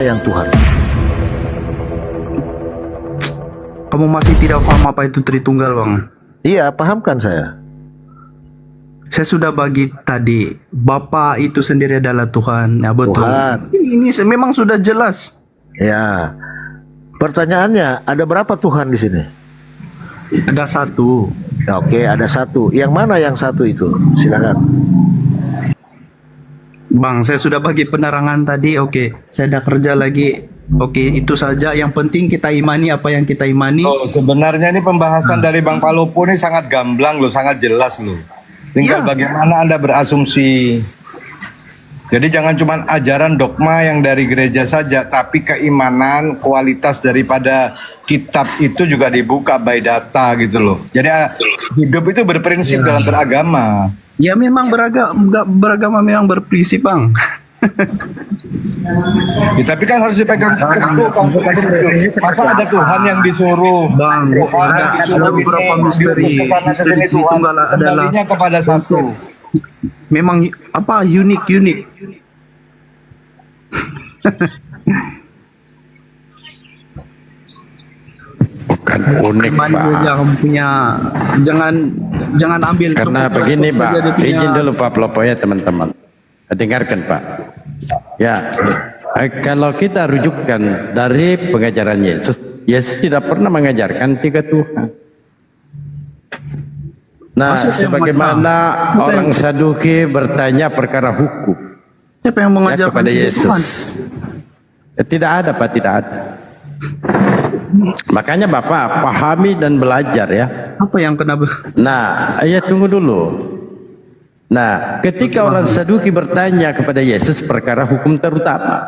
yang Tuhan. Kamu masih tidak paham apa itu Tritunggal, Bang? Iya, pahamkan saya. Saya sudah bagi tadi, Bapa itu sendiri adalah Tuhan. Ya betul. Tuhan. Ini memang sudah jelas. Ya. Pertanyaannya, ada berapa Tuhan di sini? Ada satu. Oke, ada satu. Yang mana yang satu itu? Silakan. Bang, saya sudah bagi penerangan tadi. Oke, saya ada kerja lagi. Oke, itu saja. Yang penting kita imani apa yang kita imani. Oh, sebenarnya ini pembahasan dari Bang Palopo ini sangat gamblang loh, sangat jelas loh. Tinggal Ya. bagaimana Anda berasumsi. Jadi jangan cuma ajaran dogma yang dari gereja saja, tapi keimanan, kualitas daripada kitab itu juga dibuka by data gitu loh. Jadi hidup itu berprinsip dalam beragama. Ya memang beragama memang berprinsip, Bang. Ya, tapi kan harus dipegang teguh. Masa ada Tuhan yang disuruh, Bang, Tuhan yang disuruh ada beberapa ini, misteri. diutus ke sana ke Misteri sini, Tuhan Tritunggal adalah kembalinya kepada satu. memang apa unik. Bukan unik, Iman Pak. jangan punya, jangan ambil. Karena keputusan begini, Pak. dia punya- Izin dulu Pak Plopo ya, teman-teman. Dengarkan, Pak. Ya, kalau kita rujukkan dari pengajaran Yesus, Yesus tidak pernah mengajarkan tiga Tuhan. Nah, Maksudnya sebagaimana orang Saduki bertanya perkara hukum Siapa yang ya, mengajarkan kepada tiga Yesus. Tuhan? Ya, tidak ada, Pak, tidak ada. Makanya Bapak pahami dan belajar ya. Apa yang kenapa? Nah, ya tunggu dulu. Nah, ketika orang Saduki bertanya kepada Yesus perkara hukum terutama,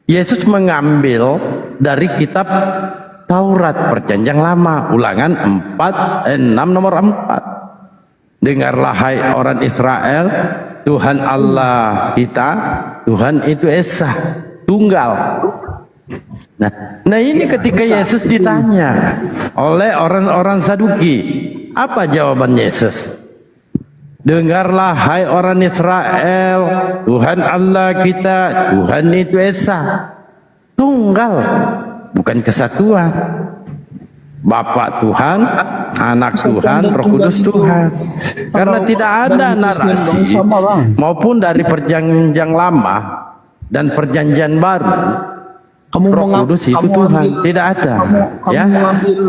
Yesus mengambil dari kitab Taurat Perjanjian Lama, Ulangan 6 nomor 4. Dengarlah hai orang Israel, Tuhan Allah kita, Tuhan itu Esa, tunggal. Nah ini ketika Yesus ditanya oleh orang-orang Saduki, apa jawaban Yesus? Dengarlah hai orang Israel, Tuhan Allah kita, Tuhan itu Esa, tunggal, bukan kesatuan. Bapa Tuhan, Anak Tuhan, Roh Kudus Tuhan. Karena tidak ada narasi maupun dari perjanjian lama dan perjanjian baru, Roh Kudus itu Tuhan, tidak ada. Ya.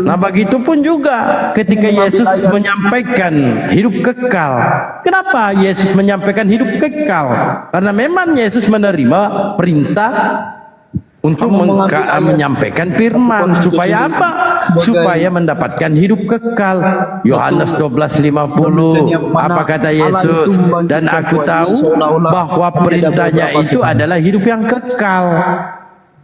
Nah begitu pun juga ketika Yesus menyampaikan hidup kekal. Kenapa Yesus menyampaikan hidup kekal? Karena memang Yesus menerima perintah untuk menyampaikan firman. Supaya apa? Supaya mendapatkan hidup kekal. Yohanes 12:50. Apa kata Yesus? Dan aku tahu bahwa perintahnya itu adalah hidup yang kekal.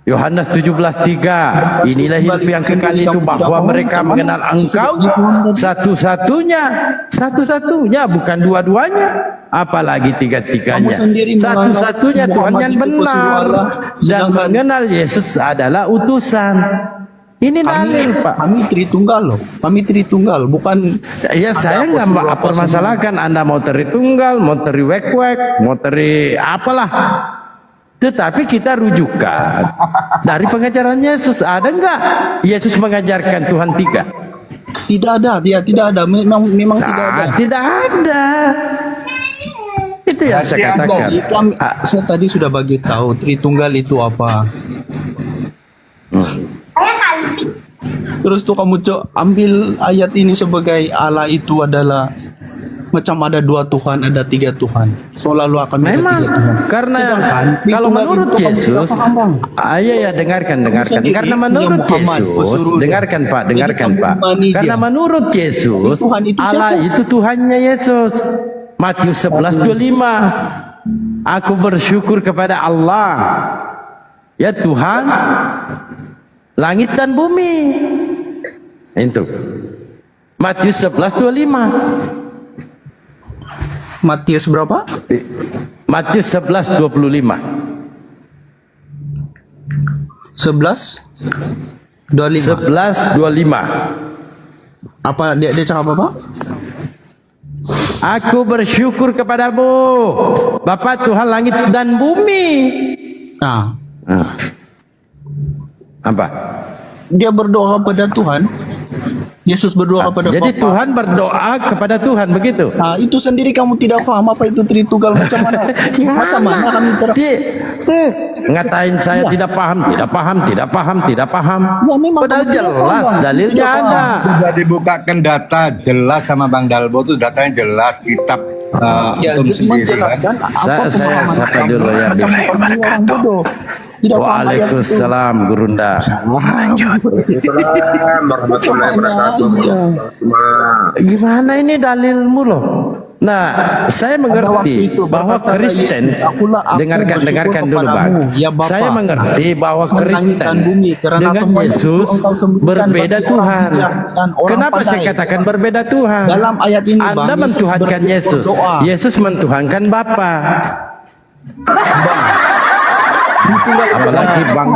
Yohanes 17:3. Inilah hidup yang kekal itu, bahwa mereka mengenal Engkau satu-satunya, bukan dua-duanya, apalagi tiga-tiganya. Satu-satunya Tuhan yang benar, dan mengenal Yesus adalah utusan. Ini dalil, Pak. Kami Tritunggal loh. Kami Tritunggal, bukan. Ya saya nggak permasalahkan Anda mau teri tunggal, mau teri wek-wek, mau teri apalah. Tetapi kita rujukan dari pengajaran Yesus. Ada enggak Yesus mengajarkan Tuhan tiga? Tidak ada, dia tidak ada. Memang tidak ada. Tidak ada. Itu yang saya katakan. Saya tadi sudah bagi tahu Tritunggal itu apa. Terus tuh kamu ambil ayat ini sebagai Allah itu adalah macam ada dua Tuhan, ada tiga Tuhan. Selalu akan ada Memang, tiga Tuhan. karena Sedangkan, kalau Tritunggal menurut itu kamu Yesus, tidak paham, Bang. ya dengarkan. sendiri Karena punya menurut Muhammad, Yesus, pesuruh dia. dengarkan Pak. Jadi kamu imani Karena dia. menurut Yesus, Tuhan itu Allah siapa? itu Tuhannya Yesus. Matius 11:25. Aku bersyukur kepada Allah, ya Tuhan, langit dan bumi. Itu. Matius 11:25. Matius berapa? Matius 11:25. 11 25. 11:25. Apa dia cakap apa? Aku bersyukur kepadamu, Bapa Tuhan langit dan bumi. Nah, Apa? Dia berdoa kepada Tuhan. Yesus berdoa kepada Jadi Bapa. Tuhan berdoa kepada Tuhan begitu. Nah, itu sendiri kamu tidak paham apa itu Tritunggal macam mana? Macam mana kami Ngatain saya tidak paham, tidak paham, tidak paham, tidak paham. Ya, memang Padahal kamu tidak jelas paham. dalilnya Tidak paham. ada. Sudah dibukakan data jelas sama Bang Dalbo tuh, datanya jelas, kitab Ya, antum sendiri kan. menjelaskan apa Saya pemahaman sapa kamu. dulu ya, Macam Bib. kamu orang bodoh. Tidak paham ayat itu. Waalaikumsalam Gurunda. Waalaikumsalam warahmatullahi wabarakatuh. Gimana ini dalilmu loh? Nah, saya mengerti waktu itu bahwa berkata Kristen, Yesus, "Akulah aku dengarkan dulu bersyukur Bang. kepadamu, ya Bapa, Saya mengerti bahwa menangiskan Kristen bumi, karena dengan semua itu Yesus engkau sembunyikan berbeda bagi orang Tuhan. bijak dan orang Kenapa saya pandai." katakan berbeda Tuhan? Dalam ayat ini, Bang, Anda Yesus mentuhankan Yesus. berdoa. Yesus mentuhankan Bapa. Apalagi Bang.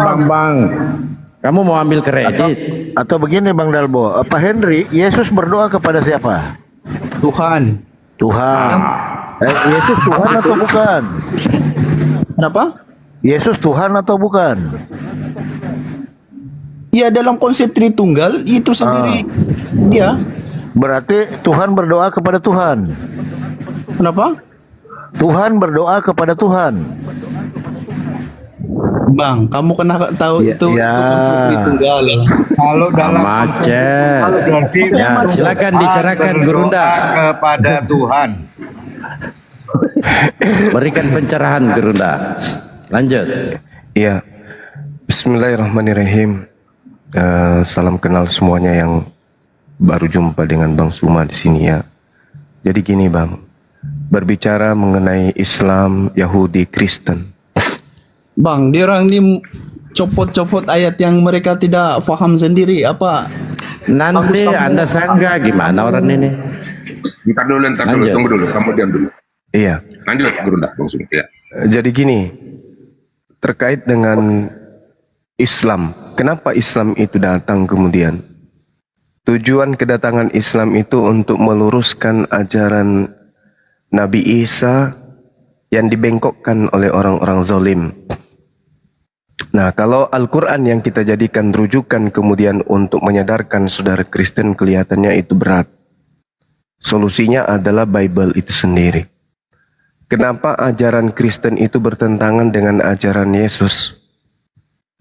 Kamu mau ambil kredit? Atau begini Bang Dalbo, Pak Henry, Yesus berdoa kepada siapa? Tuhan. Tuhan. Yesus Tuhan atau bukan? Kenapa? Yesus Tuhan atau bukan? Ya, dalam konsep Tritunggal itu sendiri dia. Berarti Tuhan berdoa kepada Tuhan. Kenapa? Tuhan berdoa kepada Tuhan. Bang, kamu kena tahu Ya, itu ya. konsep Tritunggal. Kalau dalam Macet. berarti Ya, silakan dibicarakan Gurunda. kepada Tuhan. Berikan pencerahan Gurunda. Lanjut. Iya, Bismillahirrahmanirrahim. Salam kenal semuanya yang baru jumpa dengan Bang Suma di sini ya. Jadi gini Bang, berbicara mengenai Islam, Yahudi, Kristen. Bang, dia orang ini copot-copot ayat yang mereka tidak paham sendiri apa? Nanti Anda sangka gimana orang ini? Ntar dulu, Lanjut. tunggu dulu, kamu diam dulu. Iya, Lanjut, Gurunda, langsung ya. jadi gini, terkait dengan Islam, kenapa Islam itu datang kemudian? Tujuan kedatangan Islam itu untuk meluruskan ajaran Nabi Isa yang dibengkokkan oleh orang-orang zalim. Nah, kalau Al-Quran yang kita jadikan rujukan kemudian untuk menyadarkan saudara Kristen kelihatannya itu berat. Solusinya adalah Bible itu sendiri. Kenapa ajaran Kristen itu bertentangan dengan ajaran Yesus?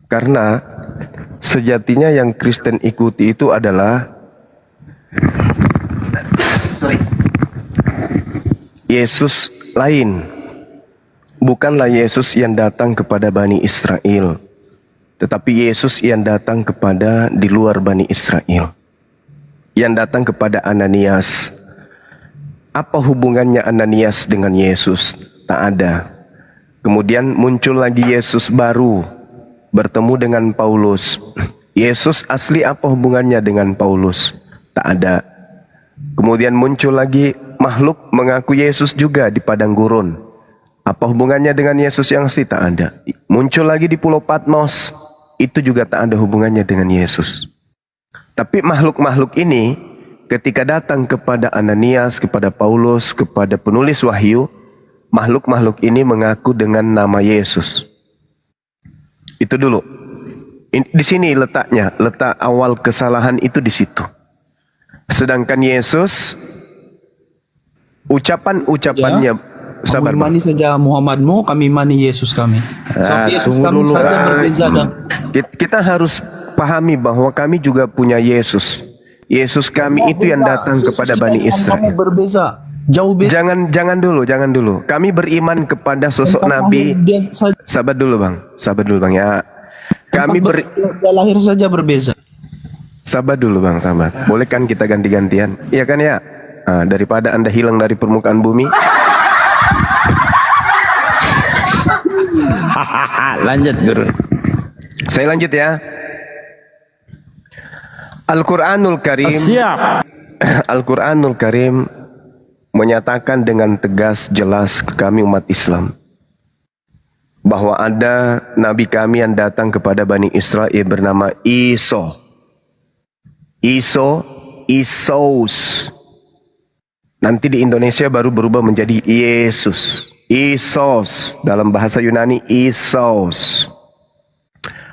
Karena sejatinya yang Kristen ikuti itu adalah Yesus lain. Bukanlah Yesus yang datang kepada Bani Israel, tetapi Yesus yang datang kepada di luar Bani Israel, yang datang kepada Ananias. Apa hubungannya Ananias dengan Yesus? Tak ada. Kemudian muncul lagi Yesus baru, bertemu dengan Paulus. Yesus asli apa hubungannya dengan Paulus? Tak ada. Kemudian muncul lagi makhluk mengaku Yesus juga di padang gurun. Apa hubungannya dengan Yesus yang asli? Tak ada. Muncul lagi di Pulau Patmos. Itu juga tak ada hubungannya dengan Yesus. Tapi makhluk-makhluk ini ketika datang kepada Ananias, kepada Paulus, kepada penulis wahyu, makhluk-makhluk ini mengaku dengan nama Yesus. Itu dulu. Di sini letaknya, letak awal kesalahan itu di situ. Sedangkan Yesus, ucapan-ucapannya, sabar Kamu Bang. imani saja Muhammadmu, kami imani Yesus kami. Ah, Yesus tunggu kami dulu. saja berbeza dan Kita harus pahami bahwa kami juga punya Yesus. Yesus kami itu yang datang Yesus kepada kita Bani dengan Israel. kamu berbeza. Jauh beda. Jangan dulu. Kami beriman kepada sosok Nabi. Dia saja Sabar dulu Bang ya. Kami dia lahir saja berbeza. Sabar dulu Bang, sabar. Boleh kan kita ganti-gantian? Iya kan ya? Nah, daripada Anda hilang dari permukaan bumi. Lanjut Guru. Saya lanjut ya. Al-Quranul Karim. Siap. Al-Quranul Karim menyatakan dengan tegas jelas ke kami umat Islam bahwa ada Nabi kami yang datang kepada Bani Israel bernama Isos. Nanti di Indonesia baru berubah menjadi Yesus. Isos dalam bahasa Yunani Isos.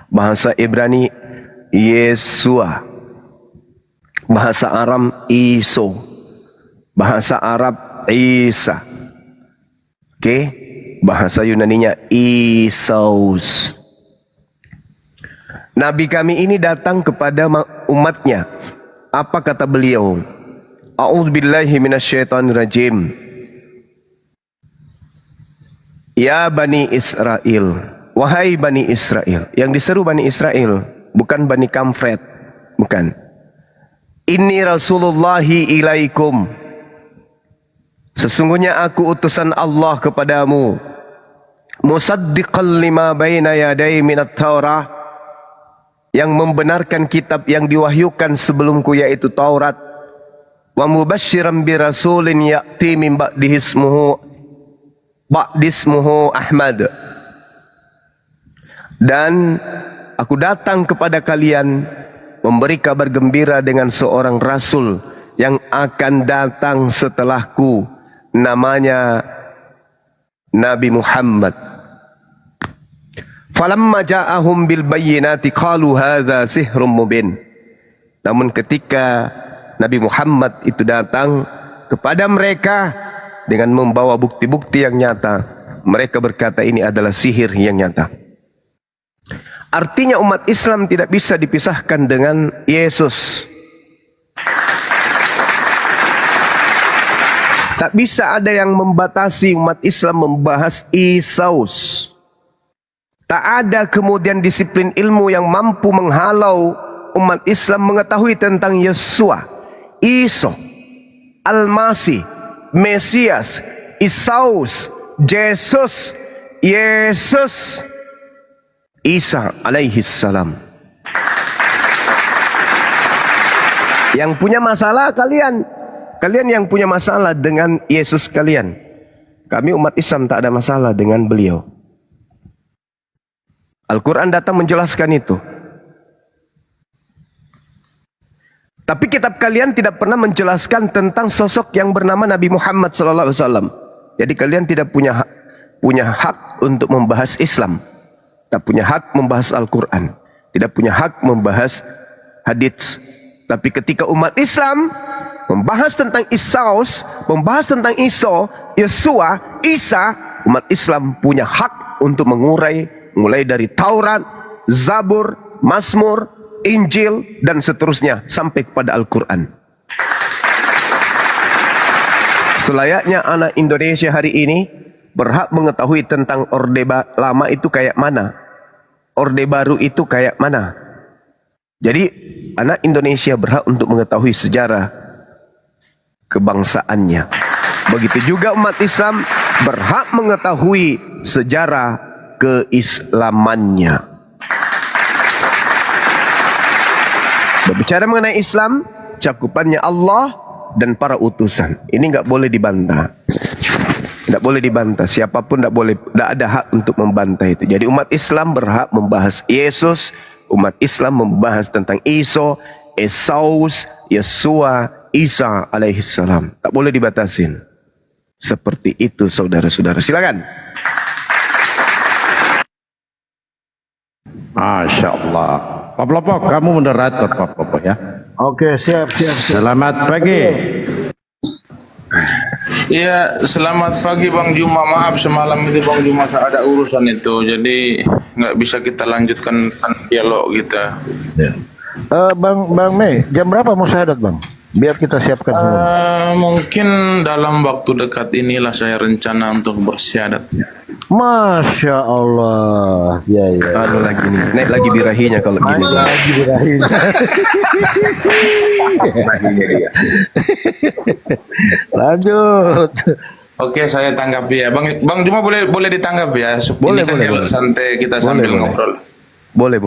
Bahasa Ibrani Yesua. Bahasa Arab Iso. Bahasa Arab Isa. Oke, bahasa Yunaninya Isaus. Nabi kami ini datang kepada umatnya. Apa kata beliau? A'udzubillahi minasyaitonirrajim. Ya Bani Israel. Wahai Bani Israel. Yang diseru Bani Israel, bukan Bani Kamfret. Bukan. Inni Rasulullahi ilaikum. Sesungguhnya aku utusan Allah kepadamu. Musaddiqan lima baina yadai minat Taurah. Yang membenarkan kitab yang diwahyukan sebelumku, yaitu Taurat. Wa mubasyiran bi rasulin ya'ti min ba'dismuhu Ahmad. Dan aku datang kepada kalian memberi kabar gembira dengan seorang rasul yang akan datang setelahku, namanya Nabi Muhammad. Falamma ja'ahum bil bayyinati qalu hadza sihrun mubin. Namun ketika Nabi Muhammad itu datang kepada mereka dengan membawa bukti-bukti yang nyata, mereka berkata ini adalah sihir yang nyata. Artinya umat Islam tidak bisa dipisahkan dengan Yesus. Tak bisa ada yang membatasi umat Islam membahas Isaus. Tak ada kemudian disiplin ilmu yang mampu menghalau umat Islam mengetahui tentang Yesua, Isa, Al-Masih, Mesias, Isaus, Jesus, Yesus, Isa alaihi salam. Yang punya masalah kalian yang punya masalah dengan Yesus kalian. Kami umat Islam tak ada masalah dengan beliau. Al-Quran datang menjelaskan itu. Tapi kitab kalian tidak pernah menjelaskan tentang sosok yang bernama Nabi Muhammad SAW. Jadi kalian tidak punya hak untuk membahas Islam. Tak punya hak membahas Al-Quran. Tidak punya hak membahas hadits. Tapi ketika umat Islam membahas tentang Isaus, membahas tentang Isa, Yesua, Isa, umat Islam punya hak untuk mengurai mulai dari Taurat, Zabur, Mazmur, Injil, dan seterusnya sampai kepada Al-Quran. Selayaknya anak Indonesia hari ini berhak mengetahui tentang Orde Lama itu kayak mana, Orde Baru itu kayak mana. Jadi anak Indonesia berhak untuk mengetahui sejarah kebangsaannya. Begitu juga umat Islam berhak mengetahui sejarah keislamannya. Berbicara mengenai Islam, cakupannya Allah dan para utusan. Ini nggak boleh dibantah. Tidak boleh dibantah. Siapapun tidak ada hak untuk membantah itu. Jadi umat Islam berhak membahas Yesus, umat Islam membahas tentang Isa, Esaus, Yesua, Isa alaihi salam. Tak boleh dibatasin. Seperti itu saudara-saudara. Silakan. Masya Allah. Pak Pelopok, kamu moderator Pak Pelopok ya. Oke, siap. Selamat pagi. Iya, selamat pagi Bang Juma. Maaf semalam itu Bang Juma ada urusan itu, jadi nggak bisa kita lanjutkan dialog kita. Bang Mei, jam berapa mau syahadat Bang? Biar kita siapkan semua. Mungkin dalam waktu dekat inilah saya rencana untuk bersyahadat. Masya Allah. Ya. Anu lagi nih, naik lagi birahinya kalau gini. Lagi birahinya. Lanjut. Oke, saya tanggapi ya. Bang Juma boleh ditanggapi ya. Boleh, Ini kan boleh, dialog boleh. santai kita sambil ngobrol. Boleh.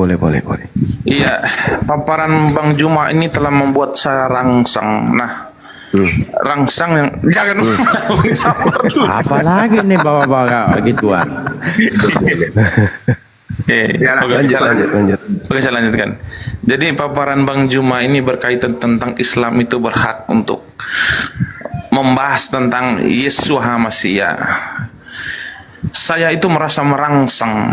Iya, paparan Bang Juma ini telah membuat saya rangsang. Nah, rangsang yang jangan sabar dulu. Apalagi nih bawa-bawa gituan. Lanjut. Oke, saya lanjutkan. Jadi paparan Bang Juma ini berkaitan tentang Islam itu berhak untuk membahas tentang Yesus Hamasiya. Saya itu merasa merangsang.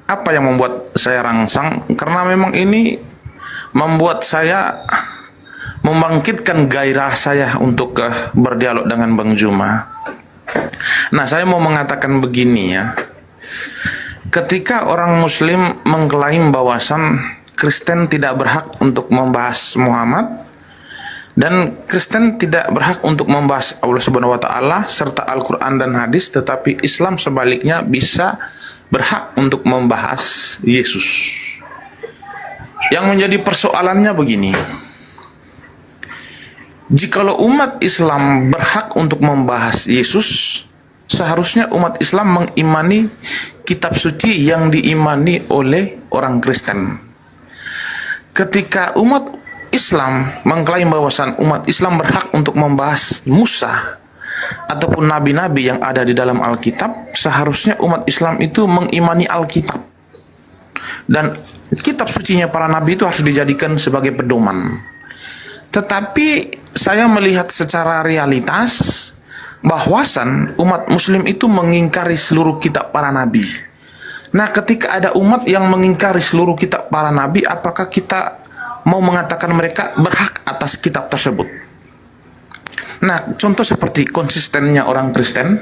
Apa yang membuat saya rangsang? Karena memang ini membuat saya membangkitkan gairah saya untuk berdialog dengan Bang Juma. Nah, saya mau mengatakan begini ya. Ketika orang Muslim mengklaim bahwasan Kristen tidak berhak untuk membahas Muhammad dan Kristen tidak berhak untuk membahas Allah Subhanahu wa taala serta Al-Qur'an dan hadis, tetapi Islam sebaliknya bisa berhak untuk membahas Yesus. Yang menjadi persoalannya begini. Jikalau umat Islam berhak untuk membahas Yesus, seharusnya umat Islam mengimani kitab suci yang diimani oleh orang Kristen. Ketika umat Islam mengklaim bahwasan umat Islam berhak untuk membahas Musa ataupun nabi-nabi yang ada di dalam Alkitab, seharusnya umat Islam itu mengimani Alkitab. Dan kitab sucinya para nabi itu harus dijadikan sebagai pedoman. Tetapi saya melihat secara realitas bahwasan umat Muslim itu mengingkari seluruh kitab para nabi. Nah, ketika ada umat yang mengingkari seluruh kitab para nabi, apakah kita mau mengatakan mereka berhak atas kitab tersebut? Nah, contoh seperti konsistennya orang Kristen,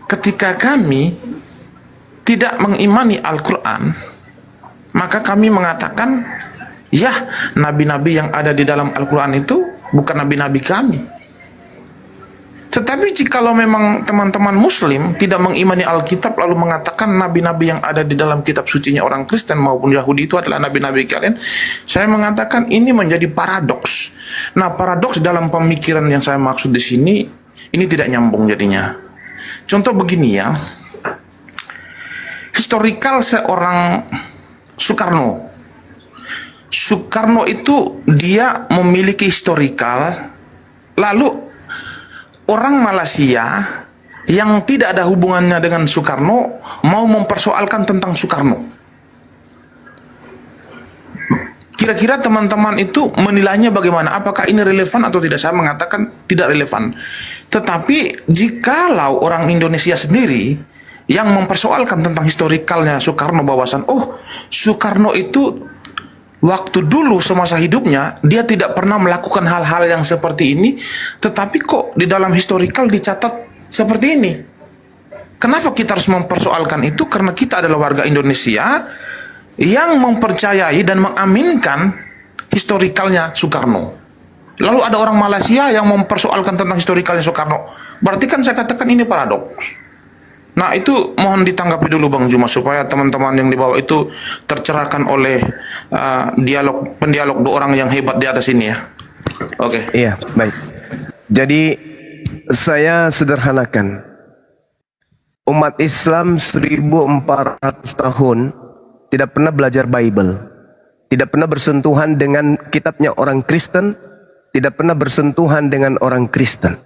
ketika kami tidak mengimani Al-Quran, maka kami mengatakan, ya, nabi-nabi yang ada di dalam Al-Quran itu bukan nabi-nabi kami. Tetapi jikalau memang teman-teman Muslim tidak mengimani Alkitab lalu mengatakan nabi-nabi yang ada di dalam kitab sucinya orang Kristen maupun Yahudi itu adalah nabi-nabi kalian, saya mengatakan ini menjadi paradoks. Nah, paradoks dalam pemikiran yang saya maksud di sini, ini tidak nyambung jadinya. Contoh begini ya, historikal seorang Soekarno. Soekarno itu dia memiliki historikal, lalu orang Malaysia yang tidak ada hubungannya dengan Soekarno mau mempersoalkan tentang Soekarno. Kira-kira teman-teman itu menilainya bagaimana? Apakah ini relevan atau tidak? Saya mengatakan tidak relevan. Tetapi jikalau orang Indonesia sendiri yang mempersoalkan tentang historikalnya Soekarno, bahwasan Soekarno itu waktu dulu semasa hidupnya dia tidak pernah melakukan hal-hal yang seperti ini, tetapi kok di dalam historikal dicatat seperti ini. Kenapa kita harus mempersoalkan itu? Karena kita adalah warga Indonesia yang mempercayai dan mengaminkan historikalnya Soekarno. Lalu ada orang Malaysia yang mempersoalkan tentang historikalnya Soekarno. Berarti kan saya katakan ini paradoks. Nah, itu mohon ditanggapi dulu Bang Juma supaya teman-teman yang di bawah itu tercerahkan oleh pendialog dua orang yang hebat di atas ini ya. Oke. Iya, baik. Jadi saya sederhanakan. Umat Islam 1400 tahun tidak pernah belajar Bible. Tidak pernah bersentuhan dengan kitabnya orang Kristen, tidak pernah bersentuhan dengan orang Kristen.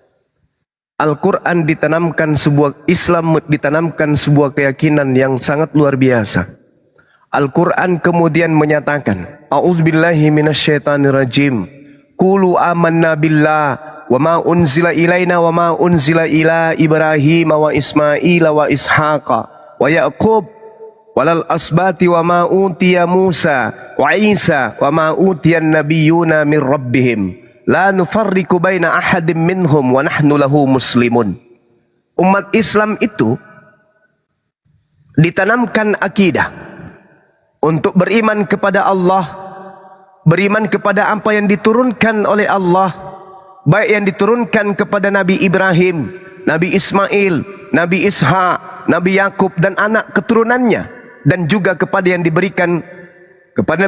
Al-Quran ditanamkan Islam ditanamkan sebuah keyakinan yang sangat luar biasa. Al-Quran kemudian menyatakan, A'udzubillahi minasyaitonirrajim. Qulu amanna billah wa ma unzila ilaina wa ma unzila ila Ibrahim wa Ismail wa Ishaqa wa Yaqub walal asbati wa ma utiya Musa wa Isa wa ma utiyan nabiyyuna min rabbihim. La nufarriqu baina ahadim minhum wa nahnu lahu muslimun. Umat Islam itu ditanamkan akidah untuk beriman kepada Allah, beriman kepada apa yang diturunkan oleh Allah, baik yang diturunkan kepada Nabi Ibrahim, Nabi Ismail, Nabi Ishak, Nabi Yakub dan anak keturunannya, dan juga kepada yang diberikan kepada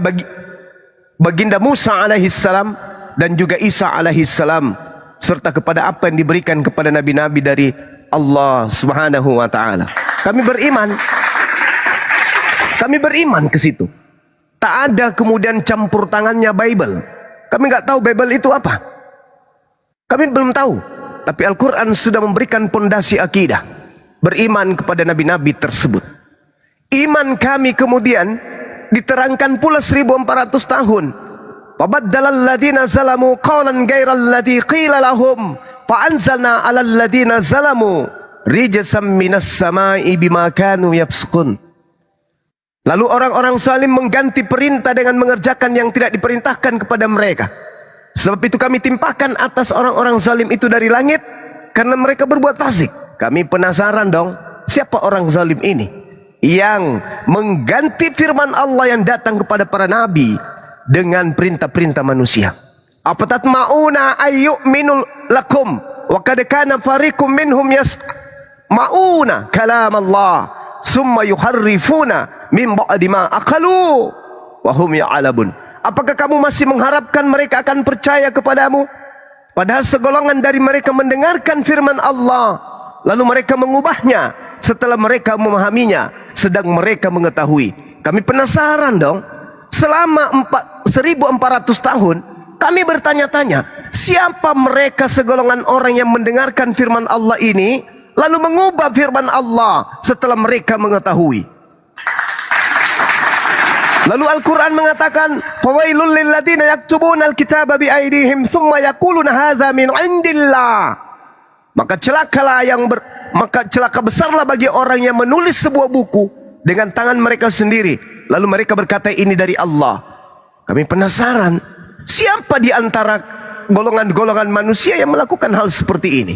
baginda Musa alaihissalam dan juga Isa alaihissalam, serta kepada apa yang diberikan kepada nabi-nabi dari Allah Subhanahu wa taala. Kami beriman ke situ. Tak ada kemudian campur tangannya Bible. Kami nggak tahu Bible itu apa. Kami belum tahu. Tapi Al-Quran sudah memberikan pondasi akidah. Beriman kepada nabi-nabi tersebut. Iman kami kemudian diterangkan pula 1400 tahun. Fabaddalal ladzina zalamu qawlan ghairal ladzi qila lahum fa anzalna 'alal ladzina zalamu rijzam minas sama'i bima kanu yafsukun. Lalu orang-orang zalim mengganti perintah dengan mengerjakan yang tidak diperintahkan kepada mereka. Sebab itu kami timpakan atas orang-orang zalim itu dari langit karena mereka berbuat fasik. Kami penasaran dong, siapa orang zalim ini yang mengganti firman Allah yang datang kepada para nabi dengan perintah-perintah manusia. Afatatma'una ayyu'minul lakum wa qad kana fariqum minhum yasma'una kalam Allah summa yuharrifuna min ba'di ma aqalu wa hum ya'lamun. Apakah kamu masih mengharapkan mereka akan percaya kepadamu? Padahal segolongan dari mereka mendengarkan firman Allah, lalu mereka mengubahnya setelah mereka memahaminya, sedang mereka mengetahui. Kami penasaran dong, selama 1400 tahun, kami bertanya-tanya, siapa mereka segolongan orang yang mendengarkan firman Allah ini, lalu mengubah firman Allah setelah mereka mengetahui. Lalu Al-Quran mengatakan, "Fawailul lil ladzina yaktubuna al-kitaba bi aydihim tsumma yaquluna hadza min indillah." Maka celaka besarlah bagi orang yang menulis sebuah buku dengan tangan mereka sendiri, lalu mereka berkata ini dari Allah. Kami penasaran, siapa di antara golongan-golongan manusia yang melakukan hal seperti ini?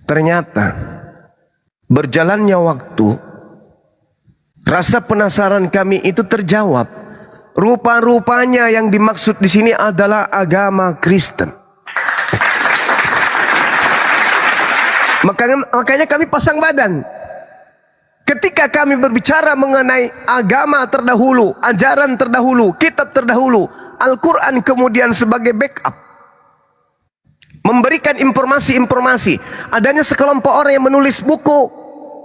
Ternyata berjalannya waktu, rasa penasaran kami itu terjawab. Rupa-rupanya yang dimaksud di sini adalah agama Kristen. Makanya kami pasang badan. Ketika kami berbicara mengenai agama terdahulu, ajaran terdahulu, kitab terdahulu, Al-Quran kemudian sebagai backup, memberikan informasi-informasi. Adanya sekelompok orang yang menulis buku,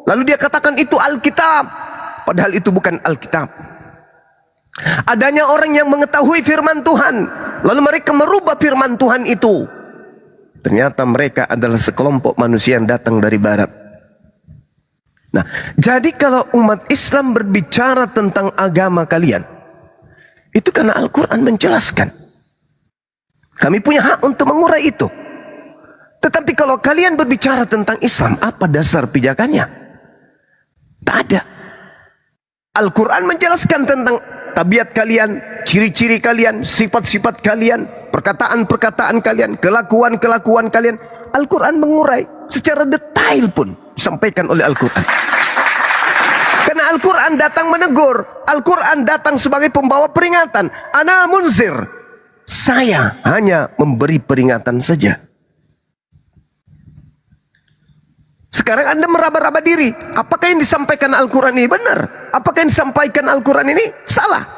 lalu dia katakan itu Alkitab, padahal itu bukan Alkitab. Adanya orang yang mengetahui firman Tuhan, lalu mereka merubah firman Tuhan itu. Ternyata mereka adalah sekelompok manusia yang datang dari barat. Nah, jadi kalau umat Islam berbicara tentang agama kalian, itu karena Al-Quran menjelaskan. Kami punya hak untuk mengurai itu. Tetapi kalau kalian berbicara tentang Islam, apa dasar pijakannya? Tak ada. Al-Quran menjelaskan tentang tabiat kalian, ciri-ciri kalian, sifat-sifat kalian, perkataan-perkataan kalian, kelakuan-kelakuan kalian. Al-Quran mengurai secara detail pun disampaikan oleh Al-Quran. Karena Al-Quran datang menegur, Al-Quran datang sebagai pembawa peringatan. Ana munzir, saya hanya memberi peringatan saja. Sekarang Anda meraba-raba diri. Apakah yang disampaikan Al-Quran ini benar? Apakah yang disampaikan Al-Quran ini salah?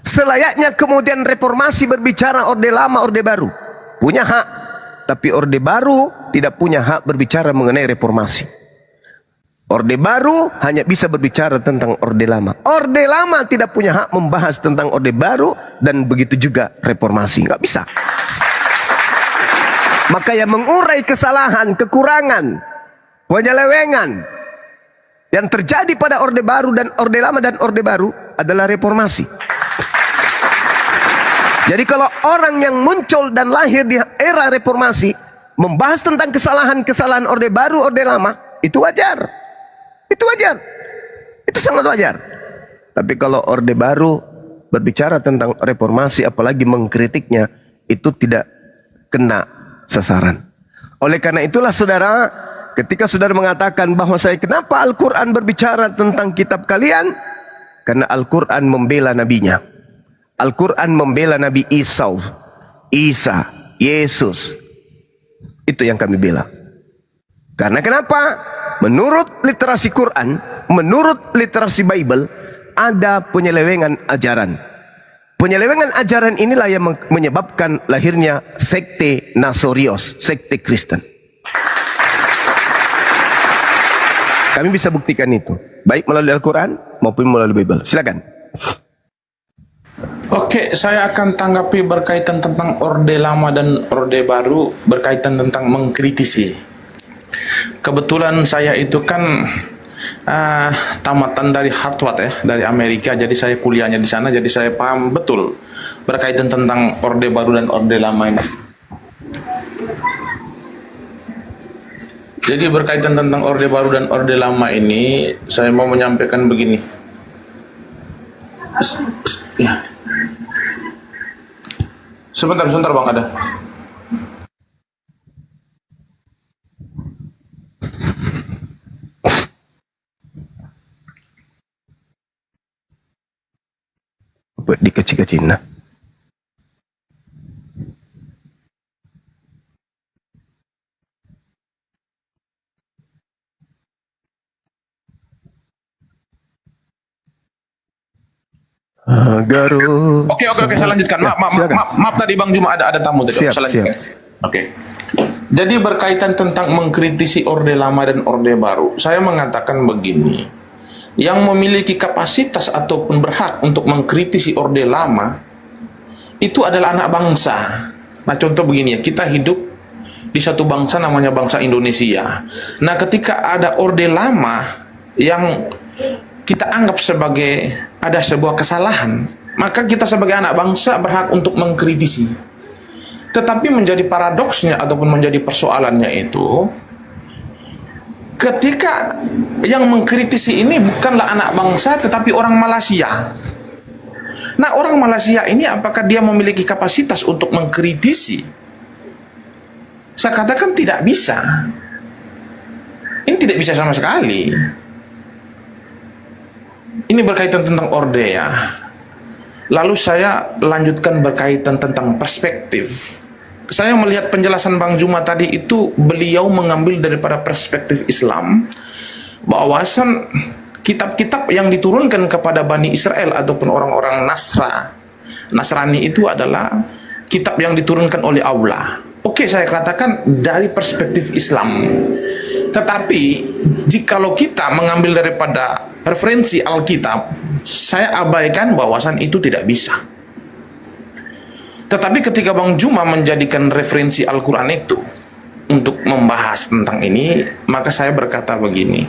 Selayaknya kemudian reformasi berbicara Orde Lama, Orde Baru. Punya hak. Tapi Orde Baru tidak punya hak berbicara mengenai reformasi. Orde Baru hanya bisa berbicara tentang Orde Lama. Orde Lama tidak punya hak membahas tentang Orde Baru, dan begitu juga reformasi. Nggak bisa. Maka yang mengurai kesalahan, kekurangan, penyelewengan yang terjadi pada Orde Baru dan Orde Lama dan Orde Baru adalah reformasi. Jadi kalau orang yang muncul dan lahir di era reformasi membahas tentang kesalahan-kesalahan Orde Baru, Orde Lama, itu wajar. Itu wajar. Itu sangat wajar. Tapi kalau Orde Baru berbicara tentang reformasi, apalagi mengkritiknya, itu tidak kena sasaran. Oleh karena itulah saudara, ketika saudara mengatakan bahwa kenapa Al-Quran berbicara tentang kitab kalian? Karena Al-Quran membela nabinya. Al-Quran membela Nabi Isa, Yesus. Itu yang kami bela. Karena kenapa? Menurut literasi Quran, menurut literasi Bible, ada penyelewengan ajaran. Penyelewengan ajaran inilah yang menyebabkan lahirnya sekte Nasorios, sekte Kristen. Kami bisa buktikan itu, baik melalui Al-Quran maupun melalui Bible. Silakan. Oke, saya akan tanggapi berkaitan tentang Orde Lama dan Orde Baru, berkaitan tentang mengkritisi. Kebetulan saya itu kan tamatan dari Harvard ya, dari Amerika, jadi saya kuliahnya di sana, jadi saya paham betul berkaitan tentang Orde Baru dan Orde Lama ini. Jadi berkaitan tentang Orde Baru dan Orde Lama ini, saya mau menyampaikan begini. Ya. Sebentar Bang, ada. Buat dikecil-kecilin nah. Garuh. Oke, saya lanjutkan. Ya, silakan. Maaf tadi Bang Juma ada tamu tadi. Siap, Saya lanjutkan. Oke. Jadi berkaitan tentang mengkritisi Orde Lama dan Orde Baru, saya mengatakan begini. Yang memiliki kapasitas ataupun berhak untuk mengkritisi Orde Lama itu adalah anak bangsa. Nah, contoh begini ya, kita hidup di satu bangsa namanya bangsa Indonesia. Nah, ketika ada Orde Lama yang kita anggap sebagai ada sebuah kesalahan, maka kita sebagai anak bangsa berhak untuk mengkritisi. Tetapi menjadi paradoksnya ataupun menjadi persoalannya itu, ketika yang mengkritisi ini bukanlah anak bangsa tetapi orang Malaysia. Nah, orang Malaysia ini apakah dia memiliki kapasitas untuk mengkritisi? Saya katakan tidak bisa. Ini tidak bisa sama sekali. Ini berkaitan tentang orde ya. Lalu saya lanjutkan berkaitan tentang perspektif. Saya melihat penjelasan Bang Juma tadi itu beliau mengambil daripada perspektif Islam, bahwasan kitab-kitab yang diturunkan kepada Bani Israel ataupun orang-orang Nasrani itu adalah kitab yang diturunkan oleh Allah. Oke, saya katakan dari perspektif Islam. Tetapi jikalau kita mengambil daripada referensi Alkitab, saya abaikan bahwasan itu tidak bisa. Tetapi ketika Bang Juma menjadikan referensi Al-Quran itu untuk membahas tentang ini, maka saya berkata begini.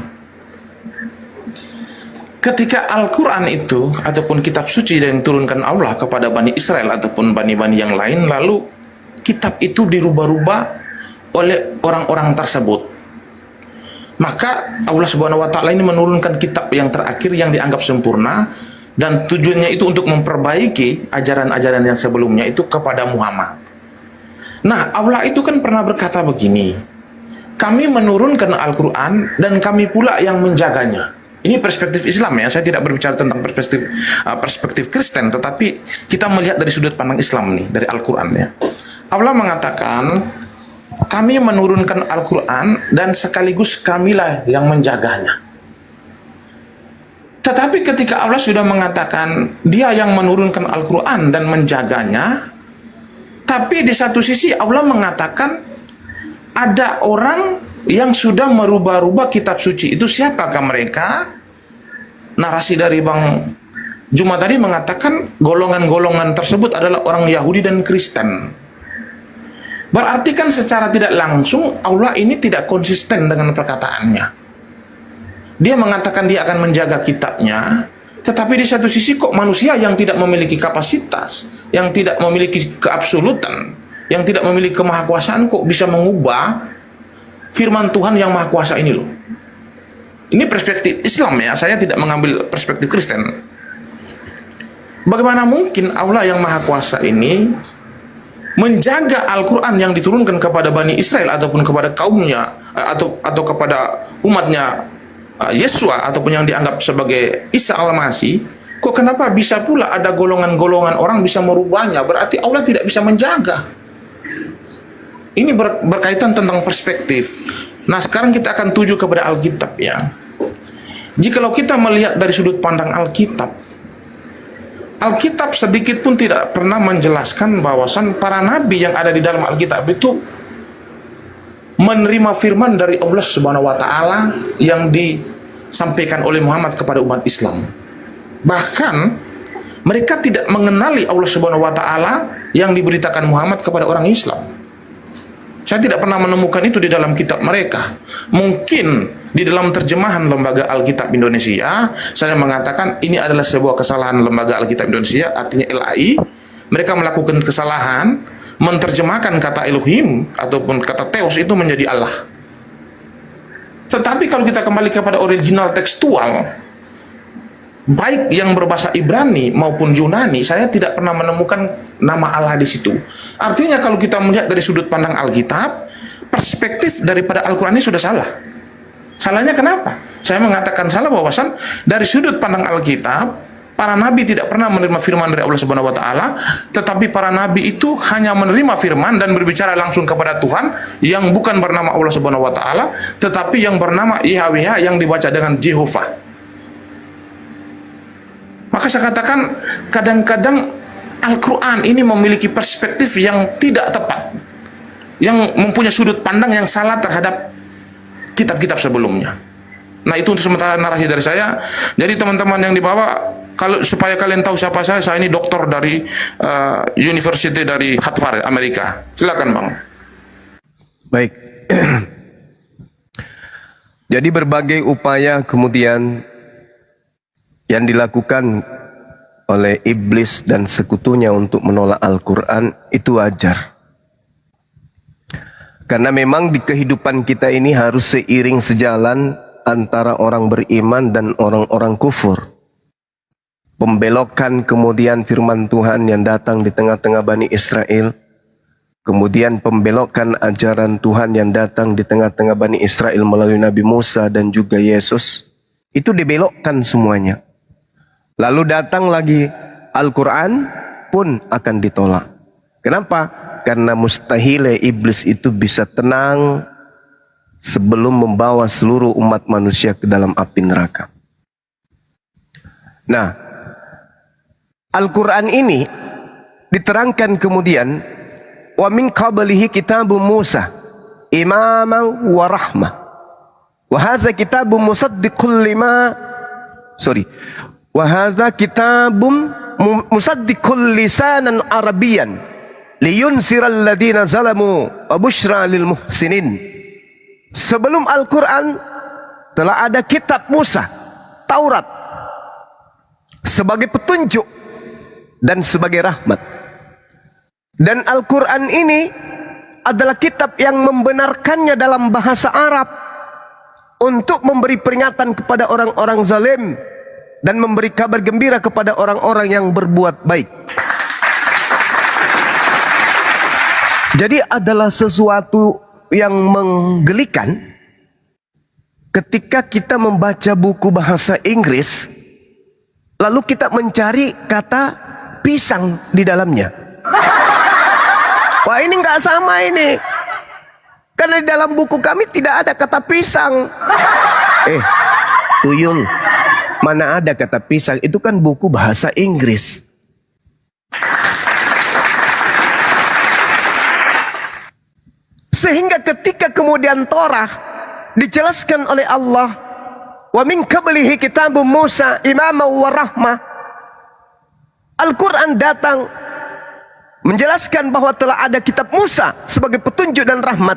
Ketika Al-Quran itu ataupun kitab suci yang diturunkan Allah kepada Bani Israel ataupun bani-bani yang lain, lalu kitab itu dirubah-rubah oleh orang-orang tersebut, maka Allah Subhanahu wa Ta'ala ini menurunkan kitab yang terakhir yang dianggap sempurna, dan tujuannya itu untuk memperbaiki ajaran-ajaran yang sebelumnya itu kepada Muhammad. Nah, Allah itu kan pernah berkata begini, kami menurunkan Al-Quran dan kami pula yang menjaganya. Ini perspektif Islam ya, saya tidak berbicara tentang perspektif Kristen, tetapi kita melihat dari sudut pandang Islam nih, dari Al-Quran ya. Allah mengatakan, kami menurunkan Al-Quran dan sekaligus kamilah yang menjaganya. Tetapi ketika Allah sudah mengatakan dia yang menurunkan Al-Quran dan menjaganya, tapi di satu sisi Allah mengatakan ada orang yang sudah merubah-rubah kitab suci. Itu siapakah mereka? Narasi dari Bang Juma tadi mengatakan golongan-golongan tersebut adalah orang Yahudi dan Kristen. Berarti kan secara tidak langsung Allah ini tidak konsisten dengan perkataannya. Dia mengatakan dia akan menjaga kitabnya, tetapi di satu sisi kok manusia yang tidak memiliki kapasitas, yang tidak memiliki keabsolutan, yang tidak memiliki kemahakuasaan kok bisa mengubah firman Tuhan yang maha kuasa ini loh. Ini perspektif Islam ya, saya tidak mengambil perspektif Kristen. Bagaimana mungkin Allah yang maha kuasa ini menjaga Al-Quran yang diturunkan kepada Bani Israel ataupun kepada kaumnya atau kepada umatnya Yesua ataupun yang dianggap sebagai Isa Al-Masih, kok kenapa bisa pula ada golongan-golongan orang bisa merubahnya? Berarti Allah tidak bisa menjaga. Ini berkaitan tentang perspektif. Nah, sekarang kita akan tuju kepada Alkitab ya. Jikalau kita melihat dari sudut pandang Alkitab, Alkitab sedikit pun tidak pernah menjelaskan bahwasan para nabi yang ada di dalam Alkitab itu menerima firman dari Allah Subhanahu wa Ta'ala yang disampaikan oleh Muhammad kepada umat Islam. Bahkan mereka tidak mengenali Allah Subhanahu wa Ta'ala yang diberitakan Muhammad kepada orang Islam. Saya tidak pernah menemukan itu di dalam kitab mereka. Mungkin di dalam terjemahan Lembaga Alkitab Indonesia, saya mengatakan ini adalah sebuah kesalahan Lembaga Alkitab Indonesia, artinya LAI. Mereka melakukan kesalahan menerjemahkan kata Elohim ataupun kata Theos itu menjadi Allah. Tetapi kalau kita kembali kepada original tekstual, baik yang berbahasa Ibrani maupun Yunani, saya tidak pernah menemukan nama Allah di situ. Artinya kalau kita melihat dari sudut pandang Alkitab, perspektif daripada Al-Quran ini sudah salah. Salahnya kenapa? Saya mengatakan salah bahwasan dari sudut pandang Alkitab, para nabi tidak pernah menerima firman dari Allah Subhanahu wa taala, tetapi para nabi itu hanya menerima firman dan berbicara langsung kepada Tuhan yang bukan bernama Allah Subhanahu wa taala, tetapi yang bernama Yahweh yang dibaca dengan Jehovah. Maka saya katakan kadang-kadang Al-Quran ini memiliki perspektif yang tidak tepat, yang mempunyai sudut pandang yang salah terhadap kitab-kitab sebelumnya. Nah, itu untuk sementara narasi dari saya. Jadi teman-teman yang dibawa, kalau supaya kalian tahu siapa saya ini doktor dari University dari Harvard, Amerika. Silakan Bang. Baik. Jadi berbagai upaya kemudian yang dilakukan oleh iblis dan sekutunya untuk menolak Al-Quran itu wajar. Karena memang di kehidupan kita ini harus seiring sejalan antara orang beriman dan orang-orang kufur. Pembelokan kemudian firman Tuhan yang datang di tengah-tengah Bani Israel, kemudian pembelokan ajaran Tuhan yang datang di tengah-tengah Bani Israel melalui Nabi Musa dan juga Yesus, itu dibelokkan semuanya. Lalu datang lagi Al-Quran pun akan ditolak. Kenapa? Karena mustahil iblis itu bisa tenang sebelum membawa seluruh umat manusia ke dalam api neraka. Nah, Al-Quran ini diterangkan kemudian, wa min qablihi kitabu Musa imaman wa rahmah wa hadza kitabun musaddiqul lima wa hadza kitabun musaddiqul lisanan arabiyyan liyunziral ladina zalamu wa busyra lil muhsinin. Sebelum Al-Quran telah ada kitab Musa, Taurat, sebagai petunjuk dan sebagai rahmat. Dan Al-Quran ini adalah kitab yang membenarkannya dalam bahasa Arab untuk memberi peringatan kepada orang-orang zalim dan memberi kabar gembira kepada orang-orang yang berbuat baik. Jadi adalah sesuatu yang menggelikan ketika kita membaca buku bahasa Inggris, lalu kita mencari kata pisang di dalamnya. Wah, ini nggak sama ini. Karena di dalam buku kami tidak ada kata pisang. Tuyul, mana ada kata pisang? Itu kan buku bahasa Inggris. Sehingga ketika kemudian Torah dijelaskan oleh Allah, wa min qablihi kitabu Musa imaman wa rahmah, Al-Quran datang menjelaskan bahwa telah ada kitab Musa sebagai petunjuk dan rahmat,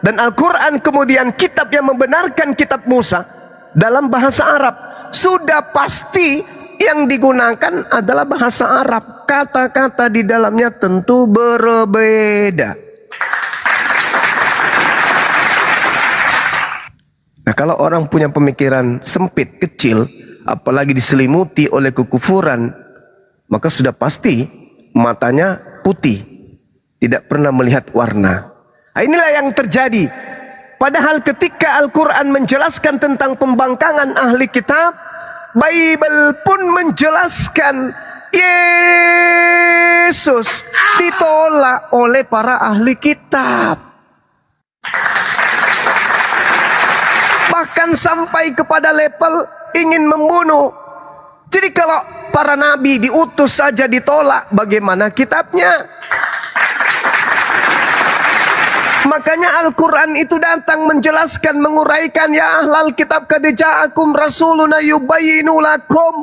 dan Al-Quran kemudian kitab yang membenarkan kitab Musa dalam bahasa Arab. Sudah pasti yang digunakan adalah bahasa Arab. Kata-kata di dalamnya tentu berbeda. Nah, kalau orang punya pemikiran sempit, kecil, apalagi diselimuti oleh kekufuran, maka sudah pasti matanya putih, tidak pernah melihat warna. Nah, inilah yang terjadi. Padahal ketika Al-Quran menjelaskan tentang pembangkangan ahli kitab, Bible pun menjelaskan Yesus ditolak oleh para ahli kitab. Bahkan sampai kepada level ingin membunuh. Jadi kalau para nabi diutus saja ditolak, bagaimana kitabnya? Makanya Al-Quran itu datang menjelaskan, menguraikan, ya ahlal kitab qad ja'akum rasuluna yubayyinu lakum.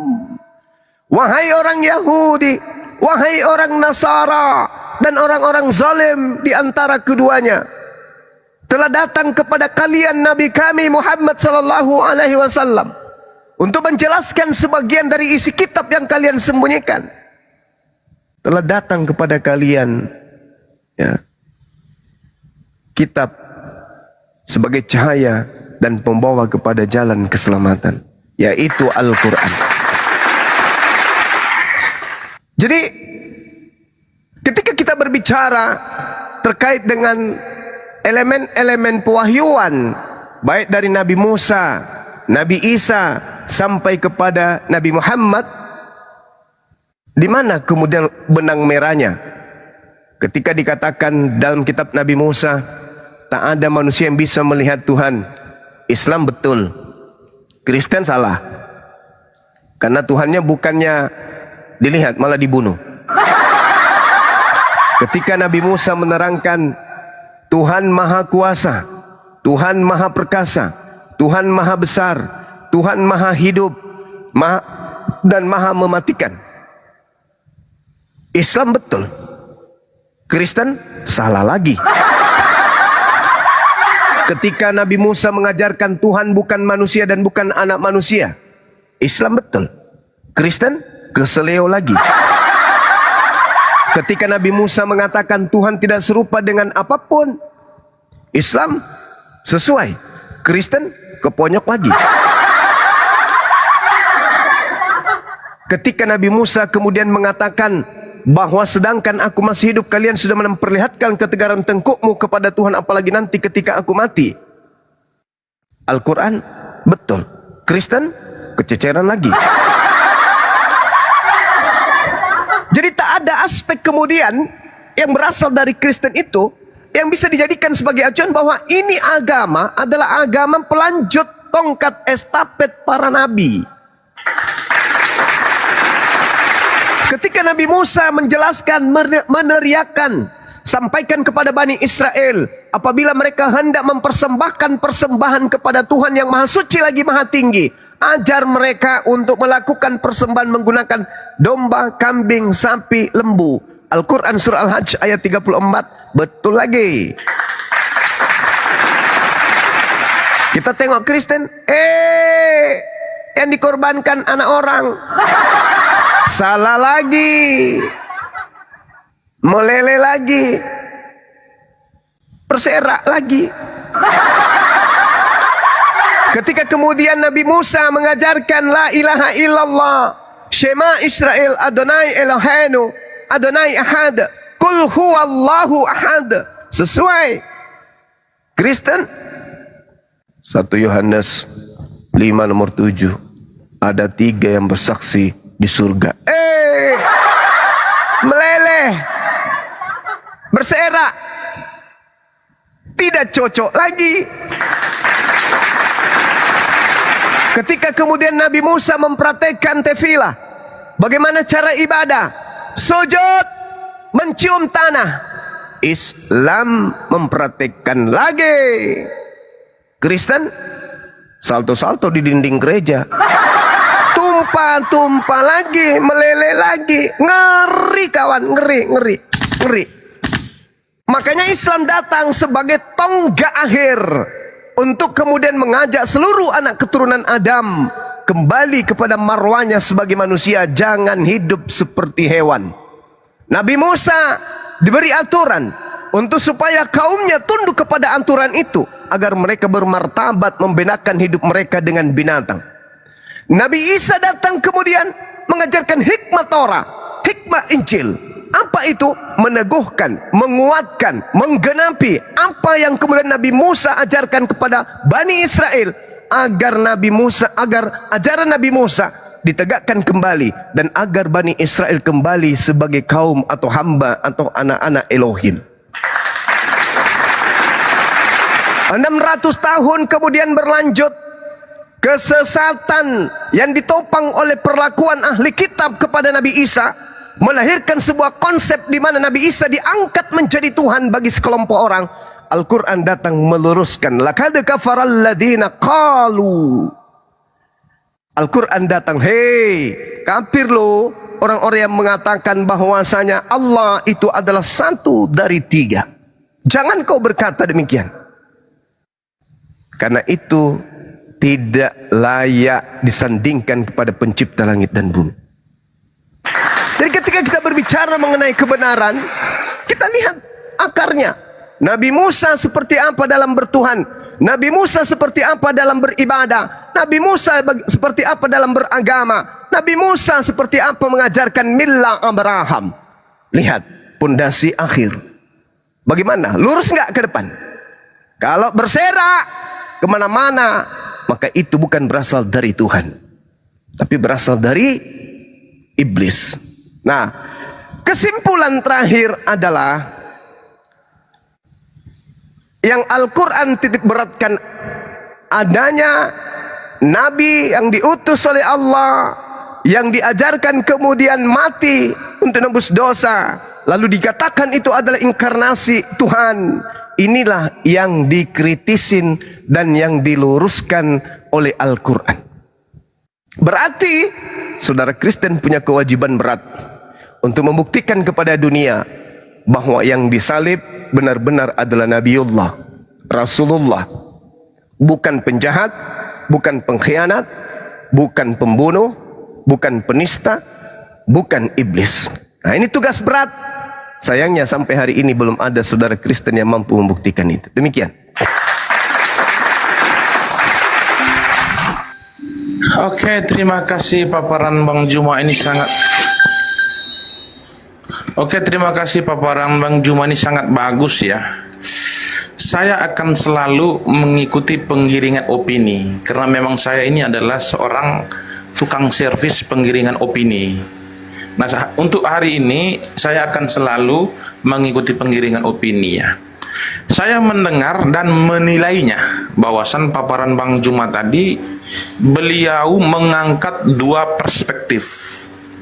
Wahai orang Yahudi, wahai orang Nasara, dan orang-orang zalim di antara keduanya, telah datang kepada kalian Nabi kami Muhammad sallallahu alaihi wasallam untuk menjelaskan sebagian dari isi kitab yang kalian sembunyikan. Telah datang kepada kalian, ya, kitab sebagai cahaya dan pembawa kepada jalan keselamatan, yaitu Al-Quran. Jadi ketika kita berbicara terkait dengan elemen-elemen pewahyuan, baik dari Nabi Musa, Nabi Isa, sampai kepada Nabi Muhammad, di mana kemudian benang merahnya? Ketika dikatakan dalam kitab Nabi Musa, tak ada manusia yang bisa melihat Tuhan. Islam betul, Kristen salah. Karena Tuhannya bukannya dilihat, malah dibunuh. Ketika Nabi Musa menerangkan Tuhan Maha Kuasa, Tuhan Maha Perkasa, Tuhan Maha Besar, Tuhan Maha Hidup, dan Maha Mematikan. Islam betul, Kristen salah lagi. Ketika Nabi Musa mengajarkan Tuhan bukan manusia dan bukan anak manusia, Islam betul, Kristen keseleo lagi. Ketika Nabi Musa mengatakan Tuhan tidak serupa dengan apapun, Islam sesuai, Kristen keponyok lagi. Ketika Nabi Musa kemudian mengatakan bahwa sedangkan aku masih hidup, kalian sudah memperlihatkan ketegaran tengkukmu kepada Tuhan, apalagi nanti ketika aku mati. Al-Quran betul, Kristen kececeran lagi. Jadi tak ada aspek kemudian yang berasal dari Kristen itu yang bisa dijadikan sebagai acuan bahwa ini agama adalah agama pelanjut tongkat estafet para nabi. Ketika Nabi Musa menjelaskan, meneriakan, sampaikan kepada Bani Israel, apabila mereka hendak mempersembahkan persembahan kepada Tuhan yang Maha Suci lagi Maha Tinggi, ajar mereka untuk melakukan persembahan menggunakan domba, kambing, sapi, lembu. Al-Quran surah Al-Hajj ayat 34. Betul lagi. Kita tengok Kristen, yang dikorbankan anak orang. Salah lagi, meleleh lagi, berserak lagi. Ketika kemudian Nabi Musa mengajarkan la ilaha illallah, Shema Israel, Adonai Eloheinu, Adonai Ahad, Kul huwallahu ahad, sesuai. Kristen 1 Yohanes 5 nomor 7, ada 3 yang bersaksi di surga. Meleleh, berserak, tidak cocok lagi. Ketika kemudian Nabi Musa mempraktekkan tefilah, bagaimana cara ibadah, sujud, mencium tanah, Islam mempraktekkan lagi. Kristen salto-salto di dinding gereja, tumpah-tumpah lagi, meleleh lagi. Ngeri kawan, ngeri. Makanya Islam datang sebagai tonggak akhir untuk kemudian mengajak seluruh anak keturunan Adam kembali kepada marwahnya sebagai manusia. Jangan hidup seperti hewan. Nabi Musa diberi aturan untuk supaya kaumnya tunduk kepada aturan itu, agar mereka bermartabat membedakan hidup mereka dengan binatang. Nabi Isa datang kemudian mengajarkan hikmah Torah, hikmah Injil. Apa itu? Meneguhkan, menguatkan, menggenapi apa yang kemudian Nabi Musa ajarkan kepada Bani Israel, agar ajaran Nabi Musa ditegakkan kembali, dan agar Bani Israel kembali sebagai kaum atau hamba atau anak-anak Elohim. 600 tahun kemudian berlanjut, kesesatan yang ditopang oleh perlakuan ahli kitab kepada Nabi Isa melahirkan sebuah konsep di mana Nabi Isa diangkat menjadi Tuhan bagi sekelompok orang. Al-Quran datang meluruskan, laqad kafaral ladzina qalu. Al-Quran datang, hei kafir lo, orang-orang yang mengatakan bahwasanya Allah itu adalah satu dari 3. Jangan kau berkata demikian, karena itu tidak layak disandingkan kepada pencipta langit dan bumi. Jadi ketika kita berbicara mengenai kebenaran, kita lihat akarnya. Nabi Musa seperti apa dalam bertuhan. Nabi Musa seperti apa dalam beribadah, Nabi Musa seperti apa dalam beragama, Nabi Musa seperti apa mengajarkan millah Abraham. Lihat pondasi akhir. Bagaimana? Lurus nggak ke depan? Kalau berserak kemana-mana, maka itu bukan berasal dari Tuhan, tapi berasal dari iblis. Nah, kesimpulan terakhir adalah yang Al-Quran titik beratkan adanya Nabi yang diutus oleh Allah, yang diajarkan kemudian mati untuk nebus dosa, lalu dikatakan itu adalah inkarnasi Tuhan. Inilah yang dikritisin dan yang diluruskan oleh Al-Quran. Berarti saudara Kristen punya kewajiban berat untuk membuktikan kepada dunia bahwa yang disalib benar-benar adalah Nabiullah, Rasulullah, bukan penjahat, bukan pengkhianat, bukan pembunuh, bukan penista, bukan iblis. Nah, ini tugas berat. Sayangnya sampai hari ini belum ada saudara Kristen yang mampu membuktikan itu. Demikian. Oke, terima kasih paparan Bang Juma ini sangat. Oke, terima kasih paparan Bang Juma ini sangat bagus ya. Saya akan selalu mengikuti penggiringan opini karena memang saya ini adalah seorang tukang servis penggiringan opini. Nah, untuk hari ini saya akan selalu mengikuti penggiringan opini ya. Saya mendengar dan menilainya bahwasan paparan Bang Juma tadi, beliau mengangkat dua perspektif.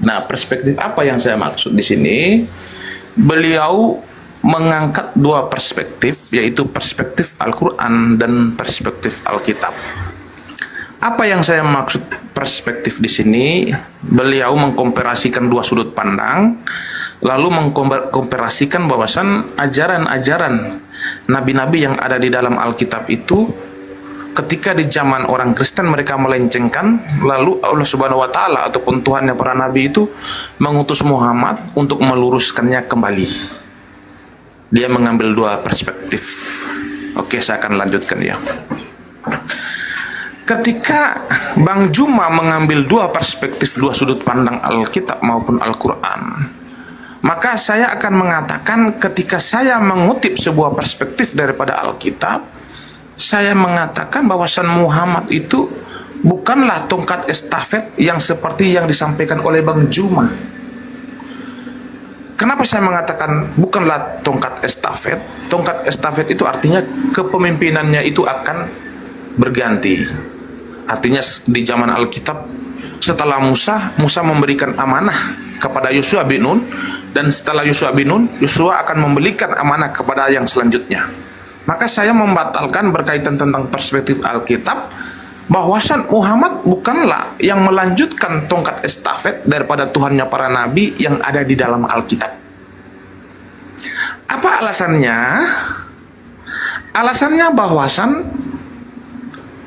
Nah, perspektif apa yang saya maksud di sini? Beliau mengangkat dua perspektif, yaitu perspektif Al-Quran dan perspektif Alkitab. Apa yang saya maksud perspektif di sini? Beliau mengkomparasikan dua sudut pandang, lalu mengkomparasikan bahwasan ajaran-ajaran nabi-nabi yang ada di dalam Alkitab itu, ketika di zaman orang Kristen mereka melencengkan, lalu Allah Subhanahu wa Ta'ala ataupun Tuhan yang para nabi itu mengutus Muhammad untuk meluruskannya kembali. Dia mengambil dua perspektif. Oke, saya akan lanjutkan ya. Ketika Bang Juma mengambil dua perspektif, dua sudut pandang Alkitab maupun Al-Quran, maka saya akan mengatakan ketika saya mengutip sebuah perspektif daripada Alkitab, saya mengatakan bahwasan Muhammad itu bukanlah tongkat estafet yang seperti yang disampaikan oleh Bang Juma. Kenapa saya mengatakan bukanlah tongkat estafet? Tongkat estafet itu artinya kepemimpinannya itu akan berganti. Artinya di zaman Alkitab setelah Musa memberikan amanah kepada Yosua bin Nun, dan setelah Yosua bin Nun, Yosua akan memberikan amanah kepada yang selanjutnya. Maka saya membatalkan berkaitan tentang perspektif Alkitab bahwasan Muhammad bukanlah yang melanjutkan tongkat estafet daripada Tuhannya para nabi yang ada di dalam Alkitab. Apa alasannya? Alasannya bahwasan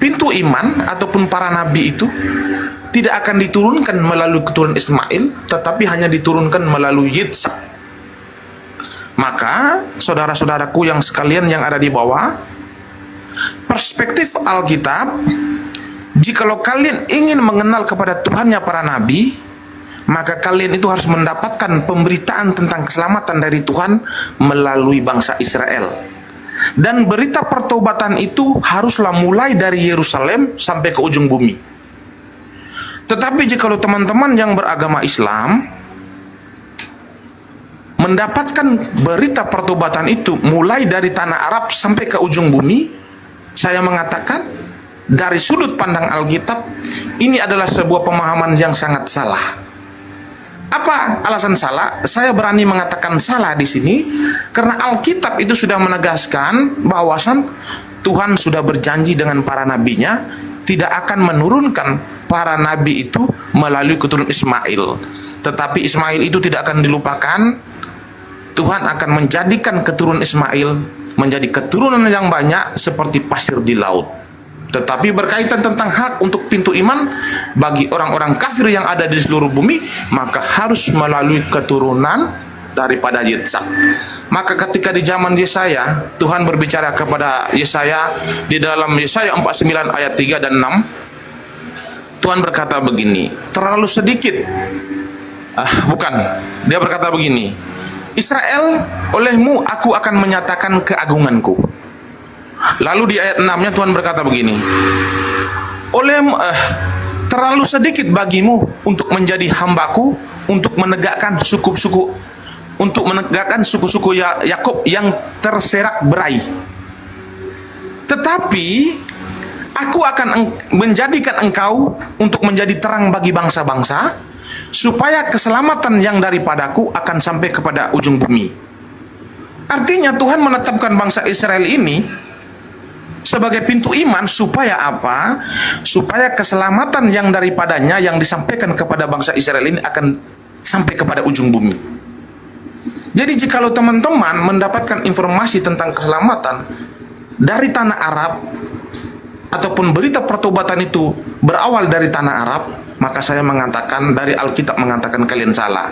pintu iman ataupun para nabi itu tidak akan diturunkan melalui keturunan Ismail, tetapi hanya diturunkan melalui Yitzhak. Maka saudara-saudaraku yang sekalian yang ada di bawah, perspektif Alkitab, jikalau kalian ingin mengenal kepada Tuhannya para nabi, maka kalian itu harus mendapatkan pemberitaan tentang keselamatan dari Tuhan melalui bangsa Israel. Dan berita pertobatan itu haruslah mulai dari Yerusalem sampai ke ujung bumi. Tetapi jikalau teman-teman yang beragama Islam mendapatkan berita pertobatan itu mulai dari tanah Arab sampai ke ujung bumi, saya mengatakan dari sudut pandang Alkitab ini adalah sebuah pemahaman yang sangat salah. Apa alasan salah? Saya berani mengatakan salah di sini karena Alkitab itu sudah menegaskan bahwasan Tuhan sudah berjanji dengan para nabinya tidak akan menurunkan para nabi itu melalui keturunan Ismail. Tetapi Ismail itu tidak akan dilupakan. Tuhan akan menjadikan keturunan Ismail menjadi keturunan yang banyak seperti pasir di laut. Tetapi berkaitan tentang hak untuk pintu iman bagi orang-orang kafir yang ada di seluruh bumi, maka harus melalui keturunan daripada Yitzhak. Maka ketika di zaman Yesaya, Tuhan berbicara kepada Yesaya di dalam Yesaya 49 ayat 3 dan 6. Tuhan berkata begini, terlalu sedikit. Bukan. Dia berkata begini, Israel, olehmu aku akan menyatakan keagunganku. Lalu di ayat 6-nya Tuhan berkata begini, terlalu sedikit bagimu untuk menjadi hambaku, untuk menegakkan suku-suku Yakub yang terserak berai. Tetapi aku akan menjadikan engkau untuk menjadi terang bagi bangsa-bangsa, supaya keselamatan yang daripadaku akan sampai kepada ujung bumi. Artinya Tuhan menetapkan bangsa Israel ini sebagai pintu iman, supaya apa? Supaya keselamatan yang daripadanya yang disampaikan kepada bangsa Israel ini akan sampai kepada ujung bumi. Jadi jikalau teman-teman mendapatkan informasi tentang keselamatan dari tanah Arab, ataupun berita pertobatan itu berawal dari tanah Arab, maka saya mengatakan dari Alkitab mengatakan kalian salah.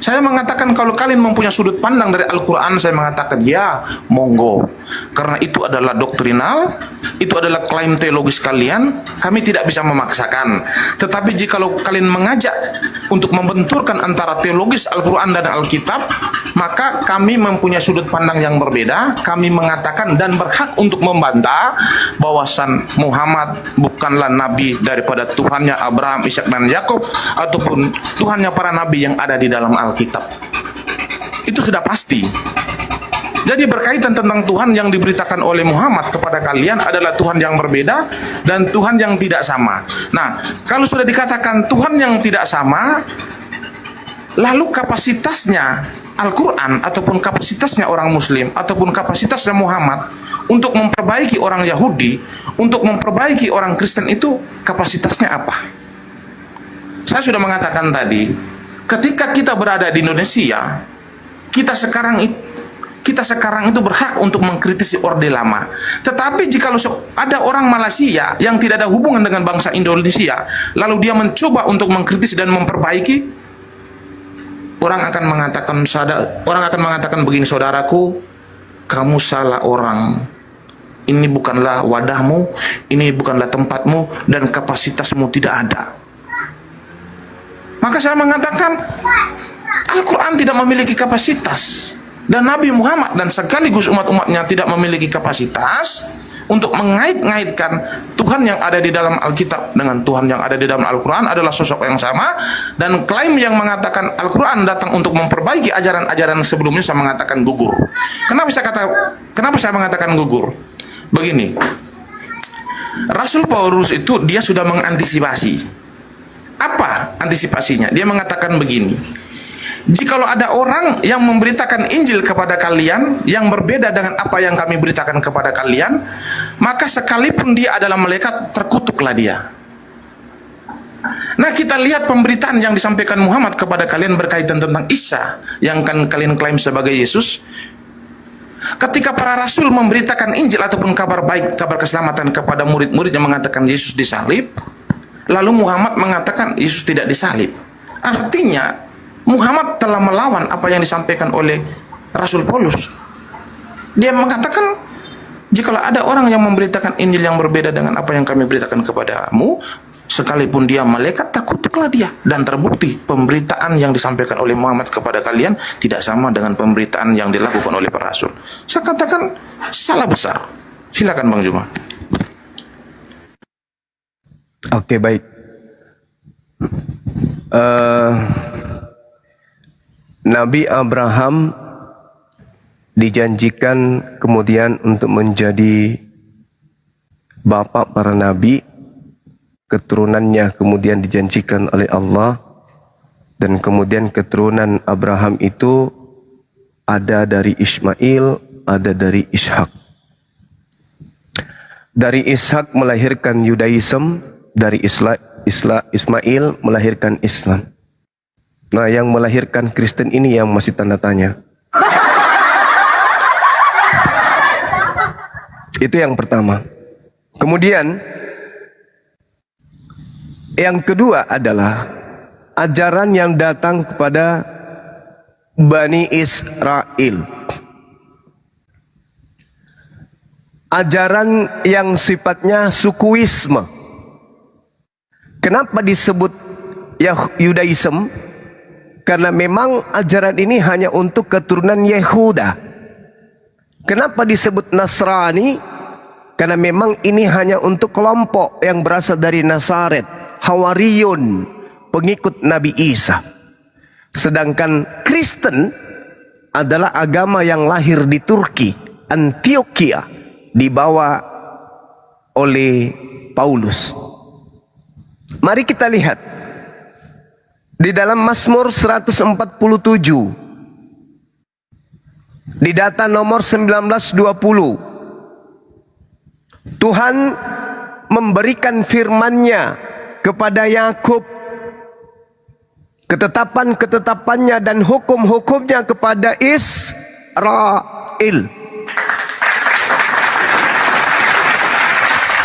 Saya mengatakan kalau kalian mempunyai sudut pandang dari Al-Quran, saya mengatakan ya, monggo. Karena itu adalah doktrinal, itu adalah klaim teologis kalian, kami tidak bisa memaksakan. Tetapi jikalau kalian mengajak untuk membenturkan antara teologis Al-Quran dan Alkitab, maka kami mempunyai sudut pandang yang berbeda. Kami mengatakan dan berhak untuk membantah bahwasan Muhammad bukanlah nabi daripada Tuhannya Abraham, Ishak dan Yakub, ataupun Tuhannya para nabi yang ada di dalam Alkitab. Itu sudah pasti. Jadi berkaitan tentang Tuhan yang diberitakan oleh Muhammad kepada kalian adalah Tuhan yang berbeda dan Tuhan yang tidak sama. Nah, kalau sudah dikatakan Tuhan yang tidak sama, lalu kapasitasnya Al-Quran ataupun kapasitasnya orang Muslim ataupun kapasitasnya Muhammad untuk memperbaiki orang Yahudi, untuk memperbaiki orang Kristen, itu kapasitasnya apa? Saya sudah mengatakan tadi, ketika kita berada di Indonesia, kita sekarang itu berhak untuk mengkritisi Orde Lama. Tetapi jika ada orang Malaysia yang tidak ada hubungan dengan bangsa Indonesia, lalu dia mencoba untuk mengkritisi dan memperbaiki, orang akan mengatakan begini, saudaraku, kamu salah orang. Ini bukanlah wadahmu, ini bukanlah tempatmu, dan kapasitasmu tidak ada. Maka saya mengatakan Al-Quran tidak memiliki kapasitas, dan Nabi Muhammad dan sekaligus umat-umatnya tidak memiliki kapasitas untuk mengait-ngaitkan Tuhan yang ada di dalam Alkitab dengan Tuhan yang ada di dalam Al-Quran adalah sosok yang sama. Dan klaim yang mengatakan Al-Quran datang untuk memperbaiki ajaran-ajaran sebelumnya, saya mengatakan gugur. Kenapa saya mengatakan gugur? Begini, Rasul Paulus itu dia sudah mengantisipasi. Apa antisipasinya? Dia mengatakan begini, jikalau ada orang yang memberitakan Injil kepada kalian yang berbeda dengan apa yang kami beritakan kepada kalian, maka sekalipun dia adalah malaikat, terkutuklah dia. Nah, kita lihat pemberitaan yang disampaikan Muhammad kepada kalian berkaitan tentang Isa yang kan kalian klaim sebagai Yesus. Ketika para rasul memberitakan Injil ataupun kabar baik, kabar keselamatan kepada murid-murid yang mengatakan Yesus disalib, lalu Muhammad mengatakan Yesus tidak disalib. Artinya Muhammad telah melawan apa yang disampaikan oleh Rasul Paulus. Dia mengatakan, jikalau ada orang yang memberitakan Injil yang berbeda dengan apa yang kami beritakan kepadamu, sekalipun dia malaikat, terkutuklah dia. Dan terbukti pemberitaan yang disampaikan oleh Muhammad kepada kalian tidak sama dengan pemberitaan yang dilakukan oleh para rasul. Saya katakan salah besar. Silakan Bang Juma. Oke, baik. Nabi Abraham dijanjikan kemudian untuk menjadi bapak para nabi. Keturunannya kemudian dijanjikan oleh Allah, dan kemudian keturunan Abraham itu ada dari Ismail, ada dari Ishak. Dari Ishak melahirkan Yudaism, dari Ismail melahirkan Islam. Nah, yang melahirkan Kristen ini yang masih tanda tanya. Itu yang pertama. Kemudian yang kedua adalah ajaran yang datang kepada Bani Israel. Ajaran yang sifatnya sukuisme. Kenapa disebut Yudaism? Karena memang ajaran ini hanya untuk keturunan Yehuda. Kenapa disebut Nasrani? Karena memang ini hanya untuk kelompok yang berasal dari Nazaret, Hawariyun, pengikut Nabi Isa. Sedangkan Kristen adalah agama yang lahir di Turki, Antioquia, dibawa oleh Paulus. Mari kita lihat di dalam Mazmur 147 di data nomor 1920, Tuhan memberikan firman-Nya kepada Yakub, ketetapan-ketetapannya dan hukum-hukumnya kepada Israel.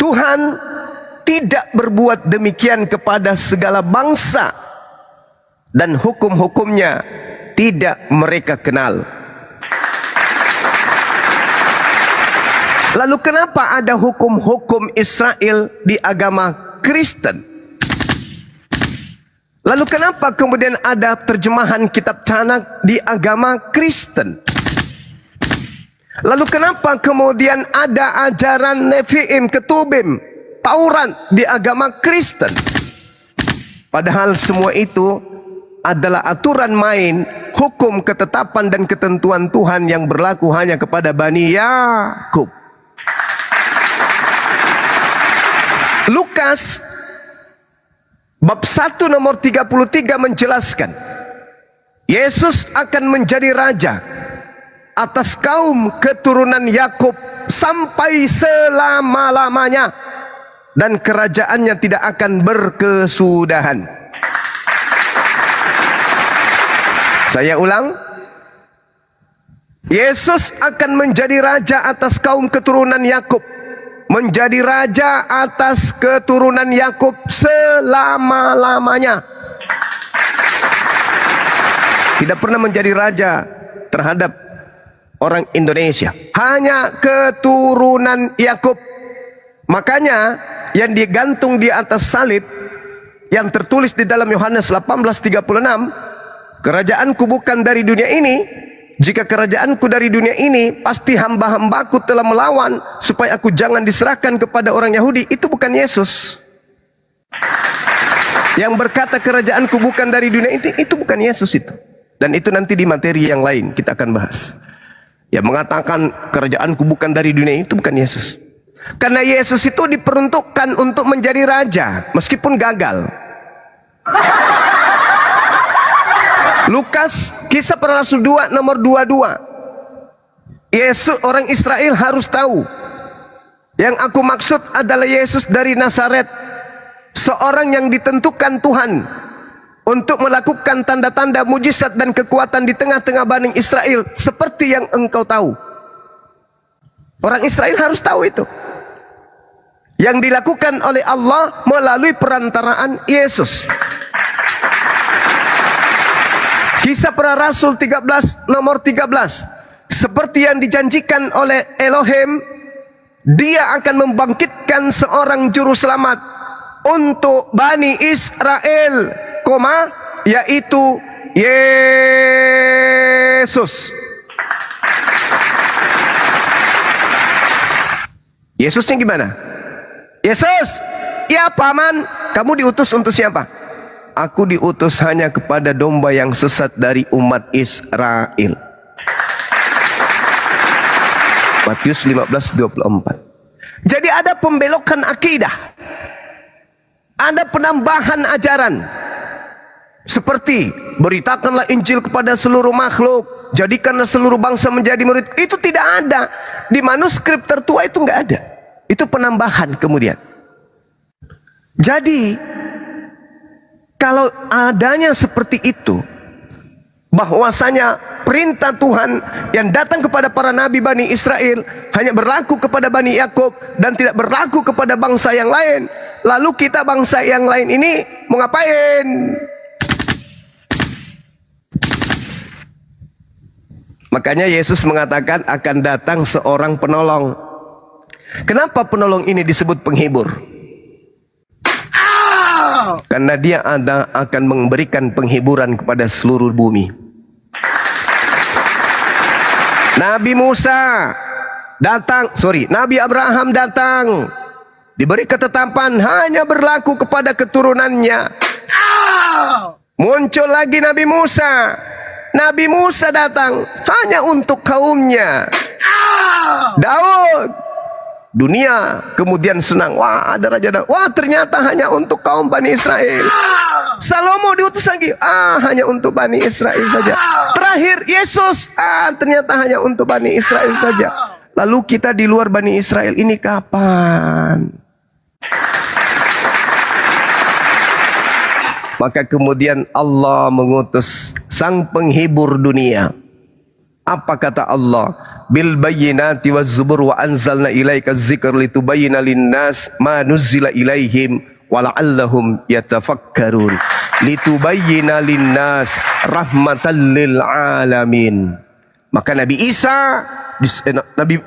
Tuhan tidak berbuat demikian kepada segala bangsa, dan hukum-hukumnya tidak mereka kenal. Lalu kenapa ada hukum-hukum Israel di agama Kristen? Lalu kenapa kemudian ada terjemahan kitab Tanakh di agama Kristen? Lalu kenapa kemudian ada ajaran Nefiim, Ketubim, Taurat di agama Kristen? Padahal semua itu adalah aturan main, hukum, ketetapan dan ketentuan Tuhan yang berlaku hanya kepada Bani Yakub. Lukas bab 1 nomor 33 menjelaskan Yesus akan menjadi raja atas kaum keturunan Yakub sampai selama-lamanya, dan kerajaannya tidak akan berkesudahan. Saya ulang, Yesus akan menjadi raja atas kaum keturunan Yakub, menjadi raja atas keturunan Yakub selama-lamanya. Tidak pernah menjadi raja terhadap orang Indonesia, hanya keturunan Yakub. Makanya yang digantung di atas salib yang tertulis di dalam Yohanes 18:36, kerajaanku bukan dari dunia ini. Jika kerajaanku dari dunia ini, pasti hamba-hambaku telah melawan supaya aku jangan diserahkan kepada orang Yahudi. Itu bukan Yesus. Yang berkata kerajaanku bukan dari dunia ini, itu bukan Yesus itu. Dan itu nanti di materi yang lain kita akan bahas. Yang mengatakan kerajaanku bukan dari dunia itu bukan Yesus. Karena Yesus itu diperuntukkan untuk menjadi raja, meskipun gagal. Lukas Kisah Para Rasul 2 nomor 22. Yesus, orang Israel harus tahu, yang aku maksud adalah Yesus dari Nazaret, seorang yang ditentukan Tuhan untuk melakukan tanda-tanda mujizat dan kekuatan di tengah-tengah Bani Israel, seperti yang engkau tahu. Orang Israel harus tahu itu, yang dilakukan oleh Allah melalui perantaraan Yesus. Kisah Para Rasul 13 nomor 13. Seperti yang dijanjikan oleh Elohim, Dia akan membangkitkan seorang juru selamat untuk Bani Israel, yaitu Yesus. Yesusnya gimana? Yesus, ya paman, kamu diutus untuk siapa? Aku diutus hanya kepada domba yang sesat dari umat Israel. Matius 15:24. Jadi ada pembelokan akidah, ada penambahan ajaran, seperti beritakanlah Injil kepada seluruh makhluk, jadikanlah seluruh bangsa menjadi murid. Itu tidak ada di manuskrip tertua, itu nggak ada. Itu penambahan kemudian. Jadi kalau adanya seperti itu, bahwasanya perintah Tuhan yang datang kepada para nabi Bani Israel hanya berlaku kepada Bani Yakub dan tidak berlaku kepada bangsa yang lain, lalu kita bangsa yang lain ini mau ngapain? Makanya Yesus mengatakan akan datang seorang penolong. Kenapa penolong ini disebut penghibur? Karena dia akan memberikan penghiburan kepada seluruh bumi. Nabi Abraham datang, diberi ketetapan hanya berlaku kepada keturunannya. Muncul lagi Nabi Musa. Nabi Musa datang hanya untuk kaumnya. Daud, dunia kemudian senang. Wah, ada raja Daud. Wah, ternyata hanya untuk kaum Bani Israel. Salomo diutus lagi. Hanya untuk Bani Israel saja. Terakhir Yesus. Ternyata hanya untuk Bani Israel saja. Lalu kita di luar Bani Israel ini kapan? Maka kemudian Allah mengutus sang penghibur dunia. Apa kata Allah? Bil bayyinati waz zubur wa anzalna ilaika dzikra litubayyana lin-nas ma nuzzila ilaihim wa la'allahum yatafakkarun. Litubayyana lin-nas rahmatan lil alamin. Maka Nabi Isa,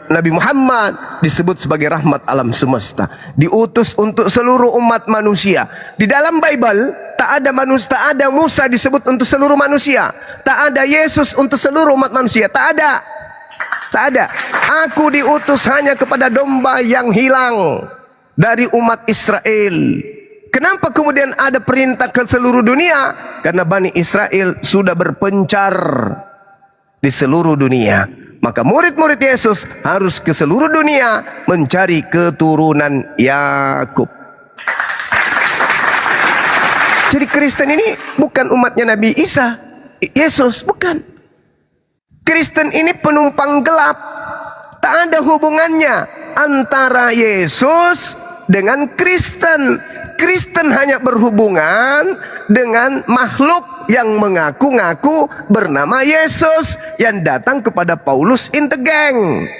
Nabi Muhammad disebut sebagai rahmat alam semesta. Diutus untuk seluruh umat manusia. Di dalam Bible tak ada Musa disebut untuk seluruh manusia. Tak ada Yesus untuk seluruh umat manusia. Tak ada. Aku diutus hanya kepada domba yang hilang dari umat Israel. Kenapa kemudian ada perintah ke seluruh dunia? Karena Bani Israel sudah berpencar di seluruh dunia. Maka murid-murid Yesus harus ke seluruh dunia mencari keturunan Yakub. Jadi Kristen ini bukan umatnya Nabi Isa, Yesus, bukan. Kristen ini penumpang gelap. Tak ada hubungannya antara Yesus dengan Kristen. Kristen hanya berhubungan dengan makhluk yang mengaku-ngaku bernama Yesus yang datang kepada Paulus in the gang.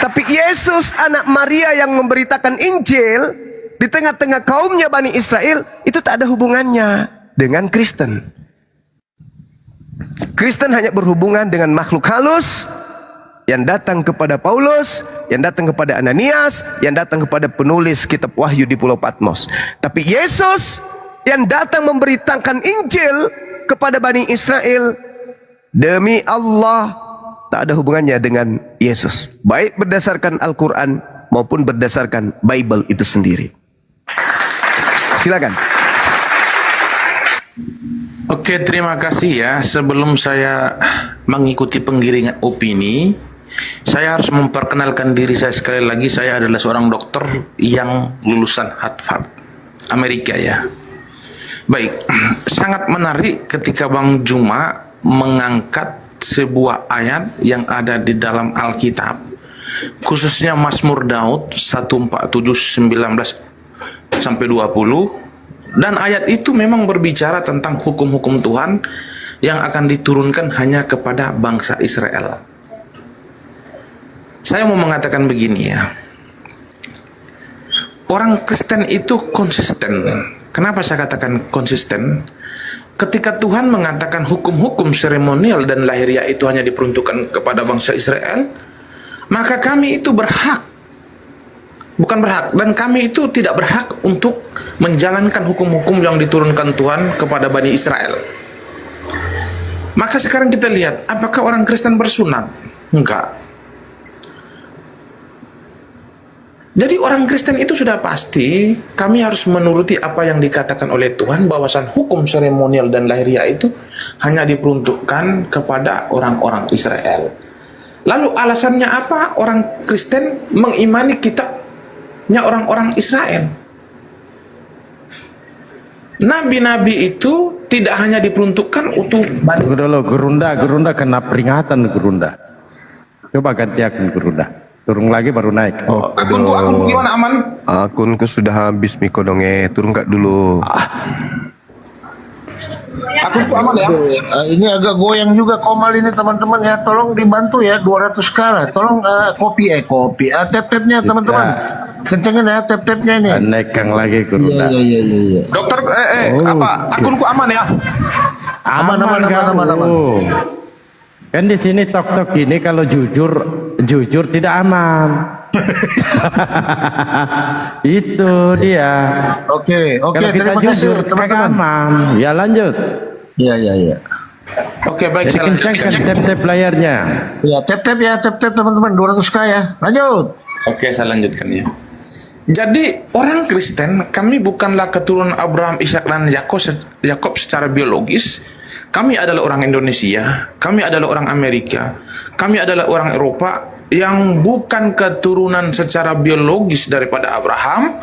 Tapi Yesus anak Maria yang memberitakan Injil di tengah-tengah kaumnya Bani Israel itu tak ada hubungannya dengan Kristen. Kristen hanya berhubungan dengan makhluk halus yang datang kepada Paulus, yang datang kepada Ananias, yang datang kepada penulis kitab Wahyu di Pulau Patmos. Tapi Yesus yang datang memberitakan Injil kepada Bani Israel, demi Allah tak ada hubungannya dengan Yesus, baik berdasarkan Al-Quran maupun berdasarkan Bible itu sendiri. Silakan. Oke, terima kasih ya. Sebelum saya mengikuti penggiringan opini, saya harus memperkenalkan diri saya sekali lagi. Saya adalah seorang dokter yang lulusan Harvard, Amerika ya. Baik, sangat menarik ketika Bang Juma mengangkat sebuah ayat yang ada di dalam Alkitab, khususnya Mazmur Daud 147:19-20. Dan ayat itu memang berbicara tentang hukum-hukum Tuhan yang akan diturunkan hanya kepada bangsa Israel. Saya mau mengatakan begini ya. Orang Kristen itu konsisten. Kenapa saya katakan konsisten? Ketika Tuhan mengatakan hukum-hukum seremonial dan lahiriah itu hanya diperuntukkan kepada bangsa Israel, maka kami itu berhak. Bukan berhak, dan kami itu tidak berhak untuk menjalankan hukum-hukum yang diturunkan Tuhan kepada Bani Israel. Maka sekarang kita lihat, apakah orang Kristen bersunat? Enggak. Jadi orang Kristen itu sudah pasti, kami harus menuruti apa yang dikatakan oleh Tuhan, bahwasan hukum seremonial dan lahiriah itu hanya diperuntukkan kepada orang-orang Israel. Lalu alasannya apa? Orang Kristen mengimani kitabnya orang-orang Israel. Nabi-nabi itu tidak hanya diperuntukkan untuk Gerunda kena peringatan Gerunda. Coba ganti akun Gerunda. Turun lagi baru naik. Akunku gimana, aman? Akunku sudah habis Miko donge, turun kak dulu. Akunku aman ya? Ini agak goyang juga Komal ini teman-teman ya. Tolong dibantu ya 200 kala. Tolong kopi. Tap-tapnya teman-teman. Kencengin ya tap-tapnya ini. Nekang lagi Gerunda. Iya. Dokter, akunku aman ya? Aman. Kan di sini tok-tok ini kalau jujur tidak aman. Itu dia. Oke, Kalau kita terima kasih jujur kagak teman-teman. aman. Ya lanjut. Iya. Oke, baik, Jadi saya kencangkan lanjutkan. tap-tap layarnya. Ya, tap teman-teman 200k ya. Lanjut. Oke, saya lanjutkan ya. Jadi orang Kristen, kami bukanlah keturunan Abraham, Ishak dan Yakob secara biologis. Kami adalah orang Indonesia, kami adalah orang Amerika, kami adalah orang Eropa yang bukan keturunan secara biologis daripada Abraham.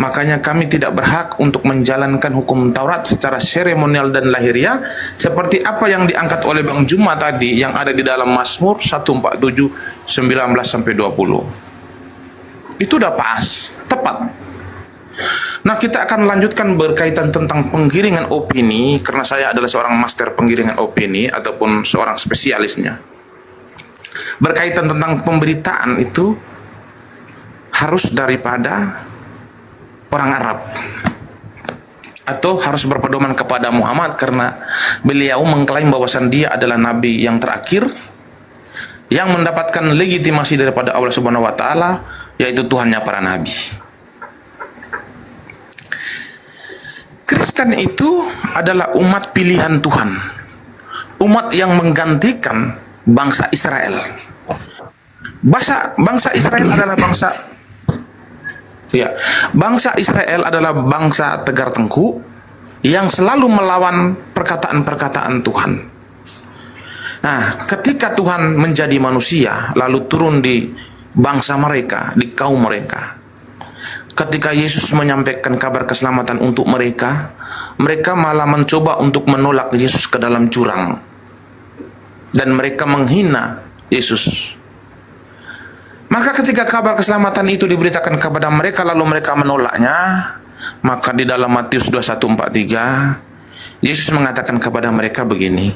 Makanya kami tidak berhak untuk menjalankan hukum Taurat secara seremonial dan lahiriah seperti apa yang diangkat oleh Bang Juma tadi yang ada di dalam Mazmur 147 19-20. Itu udah pas, tepat. Nah, kita akan lanjutkan berkaitan tentang penggiringan opini, karena saya adalah seorang master penggiringan opini ataupun seorang spesialisnya. Berkaitan tentang pemberitaan itu harus daripada orang Arab, atau harus berpedoman kepada Muhammad, karena beliau mengklaim bahwasan dia adalah nabi yang terakhir yang mendapatkan legitimasi daripada Allah Subhanahu wa taala, yaitu Tuhannya para nabi. Kristen itu adalah umat pilihan Tuhan, umat yang menggantikan bangsa Israel. Bangsa Israel adalah bangsa Israel adalah bangsa tegar tengkuk yang selalu melawan perkataan-perkataan Tuhan. Nah, ketika Tuhan menjadi manusia lalu turun di bangsa mereka, di kaum mereka, ketika Yesus menyampaikan kabar keselamatan untuk mereka, mereka malah mencoba untuk menolak Yesus ke dalam jurang. Dan mereka menghina Yesus. Maka ketika kabar keselamatan itu diberitakan kepada mereka, lalu mereka menolaknya, maka di dalam Matius 21:43, Yesus mengatakan kepada mereka begini,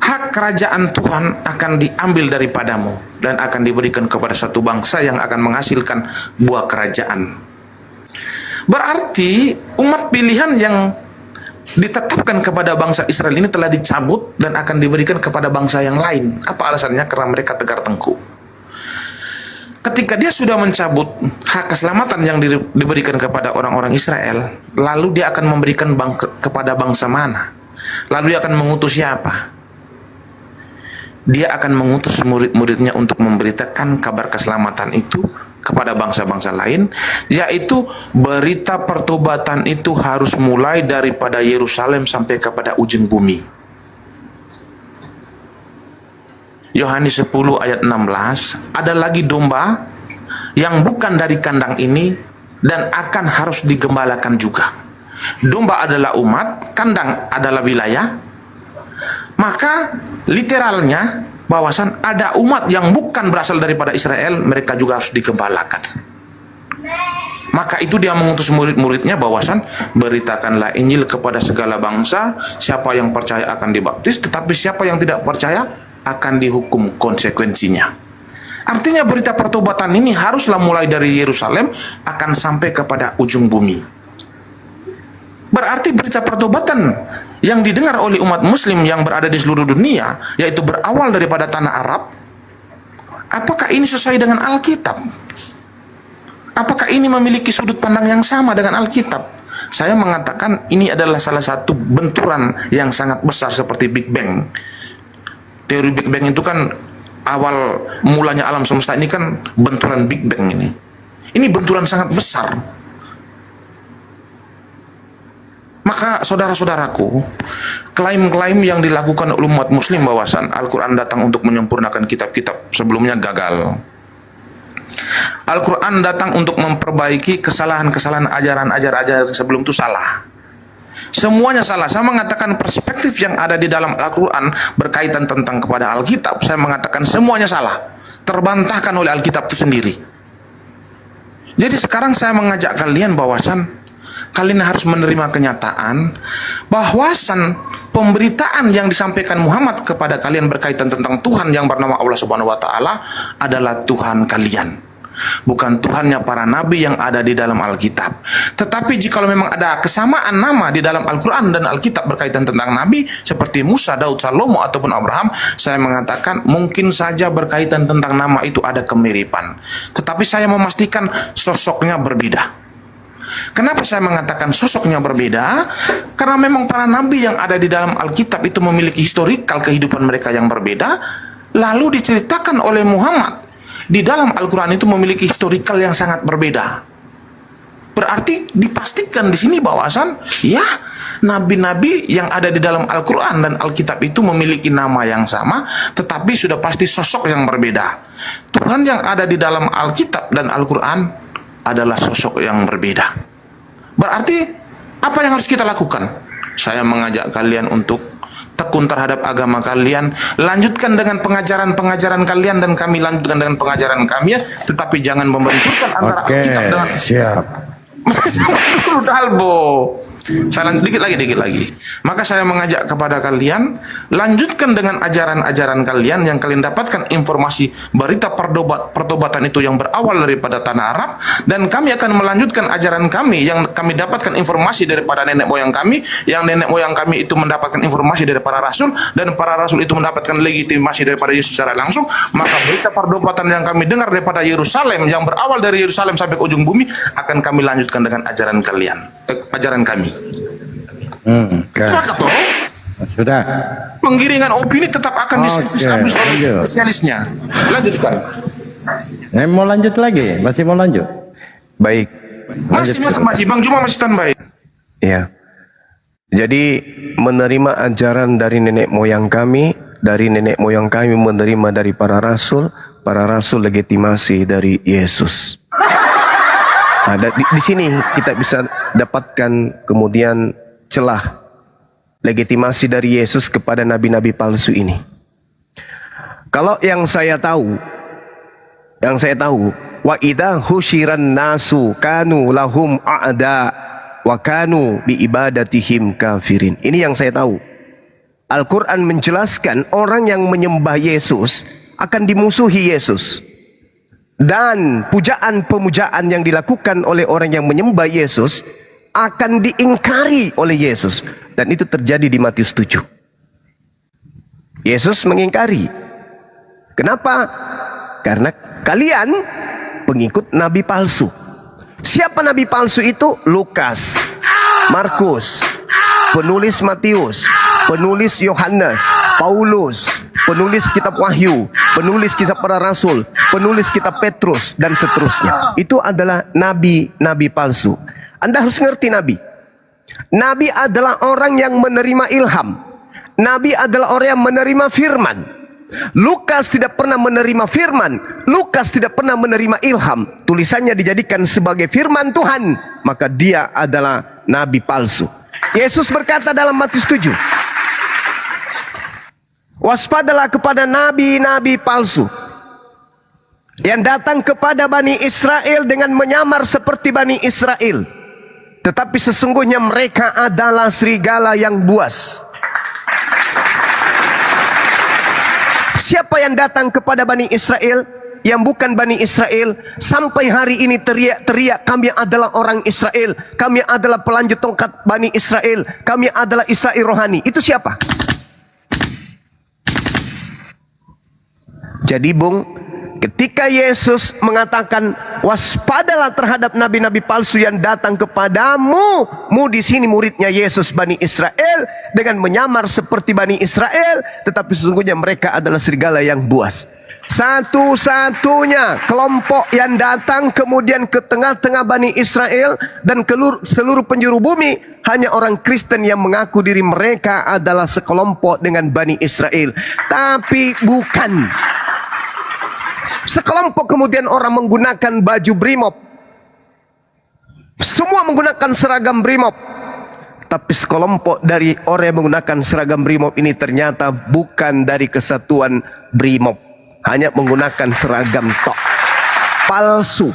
hak kerajaan Tuhan akan diambil daripadamu dan akan diberikan kepada satu bangsa yang akan menghasilkan buah kerajaan. Berarti umat pilihan yang ditetapkan kepada bangsa Israel ini telah dicabut dan akan diberikan kepada bangsa yang lain. Apa alasannya? Karena mereka tegar tengkuk. Ketika dia sudah mencabut hak keselamatan yang diberikan kepada orang-orang Israel, lalu dia akan memberikan kepada bangsa mana? Lalu dia akan mengutus siapa? Dia akan mengutus murid-muridnya untuk memberitakan kabar keselamatan itu kepada bangsa-bangsa lain, yaitu berita pertobatan itu harus mulai daripada Yerusalem sampai kepada ujung bumi. Yohanes 10 ayat 16, ada lagi domba yang bukan dari kandang ini dan akan harus digembalakan juga. Domba adalah umat, kandang adalah wilayah. Maka literalnya bahwasan ada umat yang bukan berasal daripada Israel, mereka juga harus digembalakan. Maka itu dia mengutus murid-muridnya bahwasan beritakanlah Injil kepada segala bangsa, siapa yang percaya akan dibaptis, tetapi siapa yang tidak percaya akan dihukum konsekuensinya. Artinya berita pertobatan ini haruslah mulai dari Yerusalem akan sampai kepada ujung bumi. Berarti berita pertobatan yang didengar oleh umat muslim yang berada di seluruh dunia, yaitu berawal daripada tanah Arab, apakah ini sesuai dengan Alkitab? Apakah ini memiliki sudut pandang yang sama dengan Alkitab? Saya mengatakan ini adalah salah satu benturan yang sangat besar seperti Big Bang. Teori Big Bang itu kan awal mulanya alam semesta ini kan benturan Big Bang ini. Ini benturan sangat besar. Maka saudara-saudaraku, klaim-klaim yang dilakukan oleh umat muslim bahwasan Al-Quran datang untuk menyempurnakan kitab-kitab sebelumnya gagal. Al-Quran datang untuk memperbaiki kesalahan-kesalahan ajaran-ajaran sebelum itu salah. Semuanya salah. Saya mengatakan perspektif yang ada di dalam Al-Quran berkaitan tentang kepada Alkitab, saya mengatakan semuanya salah. Terbantahkan oleh Alkitab itu sendiri. Jadi sekarang saya mengajak kalian bahwasan kalian harus menerima kenyataan bahwasan pemberitaan yang disampaikan Muhammad kepada kalian berkaitan tentang Tuhan yang bernama Allah Subhanahu wa taala adalah Tuhan kalian. bukan Tuhannya para nabi yang ada di dalam Alkitab. Tetapi jika memang ada kesamaan nama di dalam Al-Quran dan Alkitab berkaitan tentang nabi seperti Musa, Daud, Salomo ataupun Abraham, saya mengatakan mungkin saja berkaitan tentang nama itu ada kemiripan. Tetapi saya memastikan sosoknya berbeda. Kenapa saya mengatakan sosoknya berbeda? Karena memang para nabi yang ada di dalam Alkitab itu memiliki historikal kehidupan mereka yang berbeda, lalu diceritakan oleh Muhammad di dalam Al-Quran itu memiliki historikal yang sangat berbeda. Berarti dipastikan di sini bahwasan ya nabi-nabi yang ada di dalam Al-Quran dan Alkitab itu memiliki nama yang sama, tetapi sudah pasti sosok yang berbeda. Tuhan yang ada di dalam Alkitab dan Al-Quran adalah sosok yang berbeda. Berarti apa yang harus kita lakukan? Saya mengajak kalian untuk tekun terhadap agama kalian, lanjutkan dengan pengajaran-pengajaran kalian dan kami lanjutkan dengan pengajaran kami ya, tetapi jangan membenturkan antara Alkitab dengan siap. Dalbo. Saya lanjut dikit lagi. Maka saya mengajak kepada kalian, lanjutkan dengan ajaran-ajaran kalian yang kalian dapatkan informasi berita pertobatan itu yang berawal daripada tanah Arab, dan kami akan melanjutkan ajaran kami yang kami dapatkan informasi daripada nenek moyang kami, yang nenek moyang kami itu mendapatkan informasi dari para rasul, dan para rasul itu mendapatkan legitimasi daripada Yesus secara langsung. Maka berita pertobatan yang kami dengar daripada Yerusalem yang berawal dari Yerusalem sampai ke ujung bumi akan kami lanjutkan dengan ajaran kalian, ajaran kami. Maka toh Sudah. penggiringan opini tetap akan diservis habis oleh spesialisnya. Lanjutkan. Mau lanjut lagi? Masih mau lanjut? Baik. Masih Bang Juma masih standby. Ya. Jadi menerima ajaran dari nenek moyang kami, menerima dari para rasul legitimasi dari Yesus. Ada di sini kita bisa dapatkan kemudian celah legitimasi dari Yesus kepada nabi-nabi palsu ini. Kalau yang saya tahu, wa idza husyiran nasu kanu lahum a'da wa kanu bi ibadatihim kafirin. Ini yang saya tahu. Al-Quran menjelaskan orang yang menyembah Yesus akan dimusuhi Yesus. Dan pujaan-pemujaan yang dilakukan oleh orang yang menyembah Yesus akan diingkari oleh Yesus. Dan itu terjadi di Matius 7. Yesus mengingkari. Kenapa? Karena kalian pengikut nabi palsu. Siapa nabi palsu itu? Lukas, Markus, penulis Matius, penulis Yohanes, Paulus, penulis kitab Wahyu, penulis kisah para rasul, penulis kitab Petrus, dan seterusnya. Itu adalah nabi-nabi palsu. Anda harus ngerti nabi. Nabi adalah orang yang menerima ilham. Nabi adalah orang yang menerima firman. Lukas tidak pernah menerima firman. Lukas tidak pernah menerima ilham. Tulisannya dijadikan sebagai firman Tuhan. Maka dia adalah nabi palsu. Yesus berkata dalam Matius 7, waspadalah kepada nabi-nabi palsu yang datang kepada Bani Israel dengan menyamar seperti Bani Israel, tetapi sesungguhnya mereka adalah serigala yang buas. Siapa yang datang kepada Bani Israel yang bukan Bani Israel sampai hari ini teriak-teriak kami adalah orang Israel, kami adalah pelanjut tongkat Bani Israel, kami adalah Israel rohani. Itu siapa? Jadi Bung, ketika Yesus mengatakan waspadalah terhadap nabi-nabi palsu yang datang kepadamu, di sini muridnya Yesus Bani Israel dengan menyamar seperti Bani Israel, tetapi sesungguhnya mereka adalah serigala yang buas. Satu-satunya kelompok yang datang kemudian ke tengah-tengah Bani Israel dan ke seluruh penjuru bumi hanya orang Kristen yang mengaku diri mereka adalah sekelompok dengan Bani Israel, tapi bukan. Sekelompok kemudian orang menggunakan baju brimob. Semua menggunakan seragam brimob. Tapi sekelompok dari orang yang menggunakan seragam brimob ini ternyata bukan dari kesatuan brimob. Hanya menggunakan seragam tok. Palsu.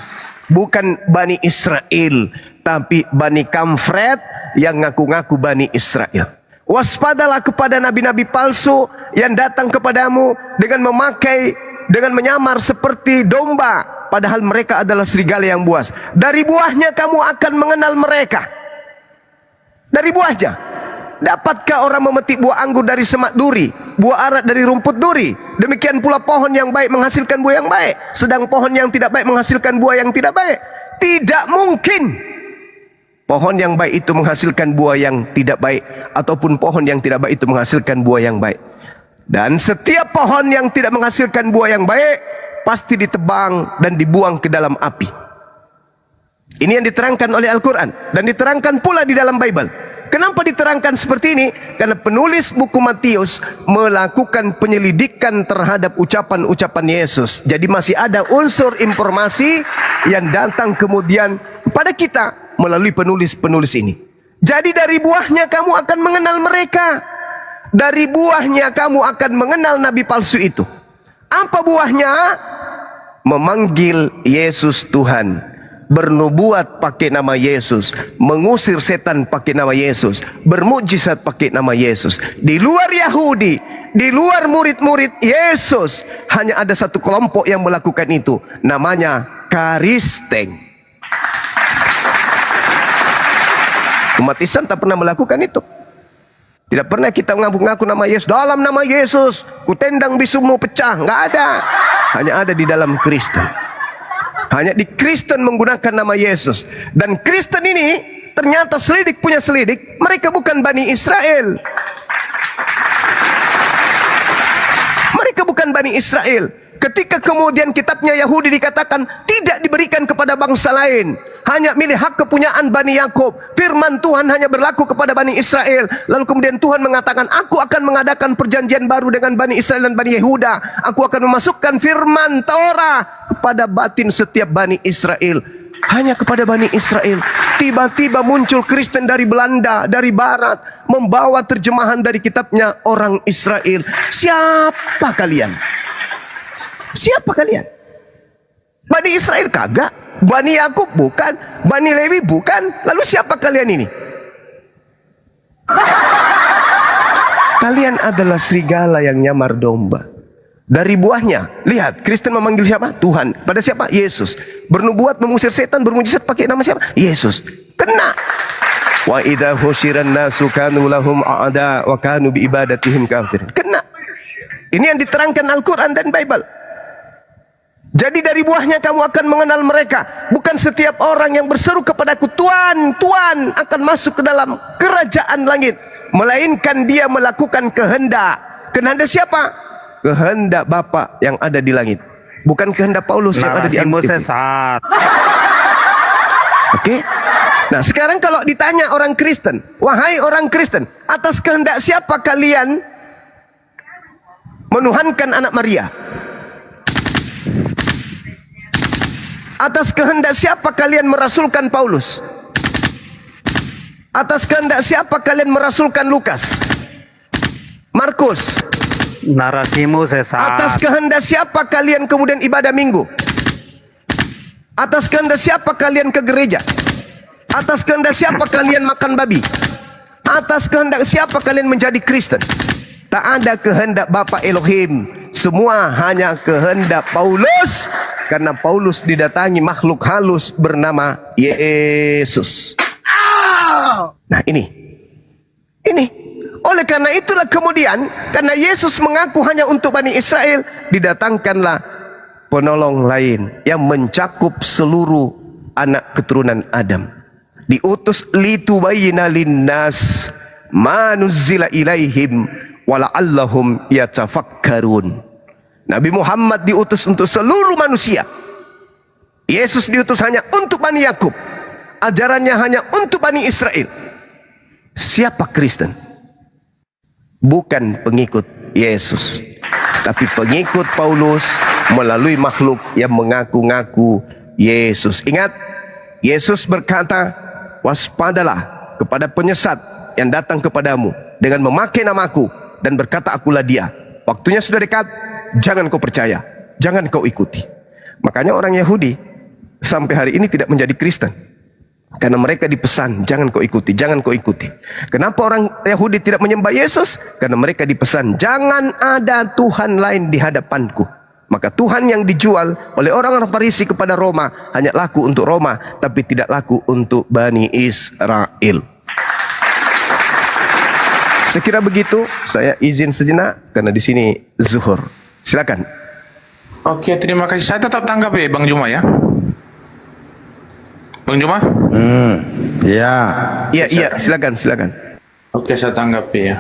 Bukan Bani Israel, tapi Bani Kamfret yang ngaku-ngaku Bani Israel. Waspadalah kepada nabi-nabi palsu yang datang kepadamu dengan menyamar seperti domba, padahal mereka adalah serigala yang buas. Dari buahnya kamu akan mengenal mereka. Dari buahnya. Dapatkah orang memetik buah anggur dari semak duri, buah ara dari rumput duri? Demikian pula pohon yang baik menghasilkan buah yang baik, sedang pohon yang tidak baik menghasilkan buah yang tidak baik. Tidak mungkin pohon yang baik itu menghasilkan buah yang tidak baik, ataupun pohon yang tidak baik itu menghasilkan buah yang baik. Dan setiap pohon yang tidak menghasilkan buah yang baik pasti ditebang dan dibuang ke dalam api. Ini yang diterangkan oleh Al-Quran dan diterangkan pula di dalam Bible. Kenapa diterangkan seperti ini? Karena penulis buku Matius melakukan penyelidikan terhadap ucapan-ucapan Yesus. Jadi masih ada unsur informasi yang datang kemudian kepada kita melalui penulis-penulis ini. Jadi dari buahnya kamu akan mengenal mereka. Dari buahnya kamu akan mengenal nabi palsu itu. Apa buahnya? Memanggil Yesus Tuhan, bernubuat pakai nama Yesus, mengusir setan pakai nama Yesus, bermukjizat pakai nama Yesus. Di luar Yahudi, di luar murid-murid Yesus, hanya ada satu kelompok yang melakukan itu, namanya Kristen. Umat Islam tak pernah melakukan itu. Tidak pernah kita mengaku-ngaku nama Yesus. Dalam nama Yesus ku tendang bisumu pecah. Nggak ada. Hanya ada di dalam Kristen. Hanya di Kristen menggunakan nama Yesus. Dan Kristen ini ternyata selidik punya selidik. Mereka bukan Bani Israel. Mereka bukan Bani Israel. Ketika kemudian kitabnya Yahudi dikatakan tidak diberikan kepada bangsa lain, hanya milik hak kepunyaan Bani Yakub. Firman Tuhan hanya berlaku kepada Bani Israel. Lalu kemudian Tuhan mengatakan, aku akan mengadakan perjanjian baru dengan Bani Israel dan Bani Yehuda. Aku akan memasukkan firman Torah kepada batin setiap Bani Israel. Hanya kepada Bani Israel. Tiba-tiba muncul Kristen dari Belanda, dari Barat, membawa terjemahan dari kitabnya orang Israel. Siapa kalian? Siapa kalian? Bani Israel kagak, Bani Yakub bukan, Bani Lewi bukan. Lalu siapa kalian ini? Kalian adalah serigala yang nyamar domba. Dari buahnya, lihat, Kristen memanggil siapa? Tuhan. Pada siapa? Yesus. Bernubuat, mengusir setan, bermujizat pakai nama siapa? Yesus. Kena. Wa idza husyiran nasu kanu lahum a'da wa kanu bi ibadatihim kafir. Kena. Ini yang diterangkan Al-Quran dan Bible. Jadi dari buahnya kamu akan mengenal mereka. Bukan setiap orang yang berseru kepadaku, Tuhan, Tuhan, akan masuk ke dalam kerajaan langit. Melainkan dia melakukan kehendak. Kehendak siapa? Kehendak Bapa yang ada di langit. Bukan kehendak Paulus yang ada di Amfipi. Oke? Nah sekarang kalau ditanya orang Kristen, wahai orang Kristen, atas kehendak siapa kalian menuhankan anak Maria? Atas kehendak siapa kalian merasulkan Paulus? Atas kehendak siapa kalian merasulkan Lukas, Markus? Narasimu sesat. Atas kehendak siapa kalian kemudian ibadah minggu? Atas kehendak siapa kalian ke gereja? Atas kehendak siapa kalian makan babi? Atas kehendak siapa kalian menjadi Kristen? Tak ada kehendak Bapa Elohim. Semua hanya kehendak Paulus. Karena Paulus didatangi makhluk halus bernama Yesus. Nah ini. Oleh karena itulah kemudian, karena Yesus mengaku hanya untuk Bani Israel, didatangkanlah penolong lain yang mencakup seluruh anak keturunan Adam. Diutus litubayyina linnas ma nuzzila ilaihim wala'allahum yatafakkarun. Nabi Muhammad diutus untuk seluruh manusia. Yesus diutus hanya untuk Bani Yakub. Ajarannya hanya untuk Bani Israel. Siapa Kristen? Bukan pengikut Yesus, tapi pengikut Paulus melalui makhluk yang mengaku-ngaku Yesus. Ingat, Yesus berkata, waspadalah kepada penyesat yang datang kepadamu dengan memakai namaku dan berkata akulah dia. Waktunya sudah dekat. Jangan kau percaya, jangan kau ikuti. Makanya orang Yahudi sampai hari ini tidak menjadi Kristen. Karena mereka dipesan, jangan kau ikuti, jangan kau ikuti. Kenapa orang Yahudi tidak menyembah Yesus? Karena mereka dipesan, jangan ada Tuhan lain di hadapanku. Maka Tuhan yang dijual oleh orang-orang Farisi kepada Roma hanya laku untuk Roma, tapi tidak laku untuk Bani Israel. Sekira begitu, saya izin sejenak karena di sini zuhur. Silakan. Oke, terima kasih. Saya tetap tanggapi Bang Juma ya. Bang Juma? Ya. Iya, silakan. Oke, saya tanggapi ya.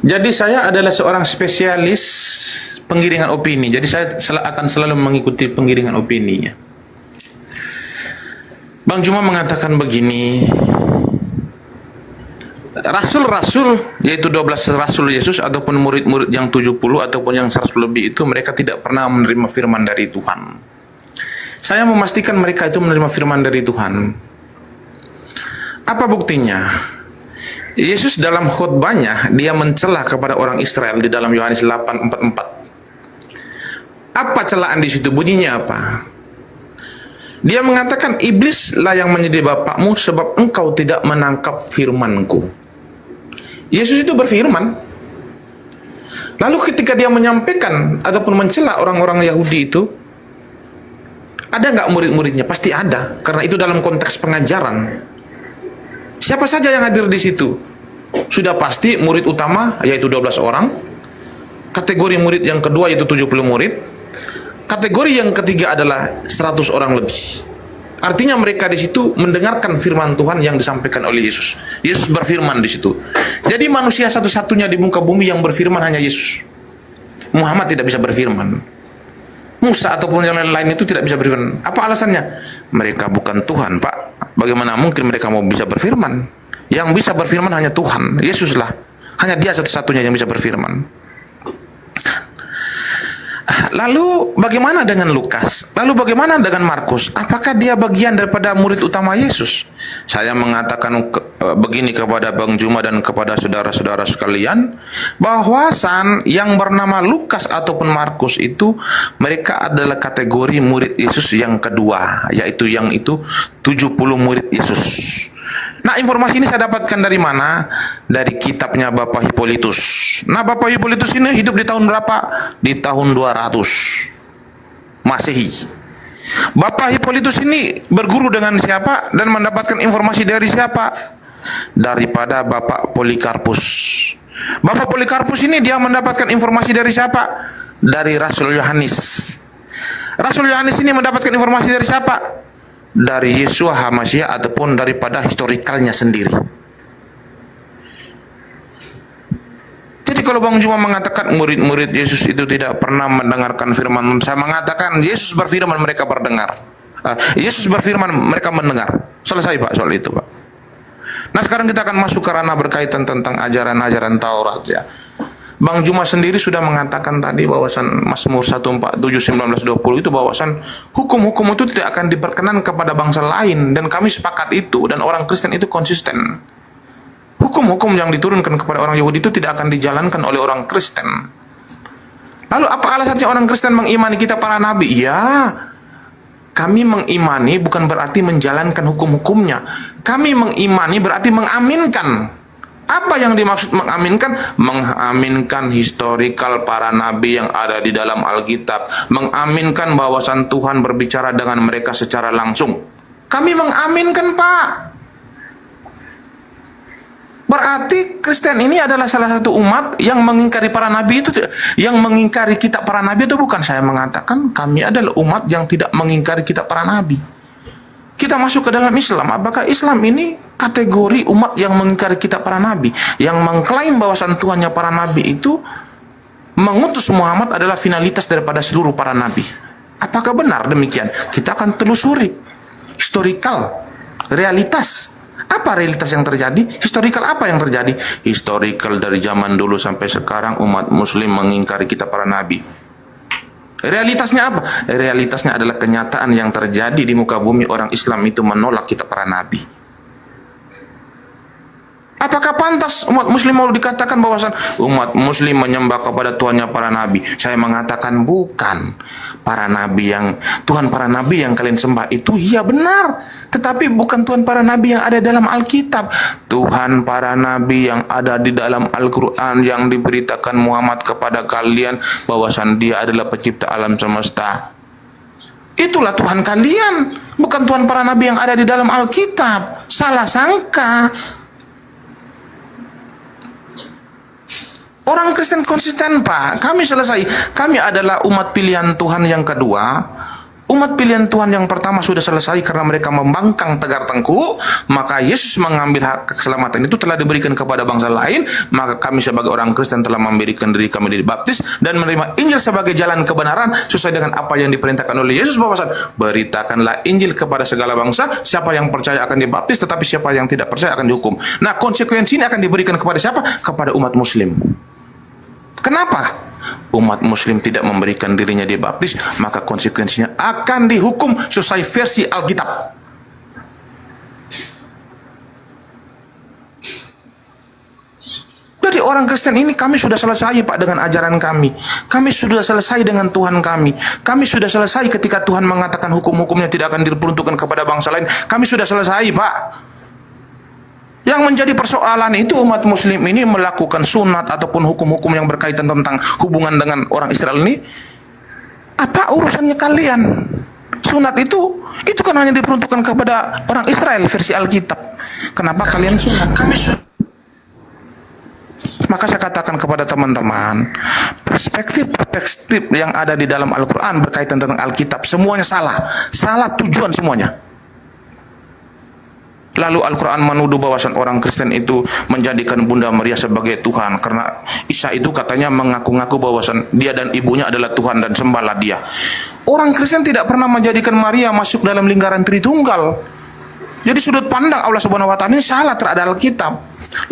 Jadi saya adalah seorang spesialis penggiringan opini. Jadi saya akan selalu mengikuti penggiringan opini ya. Bang Juma mengatakan begini, Rasul-rasul, yaitu 12 Rasul Yesus ataupun murid-murid yang 70 ataupun yang 100 lebih itu, mereka tidak pernah menerima firman dari Tuhan. Saya memastikan mereka itu menerima firman dari Tuhan. Apa buktinya? Yesus dalam khutbahnya, dia mencela kepada orang Israel di dalam Yohanes 8:44. Apa celaan di situ? Bunyinya apa? Dia mengatakan, iblislah yang menjadi bapakmu sebab engkau tidak menangkap firmanku. Yesus itu berfirman. Lalu ketika dia menyampaikan ataupun mencela orang-orang Yahudi itu, ada nggak murid-muridnya? Pasti ada, karena itu dalam konteks pengajaran. Siapa saja yang hadir di situ? Sudah pasti murid utama, yaitu 12 orang. Kategori murid yang kedua yaitu 70 murid. Kategori yang ketiga adalah 100 orang lebih. Artinya mereka di situ mendengarkan firman Tuhan yang disampaikan oleh Yesus. Yesus berfirman di situ. Jadi manusia satu-satunya di muka bumi yang berfirman hanya Yesus. Muhammad tidak bisa berfirman. Musa ataupun yang lain-lain itu tidak bisa berfirman. Apa alasannya? Mereka bukan Tuhan, Pak. Bagaimana mungkin mereka mau bisa berfirman? Yang bisa berfirman hanya Tuhan. Yesuslah. Hanya dia satu-satunya yang bisa berfirman. Lalu bagaimana dengan Lukas? Lalu bagaimana dengan Markus? Apakah dia bagian daripada murid utama Yesus? Saya mengatakan begini kepada Bang Juma dan kepada saudara-saudara sekalian, bahwasan yang bernama Lukas ataupun Markus itu, mereka adalah kategori murid Yesus yang kedua, yaitu yang itu 70 murid Yesus. Nah, informasi ini saya dapatkan dari mana? Dari kitabnya Bapak Hippolytus. Nah, Bapak Hippolytus ini hidup di tahun berapa? Di tahun 200 Masehi. Bapak Hippolytus ini berguru dengan siapa dan mendapatkan informasi dari siapa? Daripada Bapak Polikarpus. Bapak Polikarpus ini dia mendapatkan informasi dari siapa? Dari Rasul Yohanes. Rasul Yohanes ini mendapatkan informasi dari siapa? Dari Yeshua HaMashiach ataupun daripada historikalnya sendiri. Jadi kalau Bang Juma mengatakan murid-murid Yesus itu tidak pernah mendengarkan firman, saya mengatakan Yesus berfirman mereka berdengar. Yesus berfirman mereka mendengar. Selesai Pak soal itu Pak. Nah sekarang kita akan masuk ke ranah berkaitan tentang ajaran-ajaran Taurat ya. Bang Juma sendiri sudah mengatakan tadi bahwasan Mazmur 147:19-20 itu bahwasan hukum-hukum itu tidak akan diperkenan kepada bangsa lain, dan kami sepakat itu, dan orang Kristen itu konsisten. Hukum-hukum yang diturunkan kepada orang Yahudi itu tidak akan dijalankan oleh orang Kristen. Lalu apa alasannya orang Kristen mengimani kita para nabi? Ya, kami mengimani bukan berarti menjalankan hukum-hukumnya. Kami mengimani berarti mengaminkan. Apa yang dimaksud mengaminkan? Mengaminkan historikal para nabi yang ada di dalam Alkitab. Mengaminkan bahwasan Tuhan berbicara dengan mereka secara langsung. Kami mengaminkan Pak. Berarti Kristen ini adalah salah satu umat yang mengingkari para nabi itu. Yang mengingkari kitab para nabi itu bukan saya mengatakan. Kami adalah umat yang tidak mengingkari kitab para nabi. Kita masuk ke dalam Islam. Apakah Islam ini kategori umat yang mengingkari kitab para nabi, yang mengklaim bahwasan Tuhannya para nabi itu mengutus Muhammad adalah finalitas daripada seluruh para nabi? Apakah benar demikian? Kita akan telusuri historikal, realitas. Apa realitas yang terjadi? Historikal apa yang terjadi? Historikal dari zaman dulu sampai sekarang umat muslim mengingkari kitab para nabi. Realitasnya apa? Realitasnya adalah kenyataan yang terjadi di muka bumi. Orang Islam itu menolak kitab para nabi. Apakah pantas umat muslim mau dikatakan bahwasan umat muslim menyembah kepada Tuhannya para nabi? Saya mengatakan bukan. Para nabi yang Tuhan para nabi yang kalian sembah itu iya benar, tetapi bukan Tuhan para nabi yang ada dalam Alkitab. Tuhan para nabi yang ada di dalam Al-Qur'an yang diberitakan Muhammad kepada kalian bahwasan Dia adalah pencipta alam semesta. Itulah Tuhan kalian, bukan Tuhan para nabi yang ada di dalam Alkitab. Salah sangka. Orang Kristen konsisten, Pak. Kami selesai. Kami adalah umat pilihan Tuhan yang kedua. Umat pilihan Tuhan yang pertama sudah selesai karena mereka membangkang tegar tengkuk. Maka Yesus mengambil hak keselamatan itu telah diberikan kepada bangsa lain. Maka kami sebagai orang Kristen telah memberikan diri kami dibaptis dan menerima Injil sebagai jalan kebenaran sesuai dengan apa yang diperintahkan oleh Yesus bahwasan beritakanlah Injil kepada segala bangsa. Siapa yang percaya akan dibaptis, tetapi siapa yang tidak percaya akan dihukum. Nah, konsekuensi ini akan diberikan kepada siapa? Kepada umat muslim. Kenapa? Umat muslim tidak memberikan dirinya dibaptis, maka konsekuensinya akan dihukum sesuai versi Alkitab. Jadi orang Kristen ini kami sudah selesai, Pak, dengan ajaran kami. Kami sudah selesai dengan Tuhan kami. Kami sudah selesai ketika Tuhan mengatakan hukum-hukumnya tidak akan diperuntukkan kepada bangsa lain. Kami sudah selesai, Pak. Yang menjadi persoalan itu umat muslim ini melakukan sunat ataupun hukum-hukum yang berkaitan tentang hubungan dengan orang Israel ini. Apa urusannya kalian? Sunat itu kan hanya diperuntukkan kepada orang Israel versi Alkitab. Kenapa kalian sunat? Maka saya katakan kepada teman-teman, perspektif yang ada di dalam Al-Quran berkaitan tentang Alkitab semuanya salah. Salah tujuan semuanya. Lalu Al-Quran menuduh bahwasan orang Kristen itu menjadikan Bunda Maria sebagai Tuhan karena Isa itu katanya mengaku-ngaku bahwasan dia dan ibunya adalah Tuhan dan sembahlah dia. Orang Kristen tidak pernah menjadikan Maria masuk dalam lingkaran Tritunggal. Jadi sudut pandang Allah Subhanahu wa taala ini salah terhadap Alkitab.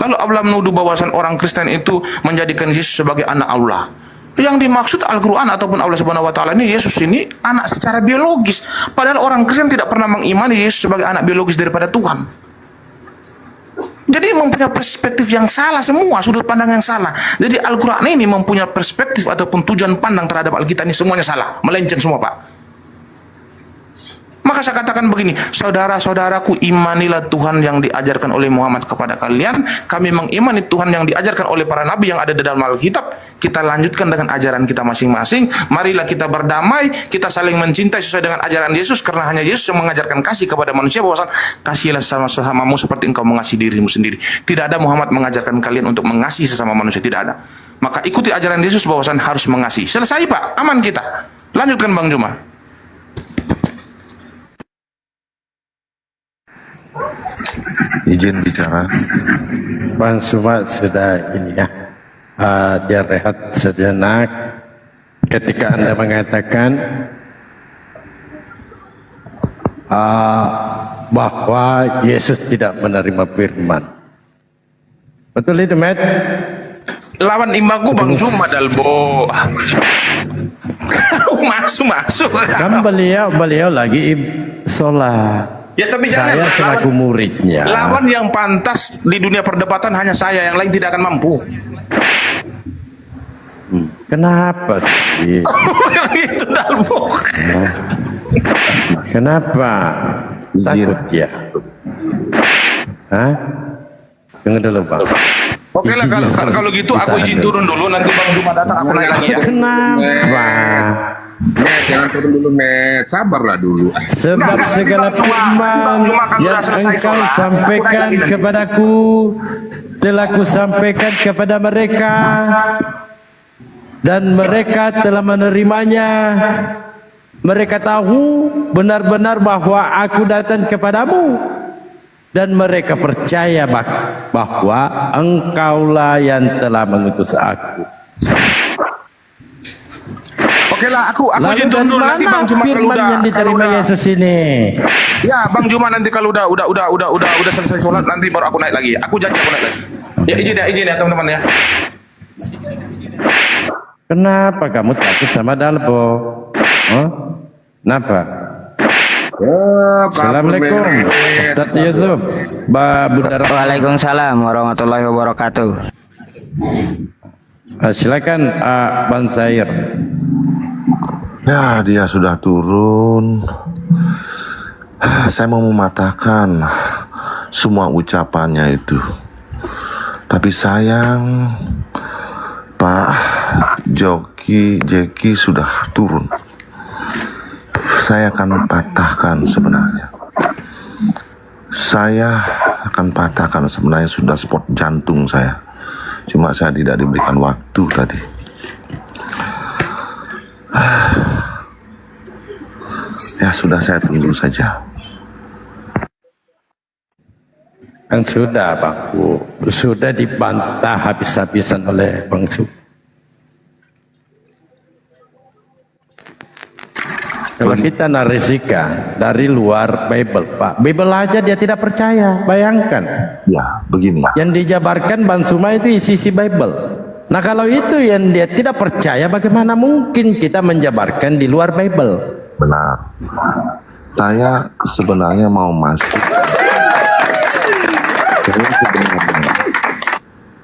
Lalu Allah menuduh bahwasan orang Kristen itu menjadikan Yesus sebagai anak Allah. Yang dimaksud Al-Quran ataupun Allah Subhanahu wa taala ini, Yesus ini anak secara biologis. Padahal orang Kristen tidak pernah mengimani Yesus sebagai anak biologis daripada Tuhan. Jadi mempunyai perspektif yang salah semua, sudut pandang yang salah. Jadi Al-Quran ini mempunyai perspektif ataupun tujuan pandang terhadap Alkitab ini semuanya salah, melenceng semua, Pak. Maka saya katakan begini, saudara-saudaraku, imanilah Tuhan yang diajarkan oleh Muhammad kepada kalian. Kami mengimani Tuhan yang diajarkan oleh para nabi yang ada di dalam Alkitab. Kita lanjutkan dengan ajaran kita masing-masing. Marilah kita berdamai, kita saling mencintai sesuai dengan ajaran Yesus, karena hanya Yesus yang mengajarkan kasih kepada manusia, bahwa kasihilah sesamamu seperti engkau mengasihi dirimu sendiri. Tidak ada Muhammad mengajarkan kalian untuk mengasihi sesama manusia, tidak ada. Maka ikuti ajaran Yesus bahwasan harus mengasihi. Selesai, Pak, aman kita. Lanjutkan Bang Juma. Izin bicara. Bang Suma sudah ini ya, dia rehat sejenak. Ketika Anda mengatakan bahwa Yesus tidak menerima firman, betul itu, Matt? Lawan imbangku Bang Juma Dalbo. Masuk. Kan beliau lagi sholat. Ya tapi Saya jangan selaku muridnya. lawan yang pantas di dunia perdebatan hanya saya, yang lain tidak akan mampu. Kenapa sih? Itu Dalbo. Kenapa? Takut ya? Hah? Tunggu dulu, Bang. Oke lah, kalau gitu aku izin turun dulu, nanti Bang Juma datang aku naik lagi ya. Kenapa? Met, jangan turun dulu, Met. Sabarlah dulu. Sebab segala firman yang engkau sampaikan kepadaku telah kusampaikan kepada mereka, dan mereka telah menerimanya. Mereka tahu benar-benar bahwa aku datang kepadamu, dan mereka percaya bahwa engkaulah yang telah mengutus aku. Oke lah, aku Lalu izin turun dulu, nanti Bang Juma kalau firman yang diterima Yesus ini? Ya, Bang Juma nanti kalau udah selesai sholat nanti baru aku naik lagi. Aku janji aku naik lagi. Ya izin ya teman-teman ya. Kenapa kamu takut sama Dalbo? Kenapa? Assalamualaikum Ustaz Yusuf, Bunda Rahma. Waalaikumsalam warahmatullahi wabarakatuh. Silakan Bang Sair. Ya, dia sudah turun. Saya mau mematahkan semua ucapannya itu. Tapi sayang, Pak Jeki sudah turun. Saya akan patahkan sebenarnya. Saya akan patahkan sebenarnya, sudah spot jantung saya. Cuma saya tidak diberikan waktu tadi. Ya sudah, saya tunggu saja. Kan sudah Bang, sudah dibantah habis-habisan oleh Bang Su. Kalau kita narasikan dari luar Bible, Pak, Bible aja dia tidak percaya, bayangkan. Ya, begini. Yang dijabarkan Bang Suma itu isi Bible. Nah kalau itu yang dia tidak percaya, bagaimana mungkin kita menjabarkan di luar Bible? Benar. Saya sebenarnya mau masuk. Saya sebenarnya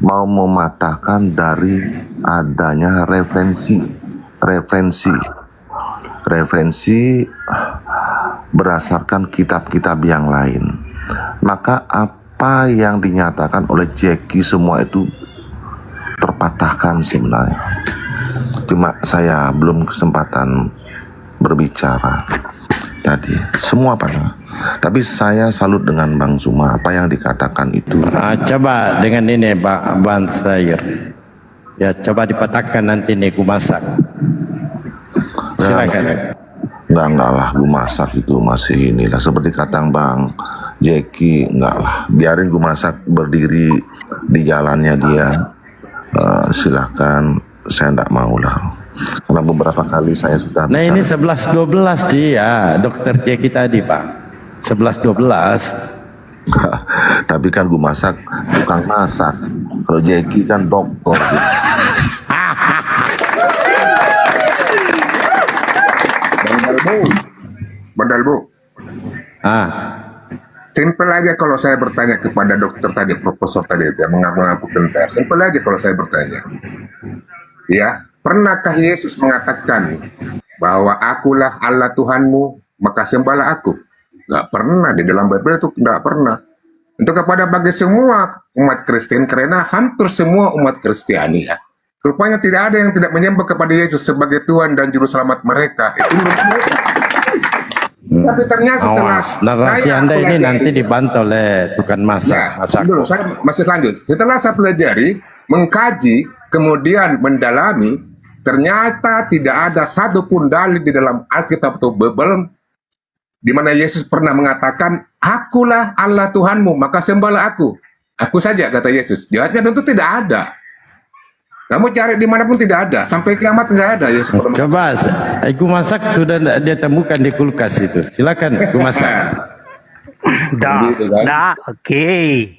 mau mematahkan dari adanya referensi berdasarkan kitab-kitab yang lain. Maka apa yang dinyatakan oleh Jeki semua itu terpatahkan sebenarnya. Cuma saya belum kesempatan berbicara. Jadi semua pada. Tapi saya salut dengan Bang Suma, apa yang dikatakan itu. Coba dengan ini Bang Sair. Ya coba dipatahkan nanti nih ku masak. Silakan. Enggak lah, gue masak itu masih inilah seperti kata Bang Jeki, enggak lah, biarin gue masak berdiri di jalannya dia. Silakan, saya enggak mau lah. Karena beberapa kali saya sudah Nah ini 11-12 dia, Dokter Jeki tadi Pak. 11-12. Tapi kan gue masak bukan masak. Kalau Jeki kan dokter. Bandalbu. Simpel aja kalau saya bertanya kepada dokter tadi, profesor tadi itu yang mengaku-ngaku pintar. Simpel aja kalau saya bertanya. Ya, pernahkah Yesus mengatakan bahwa akulah Allah Tuhanmu, maka sembahlah aku? Nggak pernah, di dalam Bible itu nggak pernah. Untuk kepada bagi semua umat Kristen, karena hampir semua umat Kristiani ya, rupanya tidak ada yang tidak menyembah kepada Yesus sebagai Tuhan dan Juru Selamat mereka. Itu menurut mereka. Tapi ternyata setelah narasi Anda ini nanti dibantu oleh tukang masak. Dulu, saya masih lanjut. Setelah saya pelajari, mengkaji, kemudian mendalami, ternyata tidak ada satupun dalil di dalam Alkitab atau Bible di mana Yesus pernah mengatakan, akulah Allah Tuhanmu, maka sembahlah aku. Aku saja, kata Yesus. Jawabnya tentu tidak ada. Kamu cari dimanapun tidak ada. Sampai kiamat tidak ada. Yesus coba, aku masak sudah dia temukan di kulkas itu. Silakan, aku masak. Oke.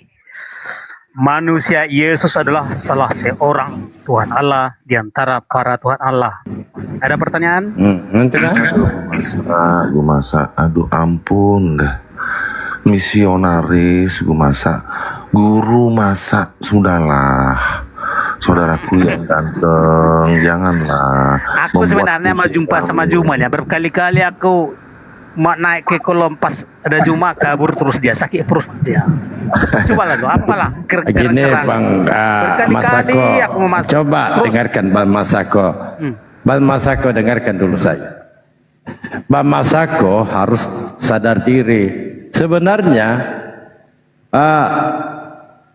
Manusia Yesus adalah salah seorang Tuhan Allah di antara para Tuhan Allah. Ada pertanyaan? Nanti lah. Gue masak, aduh ampun deh. Misionaris gue masak, guru masak, sudahlah. Saudaraku yang ganteng, janganlah. Aku sebenarnya mau jumpa sama Juma ya. Berkali-kali aku mau naik ke kolom pas ada Juma kabur terus dia sakit perut dia. Coba lah tuh, apalah. Gini Bang Masako, coba dengarkan Bang Masako. Bang Masako dengarkan dulu saya. Bang Masako harus sadar diri. Sebenarnya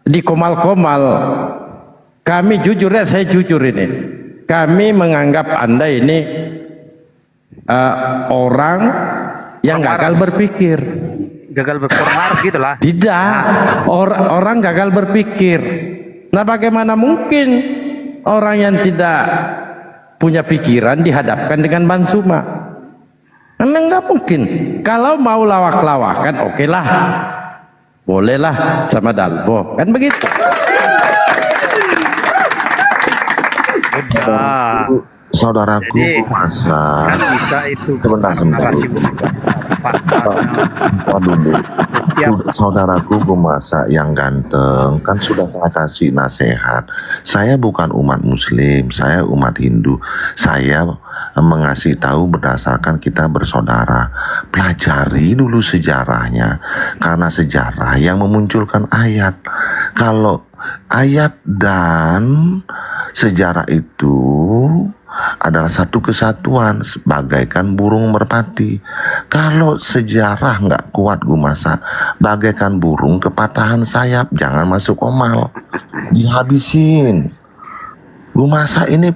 di Komal-Komal kami jujur ya, saya jujur ini. Kami menganggap Anda ini orang yang gagal berpikir. Gagal berpikir gitu lah. Tidak, orang gagal berpikir. Nah bagaimana mungkin orang yang tidak punya pikiran dihadapkan dengan Bang Suma? Karena nggak mungkin. Kalau mau lawak-lawakan, oke lah. Bolehlah sama Dalbo. Kan begitu. Saudaraku masak. Kan bisa itu. Sebentar. Narasi dulu. Ya. Saudaraku Gumasa yang ganteng, kan sudah saya kasih nasihat. Saya bukan umat Muslim, saya umat Hindu. Saya mengasih tahu berdasarkan kita bersaudara. Pelajari dulu sejarahnya, karena sejarah yang memunculkan ayat. Kalau ayat dan sejarah itu adalah satu kesatuan, bagaikan burung merpati. Kalau sejarah nggak kuat Gumasa, bagaikan burung kepatahan sayap, jangan masuk omal, dihabisin. Gumasa ini,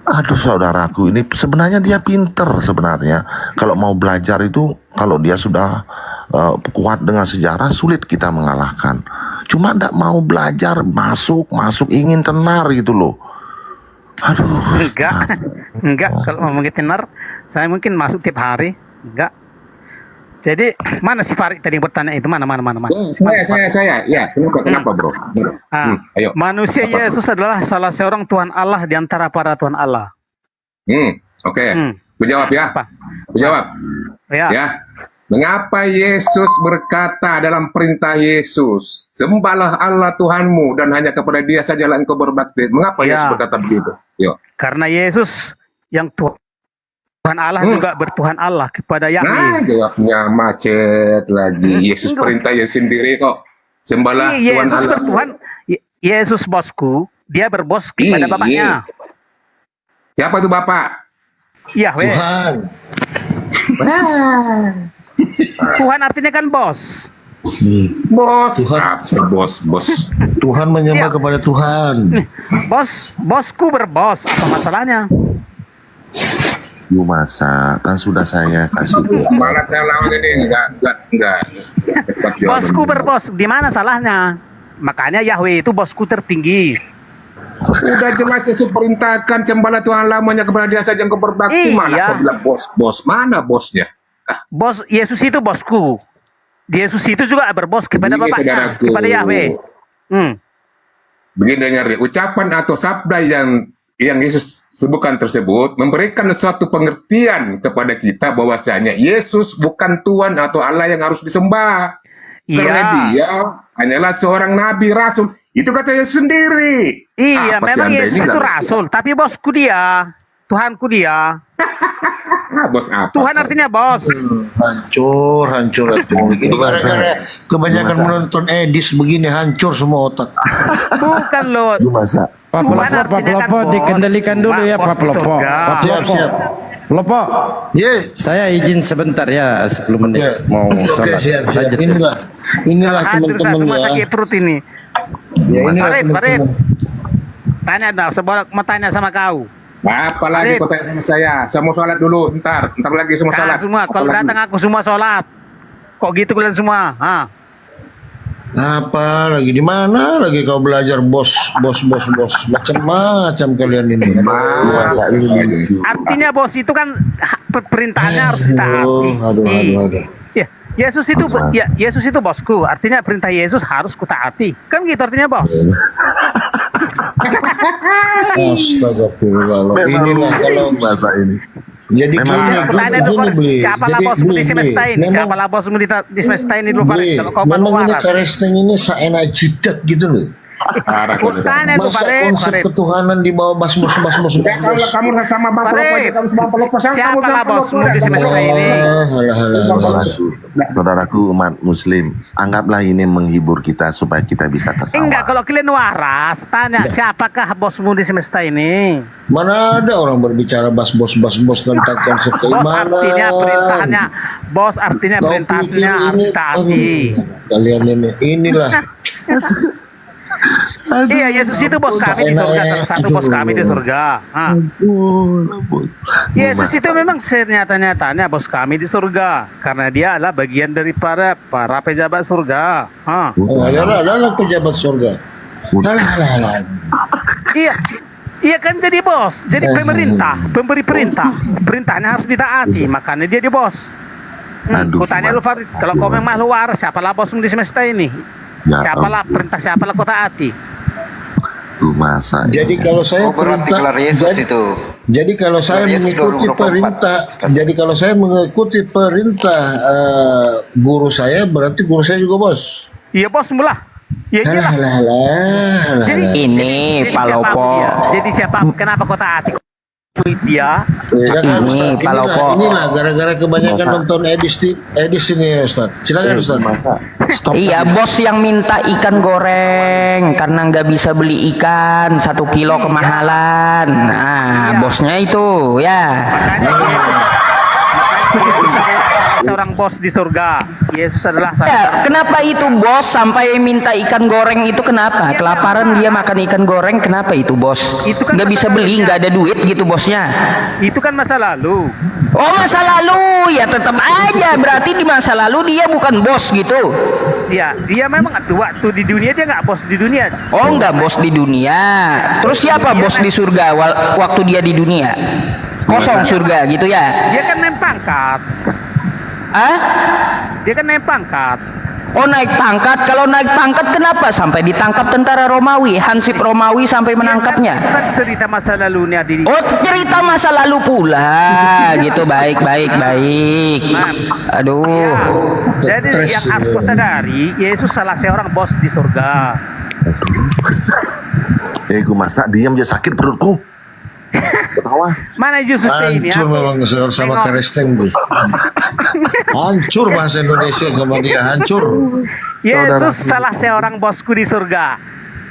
aduh saudaraku, ini sebenarnya dia pinter sebenarnya. Kalau mau belajar itu, kalau dia sudah kuat dengan sejarah, sulit kita mengalahkan. Cuma nggak mau belajar, masuk ingin tenar gitu loh. Aduh. Enggak. Kalau mau tenar, saya mungkin masuk tiap hari. Enggak. Jadi mana si Farid tadi bertanya itu mana? Saya. Ya, kenapa bro? Ayo. Manusia Yesus adalah salah seorang Tuhan Allah di antara para Tuhan Allah. Oke. Ku jawab ya. Ku jawab. Ya. Mengapa Yesus berkata dalam perintah Yesus, sembahlah Allah Tuhanmu dan hanya kepada Dia sajalah engkau berbakti. Mengapa Yesus berkata begitu? Yuk. Karena Yesus yang Tuhan Allah juga bertuhan Allah kepada Nah, Yahweh. jawabnya macet lagi. Yesus perintahnya sendiri kok. Sembahlah Tuhan Yesus Allah. bertuhan. Yesus bosku, dia berbos kepada bapaknya. Siapa itu Bapak? Yahweh. Tuhan. Tuhan artinya kan bos. Bos. Tuhan. Bos. Tuhan menyembah Iya. kepada Tuhan. Bosku berbos. Apa masalahnya? Gumasa, kan sudah saya kasih. Malah saya lawan ini enggak. Bosku berbos. Di mana salahnya? Makanya Yahweh itu bosku tertinggi. Udah jelas Yesus perintahkan sembahlah Tuhan lamanya kepada Dia saja engkau berbakti. Iya. Mana kau bilang bos? Mana bosnya? Bos Yesus itu bosku. Yesus itu juga berbos kepada Begini, bapaknya, saudaraku. kepada Yahweh. Begini dengar, ucapan atau sabda yang Yesus sebutkan tersebut memberikan suatu pengertian kepada kita bahwasanya Yesus bukan Tuhan atau Allah yang harus disembah. Karena Dia hanyalah seorang nabi rasul. Itu kata Yesus sendiri. Iya, Apa sih memang Anda Yesus ini itu nggak- rasul, tapi bosku dia, Tuhanku dia. Bos apa? Tuhan artinya bos. Hancur. Ini gara-gara kebanyakan menonton Edis begini, hancur semua otak. Bukan loh. Gumasa. Pak Tuhan Pelopo, artinya kan bos. dikendalikan dulu ya Bos Pak di Pelopo. surga. Pak Pelopo. Siap. Pelopo, Ye. saya izin sebentar ya 10 menit Ya. mau Oke, sholat. siap. Lanjut. Inilah Hadir teman-teman semua ya. sakit perut ini. Ya, inilah Farid. teman-teman. Tanya dah, sebolak mau tanya sama kau. Apa lagi Farid. kau tanya sama saya? Saya mau sholat dulu. Ntar lagi semua sholat. Semua, Apa kalau lagi? datang aku semua sholat. Kok gitu kalian semua? Apa lagi di mana lagi kau belajar bos macam-macam kalian ini. Gumasa ini. Artinya bos itu kan perintahnya harus ditaati. Aduh. Ya, Yesus itu bosku. Artinya perintah Yesus harus kutaati. Kan gitu artinya bos. Astagfirullah. Inilah kalau Gumasa ini. jadi Pertanyaan itu beli. siapalah bosmu di semesta ini? Siapalah bosmu di semesta ini dulu Farid? Kalau kau baru Memang ini waras. Karesteng ini saena jidat gitu loh. Parah kau. Tanya itu Masa Farid. konsep ketuhanan di bawah basmos. Ya, kalau kamu sama Bang Pelopo aja, kamu sama Pelopo, saya kamu Siapalah sama Pelopo. bosmu di semesta ini? Halah. Saudaraku umat Muslim, anggaplah ini menghibur kita supaya kita bisa Enggak, tertawa. kalau kalian waras, tanya siapakah bosmu di semesta ini? Mana ada orang berbicara bos tentang konsep Bos artinya perintahnya, keimanan. bos artinya Kau perintahnya pikir harus ini ditaati. kalian inilah Iya, Yesus itu bos kami di surga, salah satu bos kami di surga. Yesus itu memang senyata-nyatanya bos kami di surga, karena dia adalah bagian daripada para pejabat surga. adalah pejabat surga. Halah. Iya kan jadi bos, jadi pemerintah, pemberi perintah, perintahnya harus ditaati, makanya dia di bos. Aduh, Ku tanya lu Farid, kalau kau memang lu waras, siapalah bosmu di semesta ini? Ya, Siapalah perintah siapalah kau taati? Masa. Jadi kalau saya jadi kalau saya mengikuti perintah, jadi kalau saya mengikuti perintah guru saya, berarti guru saya juga bos. Iya bos mula. Ya iyalah. Halah. Ini Pak Lopo. Jadi siapa? Kenapa kau taati dia? Ya kan, Ini, Ustaz, Pak Lopo. inilah gara-gara kebanyakan nonton Edis ini ya Ustaz. Silakan Ustaz. Stop. Iya, bos yang minta ikan goreng karena nggak bisa beli ikan 1 kilo kemahalan. Nah, bosnya itu ya. Seorang bos di surga. Yesus adalah Ya, kenapa itu bos sampai minta ikan goreng itu kenapa? Kelaparan dia makan ikan goreng, kenapa itu bos? Itu kan Nggak bisa beli, nggak ada duit gitu bosnya. Itu kan masa lalu. Oh, masa lalu ya tetap aja berarti di masa lalu dia bukan bos gitu. Ya, dia memang waktu di dunia dia nggak bos di dunia. Oh, nggak bos di dunia. Terus siapa bos di surga waktu dia di dunia? Kosong surga gitu ya? Dia kan naik pangkat. Ah? Dia kan naik pangkat. Oh, naik pangkat. Kalau naik pangkat kenapa sampai ditangkap tentara Romawi? Hansip Romawi sampai menangkapnya. Itu kan cerita masa lalunya diri. Oh, cerita masa lalu pula gitu. Baik. Aduh. Jadi yang harus kau sadari, Yesus salah seorang bos di surga. Gue masak diam aja sakit perutku. Ketawa. Mana Yesus ini? Hancur memang sama Karesteng Bu. Hancur bahasa Indonesia sama dia, hancur. Yesus salah seorang bosku di surga.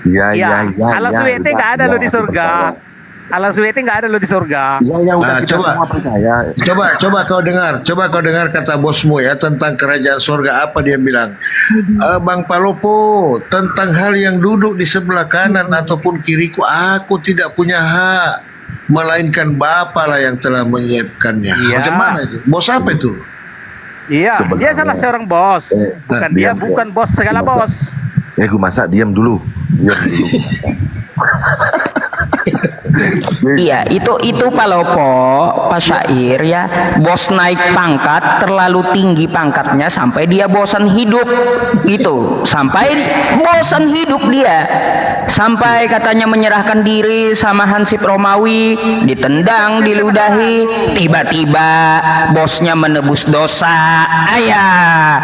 Iya. Allah SWT nggak ada lo di surga. Allah SWT nggak ada lo di surga. Iya, udah Nah, kita semua percaya. Coba kau dengar kata bosmu ya tentang kerajaan surga, apa dia bilang. Bang Palopo, tentang hal yang duduk di sebelah kanan ataupun kiriku, aku tidak punya hak, melainkan Bapa lah yang telah menyiapkannya. Iya. Macam mana itu? Bos apa itu? Iya, dia Sebenarnya. salah seorang bos. Bukan dia, diam. bukan bos segala bos. Gue masak diam dulu. Iya, itu Pak Lopo, Pak Syair ya. Bos naik pangkat terlalu tinggi pangkatnya sampai dia bosan hidup gitu. Sampai bosan hidup dia. Sampai katanya menyerahkan diri sama Hansip Romawi, ditendang, diludahi, tiba-tiba bosnya menebus dosa. Ayah.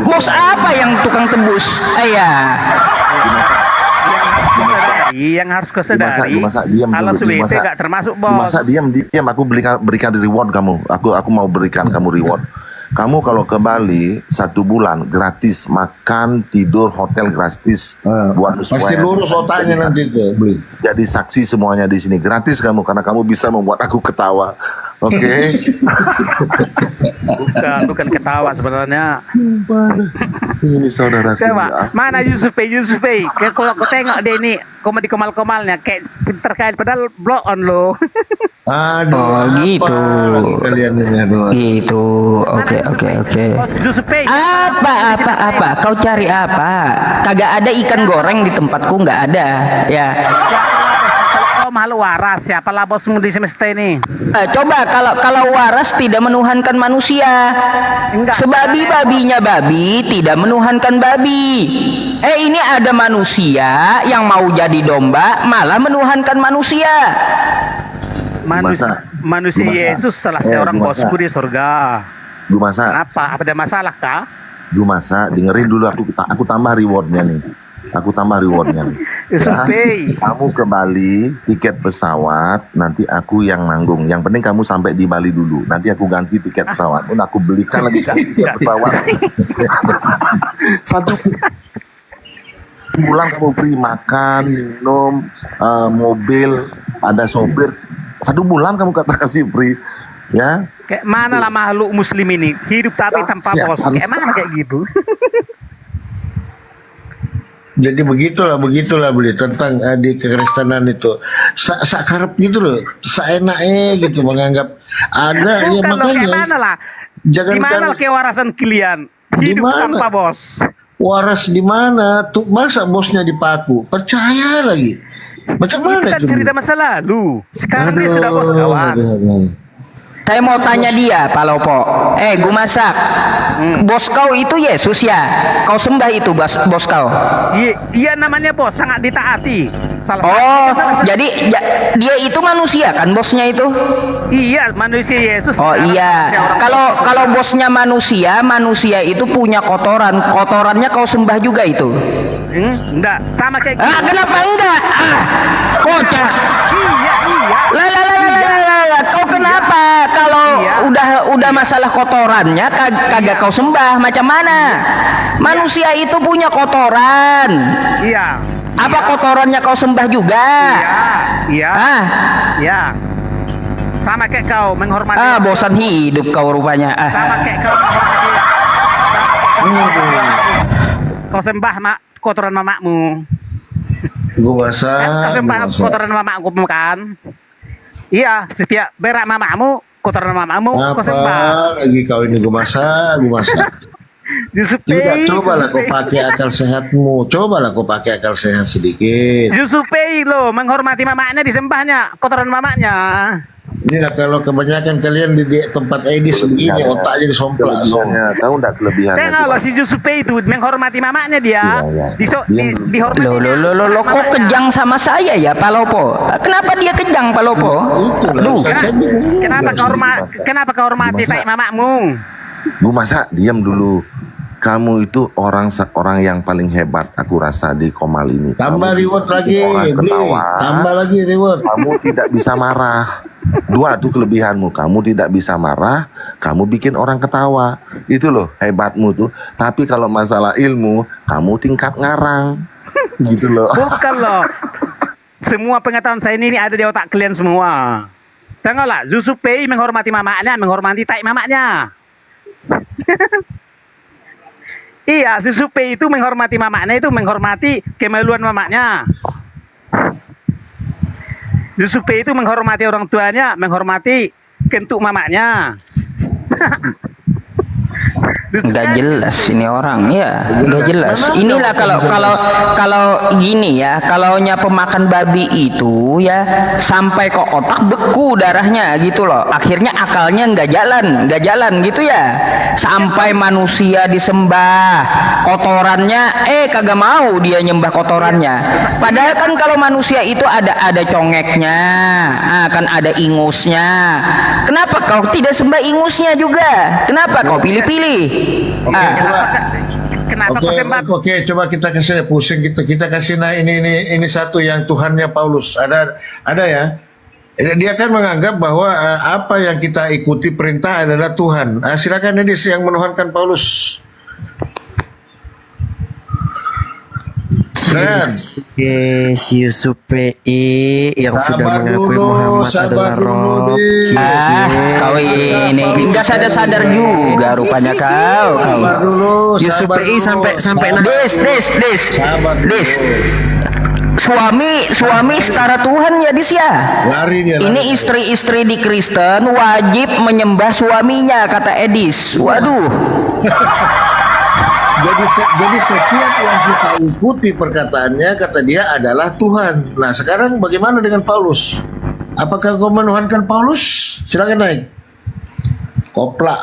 Bos apa yang tukang tebus? Ayah. Yang harus kau sadari, diam Allah dulu. SWT nggak termasuk bos. Masa diam. Aku berikan reward kamu. Aku mau berikan kamu reward. Kamu kalau ke Bali 1 bulan gratis makan, tidur, hotel gratis. Buat Pasti lurus otaknya nanti tuh. Jadi saksi semuanya di sini gratis kamu karena kamu bisa membuat aku ketawa. Oke. Bukan ketawa sebenarnya. Ini saudara. Coba, mana Yusuf? Kalau kau tengok dia ini komedi komal-komalnya kayak terkait padahal blow on lo. Aduh, gitu. Kalian ini aduh. Gitu. Oke. Yusuf Apa? Kau cari apa? Kagak ada ikan goreng di tempatku, nggak ada. Ya. Kau malu waras siapalah bosmu di semesta ini? Coba kalau waras tidak menuhankan manusia. Enggak. Sebabi-babinya babi tidak menuhankan babi. Ini ada manusia yang mau jadi domba malah menuhankan manusia. Manusia Yesus salah seorang bosku di surga. Gue masak. Kenapa? Ada masalah kah? Gue masak. Dengerin dulu aku tambah rewardnya nih. Yusuf Kamu ke Bali, tiket pesawat, nanti aku yang nanggung. Yang penting kamu sampai di Bali dulu. Nanti aku ganti tiket pesawat. Aku belikan lagi tiket pesawat. 1 bulan kamu free makan, minum, mobil, ada sopir. 1 bulan kamu kasih free, ya. Kayak mana lah makhluk muslim ini hidup tapi tanpa bos? Kayak mana kayak gitu? Jadi begitulah beli tentang di kekristenan itu. Sakarep gitu loh, seenaknya gitu menganggap ada ya Bukan loh, kayak makanya. mana lah? Jangan Gimana lah kewarasan kalian? Hidup Dimana? tanpa bos. Waras di mana? Tuh masa bosnya dipaku? Percaya lagi. Macam mana Itu kan itu? cerita masa lalu. Sekarang dia sudah bos kawan. Saya mau tanya dia, Pak Lopo. Gu masak. Bos kau itu Yesus ya? Kau sembah itu bos kau? Iya namanya bos, sangat ditaati. Oh, jadi dia itu manusia kan bosnya itu? Iya, manusia Yesus. Oh iya. Kalau bosnya manusia itu punya kotoran. Kotorannya kau sembah juga itu? Enggak, sama kayak gitu. Kenapa enggak? Kocak. Iya. Lah, kau kenapa kalau udah masalah kotorannya kagak kau sembah? Macam mana? Manusia itu punya kotoran. Iya. Apa kotorannya kau sembah juga? Iya. Iya. Sama kayak kau menghormati. Bosan hidup kau rupanya. Sama kayak kau kau sembah kotoran mamakmu. Gue masak. Kau sembah kotoran mamakmu kan? Iya, setiap berak mamakmu, kotoran mamakmu kau sembah. Lagi kau ini gue masak. Tidak, cobalah kau pakai akal sehatmu. Cobalah kau pakai akal sehat sedikit. Jusupei lo menghormati mamaknya, disembahnya kotoran mamaknya. Inilah kalau kebanyakan kalian di tempat Edis begini, otaknya disomplak. Tahu enggak kelebihannya? Tengoklah si Jusupei itu menghormati mamaknya dia. Dihormati. Lo kok kejang sama saya ya Pak Lopo? Kenapa dia kejang Pak Lopo? Kenapa kau hormati baik mamakmu? Bu Masa, diam dulu. Kamu itu orang yang paling hebat aku rasa di Komal ini. Tambah reward lagi, tambah lagi reward. Kamu tidak bisa marah. Dua tuh kelebihanmu. Kamu tidak bisa marah, kamu bikin orang ketawa. Itu loh hebatmu tuh. Tapi kalau masalah ilmu, kamu tingkat ngarang. Gitu loh. Bukan loh. Semua pengetahuan saya ini ada di otak kalian semua. Tengoklah, Jusupei menghormati mamaknya, menghormati tai mamaknya. Iya, Jusupei itu menghormati mamaknya, itu menghormati kemaluan mamaknya. Jusupei itu menghormati orang tuanya, menghormati kentuk mamaknya. Nggak jelas ini orang ya, nggak jelas. Inilah kalau gini ya, kalaunya pemakan babi itu ya sampai ke otak beku darahnya gitu loh. Akhirnya akalnya nggak jalan gitu ya. Sampai manusia disembah, kotorannya kagak mau dia nyembah kotorannya. Padahal kan kalau manusia itu ada congeknya, kan ada ingusnya. Kenapa kau tidak sembah ingusnya juga? Kenapa kau pilih-pilih? Kenapa kau sembah? Oke, coba kita kasih pusing kita kasih ini satu yang Tuhannya Paulus. Ada ya. Dia kan menganggap bahwa apa yang kita ikuti perintah adalah Tuhan. Silakan Edis yang menuhankan Paulus. Jusupei yang sudah mengakui Muhammad adalah Rob. Kau ini nggak sadar juga rupanya kau. Jusupei sampai Des. Suami setara Tuhan ya Dis ya. Ini istri-istri di Kristen wajib menyembah suaminya kata Edis. Waduh. Jadi setiap yang kita ikuti perkataannya kata dia adalah Tuhan. Nah sekarang bagaimana dengan Paulus? Apakah kau menuhankan Paulus? Silakan naik. Koplak.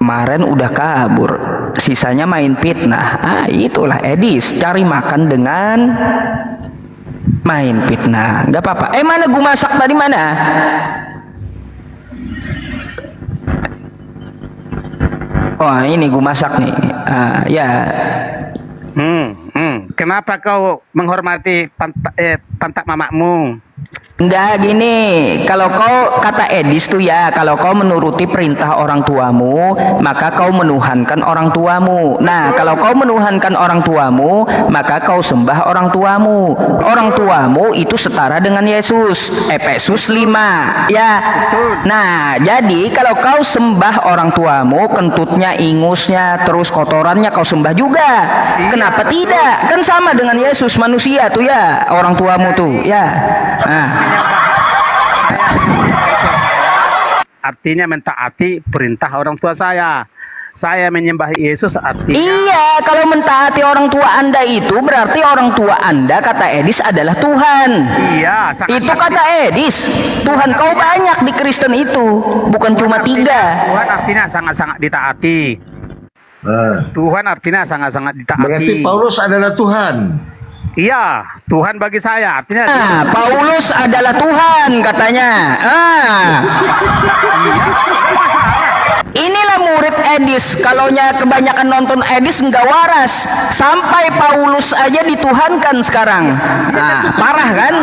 Kemarin udah kabur, sisanya main fitnah. Itulah Edis, cari makan dengan main fitnah. Gak apa-apa. Mana gua masak tadi mana? Wah ini gua masak nih. Ya. Kenapa kau menghormati pantat mamakmu? Enggak gini, kalau kau kata Edis tuh ya, kalau kau menuruti perintah orang tuamu, maka kau menuhankan orang tuamu. Nah, kalau kau menuhankan orang tuamu, maka kau sembah orang tuamu. Orang tuamu itu setara dengan Yesus. Efesus 5. Ya. Nah, jadi kalau kau sembah orang tuamu, kentutnya, ingusnya, terus kotorannya kau sembah juga. Kenapa tidak? Kan sama dengan Yesus manusia tuh ya, orang tuamu tuh, ya. Artinya mentaati perintah orang tua saya. saya menyembah Yesus artinya Iya, kalau mentaati orang tua Anda itu berarti orang tua Anda, kata Edis, adalah Tuhan. iya sangat Itu kata Edis. Tuhan kau banyak di Kristen itu, bukan cuma 3. Tuhan artinya sangat-sangat ditaati. Tuhan artinya sangat-sangat ditaati. Berarti Paulus adalah Tuhan. Iya, Tuhan bagi saya artinya Paulus adalah Tuhan katanya. Inilah murid Edis. Kalaunya kebanyakan nonton Edis nggak waras. Sampai Paulus aja dituhankan sekarang. Parah kan?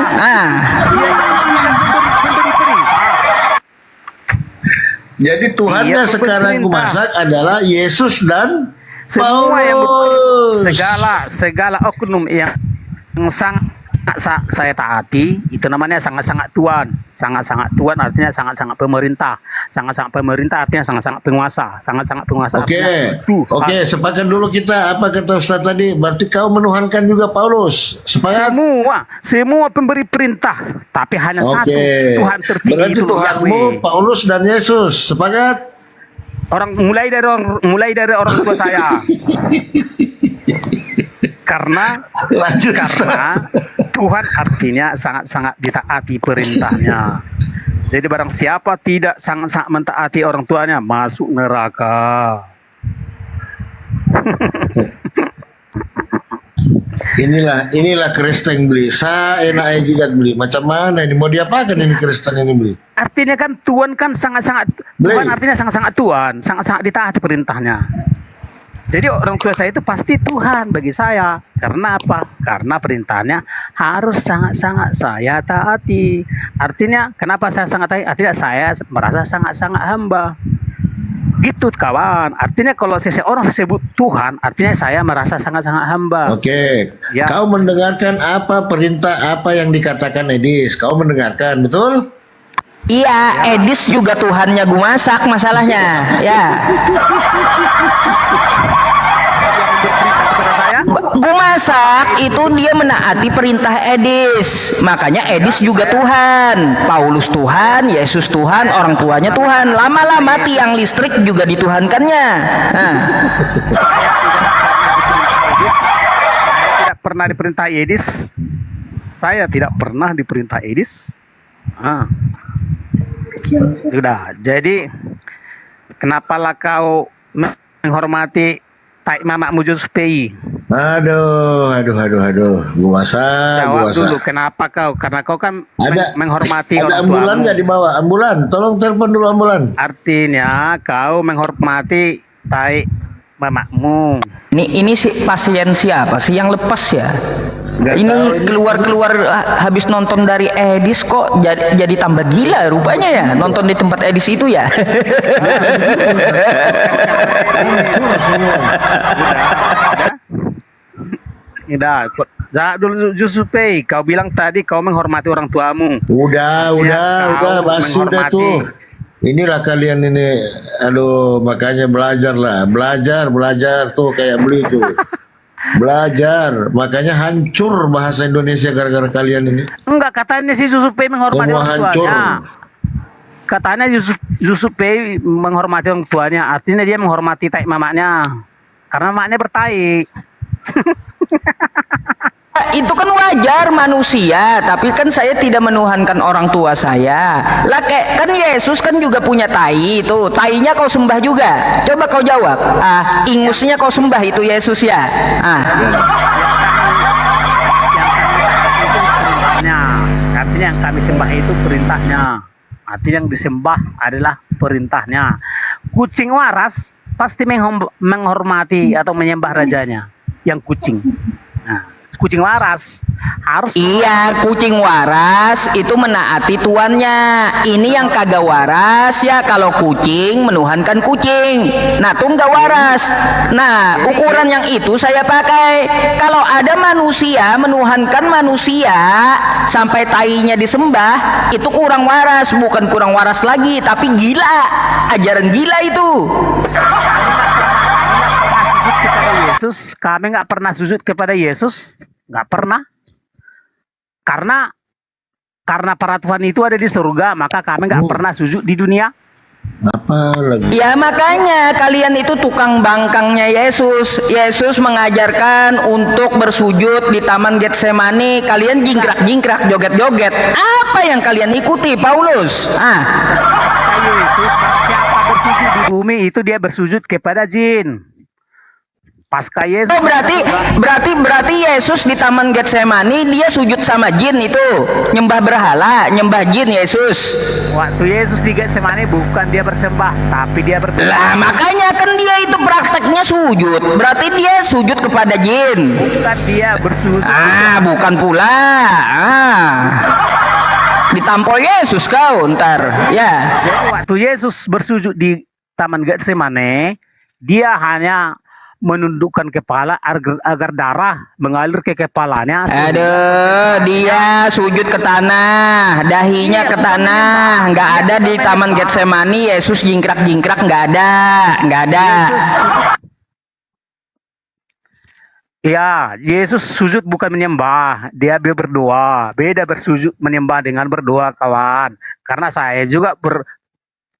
Jadi Tuhannya Iya, sekarang pemerintah. kumasak adalah Yesus dan semua yang Paulus. segala oknum yang saya taati itu namanya sangat-sangat Tuhan. Sangat-sangat Tuhan artinya sangat-sangat pemerintah. Sangat-sangat pemerintah artinya sangat-sangat penguasa. Sangat-sangat penguasa. Oke, artinya Tuhan. oke, sepakat dulu kita. Apa kata Ustaz tadi? Berarti kau menuhankan juga Paulus. Sepakat? Semua pemberi perintah, tapi hanya satu Oke. Tuhan tertinggi Berarti itu Tuhanmu Yahweh. Paulus dan Yesus. Sepakat? Mulai dari orang tua saya. karena Tuhan artinya sangat-sangat ditaati perintahnya. Jadi barang siapa tidak sangat-sangat mentaati orang tuanya masuk neraka. Inilah Kristen beli. Saya enak juga beli. Macam mana ini? Mau diapakan ini Kristen ini beli? Artinya kan Tuhan kan sangat-sangat Tuhan artinya sangat-sangat Tuhan, sangat-sangat ditaati perintahnya. Jadi orang tua saya itu pasti Tuhan bagi saya. Karena apa? Karena perintahnya harus sangat-sangat saya taati. Artinya kenapa saya sangat taati? Artinya saya merasa sangat-sangat hamba. Gitu kawan. Artinya kalau seseorang sebut Tuhan, artinya saya merasa sangat-sangat hamba. Oke. Ya. Kau mendengarkan apa perintah apa yang dikatakan Edis? Kau mendengarkan, betul? Iya, Edis juga Tuhannya Gumasak masalahnya. Ya. Gumasak itu dia menaati perintah Edis. Makanya Edis juga Tuhan. Paulus Tuhan, Yesus Tuhan, orang tuanya Tuhan. Lama-lama tiang listrik juga dituhankannya. Tidak pernah diperintah Edis. Saya tidak pernah diperintah Edis. Sudah. Jadi kenapalah kau menghormati tai mamakmu Joseph Pei? Aduh. Gua Jawab masak. dulu, kenapa kau? Karena kau kan Ada menghormati ada orang ambulan tuamu. nggak di bawah? Ambulan, tolong telepon dulu ambulan. Artinya kau menghormati tai mamakmu. Ini si pasien siapa sih yang lepas ya? Nggak tahu Ini ini. keluar habis nonton dari Edis kok jadi tambah gila rupanya ya, nonton di tempat Edis itu ya. Hancur semua. Udah, jawab dulu Joseph Pei. Kau bilang tadi kau menghormati orang tuamu. Udah, kau basi udah menghormati. tuh. Inilah kalian ini, aduh, makanya belajar tuh kayak beli tuh. Belajar, makanya hancur bahasa Indonesia gara-gara kalian ini. Enggak, katanya si Joseph Pei menghormati Semua orang hancur. tuanya. Katanya Joseph Pei menghormati orang tuanya, artinya dia menghormati tai mamaknya. Karena mamaknya bertai. Itu kan wajar manusia, tapi kan saya tidak menuhankan orang tua saya. Lah kayak kan Yesus kan juga punya tai itu. Tainya kau sembah juga. Coba kau jawab. Ingusnya kau sembah itu Yesus ya. Artinya yang kami sembah itu perintahnya. Artinya yang disembah adalah perintahnya. Kucing waras pasti menghormati atau menyembah rajanya. Yang kucing. Nah, kucing waras harus. Iya, kucing waras itu menaati tuannya. Ini yang kagak waras ya, kalau kucing menuhankan kucing. Nah, tuh nggak waras. Nah, ukuran yang itu saya pakai. Kalau ada manusia menuhankan manusia sampai tainya disembah, itu kurang waras. Bukan kurang waras lagi, tapi gila. Ajaran gila itu. Yesus, kami nggak pernah sujud kepada Yesus, nggak pernah. Karena para Tuhan itu ada di surga, maka kami nggak pernah sujud di dunia. Apa lagi? Ya makanya kalian itu tukang bangkangnya Yesus. Yesus mengajarkan untuk bersujud di Taman Getsemani, kalian jingkrak-jingkrak, joget-joget. Apa yang kalian ikuti, Paulus? Yesus siapa bersujud di bumi itu dia bersujud kepada jin. Pasca Yesus. Oh berarti Yesus di Taman Getsemani dia sujud sama jin itu, nyembah berhala, nyembah jin Yesus. Waktu Yesus di Getsemani bukan dia bersembah, tapi dia berdoa. Lah makanya kan dia itu prakteknya sujud. Berarti dia sujud kepada jin. Bukan dia bersujud. Bukan pula. Ditampol Yesus kau ntar. Ya. Jadi waktu Yesus bersujud di Taman Getsemani, dia hanya menundukkan kepala agar darah mengalir ke kepalanya. Aduh, dia sujud ke tanah, dahinya ke tanah. Nggak ada di Taman Getsemani Yesus jingkrak-jingkrak, nggak ada. Ya, Yesus sujud bukan menyembah, dia berdoa. Beda bersujud menyembah dengan berdoa, kawan. Karena saya juga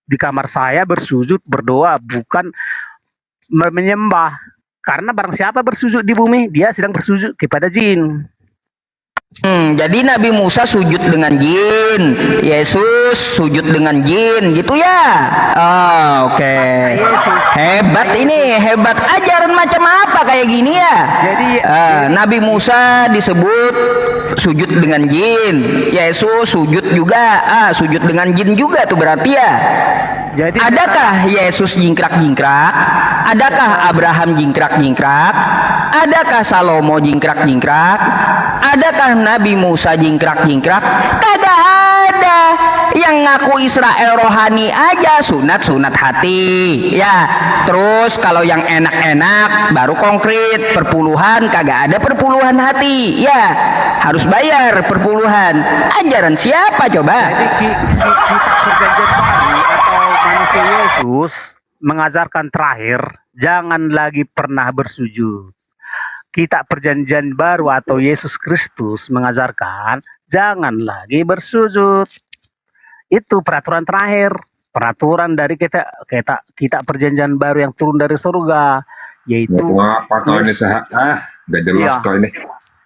di kamar saya bersujud berdoa, bukan menyembah. Karena barang siapa bersujud di bumi, dia sedang bersujud kepada jin. Jadi Nabi Musa sujud dengan jin, Yesus sujud dengan jin, gitu ya. Oke. Hebat ajaran macam apa kayak gini ya. Jadi Nabi Musa disebut sujud dengan jin, Yesus sujud juga, sujud dengan jin juga tuh berarti ya. Jadi Adakah Yesus jingkrak-jingkrak? Adakah Abraham jingkrak-jingkrak? Adakah Salomo jingkrak-jingkrak? Adakah Nabi Musa jingkrak-jingkrak? Kagak ada. Yang ngaku Israel rohani aja sunat-sunat hati. Ya, terus kalau yang enak-enak baru konkret, perpuluhan kagak ada perpuluhan hati. Ya, harus bayar perpuluhan. Ajaran siapa coba? Jadi kita perjanjian baru atau manusia Yesus mengajarkan terakhir, jangan lagi pernah bersujud. Kita perjanjian baru atau Yesus Kristus mengajarkan jangan lagi bersujud. Itu peraturan terakhir, peraturan dari kita perjanjian baru yang turun dari surga, yaitu Apa kau ini gak jelas Iya. kau ini.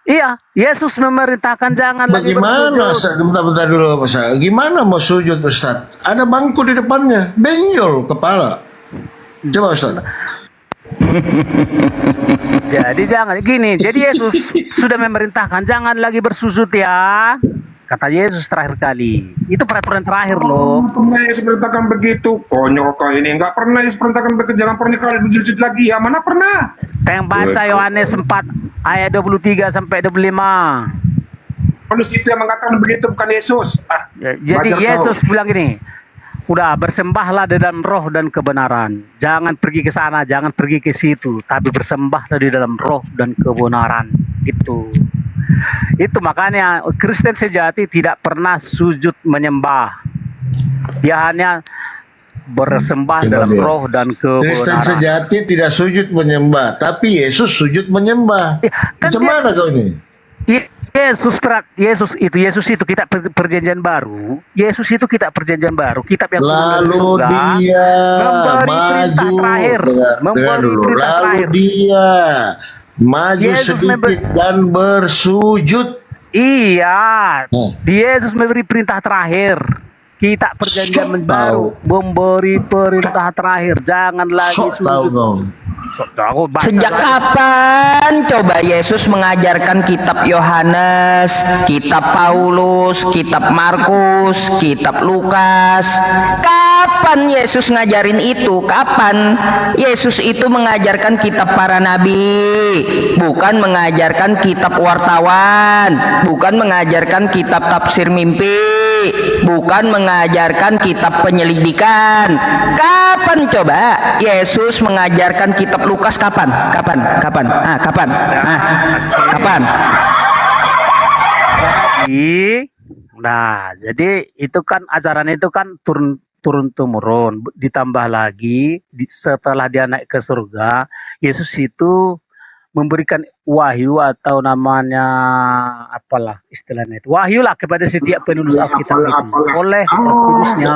Iya, Yesus memerintahkan jangan lagi Bagaimana? bersujud. Bentar dulu, Pak. Gimana mau sujud, Ustaz? Ada bangku di depannya, benjol kepala. Coba, Ustaz. Jadi jangan gini. Jadi Yesus sudah memerintahkan jangan lagi bersujud ya. Kata Yesus terakhir kali. Itu peraturan terakhir loh. Pernah Yesus perintahkan begitu, konyol kau ini. Nggak pernah Yesus perintahkan begitu, jangan pernah kali bersujud lagi ya. Mana pernah? Yang baca Yohanes 4 ayat 23 sampai 25. Paulus itu yang mengatakan begitu, bukan Yesus. Jadi wajar Yesus kau. bilang gini, udah bersembahlah di dalam roh dan kebenaran. Jangan pergi ke sana, jangan pergi ke situ, tapi bersembahlah di dalam roh dan kebenaran. Itu makanya Kristen sejati tidak pernah sujud menyembah. Dia hanya bersembah Coba dalam lihat. roh dan Kristen kebenaran. sejati tidak sujud menyembah, tapi Yesus sujud menyembah. Kan Macam dia- mana kau ini? Yesus itu kita perjanjian baru. Yesus itu kita perjanjian baru. Kitab yang turun dari Lalu surga, dia memberi perintah maju, terakhir. dengar Memberi dulu. perintah Lalu terakhir. dia maju Yesus sedikit dan bersujud. Iya, Oh. Yesus memberi perintah terakhir. Kita perjanjian Sok baru memberi perintah terakhir. Jangan lagi Sok tahu sujud. kau. Aku baca Sejak lagi. kapan coba Yesus mengajarkan kitab Yohanes, kitab Paulus, kitab Markus, kitab Lukas? Kapan Yesus ngajarin itu? Kapan? Yesus itu mengajarkan kitab para nabi, bukan mengajarkan kitab wartawan, bukan mengajarkan kitab tafsir mimpi, bukan mengajarkan kitab penyelidikan. Kapan coba Yesus mengajarkan kitab Lukas? Kapan? Kapan? Kapan? Jadi itu kan ajaran itu kan turun temurun, ditambah lagi setelah dia naik ke surga, Yesus itu memberikan wahyu atau namanya apalah istilahnya itu wahyu lah kepada setiap penulis Alkitab itu oleh Roh Kudusnya.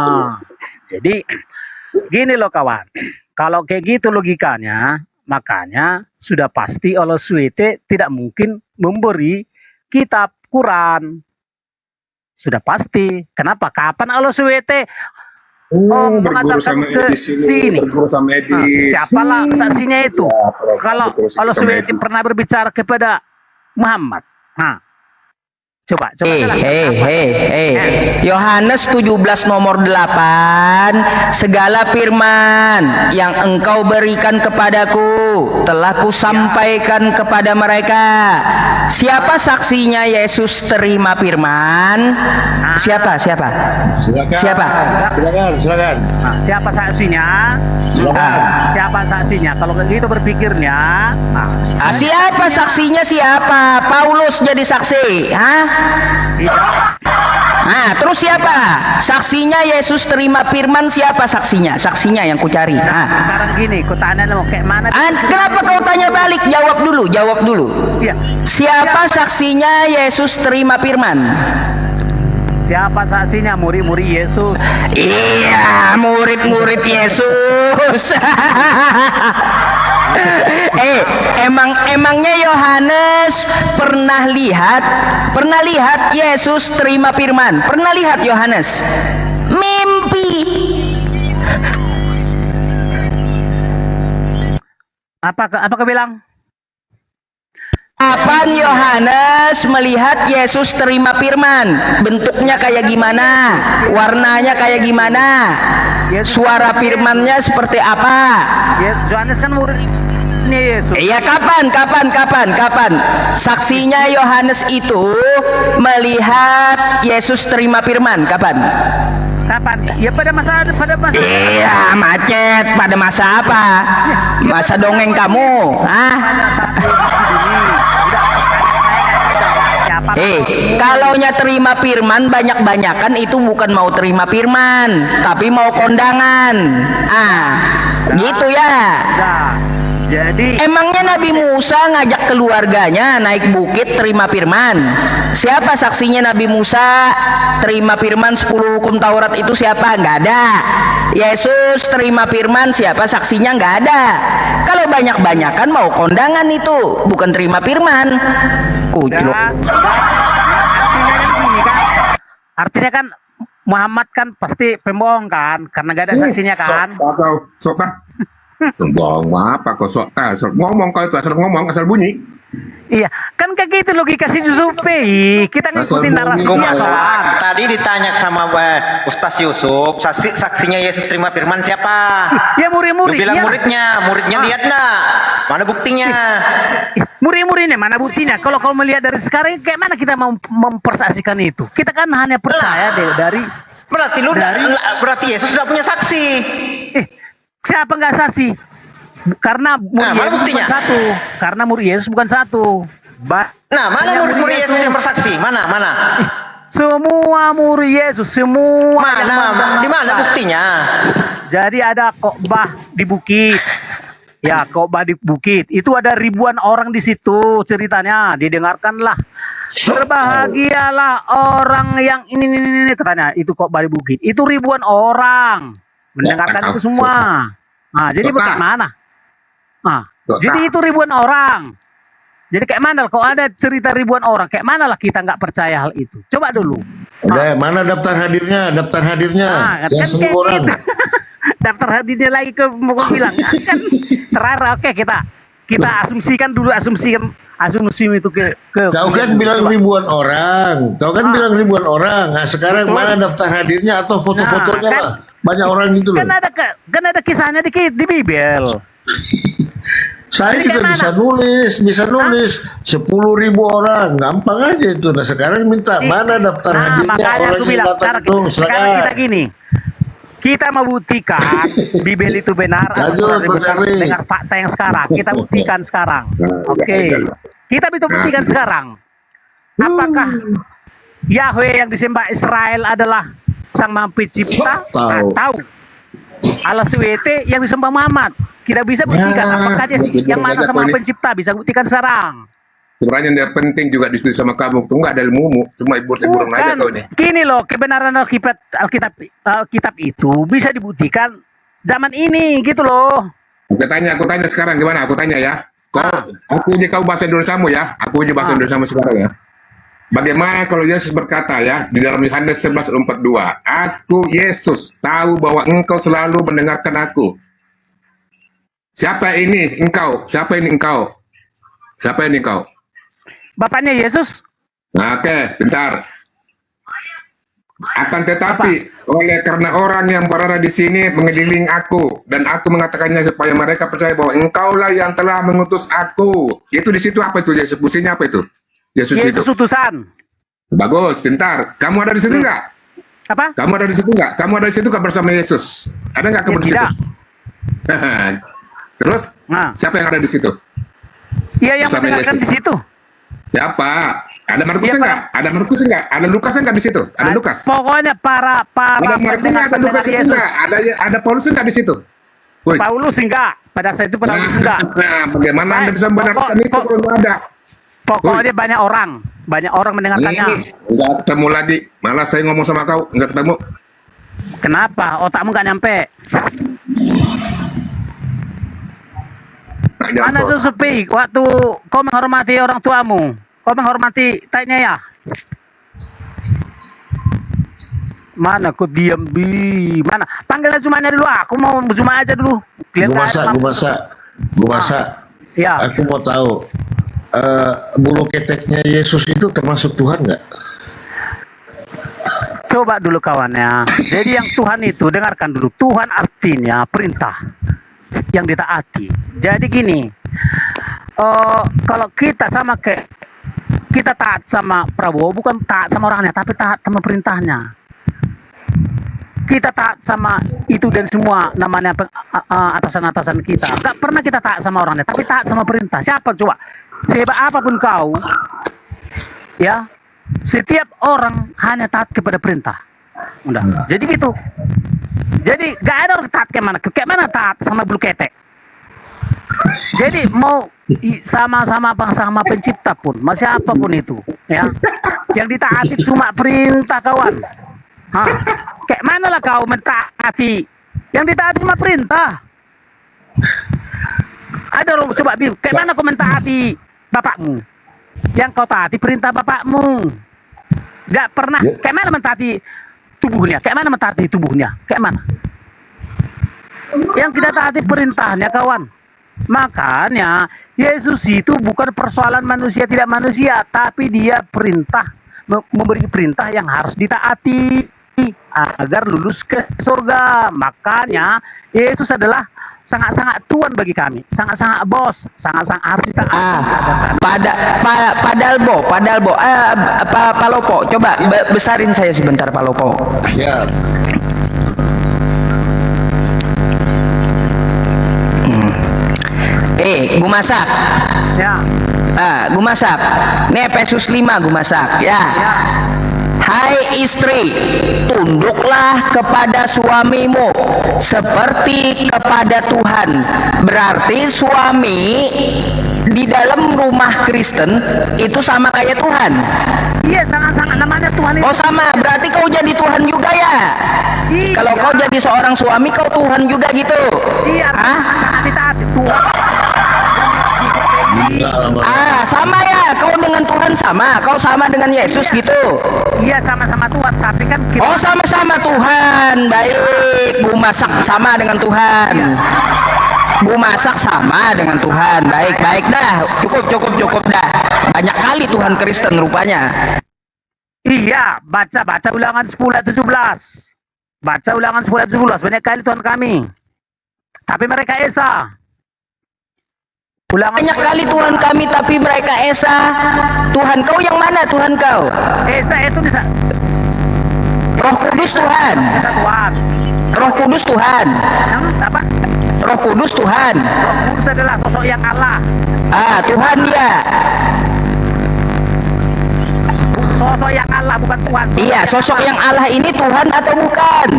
Jadi Gini loh kawan, kalau kayak gitu logikanya, makanya sudah pasti Allah SWT tidak mungkin memberi kitab Quran. Sudah pasti. Kenapa? Kapan Allah SWT berguru mengatakan sama ke Edis ini, sini? berguru sama Edis. Siapalah saksinya itu? Kalau berguru Allah sama SWT Edis. pernah berbicara kepada Muhammad. Coba Yohanes 17 nomor 8, segala firman yang engkau berikan kepadaku telah kusampaikan kepada mereka. Siapa saksinya Yesus terima firman? Siapa? Silakan. Siapa? Silakan. Siapa saksinya? Siapa saksinya? Kalau begitu berpikirnya, Siapa saksinya siapa? Paulus jadi saksi, terus siapa? Saksinya Yesus terima firman, siapa saksinya? Saksinya yang ku cari. sekarang gini, ku tanya lo kayak mana? Kenapa kau tanya balik? Jawab dulu. Iya. Siapa saksinya Yesus terima firman? Siapa saksinya? Murid-murid Yesus. Iya, murid-murid Yesus. Emangnya Yohanes pernah lihat Yesus terima firman? Pernah lihat Yohanes? Mimpi. Apa kau bilang? Kapan Yohanes melihat Yesus terima firman? Bentuknya kayak gimana? Warnanya kayak gimana? Suara firmannya seperti apa? Yohanes kan muridnya Yesus. Iya, kapan? Saksinya Yohanes itu melihat Yesus terima firman. Kapan? Ya pada masa. Iya, macet. Pada masa apa? Masa dongeng kamu? Kalaunya terima firman banyak-banyakan itu bukan mau terima firman, tapi mau kondangan. Gitu ya. Jadi Emangnya Nabi Musa ngajak keluarganya naik bukit terima firman? Siapa saksinya Nabi Musa terima firman 10 hukum Taurat itu siapa? Nggak ada. Yesus terima firman, siapa saksinya? Nggak ada. Kalau banyak-banyakan mau kondangan itu, bukan terima firman. Kucluk. Artinya kan Muhammad kan pasti pembohong kan, karena gak ada saksinya kan. Sok Bohong apa kau sok asal ngomong, kau itu asal ngomong asal bunyi. Iya, kan kayak gitu logika si Zuzupi. Kita ngikutin narasinya kan. Tadi ditanya sama Ustaz Yusuf, saksinya Yesus terima firman siapa? Ya murid-murid. Lu bilang ya. muridnya lihat nggak? Mana buktinya? Murid-muridnya mana buktinya? Kalau kau melihat dari sekarang, kayak mana kita mau mempersaksikan itu? Kita kan hanya percaya dari. Berarti Yesus sudah punya saksi. Siapa nggak saksi? Karena murid Yesus bukan satu. Karena murid Yesus bukan satu. Mana murid Yesus yang bersaksi? Mana? Semua murid Yesus, semua. Di mana buktinya? Jadi ada khotbah di bukit. Ya, khotbah di bukit. Itu ada ribuan orang di situ ceritanya. Didengarkanlah. Berbahagialah orang yang ini katanya. Itu khotbah di bukit. Itu ribuan orang mendengarkan itu semua. Jadi bagaimana? Jadi itu ribuan orang. Jadi kayak mana kalau ada cerita ribuan orang, kayak mana lah kita nggak percaya hal itu? Coba dulu. Mana daftar hadirnya? Yang Kan 1000 orang. gitu. Daftar hadirnya lagi ke mau bilang kan terakhir. Oke, kita asumsikan dulu asumsi itu ke Kau kan bilang ribuan orang. Nah, sekarang mana daftar hadirnya atau foto-fotonya kan, lah? Banyak orang gitu loh. Kan ada kisahnya di Bibel. Saya Jadi juga bisa nulis 10.000 orang, gampang aja itu. Nah sekarang minta mana daftar hadirnya makanya orang aku yang bilang, datang itu. sekarang kita gini, kita membuktikan Bibel itu benar atau dengan fakta yang sekarang. Kita buktikan sekarang. Oke. Kita bisa buktikan sekarang. Apakah Yahweh yang disembah Israel adalah Sang Maha Pencipta? Tahu. Allah SWT yang disembah Muhammad. Kita bisa buktikan apakah dia yang mana sama pencipta, bisa buktikan sekarang. Sebenarnya yang penting juga diskusi sama kamu, itu nggak ada ilmumu, cuma burung aja kau ini. Gini loh, kebenaran Alkitab itu bisa dibuktikan zaman ini gitu loh. Aku tanya sekarang gimana? Aku tanya ya. Aku uji kau bahasa Indonesiamu ya. Aku uji bahasa Indonesiamu sekarang ya. Bagaimana kalau Yesus berkata ya di dalam Yohanes 11:42, Aku Yesus tahu bahwa engkau selalu mendengarkan aku. Siapa ini engkau? Siapa ini engkau? Siapa ini engkau? Bapaknya Yesus. Nah, oke, bentar. Akan tetapi, oleh karena orang yang berada di sini mengeliling aku, dan aku mengatakannya supaya mereka percaya bahwa engkaulah yang telah mengutus aku. Itu di situ apa itu Yesus? Fungsinya apa itu? Yesus itu. Yesus utusan. Bagus, bentar. Kamu ada di situ nggak? Apa? Kamu ada di situ nggak? Kamu ada di situ nggak bersama Yesus? Ada nggak kamu di situ? Tidak. Terus, Nah. siapa yang ada di situ? Iya, yang Bersama mendengarkan Yesus. di situ. Siapa? Ada Markus Iya, enggak? Ada Markus enggak? Ada Lukas enggak di situ? Ada Lukas. Pokoknya para Ada Markus enggak? Ada Lukas itu Yesus. enggak? Ada Paulus enggak di situ? Woi. Paulus enggak. Pada saat itu Paulus enggak. Nah, bagaimana Anda bisa membenarkan itu kalau enggak ada? Pokoknya banyak orang mendengarkannya. Enggak ketemu lagi. Malah saya ngomong sama kau, enggak ketemu. Kenapa? Otakmu enggak nyampe. Nah, Mana jatuh. itu sepi waktu kau menghormati orang tuamu? Kau menghormati tanya ya? Mana kau diam bi? Mana? Panggil Zumanya dulu. Aku mau Zuma aja dulu. Gue masak. Ya. Aku mau tahu bulu keteknya Yesus itu termasuk Tuhan nggak? Coba dulu kawannya. Jadi yang Tuhan itu dengarkan dulu. Tuhan artinya perintah yang ditaati. Jadi gini, kalau kita kita taat sama Prabowo, bukan taat sama orangnya, tapi taat sama perintahnya. Kita taat sama itu dan semua namanya atasan-atasan kita. Gak pernah kita taat sama orangnya, tapi taat sama perintah. Siapa coba? Sehebat apapun kau, ya, setiap orang hanya taat kepada perintah. Udah. Jadi gitu. Jadi gak ada orang taat kayak mana taat sama bulu ketek. Jadi mau sama-sama pencipta pun, masih apapun itu, ya, yang ditaati cuma perintah kawan. Hah? Kayak mana lah kau mentaati? Yang ditaati cuma perintah. Ada orang coba bilang, kayak mana kau mentaati bapakmu? Yang kau taati perintah bapakmu. Gak pernah. Kayak mana mentaati tubuhnya? Kayak mana mentaati tubuhnya? Kayak mana? Yang kita taati perintahnya kawan. Makanya Yesus itu bukan persoalan manusia tidak manusia, tapi dia memberi perintah yang harus ditaati agar lulus ke surga. Makanya Yesus adalah sangat-sangat Tuhan bagi kami, sangat-sangat bos, sangat-sangat harus ditaati. Padahal Bo, Pak Lopo, coba besarin saya sebentar Pak Lopo. Ya. Gue masak. Ya. Gue masak. Ini Efesus 5 gue masak. Ya. Hai istri, tunduklah kepada suamimu seperti kepada Tuhan. Berarti suami di dalam rumah Kristen itu sama kayak Tuhan. Iya, sangat-sangat namanya Tuhan itu. Oh sama, berarti kau jadi Tuhan juga ya? Iya. Kalau kau jadi seorang suami, kau Tuhan juga gitu? Iya, sangat ditaati Tuhan. Sama ya, kau dengan Tuhan sama, kau sama dengan Yesus gitu. Iya, sama-sama Tuhan, tapi kan kita... Oh sama-sama Tuhan, baik. Bu masak sama dengan Tuhan. Bu masak sama dengan Tuhan, baik dah. Cukup dah. Banyak kali Tuhan Kristen rupanya. Iya, baca ulangan 10 ayat 17. Baca ulangan 10 ayat 17, banyak kali Tuhan kami. Tapi mereka esa. Banyak kali Tuhan kami tapi mereka esa. Tuhan kau yang mana Tuhan kau? Esa itu bisa. Roh Kudus Tuhan. Tuhan. Roh Kudus Tuhan. Apa? Roh Kudus Tuhan. Roh Kudus adalah sosok yang Allah. Tuhan dia. Sosok yang Allah bukan Tuhan. Iya, sosok yang Allah ini Tuhan atau bukan?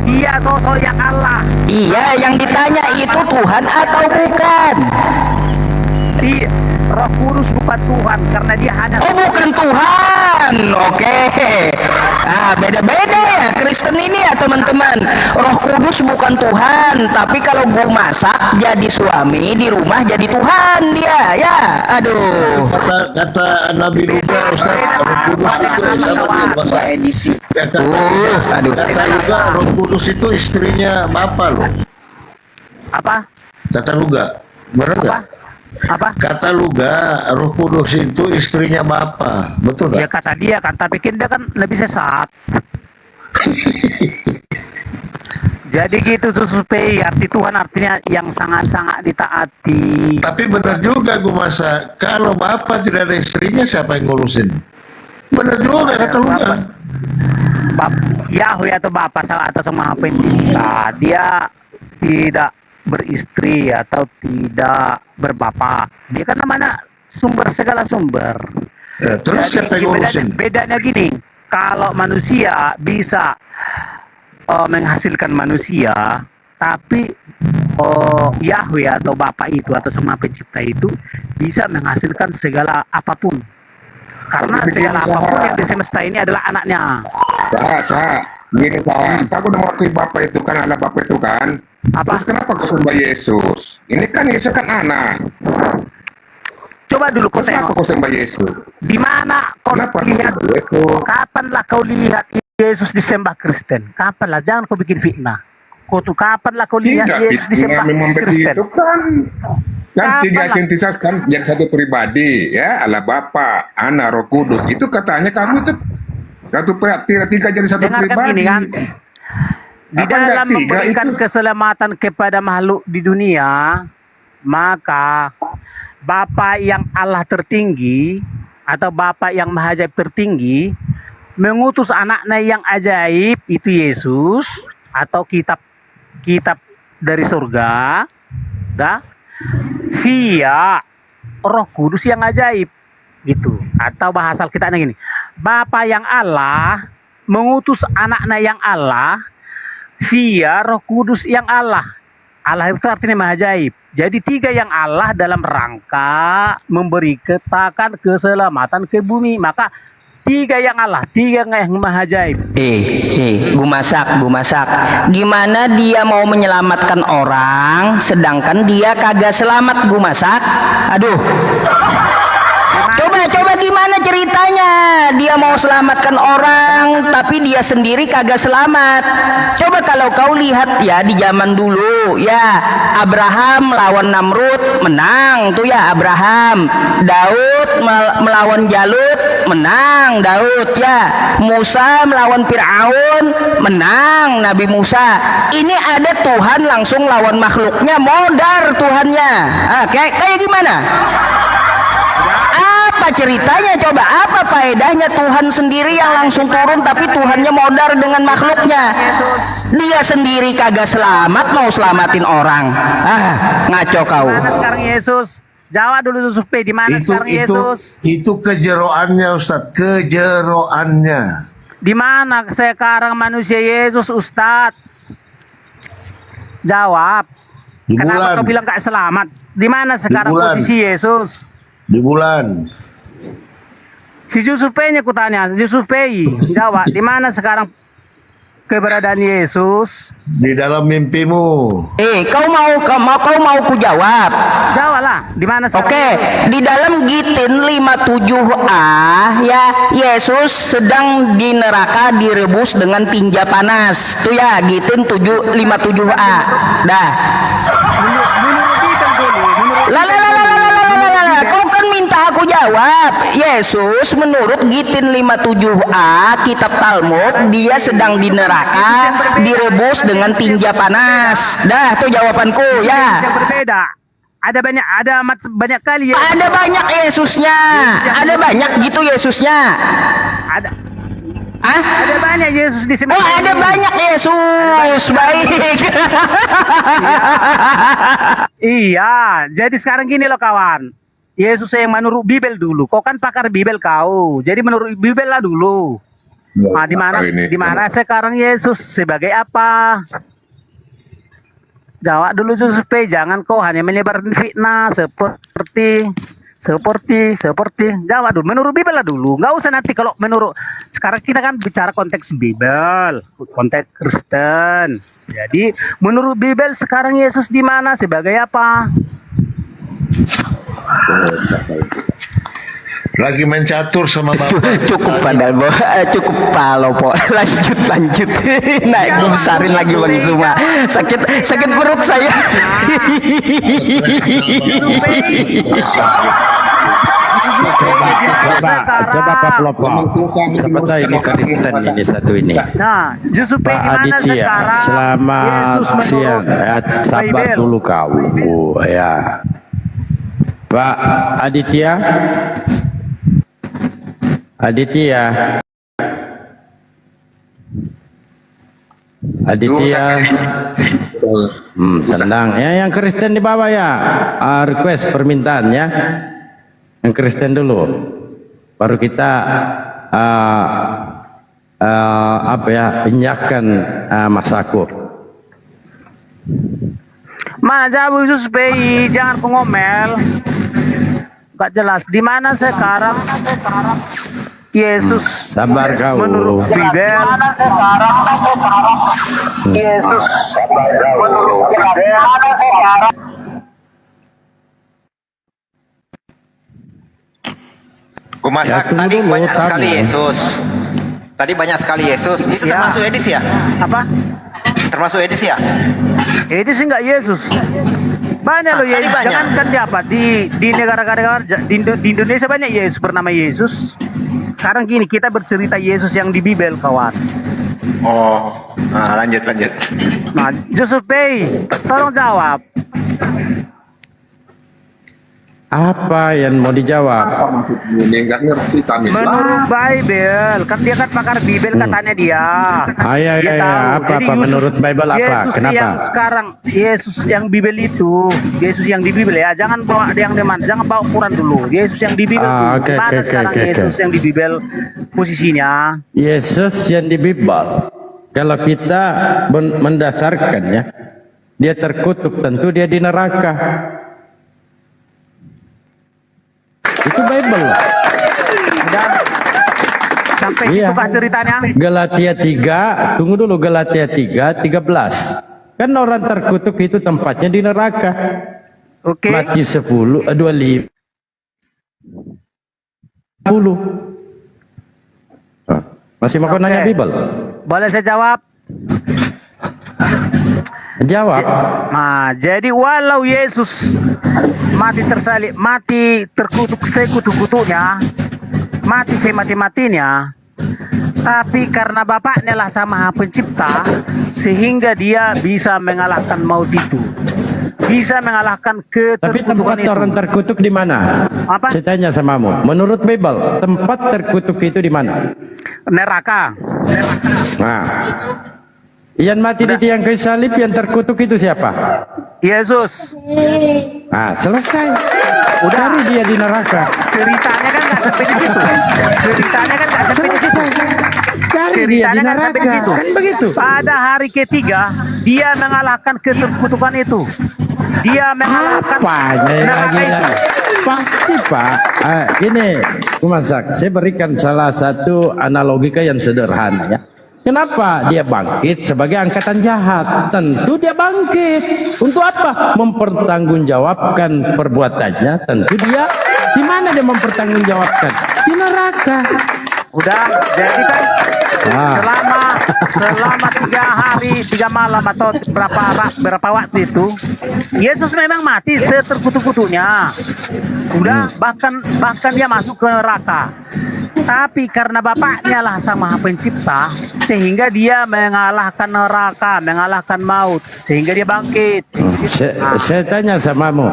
Iya, sosok yang Allah. Iya, yang ditanya itu Tuhan atau bukan? Iya, Roh Kudus bukan Tuhan karena dia hanya Oh, bukan Tuhan. Oke. Nah, beda-beda ya Kristen ini ya teman-teman. Roh Kudus bukan Tuhan, tapi kalau gue masak jadi suami, di rumah jadi Tuhan dia. Ya, aduh. Kata Nabi juga Ustaz, Roh Kudus itu sama dengan masa Edisi. ya, Aduh. kata juga Roh Kudus itu istrinya Bapa loh. apa? Kata Luga, benar nggak? Apa? Kata Luga, Roh Kudus itu istrinya Bapa, betul Ya nggak? kata dia kan, tapi kan dia kan lebih sesat. Jadi gitu Susupe, arti Tuhan artinya yang sangat-sangat ditaati. Tapi benar juga gue masa kalau Bapa tidak ada istrinya siapa yang ngurusin? Benar juga kata Luga. Yahweh atau Bapa atau Maha Pencipta, dia tidak beristri atau tidak berbapa. Dia kan namanya sumber segala sumber. Terus siapa yang ngurusin? Bedanya gini, kalau manusia bisa menghasilkan manusia, tapi Yahweh atau Bapa itu atau Maha Pencipta itu bisa menghasilkan segala apapun. Karena segala apapun yang di semesta ini adalah anaknya. Gini aku udah mengakui Bapak itu kan anak Bapak itu kan. Apa? Terus kenapa kau sembah Yesus? Ini kan Yesus kan anak. Coba dulu kau Terus kenapa tengok. kau sembah Yesus? Di mana kau Kenapa kau lihat? sembah Yesus? Kapanlah kau lihat Yesus disembah Kristen? Kapanlah? Jangan kau bikin fitnah. Kau tuh kapanlah kau lihat Tidak, Yesus disembah memang Kristen? begitu kan. Kan tiga Kapanlah? sintesis kan jadi satu pribadi ya, Allah Bapa, Anak, Roh Kudus. Itu katanya kamu itu tiga jadi satu Dengarkan pribadi. gini kan. Di Apa enggak dalam tiga memberikan itu? keselamatan kepada makhluk di dunia, maka Bapa yang Allah tertinggi atau Bapa yang maha ajaib tertinggi mengutus anaknya yang ajaib itu Yesus atau kitab dari surga, dah, via Roh Kudus yang ajaib gitu. Atau bahasa Alkitabnya gini, Bapa yang Allah mengutus anaknya yang Allah via Roh Kudus yang Allah. Allah itu artinya maha ajaib. Jadi tiga yang Allah dalam rangka memberi ketakan keselamatan ke bumi. Maka tiga yang Allah, tiga yang maha ajaib. Gumasak. Gimana dia mau menyelamatkan orang, sedangkan dia kagak selamat, Gumasak? Aduh. Coba gimana ceritanya? Dia mau selamatkan orang, tapi dia sendiri kagak selamat. Coba kalau kau lihat ya di zaman dulu, ya Abraham melawan Namrud, menang tuh ya Abraham. Daud melawan Jalut, menang Daud ya. Musa melawan Fir'aun, menang Nabi Musa. Ini ada Tuhan langsung lawan makhluknya, modar Tuhannya. Kayak gimana? Apa ceritanya coba? Apa faedahnya Tuhan sendiri yang langsung turun tapi Tuhannya modar dengan makhluknya? Dia sendiri kagak selamat mau selamatin orang. Ngaco kau. Mana sekarang Yesus? Jawab dulu Susupe, di mana sekarang Yesus? Itu kejeroannya Ustadz, kejeroannya. Di mana sekarang manusia Yesus, Ustadz? Jawab. Di Kenapa bulan. kau bilang gak selamat? Di mana sekarang bulan. posisi Yesus? Di bulan. Si Yusufenya kutanya, Yusufei, jawab. Di mana sekarang keberadaan Yesus? Di dalam mimpimu. Kau mau ku jawab? Jawablah. Di mana sekarang? Oke, di dalam Gitin 57a ya, Yesus sedang di neraka direbus dengan tinja panas. Tuh ya, Gitin 57a. Dah. Kau kan minta aku jawab. Yesus menurut Gitin 57a kitab Talmud, dia sedang di neraka direbus dengan tinja panas. Dah, tuh jawabanku ya. Yang berbeda. Ada banyak kali ya. Ada banyak Yesusnya. Ada banyak gitu Yesusnya. Ada banyak Yesus di sini. Oh, ada banyak Yesus. Baik. Iya, jadi sekarang gini loh kawan. Yesus yang menurut Bibel dulu. Kau kan pakar Bibel kau. Jadi menurut Bibel lah dulu. Nah, di mana sekarang Yesus sebagai apa? Jawab dulu Susupe, jangan kau hanya menyebar fitnah seperti Seperti jawab dulu. Menurut Bibel lah dulu. Nggak usah nanti kalau menurut sekarang kita kan bicara konteks Bibel, konteks Kristen. Jadi menurut Bibel sekarang Yesus di mana sebagai apa? Lagi main catur sama bapak. Cukup padahal cukup palopo. Lanjut naik gue besarin lagi Bang Zuma, sakit perut saya. Coba Pak Plopo. Siapa tahu ini Kristen ini satu ini. Nah, Yusuf Pak gimana Aditya, sekarang? selamat Yesus siang. menurut Sabar Bible. dulu kau. Ya. Pak Aditya. Tenang. Ya, yang Kristen di bawah ya. Request permintaannya. Yang Kristen dulu. Baru kita penyakan Mas Aku. Mana jawab Yesus PI, jangan pengomel. Gak jelas. Di mana sekarang Yesus Sabar kau. menurut Bibel? Yesus menurut Bibel. Kumasak Ya, tadi tunggu dulu, banyak tanya. sekali Yesus. Tadi banyak sekali Yesus. Itu Ya. termasuk Edis ya? Apa? Termasuk Edis ya? Ini sih nggak Yesus. Banyak loh Tadi Yesus. banyak. Jangankan di apa di negara-negara di Indonesia banyak Yesus bernama Yesus. Sekarang gini kita bercerita Yesus yang di Bibel kawan. Oh, nah, lanjut. Nah, Yusuf Bey, tolong jawab. Apa yang mau dijawab? Apa maksud ini? Nggak ngerti kami. Menurut Bible, kan dia kan pakar Bibel katanya dia. Ya, Dia tahu. apa Jadi Yusuf- menurut Bible apa? Yesus Kenapa? yang sekarang Yesus yang Bibel itu, Yesus yang di Bibel ya, jangan bawa yang deman, jangan bawa Quran dulu. Yesus yang di Bibel dulu. Oke, Mana oke, sekarang oke, oke. Yesus yang di Bibel posisinya? Yesus yang di Bible, kalau kita mendasarkannya, dia terkutuk, tentu dia di neraka. Itu Bible. Udah sampai Iya. situ kah ceritanya? Galatia 3, tunggu dulu, Galatia 3:13. Kan orang terkutuk itu tempatnya di neraka. Oke. Mati 25. Masih mau nanya Oke. Bible? Boleh saya jawab? Jawab. Nah, jadi walau Yesus mati tersalib, mati terkutuk sekutu-kutunya, mati semati-matinya, tapi karena Bapaknya lah sama pencipta, sehingga dia bisa mengalahkan maut itu, bisa mengalahkan Tapi tempat keterkutukan itu. orang terkutuk di mana? Apa? Saya tanya samamu. Menurut Bible, tempat terkutuk itu di mana? Neraka. Nah, yang mati di tiang kayu salib yang terkutuk itu siapa? Yesus. Nah, selesai. Udah. Cari dia di neraka. Ceritanya kan nggak sampai di situ. Ceritanya kan nggak sampai di situ. Cari dia di Ceritanya kan sampai di neraka. situ. Kan begitu. Pada hari ketiga dia mengalahkan keterkutukan itu. Dia mengalahkan Apanya neraka lagi? itu. Pasti Pak. Gini, Kumasak, saya berikan salah satu analogika yang sederhana ya. Kenapa dia bangkit sebagai angkatan jahat? Tentu dia bangkit. Untuk apa? Mempertanggungjawabkan perbuatannya. Tentu dia di mana dia mempertanggungjawabkan? Di neraka. Udah, jadi kan Ah. selama 3 hari 3 malam atau berapa waktu itu Yesus memang mati seterkutuk-kutuknya. Udah, bahkan dia masuk ke neraka. Tapi karena Bapaknya lah sama pencipta, sehingga dia mengalahkan neraka, mengalahkan maut, sehingga dia bangkit. Saya tanya samamu,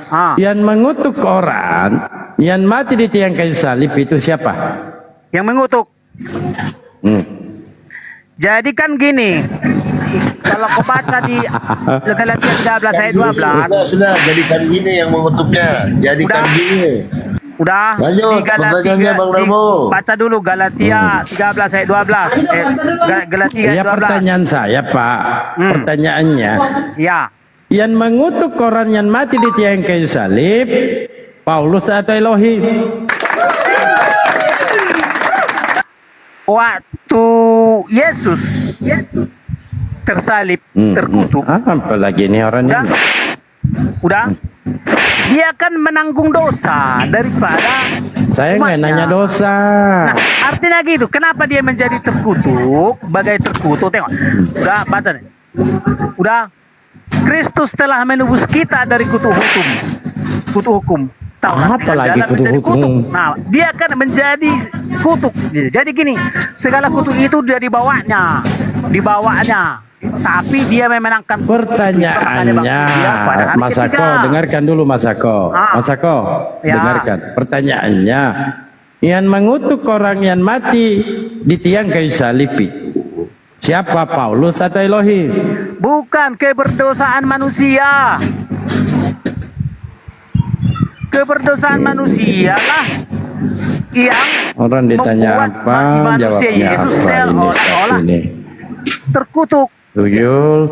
Ah. yang mengutuk orang, yang mati di tiang kayu salib itu siapa? Yang mengutuk. Jadi kan gini, kalau kau baca di Galatia 13 ayat 12, Sudah, jadikan gini yang mengutuknya. Jadikan Udah. gini. udah Lanjut, di Galatia- pertanyaannya, Bang Darmo. baca dulu Galatia 13 ayat 12. Galatia Ya, 12. pertanyaan saya Pak, pertanyaannya, Ya, yang mengutuk orang yang mati di tiang kayu salib Paulus atau Elohim? Waktu Yesus tersalib, terkutuk, Apalagi ini orang ini. udah, dia kan menanggung dosa daripada Saya nggak umatnya. nanya dosa. Nah, artinya gitu. Kenapa dia menjadi terkutuk? Bagai terkutuk, tengok. Udah, baca nih. Udah, Kristus telah menebus kita dari kutuk hukum. Kutuk hukum. Tahu kan? Apa lagi Jalan kutuk menjadi hukum? kutuk. Nah, dia kan menjadi kutuk. Jadi gini, segala kutuk itu dia dibawanya. Tapi dia memenangkan Pertanyaannya, Mas Ako, dengarkan dulu Mas Ako. Mas Ako, Ya. dengarkan. Pertanyaannya, yang mengutuk orang yang mati di tiang kayu salib itu, siapa, Paulus atau Elohim? Bukan keberdosaan manusia. Keberdosaan manusia lah yang Orang ditanya membuat apa, manusia jawabnya Yesus apa ini seolah-olah saat ini? terkutuk. Tuyul.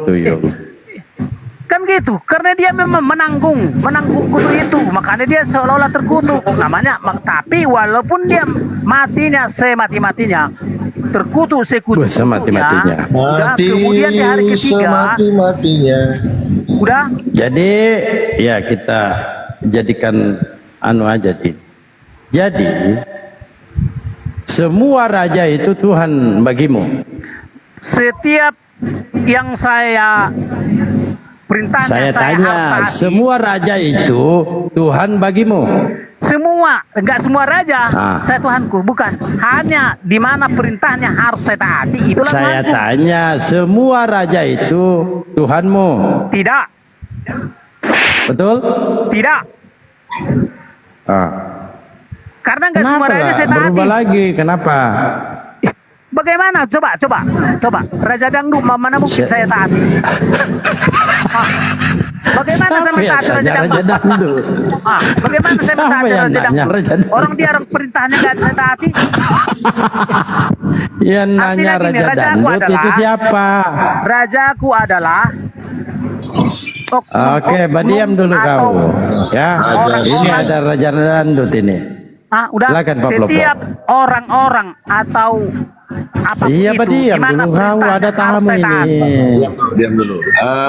Kan gitu, karena dia memang menanggung kutuk itu, makanya dia seolah-olah terkutuk. Namanya, tapi walaupun dia matinya semati-matinya, terkutuk sekutu-kutunya, Semati-matinya. udah, kemudian di hari ketiga, semati-matinya. udah, Jadi ya kita jadikan anu aja Din. Jadi semua raja itu Tuhan bagimu. setiap yang saya perintahnya Saya tanya, harus taati. semua raja itu Tuhan bagimu? Semua, enggak semua raja, Ah. saya Tuhanku, bukan. Hanya di mana perintahnya harus saya taati, itulah Saya Tuhanku. tanya, semua raja itu Tuhanmu? Tidak, Betul? tidak. Ah. Karena enggak semua Kenapa raja lah? saya taati. Berubah lagi, kenapa? Bagaimana? Coba. Raja Dangdut mana mungkin saya taati? Ah. Bagaimana saya Siapa yang mentaati tanya Raja Raja Dangdut? Dangdut? Bagaimana saya Siapa mentaati yang Raja nanya Dangdut? Raja Dangdut? Orang dia orang perintahnya enggak saya taati. Yang nanya gini, Raja rajaku Dangdut itu adalah- siapa? Rajaku adalah Oke, diam dulu kau. Ya, ini ada Raja Dangdut ini. Udah. Silakan, Pak Plopo. Setiap orang-orang atau apa Iya, Pak, diam dulu kau, ada tamu ini. Diam dulu.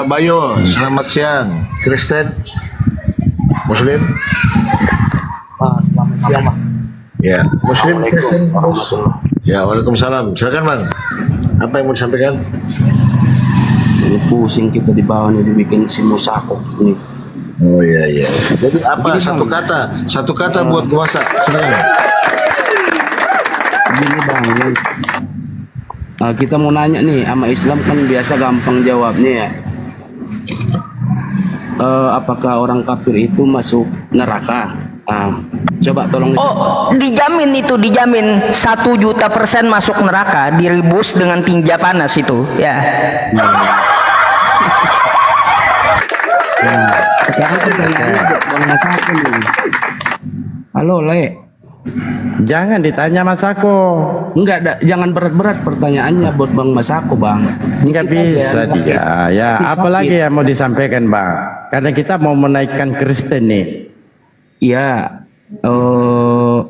Bayo, selamat siang. Kristen, Muslim. Selamat siang, Bang. Ya, Muslim, Kristen. Ya, waalaikumsalam. Silakan bang. Apa yang mau disampaikan? Ini pusing kita di bawah nih dibikin si Musako ini. Oh iya. Jadi apa? Satu kata buat kuasa. Silakan. Gini Bang, kita mau nanya nih, sama Islam kan biasa gampang jawabnya ya. Apakah orang kafir itu masuk neraka? Coba tolong. Oh, dijamin 1.000.000% masuk neraka, direbus dengan tinja panas itu, ya. Nah, sekarang pertanyaannya buat Bang Masako nih. Halo Le. Jangan ditanya Mas Ako. Enggak, jangan berat-berat pertanyaannya buat Bang Masako, Bang. Nggak bisa dia. Ya, apalagi yang mau disampaikan, Bang? Karena kita mau menaikkan Kristen nih. Iya,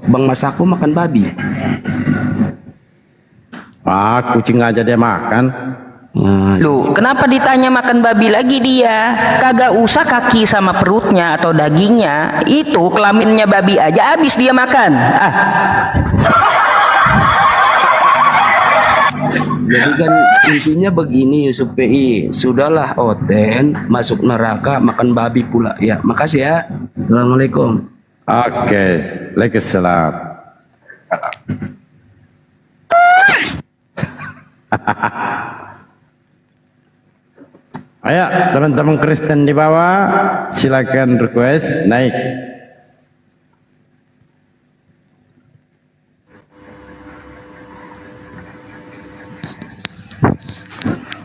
Bang Masako makan babi. Kucing aja dia makan. Loh, kenapa ditanya makan babi lagi dia? Kagak usah kaki sama perutnya atau dagingnya, itu kelaminnya babi aja habis dia makan. Jadi kan intinya begini Yusuf PI, sudahlah Oten masuk neraka makan babi pula. Ya, makasih ya. Assalamualaikum. Oke, Waalaikumsalam. Ayo teman-teman Kristen di bawah, silakan request naik.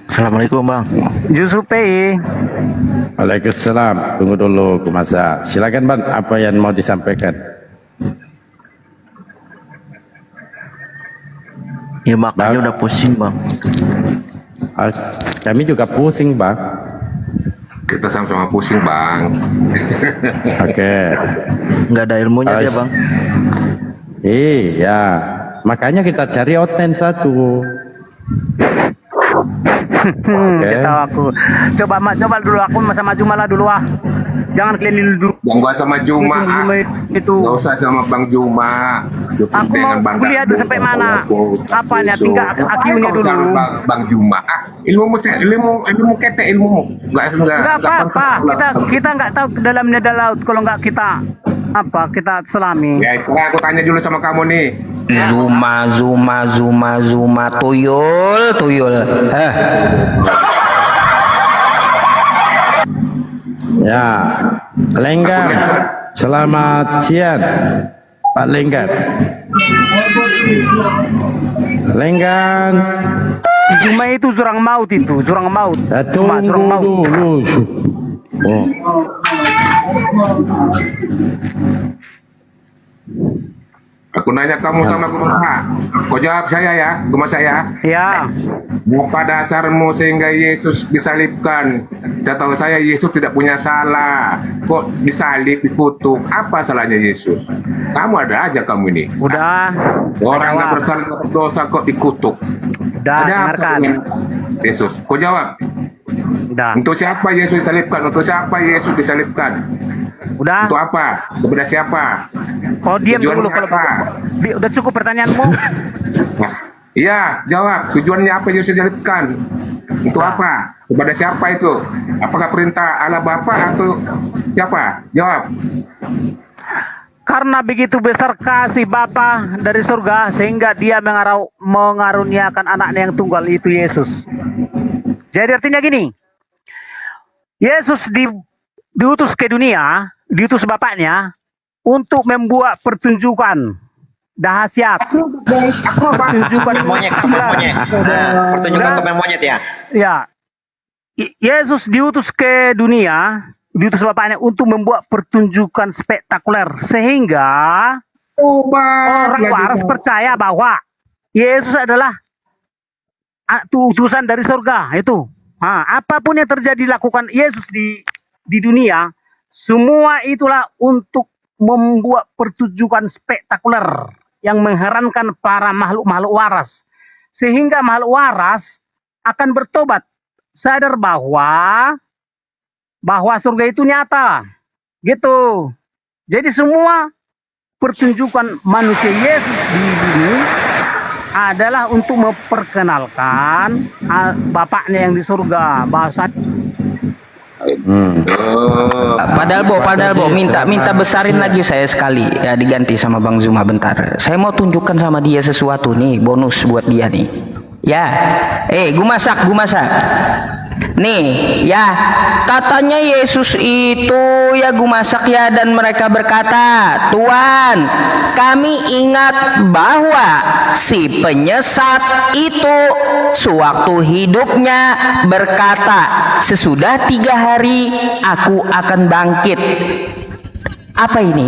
Assalamualaikum bang. Yusuf PI. Waalaikumsalam. Tunggu dulu kumasa. Silakan Bang, apa yang mau disampaikan? Ya makanya udah pusing bang. Kami juga pusing Bang. Kita sama-sama pusing, Bang. Oke. Nggak ada ilmunya dia, Ais. Bang. Iya, makanya kita cari outline satu. Oke. Kita aku coba dulu aku sama Juma lah dulu ah. Jangan keliling dulu. Yang gua sama Juma, Itu. nggak usah sama Bang Juma. Aku mau kuliah dulu sampai mana? Apanya? Tinggal akiunya dulu. Bang Juma. Ilmu kete ilmumu. Enggak apa-apa. Kita nggak tahu dalamnya ada laut. Kalau nggak kita kita selami. Ya, sekarang aku tanya dulu sama kamu nih. Zuma, tuyul. Ya, Lenggan. Selamat siang, Pak Lenggan. Lenggan. Juma itu jurang maut itu, jurang maut. Tunggu jurang maut. dulu. Oh. Aku nanya kamu sama Gumasa. Kau jawab saya ya, Gumasa ya. Ya. Apa dasarmu sehingga Yesus disalibkan? Setahu saya Yesus tidak punya salah. Kok disalib, dikutuk? Apa salahnya Yesus? Kamu ada aja kamu ini. Udah. Orang nggak bersalah nggak berdosa kok dikutuk. Udah, Ada apa dengarkan. dengan Yesus? Kau jawab. Udah. Untuk siapa Yesus disalibkan? Untuk siapa Yesus disalibkan? Udah. Untuk apa? Kepada siapa? Kau diam Tujuannya dulu kalau apa? udah cukup pertanyaanmu. Nah, iya, jawab. Tujuannya apa Yesus disalibkan? Untuk apa? Kepada siapa itu? Apakah perintah Allah Bapa atau siapa? Jawab. Karena begitu besar kasih Bapa dari surga sehingga dia mengaruniakan anaknya yang tunggal itu Yesus. Jadi artinya gini. Yesus diutus ke dunia, diutus Bapaknya untuk membuat pertunjukan dahsyat. Pertunjukan Monyet. Pertunjukan topeng monyet ya. Ya. Yesus diutus ke dunia, diutus Bapaknya untuk membuat pertunjukan spektakuler sehingga orang waras percaya bahwa Yesus adalah utusan dari surga itu. Apapun yang terjadi lakukan Yesus di dunia, semua itulah untuk membuat pertunjukan spektakuler yang mengherankan para makhluk-makhluk waras. Sehingga makhluk waras akan bertobat, sadar bahwa surga itu nyata. Gitu. Jadi semua pertunjukan manusia Yesus di sini adalah untuk memperkenalkan Bapaknya yang di surga. Bahasa Padahal Bo, minta besarin lagi saya sekali ya, diganti sama Bang Zuma bentar. Saya mau tunjukkan sama dia sesuatu nih, bonus buat dia nih. Ya, Gumasak. Nih, ya, katanya Yesus itu ya Gumasak ya, dan mereka berkata, Tuhan, kami ingat bahwa si penyesat itu sewaktu hidupnya berkata, sesudah 3 hari aku akan bangkit. Apa ini?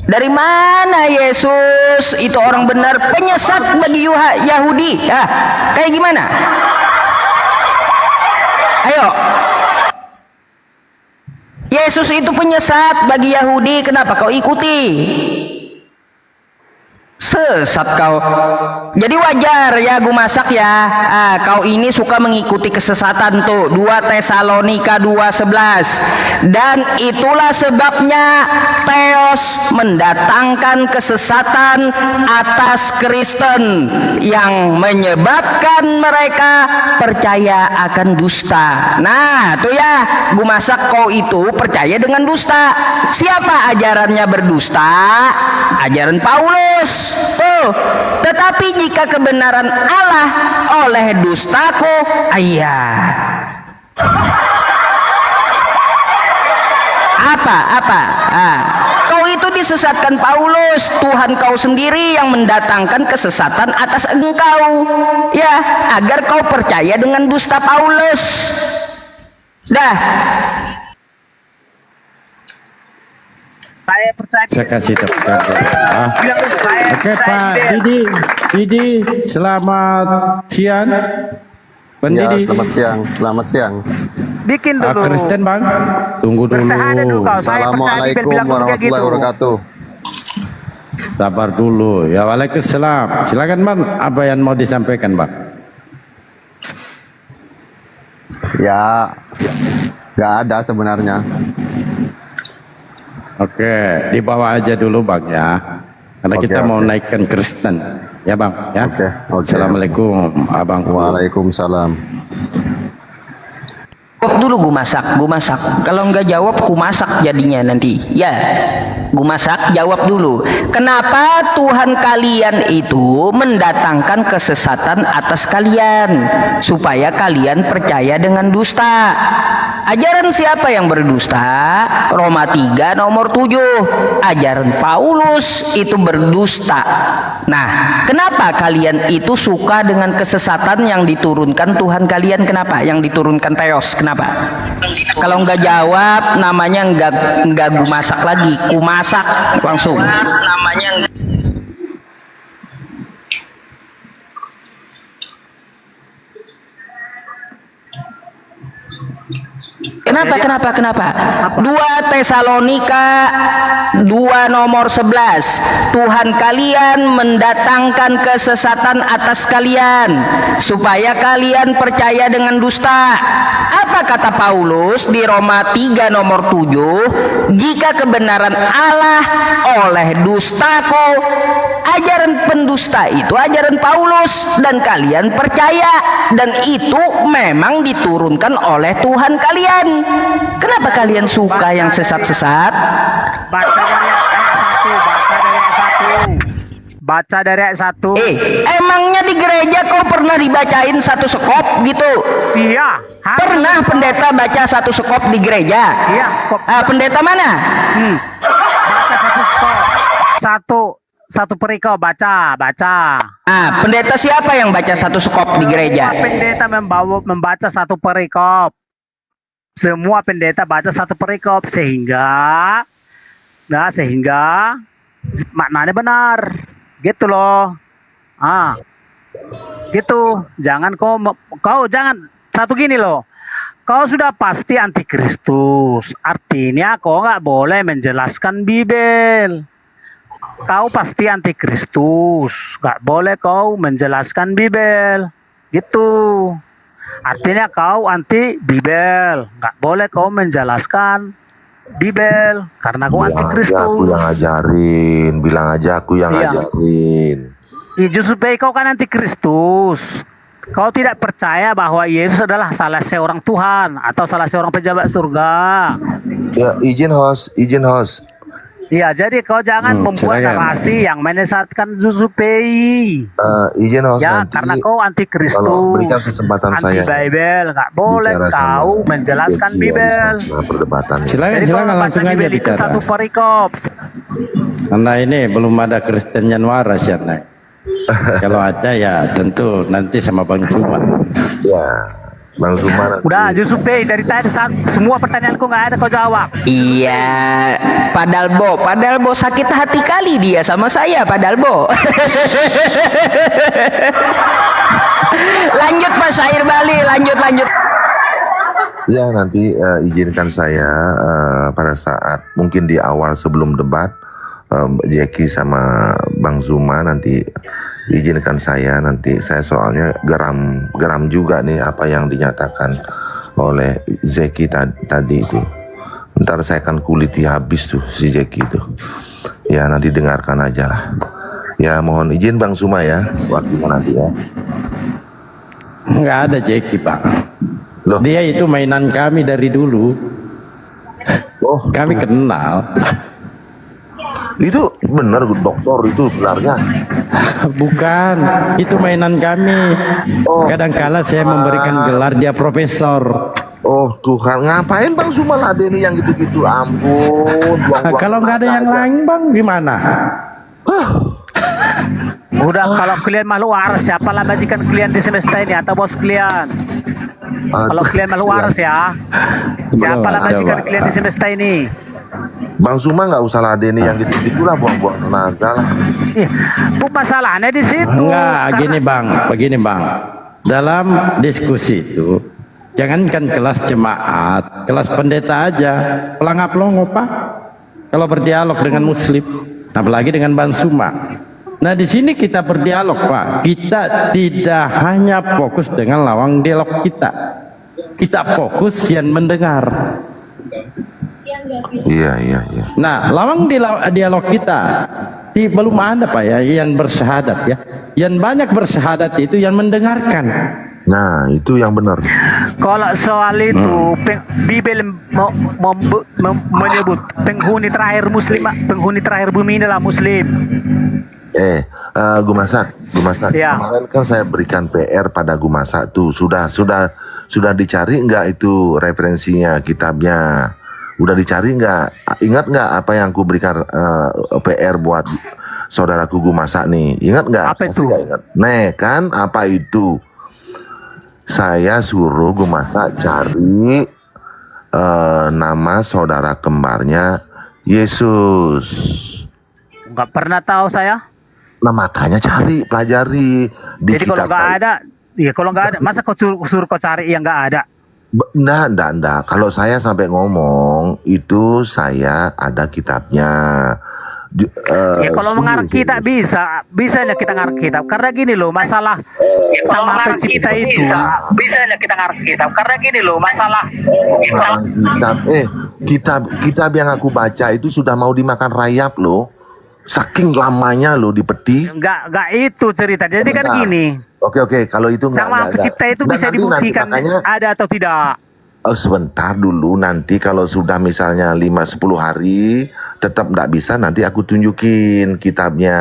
Dari mana Yesus itu orang benar penyesat bagi Yahudi? Ya, kayak gimana? Ayo. Yesus itu penyesat bagi Yahudi, kenapa kau ikuti? Sesat kau. Jadi wajar ya Gumasak ya. Kau ini suka mengikuti kesesatan tuh. 2 Tesalonika 2:11. Dan itulah sebabnya Theos mendatangkan kesesatan atas Kristen yang menyebabkan mereka percaya akan dusta. Nah, tuh ya Gumasak, kau itu percaya dengan dusta. Siapa ajarannya berdusta? Ajaran Paulus. Tuh, tetapi jika kebenaran Allah oleh dustaku, apa? Kau itu disesatkan Paulus. Tuhan kau sendiri yang mendatangkan kesesatan atas engkau, ya, agar kau percaya dengan dusta Paulus. Dah. saya percaya. Saya kasih tepuk tangan. Oke Pak Didi, selamat siang. Pak Didi. Selamat siang. Bikin dulu. Kristen bang, tunggu dulu. Bersahadat dulu kau. Saya percaya Bibel bilang kayak gitu. Sabar dulu. Ya waalaikumsalam. Silakan bang, apa yang mau disampaikan bang? Ya, nggak ada sebenarnya. Oke, dibawa aja dulu bang ya. Karena kita mau naikkan Kristen. Ya bang ya. Oke. Assalamualaikum abang. Waalaikumsalam. Jawab dulu gue masak. Kalau nggak jawab, ku masak jadinya nanti. Ya, gue masak, jawab dulu. Kenapa Tuhan kalian itu mendatangkan kesesatan atas kalian? Supaya kalian percaya dengan dusta. Ajaran siapa yang berdusta? Roma 3 nomor 7. Ajaran Paulus itu berdusta. Nah, kenapa kalian itu suka dengan kesesatan yang diturunkan Tuhan kalian? Kenapa? Yang diturunkan Theos, kenapa? Kalau nggak jawab, namanya nggak gue masak lagi, ku masak langsung. Namanya Kenapa? 2 Tesalonika 2 nomor 11. Tuhan kalian mendatangkan kesesatan atas kalian supaya kalian percaya dengan dusta. Apa kata Paulus di Roma 3 nomor 7? Jika kebenaran Allah oleh dustaku, ajaran pendusta itu ajaran Paulus dan kalian percaya, dan itu memang diturunkan oleh Tuhan kalian. Kenapa kalian suka yang sesat-sesat? Baca dari ayat 1. Emangnya di gereja kau pernah dibacain satu sekop gitu? Iya. Pernah pendeta baca satu sekop di gereja? Iya. Pendeta mana? Baca satu sekop. Satu perikop baca. Pendeta siapa yang baca satu sekop di gereja? Pendeta membaca satu perikop. Semua pendeta baca satu perikop sehingga maknanya benar. Gitu loh. Gitu. Jangan kau jangan satu gini loh. Kau sudah pasti antikristus. Artinya kau nggak boleh menjelaskan Bibel. Kau pasti antikristus. Nggak boleh kau menjelaskan Bibel. Gitu. Artinya kau anti Bibel, nggak boleh kau menjelaskan Bibel karena kau anti Kristus. Aku yang ngajarin, bilang aja aku yang ngajarin. Justru kau kan anti Kristus. Kau tidak percaya bahwa Yesus adalah salah seorang Tuhan atau salah seorang pejabat surga. Ya, izin host. Iya, jadi kau jangan membuat narasi yang menyesatkan Zusupei. Izin host ya, nanti. Karena kau anti Kristus. Kalau berikan kesempatan anti saya. Bibel, nggak boleh kau menjelaskan Bibel. Silakan langsung aja bicara. Satu perikop. Karena ini belum ada Kristen yang waras ya, Nay. Kalau ada ya tentu nanti sama Bang Cuma. Ya. Bang Zuma udah Jusupei dari tadi semua pertanyaanku nggak ada kau jawab. Iya, padahal Bo sakit hati kali dia sama saya, padahal Bo. Lanjut Pak Syair Bali, lanjut. Ya, nanti izinkan saya pada saat mungkin di awal sebelum debat Jeki sama Bang Zuma nanti izinkan saya nanti, saya soalnya geram juga nih apa yang dinyatakan oleh Zeki tadi itu. Ntar saya akan kuliti habis tuh si Zeki itu. Ya nanti dengarkan aja lah. Ya mohon izin Bang Zuma ya, waktunya nanti ya. Nggak ada Zeki Pak. Loh. Dia itu mainan kami dari dulu. Kami kenal. Itu benar dokter, itu benarnya. Bukan, itu mainan kami. Kadangkala saya memberikan gelar dia profesor. Oh Tuhan, ngapain Bang Zuma ladeni yang gitu-gitu? Ampun. Kalau nggak ada yang lain Bang, gimana? Udah, kalau kalian makhluk waras, siapalah majikan kalian di semesta ini atau bos kalian? Kalau kalian makhluk waras ya, siapalah majikan kalian di semesta ini? Bang Zuma nggak usah ladeni yang gitu-gitu lah, buang-buang tenaga lah. Masalahnya di situ. Enggak, begini bang. Dalam diskusi itu Jangankan kelas jemaat, kelas pendeta aja pelangap-longo Pak. Kalau berdialog dengan Muslim, apalagi dengan Bansuma. Nah di sini kita berdialog Pak. Kita tidak hanya fokus dengan lawang dialog kita. Kita fokus yang mendengar. Iya. Nah lawang dialog kita belum ada Pak ya yang bersyahadat ya. Yang banyak bersyahadat itu yang mendengarkan. Nah, itu yang benar. Kalau soal itu, Bibel menyebut penghuni terakhir Muslim, penghuni terakhir bumi inilah Muslim. Gumasak. Ya. Kemarin kan saya berikan PR pada Gumasak tuh. Sudah dicari nggak itu referensinya, kitabnya? Udah dicari nggak? Ingat nggak apa yang aku berikan PR buat saudaraku Gumasak nih? Ingat nggak? Apa itu? Nggak ingat. Nih kan apa itu? Saya suruh Gumasak cari nama saudara kembarnya Yesus. Nggak pernah tahu saya. Nah makanya cari, pelajari. Jadi kalau nggak ada, ya kalau nggak ada, masa kau suruh kau cari yang nggak ada? Enggak. Kalau saya sampai ngomong itu saya ada kitabnya. Ya kalau mengarang kitab bisanya kita ngarang kitab. Karena gini loh masalah sama pencipta itu. Bisanya kita ngarang kitab. Karena gini loh masalah kitab yang aku baca itu sudah mau dimakan rayap loh. Saking lamanya loh di peti. Enggak itu cerita. Jadi kan gini. Oke, kalau itu sama pencipta itu bisa dibuktikan ada atau tidak. Sebentar dulu, nanti kalau sudah misalnya 5-10 hari tetap enggak bisa, nanti aku tunjukin kitabnya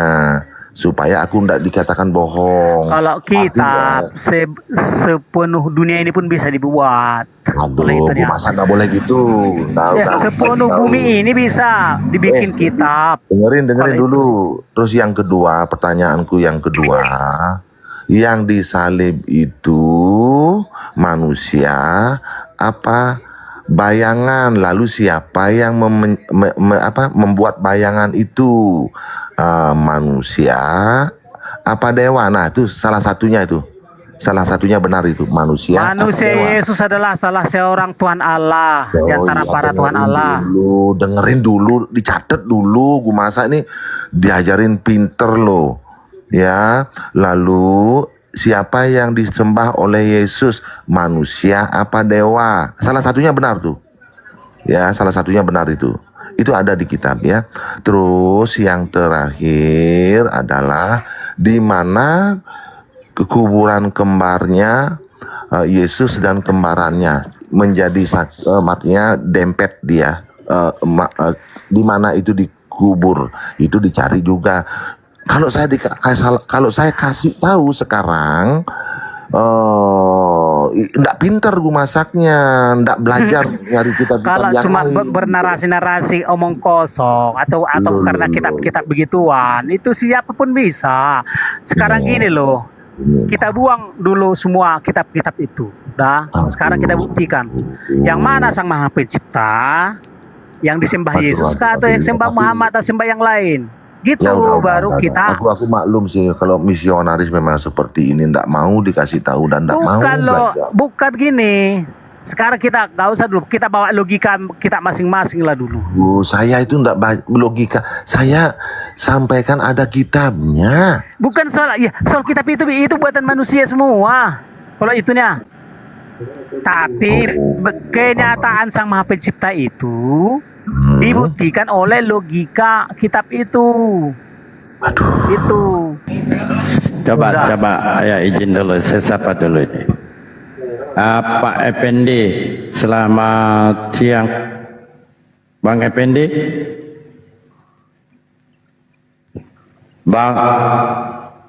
supaya aku enggak dikatakan bohong. Kalau kitab sepenuh dunia ini pun bisa dibuat. Aduh, masa enggak boleh gitu. Sepenuh bumi ini bisa dibikin kitab. Dengerin dulu. Terus yang kedua, pertanyaanku yang kedua, yang disalib itu manusia apa bayangan, lalu siapa yang membuat bayangan itu, manusia apa dewa? Nah itu salah satunya benar itu manusia Yesus adalah salah seorang Tuhan Allah di antara para Tuhan Allah. Dengerin dulu, dicatat dulu. Gumasa ini diajarin pinter loh ya. Lalu siapa yang disembah oleh Yesus, manusia apa dewa? Salah satunya benar tuh. Ya, salah satunya benar itu. Itu ada di kitab ya. Terus yang terakhir adalah di mana kekuburan kembarnya Yesus dan kembarannya menjadi artinya dempet dia. Di mana itu dikubur, itu dicari juga. Kalau saya kasih tahu sekarang, enggak pintar gue masaknya, enggak belajar nyari kitab kalau yang cuma lain. bernarasi-narasi omong kosong atau karena kitab-kitab begituan, itu siapapun bisa. Sekarang gini loh, kita buang dulu semua kitab-kitab itu. Sekarang kita buktikan yang mana Sang Maha Pencipta, yang disembah Yesus atau yang sembah Muhammad atau sembah yang lain. Gitu Ya, baru kita. Aku maklum sih kalau misionaris memang seperti ini, ndak mau dikasih tahu dan ndak mau belajar. Bukan gini. Sekarang kita nggak usah dulu, kita bawa logika kita masing-masing lah dulu. Saya itu ndak logika, saya sampaikan ada kitabnya. Bukan soal kitab itu buatan manusia semua. Kalau itunya. Tapi kenyataan Sang Maha Pencipta itu dibuktikan oleh logika kitab itu. Itu. Coba ya izin dulu, saya sapa dulu ini. Pak Effendi, selamat siang. Bang Effendi. Bang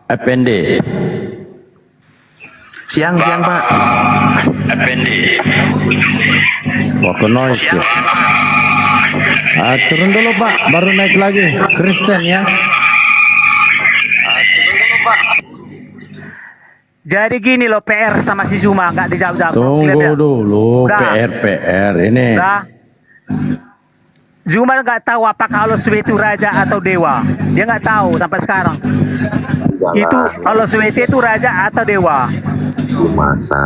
Effendi. Siang Pak. Effendi. Wah, noise ya. Turun dulu Pak, baru naik lagi. Kristen ya. Jadi gini loh, PR sama si Zuma nggak dijawab-jawab. Tunggu dulu, PR ini. Zuma nggak tahu apakah Allah SWT itu raja atau dewa. Dia nggak tahu sampai sekarang. Itu Allah SWT itu raja atau dewa. masa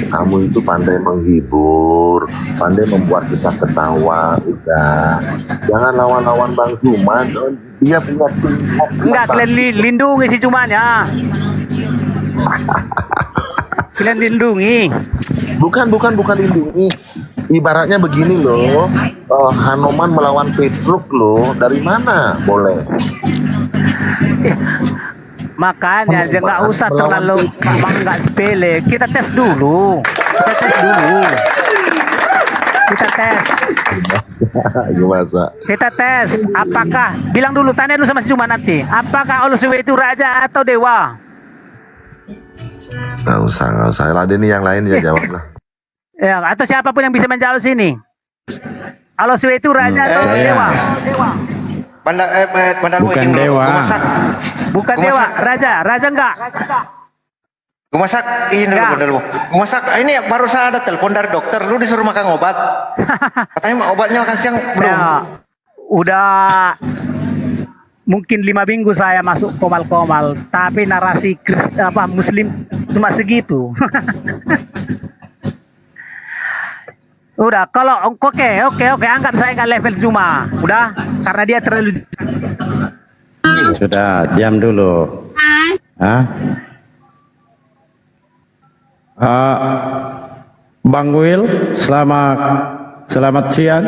kamu itu pandai menghibur, pandai membuat kita ketawa, udah. Jangan lawan-lawan Bang Zuman, dia punya tingkat. Enggak, kalian lindungi si Cuman ya. Kalian lindungi. Bukan lindungi. Ibaratnya begini loh, Hanoman melawan Petruk loh, dari mana? Boleh. Makanya jangan nggak usah terlalu nggak sepele. Kita tes dulu. Kita tes. Apakah bilang dulu, tanya dulu sama si Cuma nanti. Apakah Oloswe itu raja atau dewa? Nggak usah. Ladeni yang lain ya jawab lah. Ya, atau siapapun yang bisa menjawab sini. Oloswe itu raja atau dewa? Bukan dewa. Bukan dewa, raja enggak? Gumasak, ini dulu. Gumasak, ini baru saya ada telepon dari dokter. Lu disuruh makan obat. Katanya obatnya makan siang belum. Ya, udah mungkin 5 minggu saya masuk komal-komal, tapi narasi Muslim cuma segitu. Udah, kalau oke, anggap saya nggak level Cuma. Udah, karena dia terlalu. Sudah, diam dulu. Bang Will, selamat siang.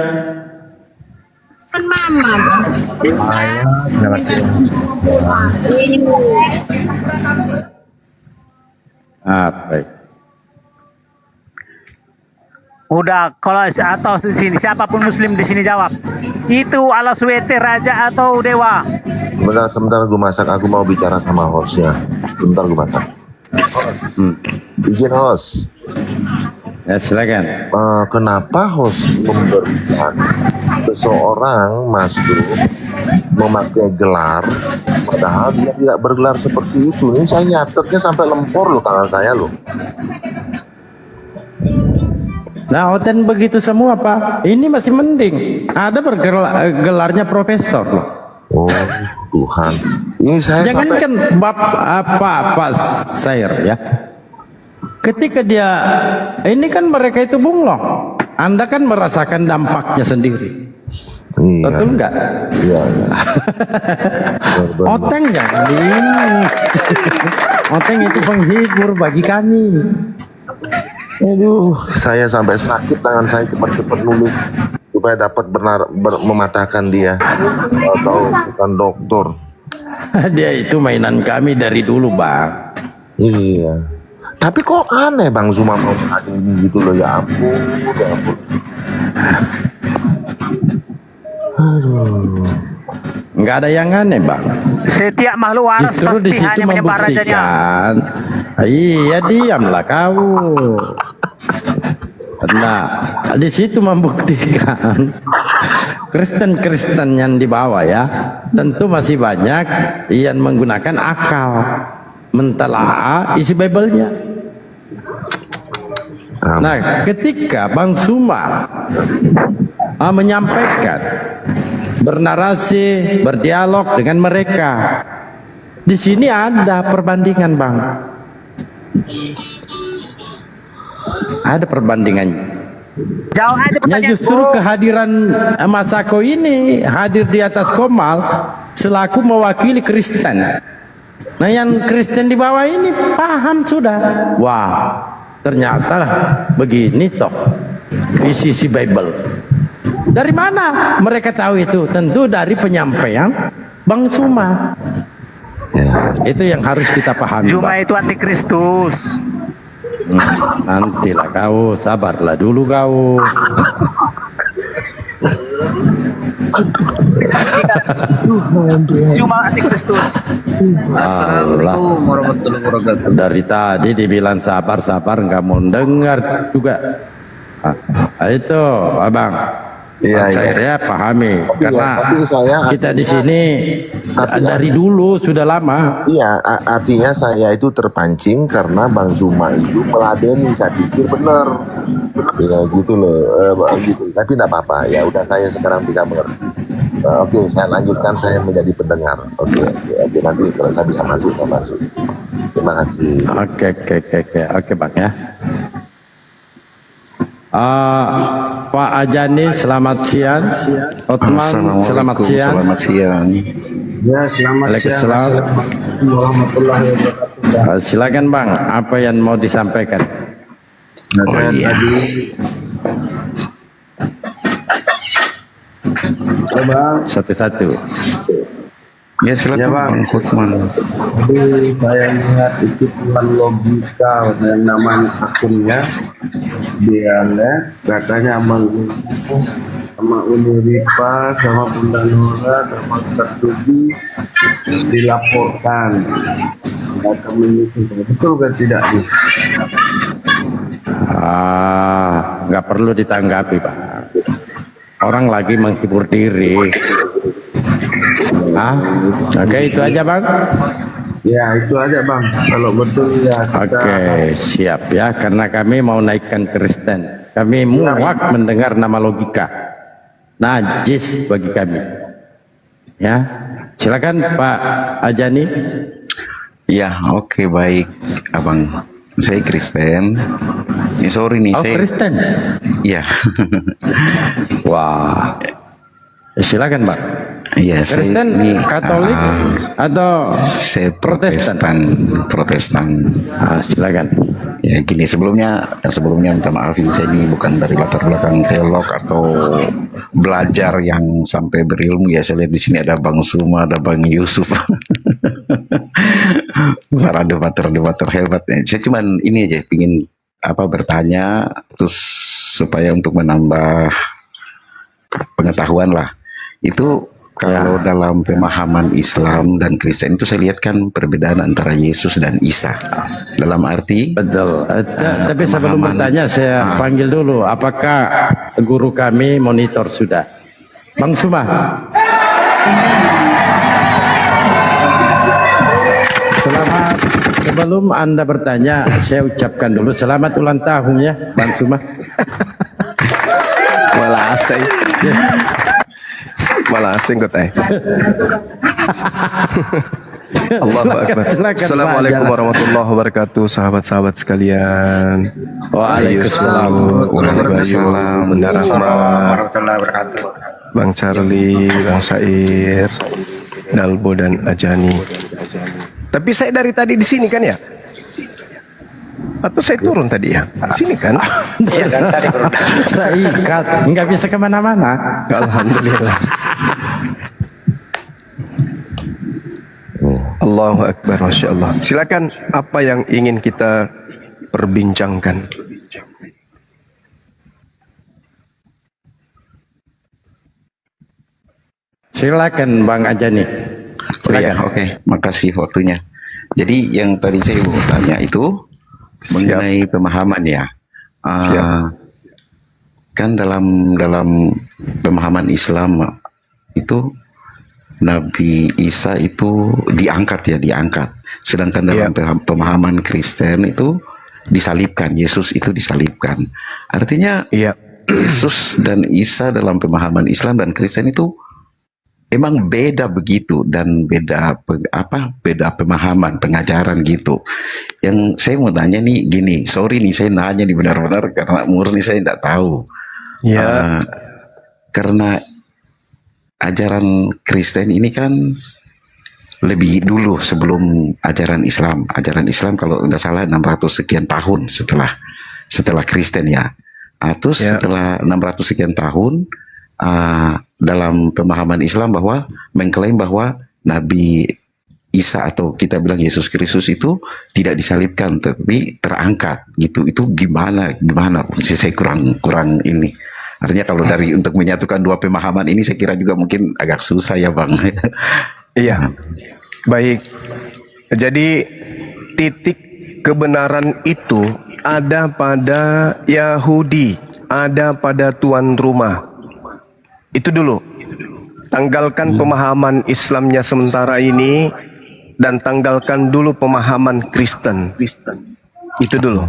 Baik. Udah, kalau atau di sini siapapun Muslim di sini jawab. Itu Oloswe raja atau dewa? Sebentar gue masak, aku mau bicara sama hostnya. Sebentar gue masak. Izin host. Ya silakan. Kenapa host memberikan seseorang masuk memakai gelar, padahal dia tidak bergelar seperti itu? Ini saya nyatetnya sampai lempor loh tangan saya loh. Nah, Oten begitu semua Pak. Ini masih mending. Ada bergelarnya profesor loh. Oh Tuhan, ini saya jangankan Pak Sair ya. Ketika dia, ini kan mereka itu bunglong. Anda kan merasakan dampaknya sendiri. Iya. Betul nggak? Iya. Oteng jangan ini. Oteng itu penghibur bagi kami. Aduh, saya sampai sakit tangan saya cepat-cepat nulis supaya dapat mematahkan dia. Atau bukan dokter. Dia itu mainan kami dari dulu Bang. Iya. Tapi kok aneh Bang Zuma mau ini gitu loh, ya ampun, ya ampun. Aduh. Nggak ada yang aneh Bang. Setiap makhluk waras justru di situ membuktikan. Iya diamlah kau. Nah, di situ membuktikan Kristen yang di bawah ya, tentu masih banyak yang menggunakan akal mentelaah isi Bible-nya. Nah, ketika Bang Suma menyampaikan, bernarasi, berdialog dengan mereka, di sini ada perbandingan Bang. Ada perbandingannya. Jauh aja pertanyaan. Justru kehadiran Masako ini hadir di atas Komal selaku mewakili Kristen. Nah, yang Kristen di bawah ini paham sudah. Wah, ternyata begini toh isi Bible. Dari mana mereka tahu itu? Tentu dari penyampaian Bang Suma. Itu yang harus kita pahami. Cuma itu antikristus. Nantilah kau, sabarlah dulu kau. Cuma antikristus. Assalamualaikum warahmatullahi wabarakatuh. Dari tadi dibilang sabar nggak mau dengar juga. Itu abang. Iya, saya pahami karena saya kita di sini dari dulu sudah lama. Iya, artinya saya itu terpancing karena Bang Zuma itu meladeni, saya pikir benar. Ya gitu loh, gitu. Tapi tidak apa-apa. Ya udah, saya sekarang bisa mengerti. Oke, saya lanjutkan, saya menjadi pendengar. Oke, nanti kalau saya bisa masuk, saya masuk. Terima kasih. Oke Bang ya. Pak Ajani selamat siang. Otman selamat siang. Selamat siang. Ya, selamat Waalaikumsalam. warahmatullahi wabarakatuh. Silakan Bang, apa yang mau disampaikan? Satu-satu. Ya silakan Ya, Bang. Bang Hotman. Jadi saya lihat itu bukan logika yang namanya akunnya. Dia lihat katanya Abang sama Uni Ripa sama Bunda Nora sama Ustaz Sugi dilaporkan. Mereka menyusun. Betul kan tidak nih? Nggak perlu ditanggapi Pak. Orang lagi menghibur diri. Oke, itu aja Bang. Ya itu aja Bang. Kalau betul ya kita. Oke, siap ya. Karena kami mau naikkan Kristen. Kami muak mendengar nama logika. Najis bagi kami. Ya, silakan Pak Ajani. Ya, oke baik, Abang. Saya Kristen. Ini sorry nih, saya Kristen. Iya. Wah. Silakan Pak. Iya, Kristen, Katolik atau saya Protestan? Protestan. Silakan. Ya gini, sebelumnya minta maaf, saya ini bukan dari latar belakang teolog atau belajar yang sampai berilmu. Ya saya lihat di sini ada Bang Suma, ada Bang Yusuf. Para debater hebat. Saya cuman ini aja pingin bertanya terus supaya untuk menambah pengetahuan lah. Itu kalau dalam pemahaman Islam dan Kristen itu saya lihat kan perbedaan antara Yesus dan Isa. Dalam arti betul. Tapi sebelum bertanya saya panggil dulu, apakah guru kami monitor sudah? Bang Suma. Selamat. Sebelum Anda bertanya, saya ucapkan dulu selamat ulang tahun ya, Bang Suma. Malah asing. Malah asing kok teh. Allahu Akbar. Assalamualaikum warahmatullahi wabarakatuh, sahabat-sahabat sekalian. Waalaikumsalam Waalaikumsalam. Bunda Rahma, Bang Charlie, Bang Sair, Dalbo dan Ajani. Tapi saya dari tadi di sini kan ya? Atau saya turun tadi ya? Sini kan? Iya kan tadi saya ikat, nggak bisa kemana-mana. Alhamdulillah. Allahu Akbar, Masya Allah. Silakan, apa yang ingin kita perbincangkan? Silakan Bang Ajani. Silakan. Oke, makasih waktunya. Jadi yang tadi saya mau tanya itu mengenai pemahaman ya. Kan dalam pemahaman Islam itu Nabi Isa itu diangkat. Sedangkan dalam pemahaman Kristen itu disalibkan, Yesus itu disalibkan. Artinya Yesus dan Isa dalam pemahaman Islam dan Kristen itu emang beda begitu, dan beda pemahaman, pengajaran gitu. Yang saya mau nanya nih gini, sorry nih saya nanya nih benar-benar karena murni saya tidak tahu. Karena ajaran Kristen ini kan lebih dulu sebelum ajaran Islam. Ajaran Islam kalau nggak salah 600 sekian tahun setelah Kristen ya. Terus setelah 600 sekian tahun dalam pemahaman Islam bahwa mengklaim bahwa Nabi Isa atau kita bilang Yesus Kristus itu tidak disalibkan tapi terangkat gitu. Itu gimana? Saya kurang ini. Artinya kalau dari untuk menyatukan dua pemahaman ini saya kira juga mungkin agak susah ya Bang. Iya. Baik. Jadi titik kebenaran itu ada pada Yahudi, ada pada tuan rumah. Itu dulu. Tanggalkan pemahaman Islamnya sementara ini dan tanggalkan dulu pemahaman Kristen. Itu dulu.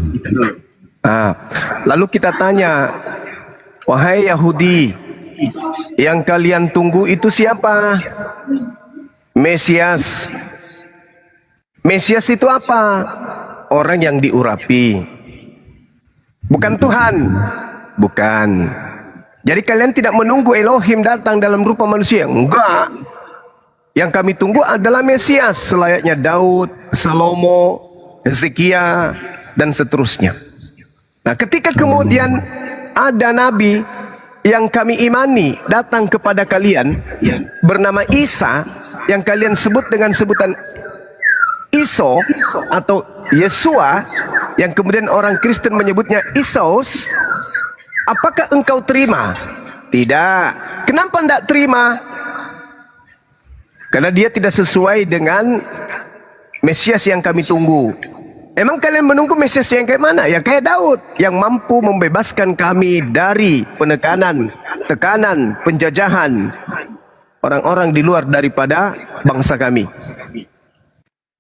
Lalu kita tanya, wahai Yahudi, yang kalian tunggu itu siapa? Mesias. Mesias itu apa? Orang yang diurapi. Bukan Tuhan. Bukan. Jadi kalian tidak menunggu Elohim datang dalam rupa manusia. Enggak. Yang kami tunggu adalah Mesias, selayaknya Daud, Salomo, Hezekia, dan seterusnya. Nah, ketika kemudian ada nabi yang kami imani datang kepada kalian bernama Isa, yang kalian sebut dengan sebutan Iso atau Yesua, yang kemudian orang Kristen menyebutnya Isos, apakah engkau terima? Tidak. Kenapa tidak terima? Karena dia tidak sesuai dengan Mesias yang kami tunggu. Emang kalian menunggu Mesias yang kayak mana? Ya kayak Daud, yang mampu membebaskan kami dari penekanan, tekanan, penjajahan orang-orang di luar daripada bangsa kami.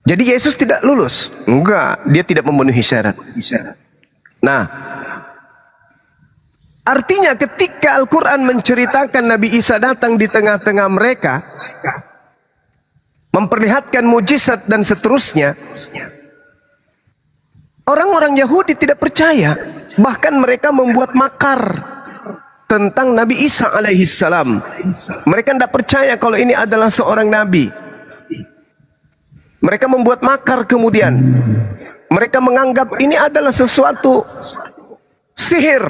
Jadi Yesus tidak lulus. Enggak, dia tidak memenuhi syarat. Nah, artinya ketika Al-Quran menceritakan Nabi Isa datang di tengah-tengah mereka, memperlihatkan mujizat dan seterusnya, orang-orang Yahudi tidak percaya. Bahkan mereka membuat makar tentang Nabi Isa alaihissalam. Mereka tidak percaya kalau ini adalah seorang nabi. Mereka membuat makar kemudian. Mereka menganggap ini adalah sesuatu sihir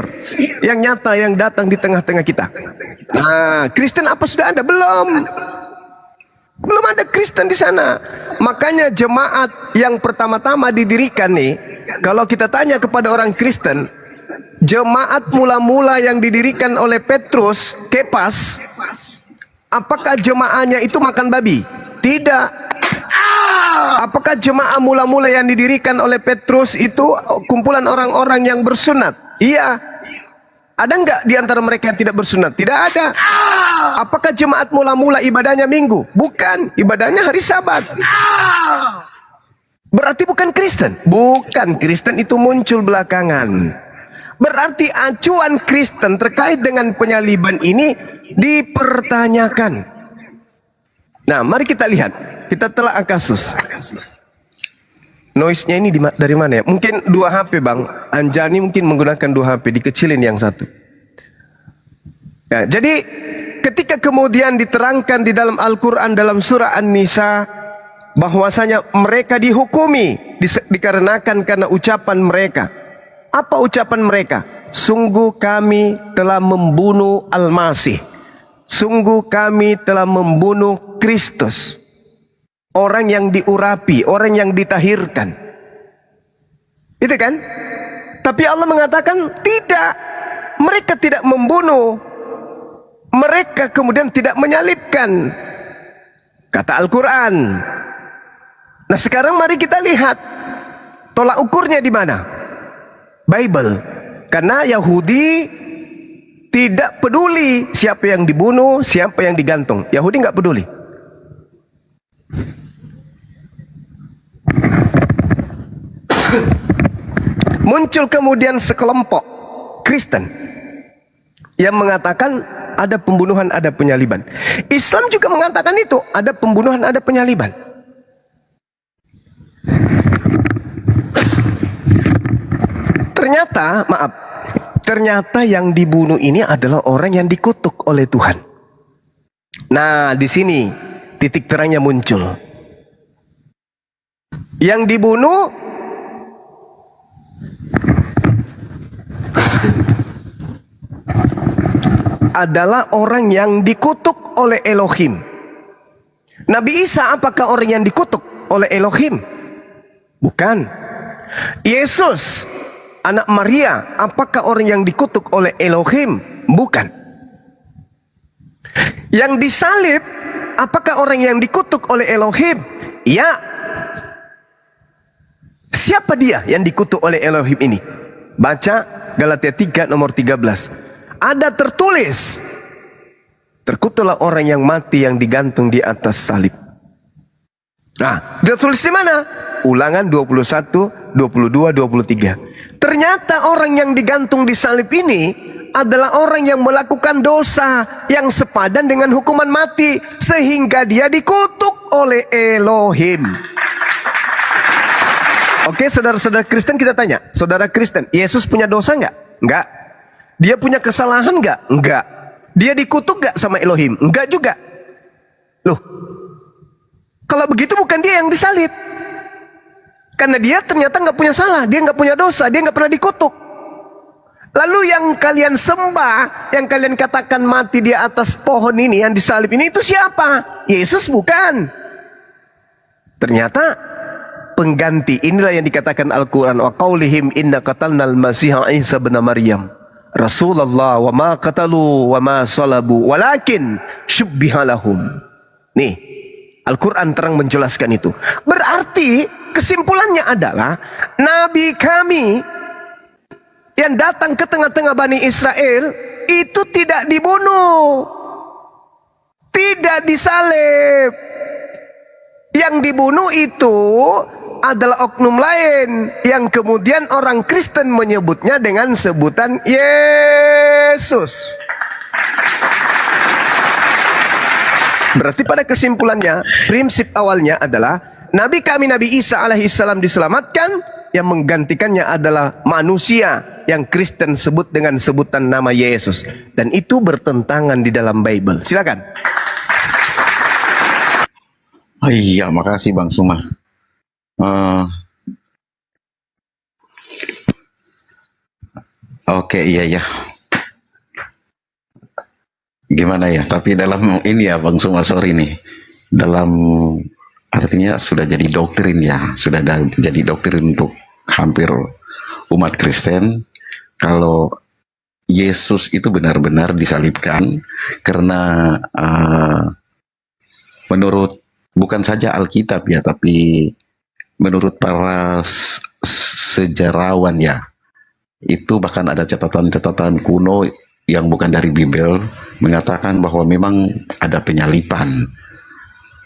yang nyata yang datang di tengah-tengah kita. Nah, Kristen apa sudah ada? Belum. Belum ada Kristen di sana. Makanya jemaat yang pertama-tama didirikan nih, kalau kita tanya kepada orang Kristen, jemaat mula-mula yang didirikan oleh Petrus, Kepas, apakah jemaahnya itu makan babi? Tidak. Apakah jemaah mula-mula yang didirikan oleh Petrus itu kumpulan orang-orang yang bersunat? Iya. Ada enggak di antara mereka yang tidak bersunat? Tidak ada. Apakah jemaat mula-mula ibadahnya minggu? Bukan, ibadahnya hari Sabat. Berarti bukan Kristen? Bukan, Kristen itu muncul belakangan. Berarti acuan Kristen terkait dengan penyaliban ini dipertanyakan. Nah, mari kita lihat. Kita telah kasus. Noise-nya ini dari mana ya? Mungkin 2 HP bang. Anjani mungkin menggunakan 2 HP. Dikecilin yang satu. Ya, jadi ketika kemudian diterangkan di dalam Al-Quran dalam surah An-Nisa, bahwasanya mereka dihukumi dikarenakan karena ucapan mereka. Apa ucapan mereka? Sungguh kami telah membunuh Al-Masih. Sungguh kami telah membunuh Kristus. Orang yang diurapi, orang yang ditahirkan. Itu kan? Tapi Allah mengatakan tidak. Mereka tidak membunuh. Mereka kemudian tidak menyalibkan. Kata Al-Quran. Nah, sekarang mari kita lihat tolak ukurnya di mana? Bible. Karena Yahudi tidak peduli siapa yang dibunuh, siapa yang digantung. Yahudi nggak peduli. Muncul kemudian sekelompok Kristen yang mengatakan ada pembunuhan, ada penyaliban. Islam juga mengatakan itu, ada pembunuhan, ada penyaliban. Ternyata yang dibunuh ini adalah orang yang dikutuk oleh Tuhan. Nah, di sini titik terangnya muncul. Yang dibunuh adalah orang yang dikutuk oleh Elohim. Nabi Isa apakah orang yang dikutuk oleh Elohim? Bukan. Yesus anak Maria apakah orang yang dikutuk oleh Elohim? Bukan. Yang disalib apakah orang yang dikutuk oleh Elohim? Ya. Siapa dia yang dikutuk oleh Elohim ini? Baca Galatia 3 nomor 13. Ada tertulis, terkutuklah orang yang mati yang digantung di atas salib. Nah, tertulis di mana? Ulangan 21, 22, 23. Ternyata orang yang digantung di salib ini adalah orang yang melakukan dosa yang sepadan dengan hukuman mati, sehingga dia dikutuk oleh Elohim. Oke, saudara-saudara Kristen kita tanya, saudara Kristen, Yesus punya dosa nggak? Nggak. Dia punya kesalahan nggak? Nggak. Dia dikutuk nggak sama Elohim? Nggak juga. Loh, kalau begitu bukan dia yang disalib. Karena dia ternyata nggak punya salah, dia nggak punya dosa, dia nggak pernah dikutuk. Lalu yang kalian sembah, yang kalian katakan mati di atas pohon ini, yang disalib ini, itu siapa? Yesus bukan. Ternyata pengganti. Inilah yang dikatakan Al-Quran. Wa qaulihim inna qatalnal masiha Isa bin Maryam Rasulullah wa ma qatalu wa ma salabu walakin syubbiha lahum. Nih, Al-Quran terang menjelaskan itu. Berarti kesimpulannya adalah Nabi kami yang datang ke tengah-tengah Bani Israel itu tidak dibunuh, tidak disalib. Yang dibunuh itu adalah oknum lain yang kemudian orang Kristen menyebutnya dengan sebutan Yesus. Berarti pada kesimpulannya, prinsip awalnya adalah Nabi kami Nabi Isa alaihissalam diselamatkan, yang menggantikannya adalah manusia yang Kristen sebut dengan sebutan nama Yesus, dan itu bertentangan di dalam Bible. Silakan. Oh iya, makasih Bang Suma. Oke, iya. Gimana ya? Tapi dalam ini ya Bang Suma, sorry nih. Dalam artinya sudah jadi doktrin ya. Sudah jadi doktrin untuk hampir umat Kristen. Kalau Yesus itu benar-benar disalibkan karena menurut bukan saja Alkitab ya, tapi menurut para sejarawan ya, itu bahkan ada catatan-catatan kuno yang bukan dari Bible mengatakan bahwa memang ada penyalipan,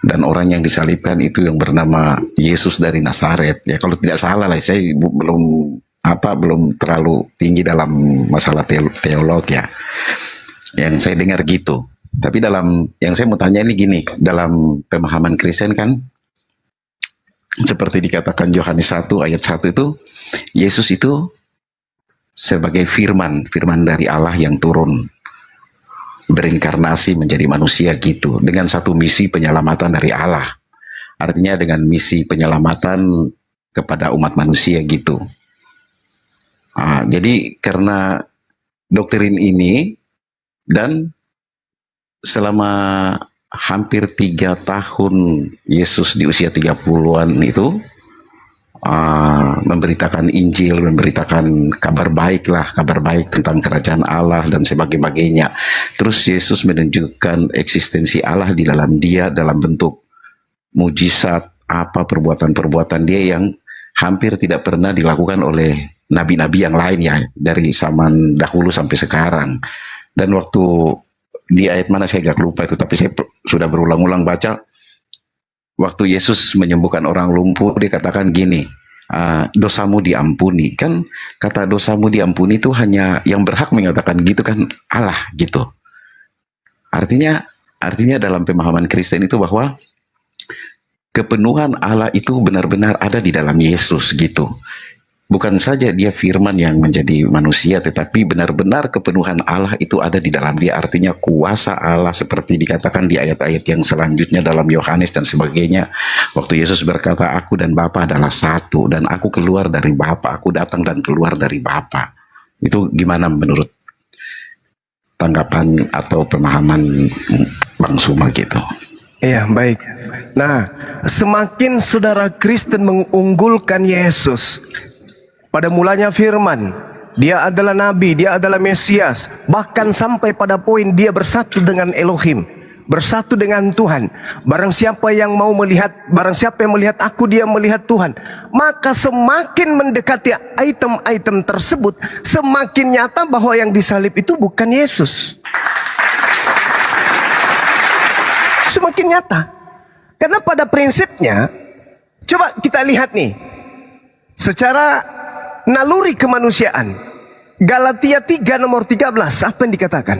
dan orang yang disalibkan itu yang bernama Yesus dari Nazaret ya, kalau tidak salah lah. Saya belum terlalu tinggi dalam masalah teologi ya, yang saya dengar gitu. Tapi dalam yang saya mau tanya ini gini, dalam pemahaman Kristen kan seperti dikatakan Yohanes 1 ayat 1 itu, Yesus itu sebagai firman dari Allah yang turun berinkarnasi menjadi manusia gitu, dengan satu misi penyelamatan dari Allah. Artinya dengan misi penyelamatan kepada umat manusia gitu. Jadi karena doktrin ini, dan selama hampir 3 tahun Yesus di usia 30-an itu memberitakan Injil, memberitakan kabar baik tentang kerajaan Allah dan sebagainya. Terus Yesus menunjukkan eksistensi Allah di dalam dia dalam bentuk mujizat, perbuatan-perbuatan dia yang hampir tidak pernah dilakukan oleh nabi-nabi yang lain ya, dari zaman dahulu sampai sekarang. Dan waktu di ayat mana saya agak lupa itu, tapi saya sudah berulang-ulang baca, waktu Yesus menyembuhkan orang lumpuh, dia katakan gini, dosamu diampuni. Kan kata dosamu diampuni itu hanya yang berhak mengatakan gitu kan Allah gitu. Artinya dalam pemahaman Kristen itu bahwa kepenuhan Allah itu benar-benar ada di dalam Yesus gitu. Bukan saja dia firman yang menjadi manusia, tetapi benar-benar kepenuhan Allah itu ada di dalam dia. Artinya kuasa Allah seperti dikatakan di ayat-ayat yang selanjutnya dalam Yohanes dan sebagainya. Waktu Yesus berkata, aku dan Bapa adalah satu, dan aku keluar dari Bapa, aku datang dan keluar dari Bapa. Itu gimana menurut tanggapan atau pemahaman Bang Suma gitu? Iya, baik. Nah, semakin saudara Kristen mengunggulkan Yesus, pada mulanya firman, dia adalah nabi, dia adalah Mesias, bahkan sampai pada poin dia bersatu dengan Elohim, bersatu dengan Tuhan. Barang siapa yang melihat aku, dia melihat Tuhan. Maka semakin mendekati item-item tersebut, semakin nyata bahwa yang disalib itu bukan Yesus. Semakin nyata. Karena pada prinsipnya, coba kita lihat nih, secara naluri kemanusiaan, Galatia 3 nomor 13, apa yang dikatakan?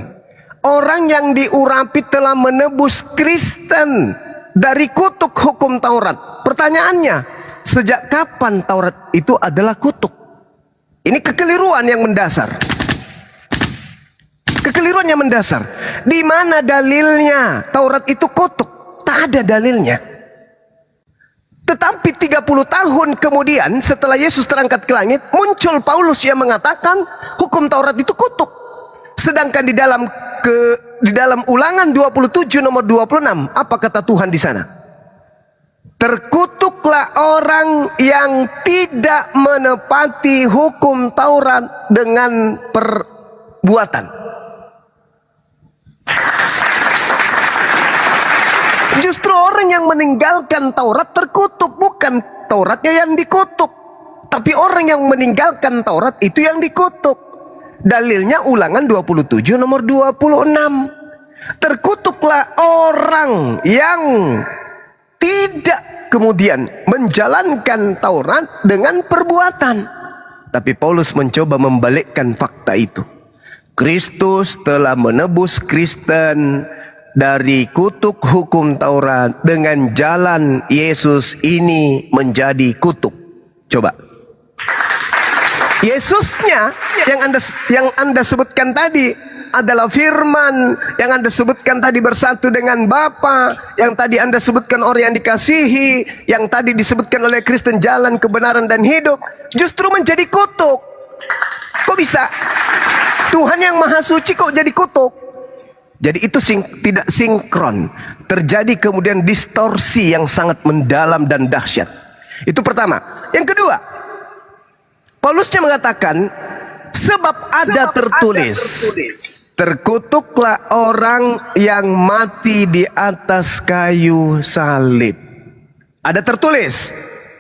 Orang yang diurapi telah menebus Kristen dari kutuk hukum Taurat. Pertanyaannya, sejak kapan Taurat itu adalah kutuk? Ini kekeliruan yang mendasar. Kekeliruan yang mendasar. Di mana dalilnya Taurat itu kutuk? Tak ada dalilnya. Tetapi 30 tahun kemudian setelah Yesus terangkat ke langit, muncul Paulus yang mengatakan hukum Taurat itu kutuk. Sedangkan di dalam Ulangan 27 nomor 26, apa kata Tuhan di sana? Terkutuklah orang yang tidak menepati hukum Taurat dengan perbuatan. Justru orang yang meninggalkan Taurat terkutuk, bukan Tauratnya yang dikutuk, tapi orang yang meninggalkan Taurat itu yang dikutuk. Dalilnya Ulangan 27 nomor 26. Terkutuklah orang yang tidak kemudian menjalankan Taurat dengan perbuatan. Tapi Paulus mencoba membalikkan fakta itu. Kristus telah menebus Kristen dari kutuk hukum Taurat. Dengan jalan Yesus ini menjadi kutuk. Coba. Yesusnya yang anda sebutkan tadi adalah firman, yang anda sebutkan tadi bersatu dengan Bapa, yang tadi anda sebutkan orang yang dikasihi, yang tadi disebutkan oleh Kristen jalan kebenaran dan hidup, justru menjadi kutuk. Kok bisa? Tuhan yang maha suci kok jadi kutuk? Jadi itu tidak sinkron. Terjadi kemudian distorsi yang sangat mendalam dan dahsyat. Itu pertama. Yang kedua, Paulusnya mengatakan, sebab ada tertulis, terkutuklah orang yang mati di atas kayu salib. Ada tertulis.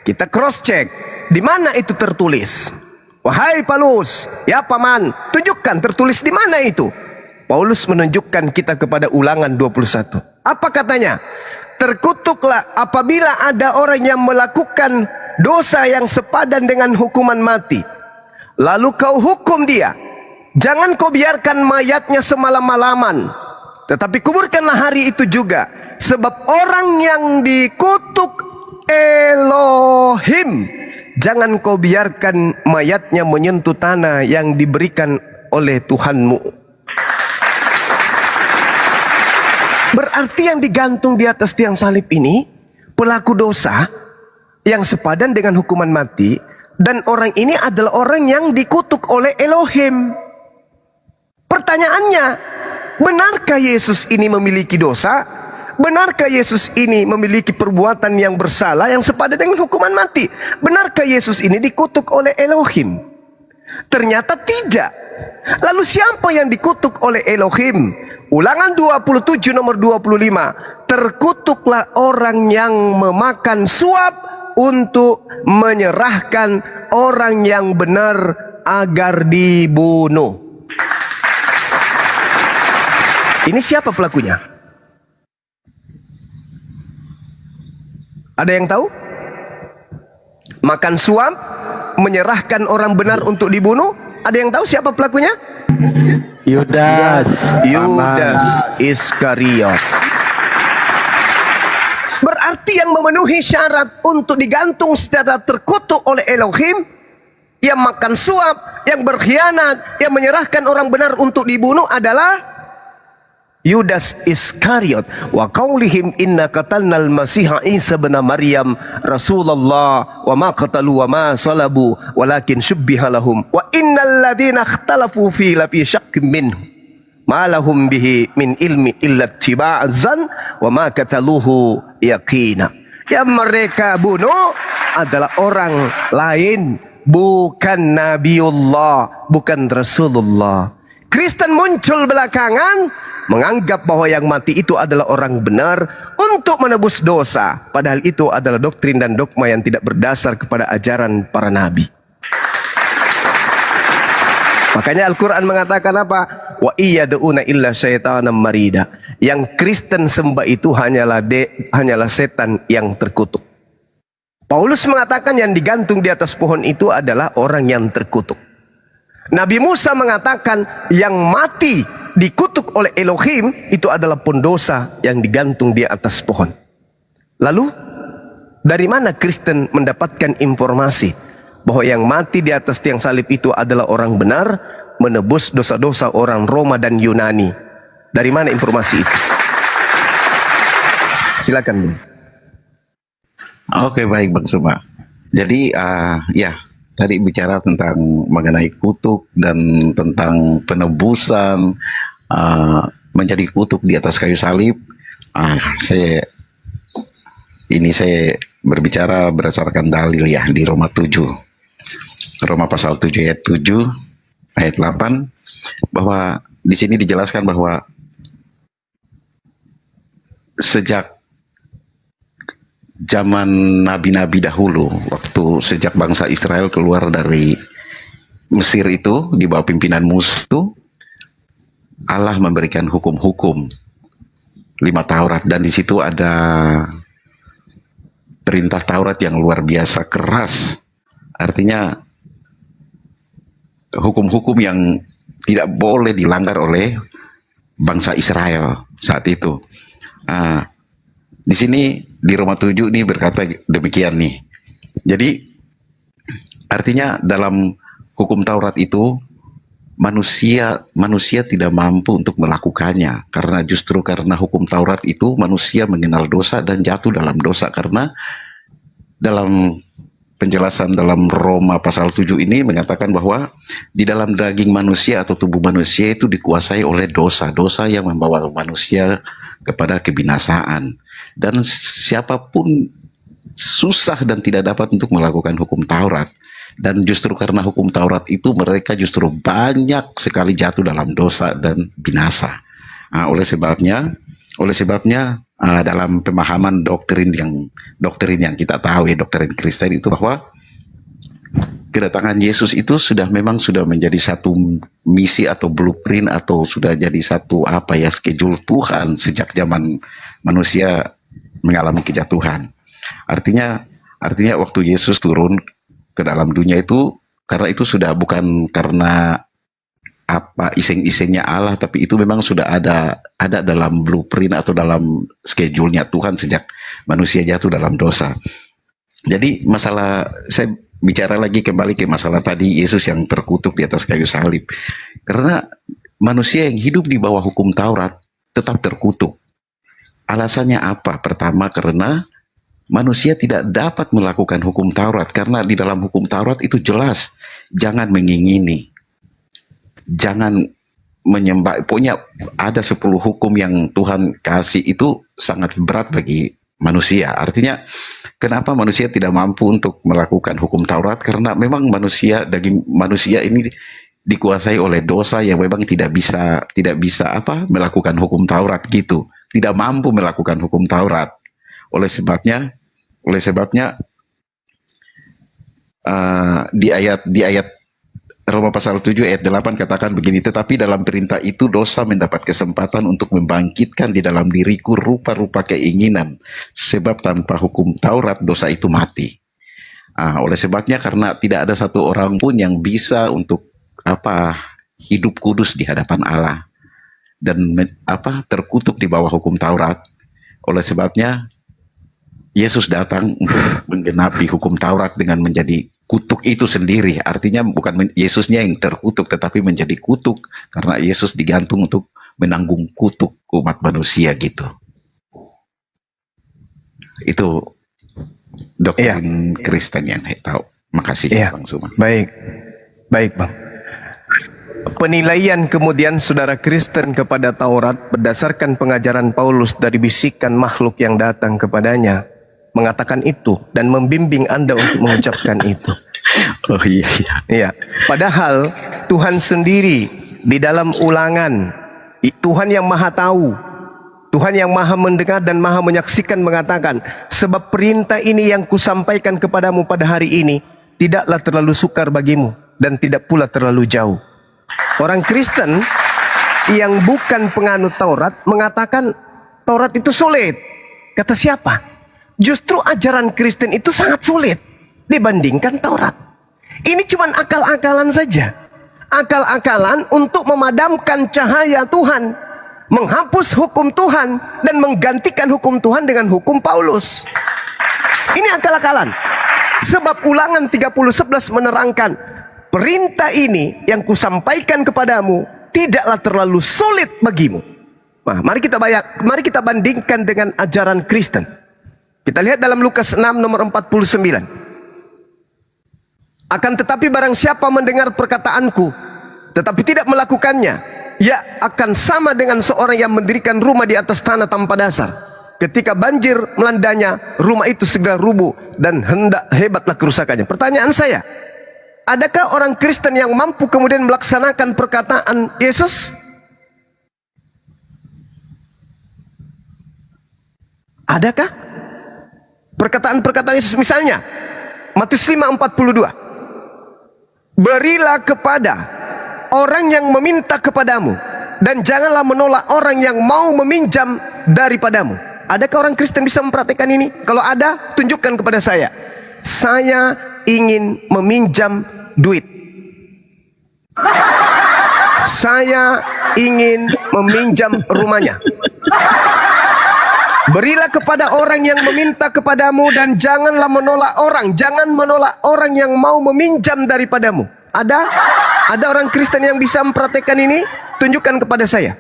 Kita cross check. Di mana itu tertulis? Wahai Paulus, ya paman, tunjukkan tertulis di mana itu. Paulus menunjukkan kita kepada Ulangan 21. Apa katanya? Terkutuklah apabila ada orang yang melakukan dosa yang sepadan dengan hukuman mati, lalu kau hukum dia. Jangan kau biarkan mayatnya semalam-malaman, tetapi kuburkanlah hari itu juga. Sebab orang yang dikutuk Elohim, jangan kau biarkan mayatnya menyentuh tanah yang diberikan oleh Tuhanmu. Berarti yang digantung di atas tiang salib ini pelaku dosa yang sepadan dengan hukuman mati, dan orang ini adalah orang yang dikutuk oleh Elohim. Pertanyaannya, benarkah Yesus ini memiliki dosa? Benarkah Yesus ini memiliki perbuatan yang bersalah yang sepadan dengan hukuman mati? Benarkah Yesus ini dikutuk oleh Elohim? Ternyata tidak. Lalu siapa yang dikutuk oleh Elohim? Ulangan 27 nomor 25. Terkutuklah orang yang memakan suap untuk menyerahkan orang yang benar agar dibunuh. Ini siapa pelakunya? Ada yang tahu? Makan suap, menyerahkan orang benar untuk dibunuh. Ada yang tahu siapa pelakunya? Yudas Iskariot. Berarti yang memenuhi syarat untuk digantung secara terkutuk oleh Elohim, yang makan suap, yang berkhianat, yang menyerahkan orang benar untuk dibunuh adalah Yudas Iskariot. Wa qaulihim inna qatalnal Masiha Isa bin Maryam Rasulullah wa ma qatalu wa ma salabu walakin syubbiha lahum wa innal ladina ikhtalafu fi lafi syakkin minhu ma lahum bihi min ilmi illa ittiba'azan wa ma qataluhu yaqina. Yang mereka bunuh adalah orang lain, bukan Nabiullah, bukan Rasulullah. Kristen muncul belakangan menganggap bahwa yang mati itu adalah orang benar untuk menebus dosa, padahal itu adalah doktrin dan dogma yang tidak berdasar kepada ajaran para nabi. Makanya Al-Quran mengatakan apa? Wa iyad'una illa syaitanan marida. Yang Kristen sembah itu hanyalah setan yang terkutuk. Paulus mengatakan yang digantung di atas pohon itu adalah orang yang terkutuk. Nabi Musa mengatakan yang mati dikutuk oleh Elohim itu adalah pendosa yang digantung di atas pohon. Lalu Dari mana Kristen mendapatkan informasi bahwa yang mati di atas tiang salib itu adalah orang benar, menebus dosa-dosa orang Roma dan Yunani? Dari mana informasi itu? Silakan, Bung. Oke, baik Bang Suma. Jadi ya tadi bicara tentang mengenai kutuk dan tentang penebusan menjadi kutuk di atas kayu salib. Saya berbicara berdasarkan dalil ya di Roma 7. Roma pasal 7 ayat 7 ayat 8 bahwa di sini dijelaskan bahwa sejak zaman nabi-nabi dahulu, waktu sejak bangsa Israel keluar dari Mesir itu di bawah pimpinan Musa, Allah memberikan hukum-hukum 5 Taurat, dan di situ ada perintah Taurat yang luar biasa keras. Artinya hukum-hukum yang tidak boleh dilanggar oleh bangsa Israel saat itu. Di sini di Roma 7 ini berkata demikian nih. Jadi artinya dalam hukum Taurat itu manusia tidak mampu untuk melakukannya, karena justru karena hukum Taurat itu manusia mengenal dosa dan jatuh dalam dosa, karena dalam penjelasan dalam Roma pasal 7 ini mengatakan bahwa di dalam daging manusia atau tubuh manusia itu dikuasai oleh dosa yang membawa manusia kepada kebinasaan, dan siapapun susah dan tidak dapat untuk melakukan hukum Taurat. Dan justru karena hukum Taurat itu mereka justru banyak sekali jatuh dalam dosa dan binasa. Oleh sebabnya dalam pemahaman doktrin yang kita tahu ya, doktrin Kristen itu, bahwa kedatangan Yesus itu memang sudah menjadi satu misi atau blueprint, atau sudah jadi satu schedule Tuhan sejak zaman manusia mengalami kejatuhan. Artinya waktu Yesus turun ke dalam dunia itu, karena itu sudah bukan karena iseng-isengnya Allah, tapi itu memang sudah ada dalam blueprint atau dalam schedule-nya Tuhan sejak manusia jatuh dalam dosa. Jadi saya bicara lagi kembali ke masalah tadi, Yesus yang terkutuk di atas kayu salib. Karena manusia yang hidup di bawah hukum Taurat tetap terkutuk. Alasannya apa? Pertama, karena manusia tidak dapat melakukan hukum Taurat, karena di dalam hukum Taurat itu jelas, jangan mengingini, jangan menyembah. Pokoknya ada 10 hukum yang Tuhan kasih itu sangat berat bagi manusia. Artinya kenapa manusia tidak mampu untuk melakukan hukum Taurat? Karena memang daging manusia ini dikuasai oleh dosa yang memang tidak bisa melakukan hukum Taurat gitu. Tidak mampu melakukan hukum Taurat. Oleh sebabnya di ayat Roma pasal 7 ayat 8 katakan begini, tetapi dalam perintah itu dosa mendapat kesempatan untuk membangkitkan di dalam diriku rupa-rupa keinginan, sebab tanpa hukum Taurat dosa itu mati. Oleh sebabnya, karena tidak ada satu orang pun yang bisa untuk hidup kudus di hadapan Allah dan terkutuk di bawah hukum Taurat. Oleh sebabnya Yesus datang untuk menggenapi hukum Taurat dengan menjadi kutuk itu sendiri. Artinya bukan Yesusnya yang terkutuk, tetapi menjadi kutuk karena Yesus digantung untuk menanggung kutuk umat manusia gitu. Itu doktrin Kristen yang saya tahu. Makasih Bang Suma. Baik Bang. Penilaian kemudian saudara Kristen kepada Taurat berdasarkan pengajaran Paulus dari bisikan makhluk yang datang kepadanya, mengatakan itu dan membimbing Anda untuk mengucapkan itu. Oh iya. Iya. Padahal Tuhan sendiri di dalam Ulangan, Tuhan yang maha tahu, Tuhan yang maha mendengar dan maha menyaksikan mengatakan, sebab perintah ini yang kusampaikan kepadamu pada hari ini tidaklah terlalu sukar bagimu dan tidak pula terlalu jauh. Orang Kristen yang bukan penganut Taurat mengatakan Taurat itu sulit. Kata siapa? Justru ajaran Kristen itu sangat sulit dibandingkan Taurat. Ini cuma akal-akalan saja. Akal-akalan untuk memadamkan cahaya Tuhan, menghapus hukum Tuhan dan menggantikan hukum Tuhan dengan hukum Paulus. Ini akal-akalan. Sebab Ulangan 30:11 menerangkan, perintah ini yang kusampaikan kepadamu tidaklah terlalu sulit bagimu. Nah, mari kita bandingkan dengan ajaran Kristen. Kita lihat dalam Lukas 6 nomor 49. Akan tetapi barang siapa mendengar perkataanku tetapi tidak melakukannya, ia akan sama dengan seorang yang mendirikan rumah di atas tanah tanpa dasar. Ketika banjir melandanya, rumah itu segera rubuh dan hendak hebatlah kerusakannya. Pertanyaan saya, adakah orang Kristen yang mampu kemudian melaksanakan perkataan Yesus? Adakah? Perkataan-perkataan Yesus misalnya, Matius 5:42. Berilah kepada orang yang meminta kepadamu, dan janganlah menolak orang yang mau meminjam daripadamu. Adakah orang Kristen bisa mempraktikkan ini? Kalau ada, tunjukkan kepada saya. Saya ingin meminjam duit. Saya ingin meminjam rumahnya. Berilah kepada orang yang meminta kepadamu, dan janganlah menolak orang. Jangan menolak orang yang mau meminjam daripadamu. Ada orang Kristen yang bisa mempraktekkan ini? Tunjukkan kepada saya.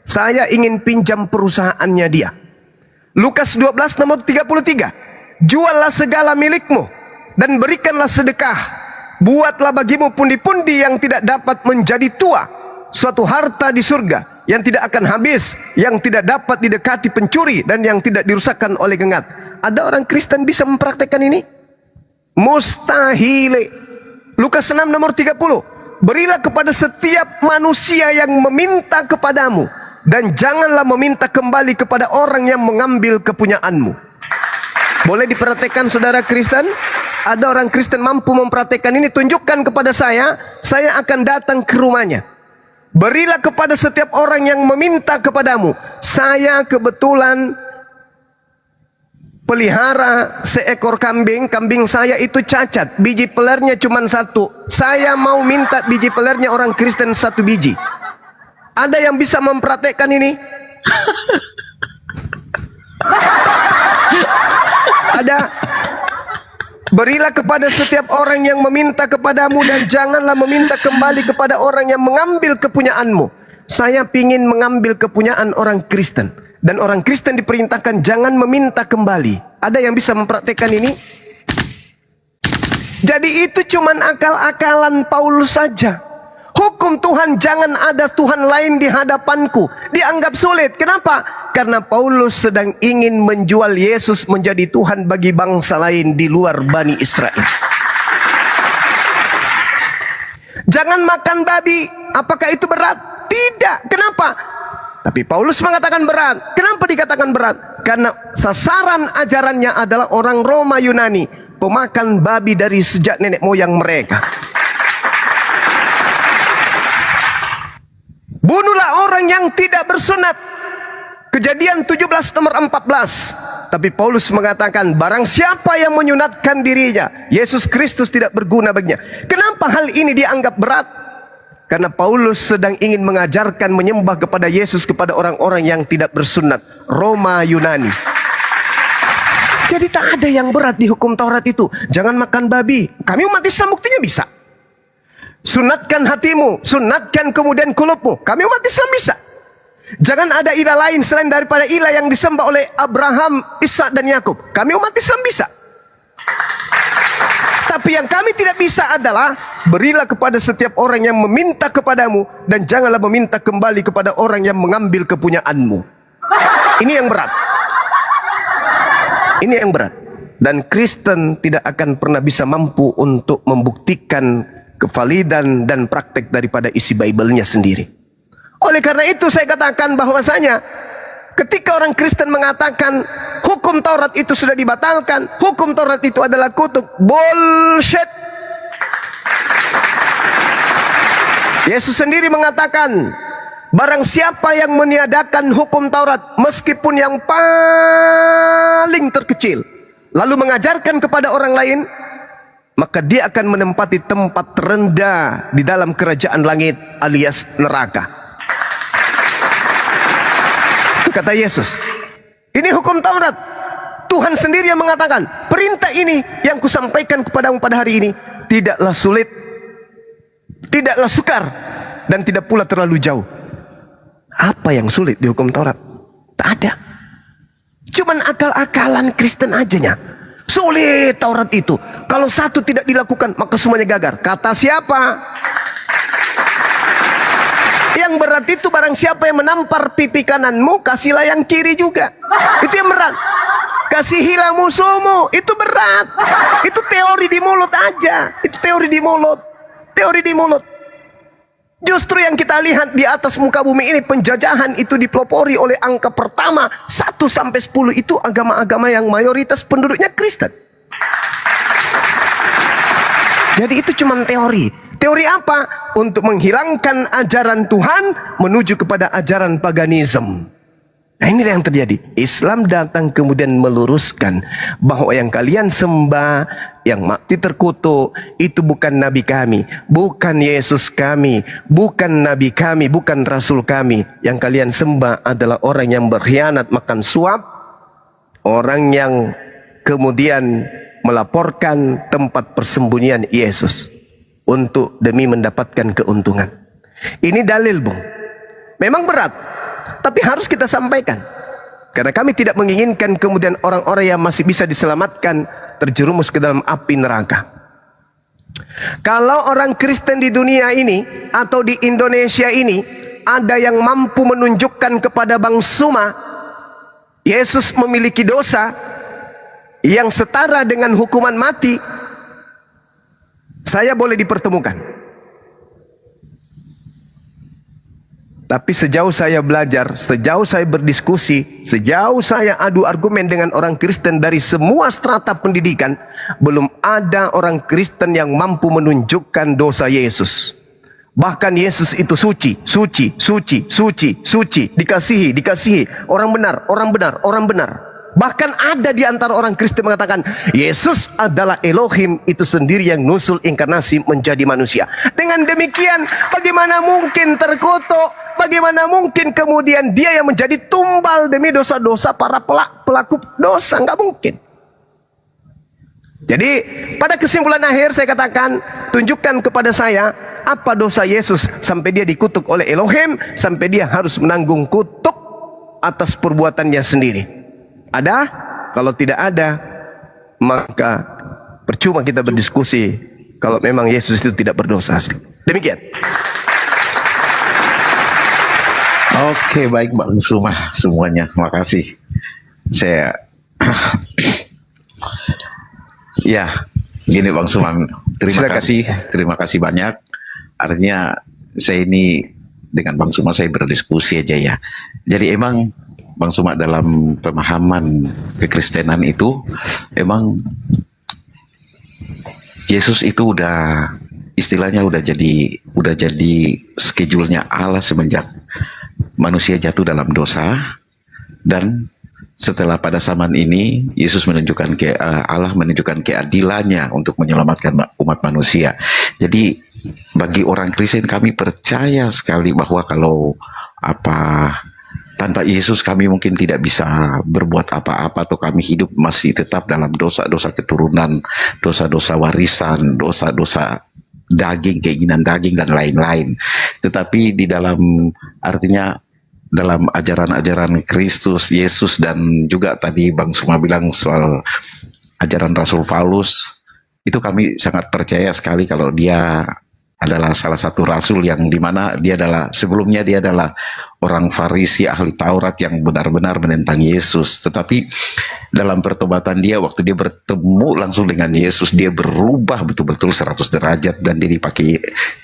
Saya ingin pinjam perusahaannya dia. Lukas 12 nomor 33. Juallah segala milikmu dan berikanlah sedekah. Buatlah bagimu pundi-pundi yang tidak dapat menjadi tua, suatu harta di surga yang tidak akan habis, yang tidak dapat didekati pencuri, dan yang tidak dirusakkan oleh gengat. Ada orang Kristen bisa mempraktekkan ini? Mustahil. Lukas 6 nomor 30. Berilah kepada setiap manusia yang meminta kepadamu, dan janganlah meminta kembali kepada orang yang mengambil kepunyaanmu. Boleh diperhatikan saudara Kristen? Ada orang Kristen mampu mempraktekkan ini? Tunjukkan kepada saya akan datang ke rumahnya. Berilah kepada setiap orang yang meminta kepadamu. Saya kebetulan pelihara seekor kambing. Kambing saya itu cacat, biji pelernya cuma 1. Saya mau minta biji pelernya orang Kristen 1 biji. Ada yang bisa mempraktekkan ini? Ada. Berilah kepada setiap orang yang meminta kepadamu, dan janganlah meminta kembali kepada orang yang mengambil kepunyaanmu. Saya ingin mengambil kepunyaan orang Kristen, dan orang Kristen diperintahkan jangan meminta kembali. Ada yang bisa mempraktekkan ini? Jadi itu cuman akal-akalan Paulus saja. Hukum Tuhan, jangan ada Tuhan lain di hadapanku, dianggap sulit. Kenapa? Karena Paulus sedang ingin menjual Yesus menjadi Tuhan bagi bangsa lain di luar Bani Israel. Jangan makan babi. Apakah itu berat? Tidak. Kenapa? Tapi Paulus mengatakan berat. Kenapa dikatakan berat? Karena sasaran ajarannya adalah orang Roma Yunani, pemakan babi dari sejak nenek moyang mereka. Bunuhlah orang yang tidak bersunat. Kejadian 17 nomor 14. Tapi Paulus mengatakan, barang siapa yang menyunatkan dirinya, Yesus Kristus tidak berguna baginya. Kenapa hal ini dianggap berat? Karena Paulus sedang ingin mengajarkan menyembah kepada Yesus kepada orang-orang yang tidak bersunat, Roma Yunani. Jadi tak ada yang berat di hukum Taurat itu. Jangan makan babi. Kami umat Islam buktinya bisa. Sunatkan hatimu, sunatkan kemudian kulupmu. Kami umat Islam bisa. Jangan ada ilah lain selain daripada ilah yang disembah oleh Abraham, Ishak dan Yakub. Kami umat Islam bisa. Tapi yang kami tidak bisa adalah berilah kepada setiap orang yang meminta kepadamu, dan janganlah meminta kembali kepada orang yang mengambil kepunyaanmu. Ini yang berat. Ini yang berat. Dan Kristen tidak akan pernah bisa mampu untuk membuktikan kevalidan dan praktek daripada isi Bible-nya sendiri. Oleh karena itu saya katakan bahwasanya ketika orang Kristen mengatakan hukum Taurat itu sudah dibatalkan, hukum Taurat itu adalah kutuk, bullshit. Yesus sendiri mengatakan, barang siapa yang meniadakan hukum Taurat meskipun yang paling terkecil, lalu mengajarkan kepada orang lain, maka dia akan menempati tempat terendah di dalam kerajaan langit alias neraka. Kata Yesus, ini hukum Taurat. Tuhan sendiri yang mengatakan, perintah ini yang kusampaikan kepadamu pada hari ini tidaklah sulit, tidaklah sukar, dan tidak pula terlalu jauh. Apa yang sulit di hukum Taurat? Tak ada. Cuman akal-akalan Kristen ajanya. Sulit Taurat itu. Kalau satu tidak dilakukan, maka semuanya gagal. Kata siapa? Yang berat itu barang siapa yang menampar pipi kananmu, kasihlah yang kiri juga. Itu yang berat. Kasihilah musuhmu, itu berat. Itu teori di mulut aja. Itu teori di mulut. Teori di mulut. Justru yang kita lihat di atas muka bumi ini, penjajahan itu dipelopori oleh angka pertama 1 sampai 10 itu agama-agama yang mayoritas penduduknya Kristen. Jadi itu cuma teori. Teori apa? Untuk menghilangkan ajaran Tuhan menuju kepada ajaran paganisme. Nah, inilah yang terjadi. Islam datang kemudian meluruskan bahwa yang kalian sembah, yang mati terkutuk, itu bukan Nabi kami, bukan Yesus kami, bukan Nabi kami, bukan Rasul kami. Yang kalian sembah adalah orang yang berkhianat makan suap, orang yang kemudian melaporkan tempat persembunyian Yesus untuk demi mendapatkan keuntungan. Ini dalil, Bung. Memang berat, tapi harus kita sampaikan. Karena kami tidak menginginkan kemudian orang-orang yang masih bisa diselamatkan terjerumus ke dalam api neraka. Kalau orang Kristen di dunia ini atau di Indonesia ini ada yang mampu menunjukkan kepada Bang Suma Yesus memiliki dosa yang setara dengan hukuman mati, saya boleh dipertemukan. Tapi sejauh saya belajar, sejauh saya berdiskusi, sejauh saya adu argumen dengan orang Kristen dari semua strata pendidikan, belum ada orang Kristen yang mampu menunjukkan dosa Yesus. Bahkan Yesus itu suci, suci, suci, suci, suci, dikasihi, dikasihi, orang benar, orang benar, orang benar. Bahkan ada di antara orang Kristen mengatakan Yesus adalah Elohim itu sendiri yang nusul inkarnasi menjadi manusia. Dengan demikian bagaimana mungkin terkutuk? Bagaimana mungkin kemudian dia yang menjadi tumbal demi dosa-dosa para pelaku dosa? Nggak mungkin. Jadi pada kesimpulan akhir saya katakan, tunjukkan kepada saya apa dosa Yesus sampai dia dikutuk oleh Elohim, sampai dia harus menanggung kutuk atas perbuatannya sendiri. Ada? Kalau tidak ada, maka percuma kita berdiskusi kalau memang Yesus itu tidak berdosa. Demikian. Oke, baik Bang Suma semuanya. Terima kasih. Saya ya, gini Bang Suma, terima kasih banyak. Artinya saya ini dengan Bang Suma saya berdiskusi aja ya. Jadi emang Bang Suma dalam pemahaman kekristenan itu emang Yesus itu udah istilahnya udah jadi schedule-nya Allah semenjak manusia jatuh dalam dosa, dan setelah pada zaman ini Yesus menunjukkan Allah menunjukkan keadilannya untuk menyelamatkan umat manusia. Jadi bagi orang Kristen kami percaya sekali bahwa kalau tanpa Yesus kami mungkin tidak bisa berbuat apa-apa, atau kami hidup masih tetap dalam dosa-dosa keturunan, dosa-dosa warisan, dosa-dosa daging, keinginan daging dan lain-lain. Tetapi di dalam artinya dalam ajaran-ajaran Kristus, Yesus, dan juga tadi Bang Suma bilang soal ajaran Rasul Paulus, itu kami sangat percaya sekali kalau dia adalah salah satu rasul yang dimana dia adalah sebelumnya dia adalah orang Farisi ahli Taurat yang benar-benar menentang Yesus. Tetapi dalam pertobatan dia, waktu dia bertemu langsung dengan Yesus, dia berubah betul-betul 100 derajat dan dia dipakai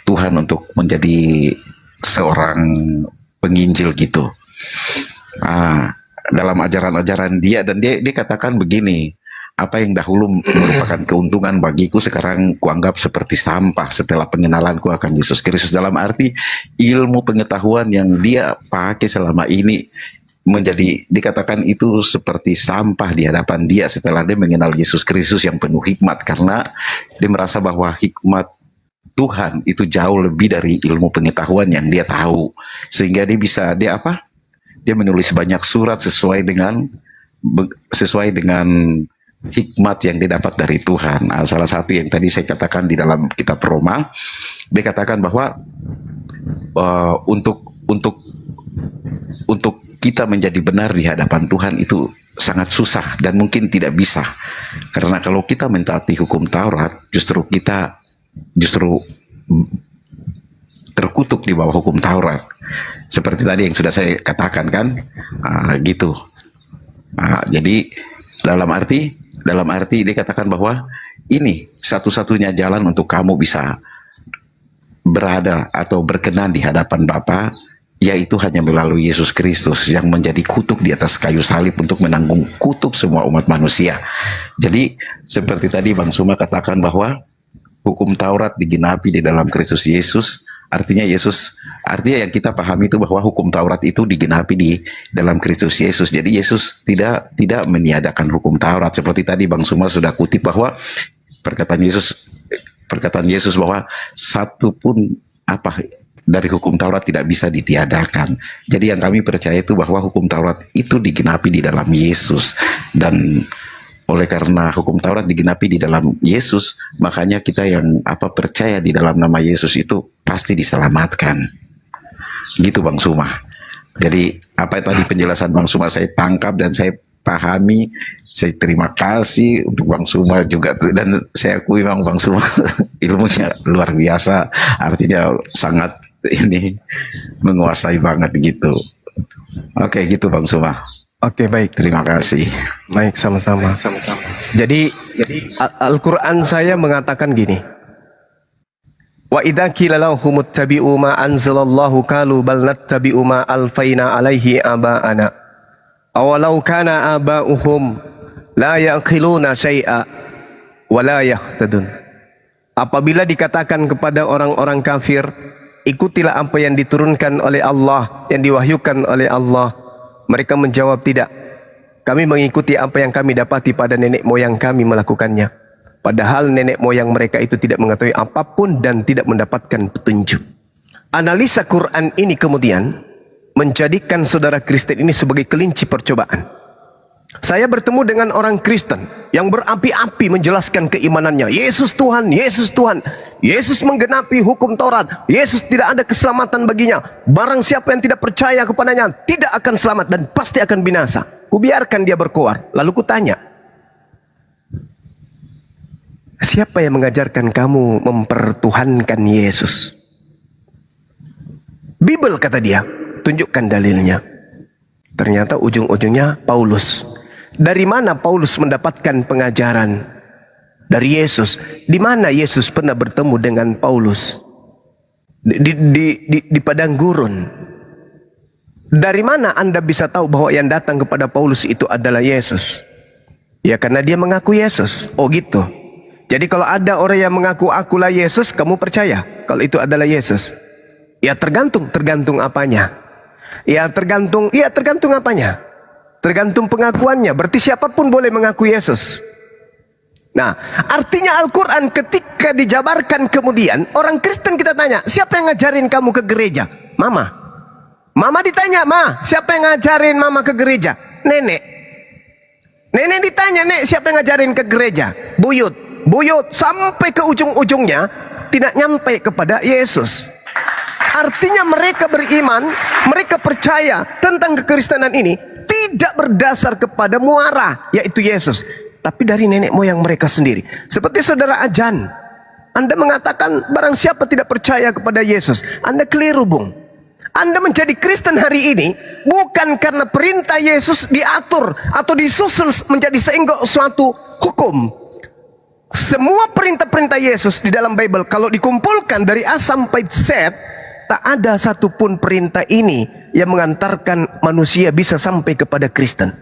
Tuhan untuk menjadi seorang penginjil gitu. Dalam ajaran-ajaran dia, dan dia katakan begini, apa yang dahulu merupakan keuntungan bagiku sekarang kuanggap seperti sampah setelah pengenalanku akan Yesus Kristus. Dalam arti ilmu pengetahuan yang dia pakai selama ini menjadi, dikatakan itu seperti sampah di hadapan dia setelah dia mengenal Yesus Kristus yang penuh hikmat, karena dia merasa bahwa hikmat Tuhan itu jauh lebih dari ilmu pengetahuan yang dia tahu, sehingga dia bisa dia menulis banyak surat sesuai dengan sesuai dengan hikmat yang didapat dari Tuhan. Nah, salah satu yang tadi saya katakan di dalam kitab Roma, dia katakan bahwa untuk kita menjadi benar di hadapan Tuhan itu sangat susah dan mungkin tidak bisa, karena kalau kita mentaati hukum Taurat, justru kita terkutuk di bawah hukum Taurat, seperti tadi yang sudah saya katakan kan, gitu. Jadi dalam arti dia katakan bahwa ini satu-satunya jalan untuk kamu bisa berada atau berkenan di hadapan Bapa, yaitu hanya melalui Yesus Kristus yang menjadi kutuk di atas kayu salib untuk menanggung kutuk semua umat manusia. Jadi seperti tadi Bang Suma katakan bahwa hukum Taurat digenapi di dalam Kristus Yesus, artinya yang kita pahami itu bahwa hukum Taurat itu digenapi di dalam Kristus Yesus. Jadi Yesus tidak meniadakan hukum Taurat, seperti tadi Bang Suma sudah kutip bahwa perkataan Yesus bahwa satu pun dari hukum Taurat tidak bisa ditiadakan. Jadi yang kami percaya itu bahwa hukum Taurat itu digenapi di dalam Yesus, dan oleh karena hukum Taurat digenapi di dalam Yesus, makanya kita yang percaya di dalam nama Yesus itu pasti diselamatkan. Gitu Bang Suma. Jadi apa tadi penjelasan Bang Suma saya tangkap dan saya pahami. Saya terima kasih untuk Bang Suma juga, dan saya akui Bang Suma ilmunya luar biasa, artinya sangat ini menguasai banget gitu. Oke, gitu Bang Suma. Oke, baik. Terima kasih. Baik, sama-sama. Jadi Al-Quran saya mengatakan gini. Wa idza qila lahum ittabi'u ma anzalallahu qalu bal nattabi'u ma alfaina alaihi aba'ana. Awalau kana aba'uhum la yaqiluna syai'a wa la yahtadun. Apabila dikatakan kepada orang-orang kafir, ikutilah apa yang diturunkan oleh Allah, yang diwahyukan oleh Allah, mereka menjawab tidak. Kami mengikuti apa yang kami dapati pada nenek moyang kami melakukannya. Padahal nenek moyang mereka itu tidak mengetahui apapun dan tidak mendapatkan petunjuk. Analisa Quran ini kemudian menjadikan saudara Kristen ini sebagai kelinci percobaan. Saya bertemu dengan orang Kristen yang berapi-api menjelaskan keimanannya. Yesus Tuhan, Yesus Tuhan. Yesus menggenapi hukum Taurat. Yesus tidak ada keselamatan baginya. Barang siapa yang tidak percaya kepadanya tidak akan selamat dan pasti akan binasa. Kubiarkan dia berkoar. Lalu kutanya, siapa yang mengajarkan kamu mempertuhankan Yesus? Bible, kata dia. Tunjukkan dalilnya. Ternyata ujung-ujungnya Paulus. Dari mana Paulus mendapatkan pengajaran dari Yesus? Di mana Yesus pernah bertemu dengan Paulus? Di padang gurun. Dari mana Anda bisa tahu bahwa yang datang kepada Paulus itu adalah Yesus? Ya, karena dia mengaku Yesus. Oh gitu. Jadi kalau ada orang yang mengaku akulah Yesus, kamu percaya kalau itu adalah Yesus? Ya tergantung apanya. Ya tergantung apanya. Tergantung pengakuannya. Berarti siapapun boleh mengaku Yesus. Nah, artinya Al-Quran ketika dijabarkan kemudian, orang Kristen kita tanya, siapa yang ngajarin kamu ke gereja? Mama. Mama ditanya, Ma, siapa yang ngajarin mama ke gereja? Nenek. Nenek ditanya, Nek, siapa yang ngajarin ke gereja? Buyut. Buyut. Sampai ke ujung-ujungnya tidak nyampe kepada Yesus. Artinya mereka beriman, mereka percaya tentang kekristenan ini tidak berdasar kepada muara, yaitu Yesus, tapi dari nenek moyang mereka sendiri. Seperti saudara Ajan, Anda mengatakan barang siapa tidak percaya kepada Yesus, Anda keliru, Bung. Anda menjadi Kristen hari ini bukan karena perintah Yesus diatur atau disusun menjadi suatu hukum. Semua perintah-perintah Yesus di dalam Bible kalau dikumpulkan dari A sampai Z, tak ada satupun perintah ini yang mengantarkan manusia bisa sampai kepada Kristen.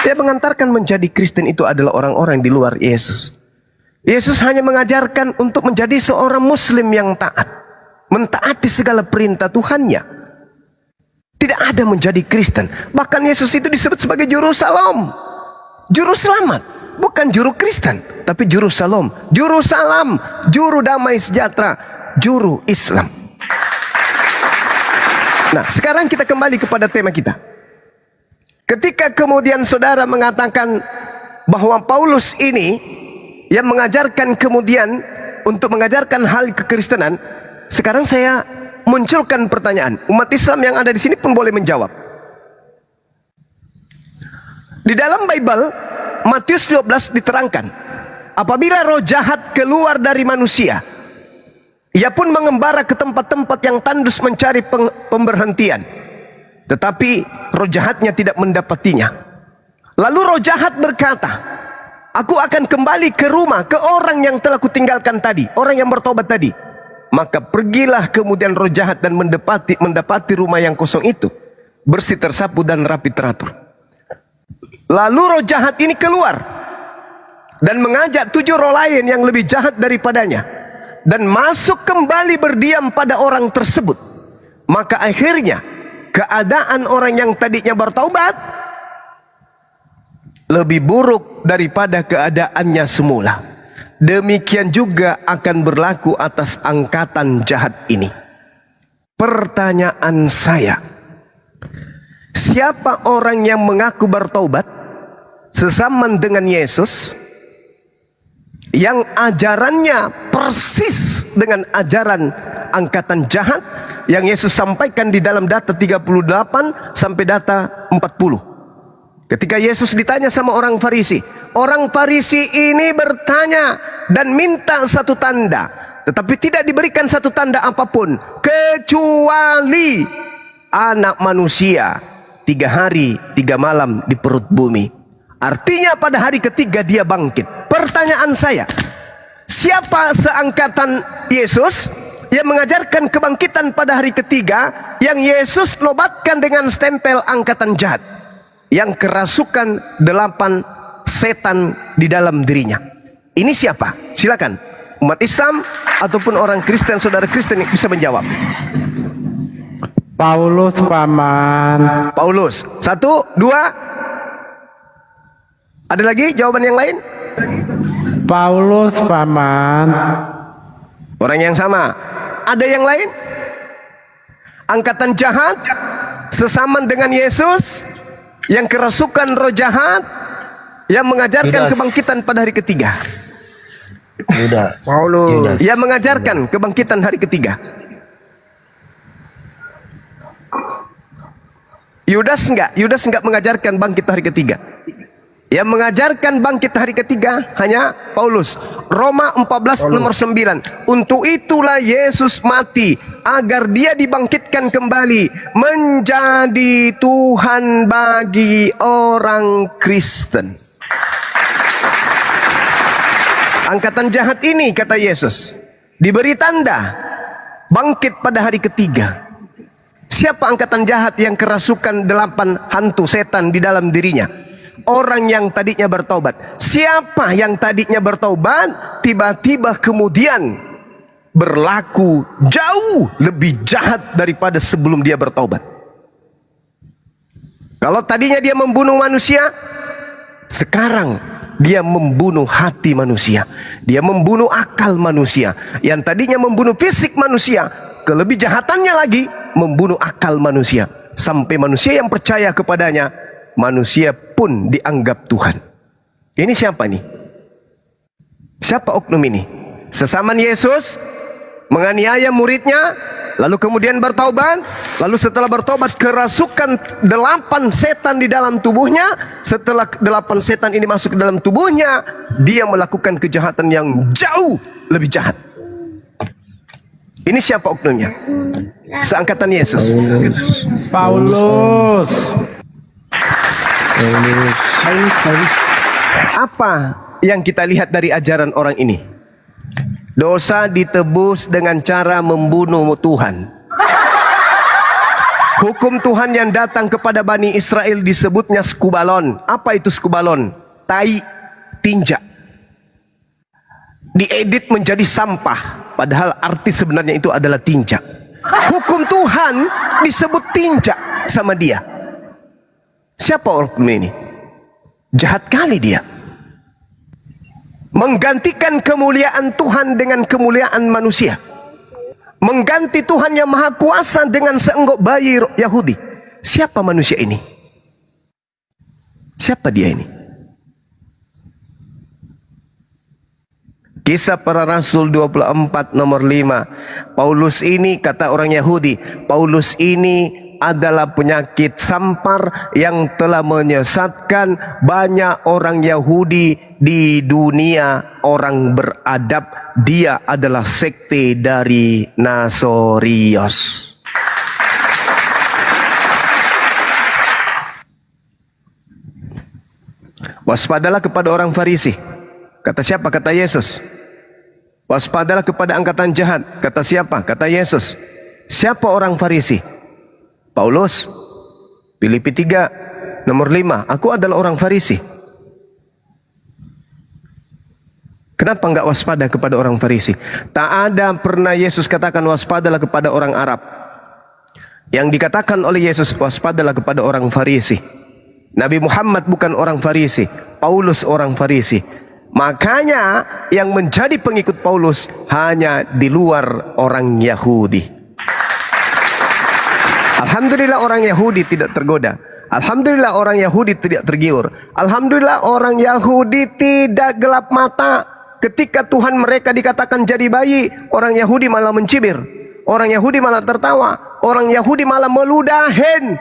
Yang mengantarkan menjadi Kristen itu adalah orang-orang di luar Yesus. Yesus hanya mengajarkan untuk menjadi seorang Muslim yang taat, mentaati segala perintah Tuhannya. Tidak ada menjadi Kristen. Bahkan Yesus itu disebut sebagai juru salam, juru selamat, bukan juru Kristen, tapi juru salam, juru salam, juru damai sejahtera, juru Islam. Nah, sekarang kita kembali kepada tema kita. Ketika kemudian saudara mengatakan bahwa Paulus ini yang mengajarkan kemudian untuk mengajarkan hal kekristenan, sekarang saya munculkan pertanyaan. Umat Islam yang ada di sini pun boleh menjawab. Di dalam Bible, Matius 12 diterangkan, apabila roh jahat keluar dari manusia, ia pun mengembara ke tempat-tempat yang tandus mencari pemberhentian. Tetapi roh jahatnya tidak mendapatinya. Lalu roh jahat berkata, aku akan kembali ke rumah, ke orang yang telah kutinggalkan tadi, orang yang bertobat tadi. Maka pergilah kemudian roh jahat dan mendapati rumah yang kosong itu, bersih tersapu dan rapi teratur. Lalu roh jahat ini keluar dan mengajak 7 roh lain yang lebih jahat daripadanya, dan masuk kembali berdiam pada orang tersebut. Maka akhirnya keadaan orang yang tadinya bertaubat lebih buruk daripada keadaannya semula. Demikian juga akan berlaku atas angkatan jahat ini. Pertanyaan saya, siapa orang yang mengaku bertaubat sesaman dengan Yesus, yang ajarannya persis dengan ajaran angkatan jahat yang Yesus sampaikan di dalam data 38 sampai data 40. Ketika Yesus ditanya sama orang Farisi ini bertanya dan minta satu tanda, tetapi tidak diberikan satu tanda apapun kecuali anak manusia 3 hari 3 malam di perut bumi. Artinya pada hari ketiga dia bangkit. Pertanyaan saya, siapa seangkatan Yesus yang mengajarkan kebangkitan pada hari ketiga yang Yesus nobatkan dengan stempel angkatan jahat, yang kerasukan 8 setan di dalam dirinya? Ini siapa? Silakan umat Islam ataupun orang Kristen, saudara Kristen yang bisa menjawab. Paulus paman. Paulus. 1, 2. Ada lagi jawaban yang lain? Paulus paman. Orang yang sama. Ada yang lain? Angkatan jahat sesaman dengan Yesus, yang kerasukan roh jahat, yang mengajarkan kebangkitan pada hari ketiga. Paulus yang mengajarkan kebangkitan hari ketiga. Yudas enggak mengajarkan bangkit hari ketiga. Yang mengajarkan bangkit hari ketiga hanya Paulus. Roma 14 nomor 9. Untuk itulah Yesus mati, agar dia dibangkitkan kembali menjadi Tuhan bagi orang Kristen. Angkatan jahat ini, kata Yesus, diberi tanda bangkit pada hari ketiga. Siapa angkatan jahat yang kerasukan 8 hantu setan di dalam dirinya? Orang yang tadinya bertobat. Siapa yang tadinya bertobat tiba-tiba kemudian berlaku jauh lebih jahat daripada sebelum dia bertobat? Kalau tadinya dia membunuh manusia, sekarang dia membunuh hati manusia, dia membunuh akal manusia. Yang tadinya membunuh fisik manusia, kelebih jahatannya lagi membunuh akal manusia, sampai manusia yang percaya kepadanya, manusia pun dianggap Tuhan. Ini siapa nih? Siapa oknum ini? Sesaman Yesus menganiaya muridnya, lalu kemudian bertaubat, lalu setelah bertobat kerasukan 8 setan di dalam tubuhnya. Setelah 8 setan ini masuk ke dalam tubuhnya, dia melakukan kejahatan yang jauh lebih jahat. Ini siapa oknumnya? Seangkatan Yesus. Paulus. Apa yang kita lihat dari ajaran orang ini? Dosa ditebus dengan cara membunuh Tuhan. Hukum Tuhan yang datang kepada Bani Israel disebutnya skubalon. Apa itu skubalon? Tai, tinja. Diedit menjadi sampah, padahal arti sebenarnya itu adalah tinja. Hukum Tuhan disebut tinja sama dia. Siapa orang ini? Jahat kali dia. Menggantikan kemuliaan Tuhan dengan kemuliaan manusia. mengganti Tuhan yang Maha Kuasa dengan seenggok bayi Yahudi. Siapa manusia ini? Siapa dia ini? Kisah Para Rasul 24 nomor 5. Paulus ini, kata orang Yahudi, Paulus ini adalah penyakit sampar yang telah menyesatkan banyak orang Yahudi di dunia, orang beradab. Dia adalah sekte dari Nasorios. Waspadalah kepada orang Farisi. Kata siapa? Kata Yesus. Waspadalah kepada angkatan jahat. Kata siapa? Kata Yesus. Siapa orang Farisi? Paulus. Filipi 3 nomor 5. Aku adalah orang Farisi. Kenapa enggak waspada kepada orang Farisi? Tak ada pernah Yesus katakan waspadalah kepada orang Arab. Yang dikatakan oleh Yesus waspadalah kepada orang Farisi. Nabi Muhammad bukan orang Farisi, Paulus orang Farisi. Makanya yang menjadi pengikut Paulus hanya di luar orang Yahudi. Alhamdulillah orang Yahudi tidak tergoda. Alhamdulillah orang Yahudi tidak tergiur. Alhamdulillah orang Yahudi tidak gelap mata. Ketika Tuhan mereka dikatakan jadi bayi, orang Yahudi malah mencibir. Orang Yahudi malah tertawa. Orang Yahudi malah meludahin.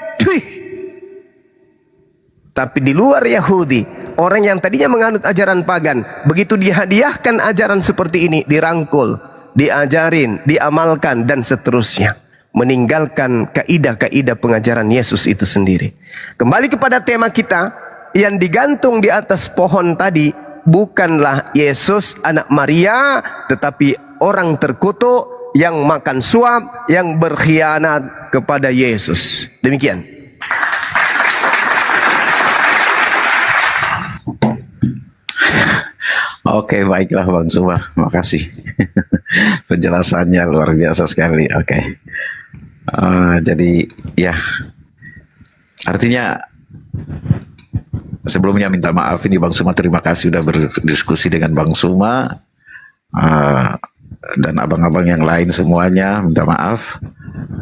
Tapi di luar Yahudi, orang yang tadinya menganut ajaran pagan, begitu dihadiahkan ajaran seperti ini, dirangkul, diajarin, diamalkan, dan seterusnya. Meninggalkan kaidah-kaidah pengajaran Yesus itu sendiri. Kembali kepada tema kita, yang digantung di atas pohon tadi, bukanlah Yesus anak Maria, tetapi orang terkutuk yang makan suap, yang berkhianat kepada Yesus. Demikian. Oke, baiklah Bang Suma, makasih. Penjelasannya luar biasa sekali. Oke. Jadi ya, artinya sebelumnya minta maaf ini Bang Suma, terima kasih sudah berdiskusi dengan Bang Suma dan abang-abang yang lain semuanya, minta maaf.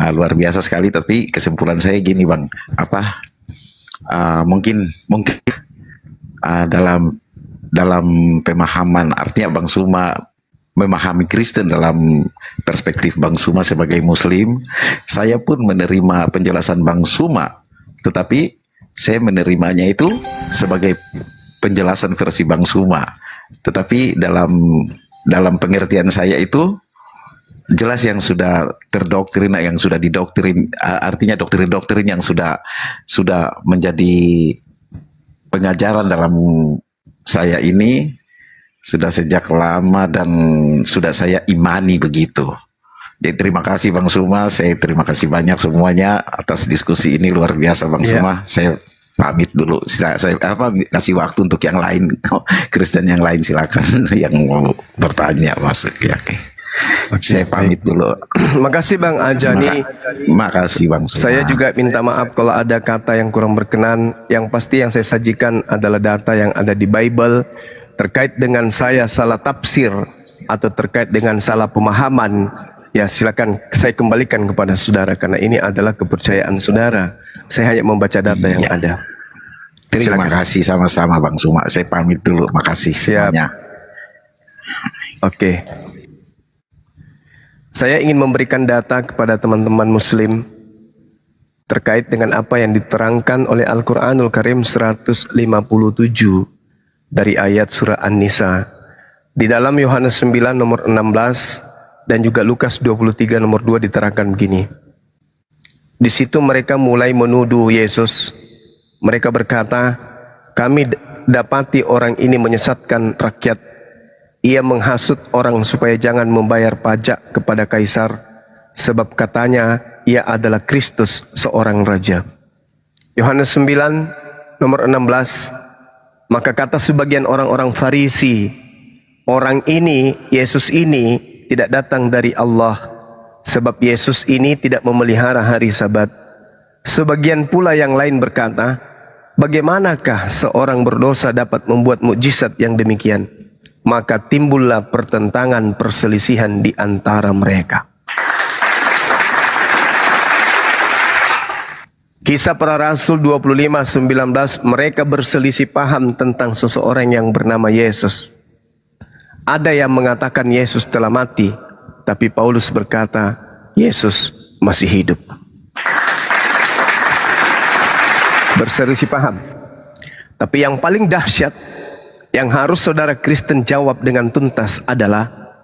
Luar biasa sekali, tapi kesimpulan saya gini Bang, mungkin dalam pemahaman, artinya Bang Suma memahami Kristen dalam perspektif Bang Suma sebagai Muslim. Saya pun menerima penjelasan Bang Suma, tetapi saya menerimanya itu sebagai penjelasan versi Bang Suma. Tetapi dalam pengertian saya itu jelas yang sudah terdoktrin, yang sudah didoktrin, artinya doktrin-doktrin yang sudah menjadi pengajaran dalam saya ini sudah sejak lama dan sudah saya imani begitu. Jadi terima kasih Bang Suma, saya terima kasih banyak semuanya atas diskusi ini, luar biasa Bang Suma. Saya pamit dulu. Saya kasih waktu untuk yang lain, Kristen yang lain silakan yang mau bertanya masuk ya. Saya pamit dulu. Makasih Bang Ajani. Makasih Bang Suma. Saya juga minta maaf kalau ada kata yang kurang berkenan. Yang pasti yang saya sajikan adalah data yang ada di Bible. Terkait dengan saya salah tafsir atau terkait dengan salah pemahaman, ya silakan saya kembalikan kepada saudara, karena ini adalah kepercayaan saudara. Saya hanya membaca data yang ada. Terima kasih sama-sama Bang Suma. Saya pamit dulu. Makasih semuanya. Oke. Saya ingin memberikan data kepada teman-teman Muslim terkait dengan apa yang diterangkan oleh Al-Quranul Karim 157 dari ayat surah An-Nisa. Di dalam Yohanes 9 nomor 16 dan juga Lukas 23 nomor 2 diterangkan begini. Di situ mereka mulai menuduh Yesus. Mereka berkata, kami dapati orang ini menyesatkan rakyat. Ia menghasut orang supaya jangan membayar pajak kepada kaisar, sebab katanya ia adalah Kristus, seorang raja. Yohanes 9 nomor 16. Maka kata sebagian orang-orang Farisi, orang ini, Yesus ini tidak datang dari Allah, sebab Yesus ini tidak memelihara hari Sabat. Sebagian pula yang lain berkata, bagaimanakah seorang berdosa dapat membuat mukjizat yang demikian? Maka timbullah pertentangan, perselisihan di antara mereka. Kisah Para Rasul 25:19, mereka berselisih paham tentang seseorang yang bernama Yesus. Ada yang mengatakan Yesus telah mati, tapi Paulus berkata, Yesus masih hidup. Berselisih paham. Tapi yang paling dahsyat, yang harus saudara Kristen jawab dengan tuntas adalah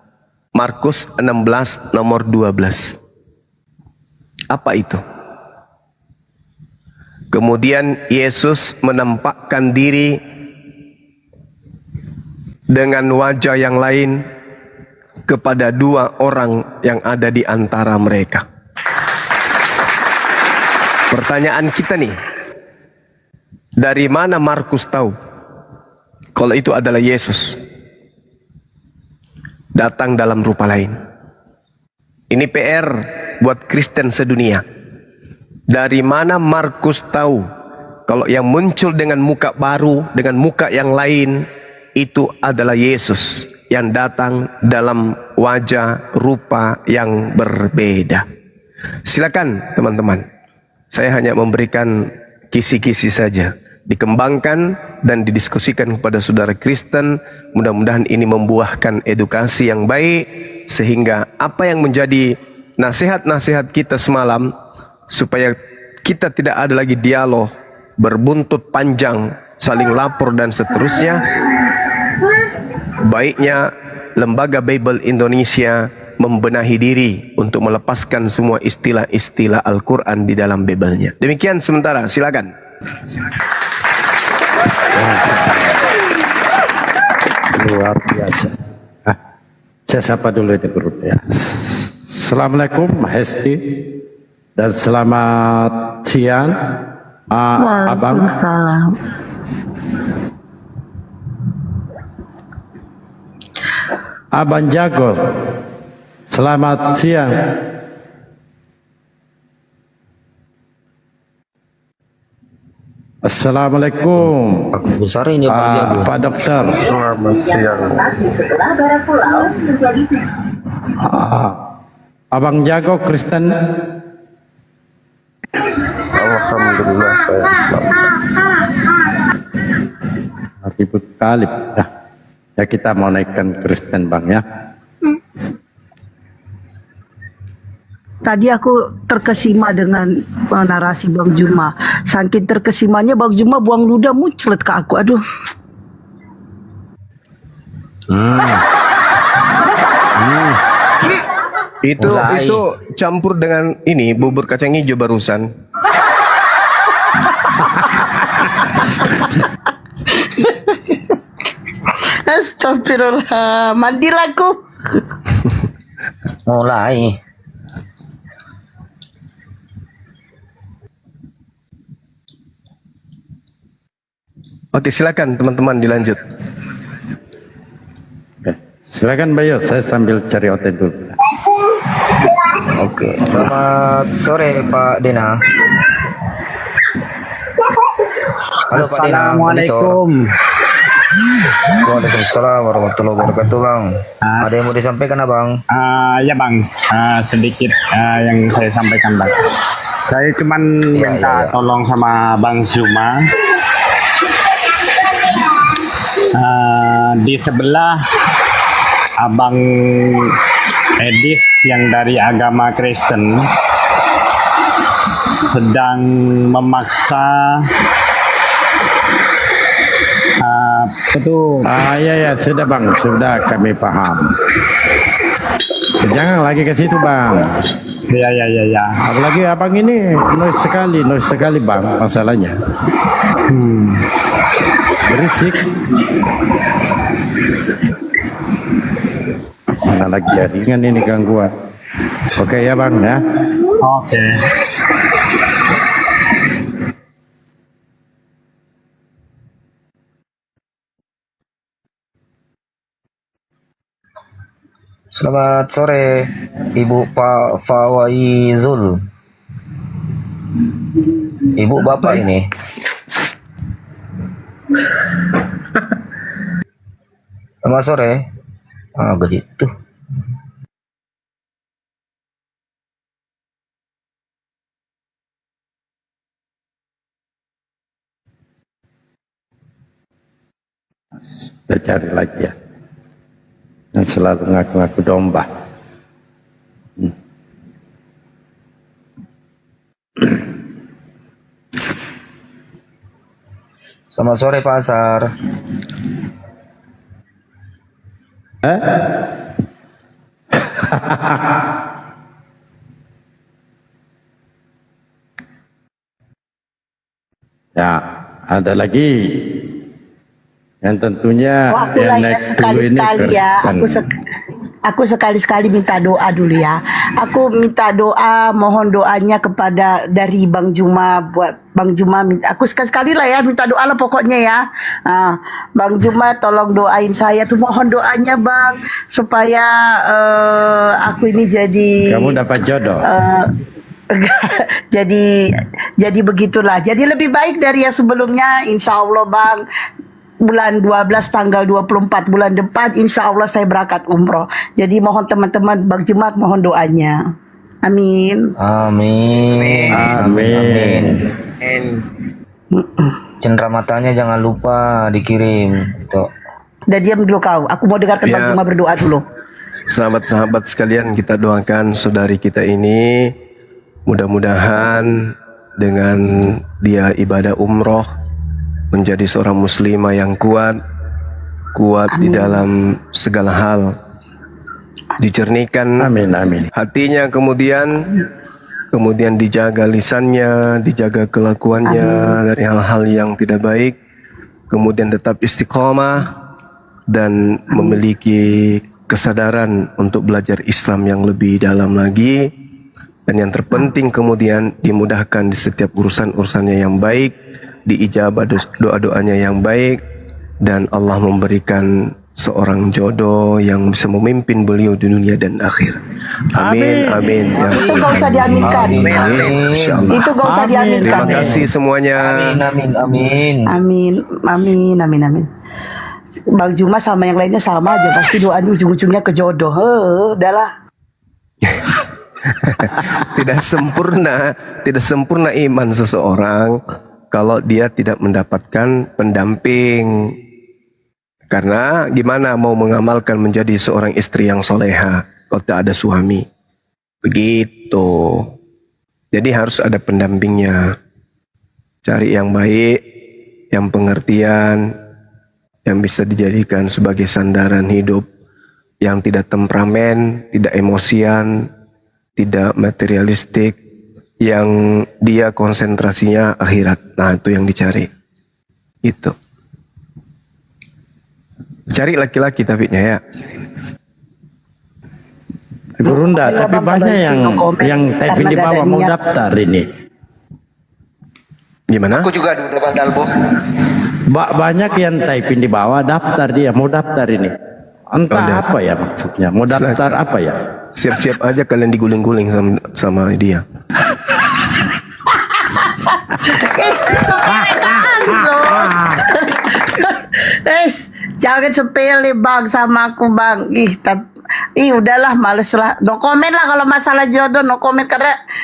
Markus 16 nomor 12. Apa itu? Kemudian Yesus menampakkan diri dengan wajah yang lain kepada dua orang yang ada di antara mereka. Pertanyaan kita nih, dari mana Markus tahu kalau itu adalah Yesus datang dalam rupa lain? Ini PR buat Kristen sedunia. Dari mana Markus tahu kalau yang muncul dengan muka baru, dengan muka yang lain, itu adalah Yesus yang datang dalam wajah rupa yang berbeda? Silakan teman-teman, saya hanya memberikan kisi-kisi saja, dikembangkan dan didiskusikan kepada saudara Kristen. Mudah-mudahan ini membuahkan edukasi yang baik, sehingga apa yang menjadi nasihat-nasihat kita semalam, supaya kita tidak ada lagi dialog berbuntut panjang, saling lapor dan seterusnya. Baiknya Lembaga Bible Indonesia membenahi diri untuk melepaskan semua istilah-istilah Al-Quran di dalam Bible-nya. Demikian sementara, silakan. Luar biasa. Saya sapa dulu di grup ya. Assalamualaikum Hesti dan selamat siang Abang. Waalaikumsalam. Abang Jago, selamat siang. Assalamualaikum. Besar ini Abang Jago. Pak Dokter. Selamat siang. Abang Jago Kristen. Alhamdulillah saya Islam. Ribut kali. Ya kita mau naikkan Kristen Bang ya. Tadi aku terkesima dengan narasi Bang Juma. Saking terkesimanya Bang Juma buang ludah munclet ke aku. Aduh. Itu campur dengan ini bubur kacang hijau barusan. Astagfirullah. Mandilah aku. Mulai. Oke, silakan teman-teman dilanjut. Silakan Bayu, saya sambil cari hotel dulu. Oke, selamat sore Pak Dena. Halo Pak Dena. Assalamualaikum. Waalaikumsalam warahmatullahi wabarakatuh Bang. Ada yang mau disampaikan Abang? Ya Bang, sedikit yang saya sampaikan Bang. Saya cuman minta tolong sama Bang Zuma. Di sebelah Abang Edis yang dari agama Kristen sedang memaksa Ya sudah Bang, sudah kami paham. Jangan lagi ke situ Bang. Ya. Apalagi abang ini noise sekali Bang masalahnya. Berisik. Mana lagi jaringan ini gangguan. Oke ya Bang ya. Oke. Selamat sore Ibu Pak Fawaizul. Ibu Bapak ini. Selamat sore. Begitu. Kita cari lagi ya. Yang selalu ngaku-ngaku domba. Selamat sore Pak Asar. Ya, ada lagi yang tentunya Oh, aku yang lah ya naik dulu ini sekali-sekali ya. Kristen. Aku sekali-sekali minta doa dulu ya. Aku minta doa, mohon doanya kepada dari Bang Juma buat Bang Juma. Aku sekali-sekali lah ya minta doa lah pokoknya ya. Bang Juma tolong doain saya tuh, mohon doanya Bang supaya aku ini jadi Kamu dapat jodoh. jadi begitulah. Jadi lebih baik dari yang sebelumnya, insya Allah Bang. Bulan 12 tanggal 24 bulan depan insya Allah saya berangkat umroh. Jadi mohon teman-teman Bang Jumat mohon doanya. Amin. Amin. Amin. Cendera matanya jangan lupa dikirim. Tuh. Udah diam dulu kau. Aku mau dengarkan Bang Ya. Jumat berdoa dulu. Sahabat-sahabat sekalian, kita doakan saudari kita ini mudah-mudahan dengan dia ibadah umroh menjadi seorang muslimah yang kuat di dalam segala hal, dicernihkan Amin, amin. hatinya, kemudian dijaga lisannya, dijaga kelakuannya dari hal-hal yang tidak baik, kemudian tetap istiqomah dan memiliki kesadaran untuk belajar Islam yang lebih dalam lagi, dan yang terpenting kemudian dimudahkan di setiap urusan-urusannya yang baik, diijabah doa-doanya yang baik, dan Allah memberikan seorang jodoh yang bisa memimpin beliau di dunia dan akhir. Amin, amin. Ya Itu gak usah diaminkan. Insya Allah. Itu gak usah diaminkan. Terima kasih semuanya. Amin. Bang Juma sama yang lainnya sama aja, pasti doanya ujung-ujungnya ke jodoh. Udahlah. Tidak sempurna iman seseorang kalau dia tidak mendapatkan pendamping. Karena gimana mau mengamalkan menjadi seorang istri yang soleha kalau tak ada suami? Begitu. Jadi harus ada pendampingnya. Cari yang baik, yang pengertian, yang bisa dijadikan sebagai sandaran hidup, yang tidak temperamen, tidak emosian, tidak materialistik, yang dia konsentrasinya akhirat. Nah, itu yang dicari. Itu. Cari laki-laki tapi ya. Gurunda, tapi banyak yang typing di bawah mau daftar ini. Gimana? Aku juga dulu Dalbo. Banyak yang typing di bawah daftar, dia mau daftar ini. Entah apa ya maksudnya, mau daftar apa ya? Siap-siap aja kalian diguling-guling sama dia. Jangan sepele Bang sama aku Bang. Udahlah males lah. No comment lah kalau masalah jodoh, no comment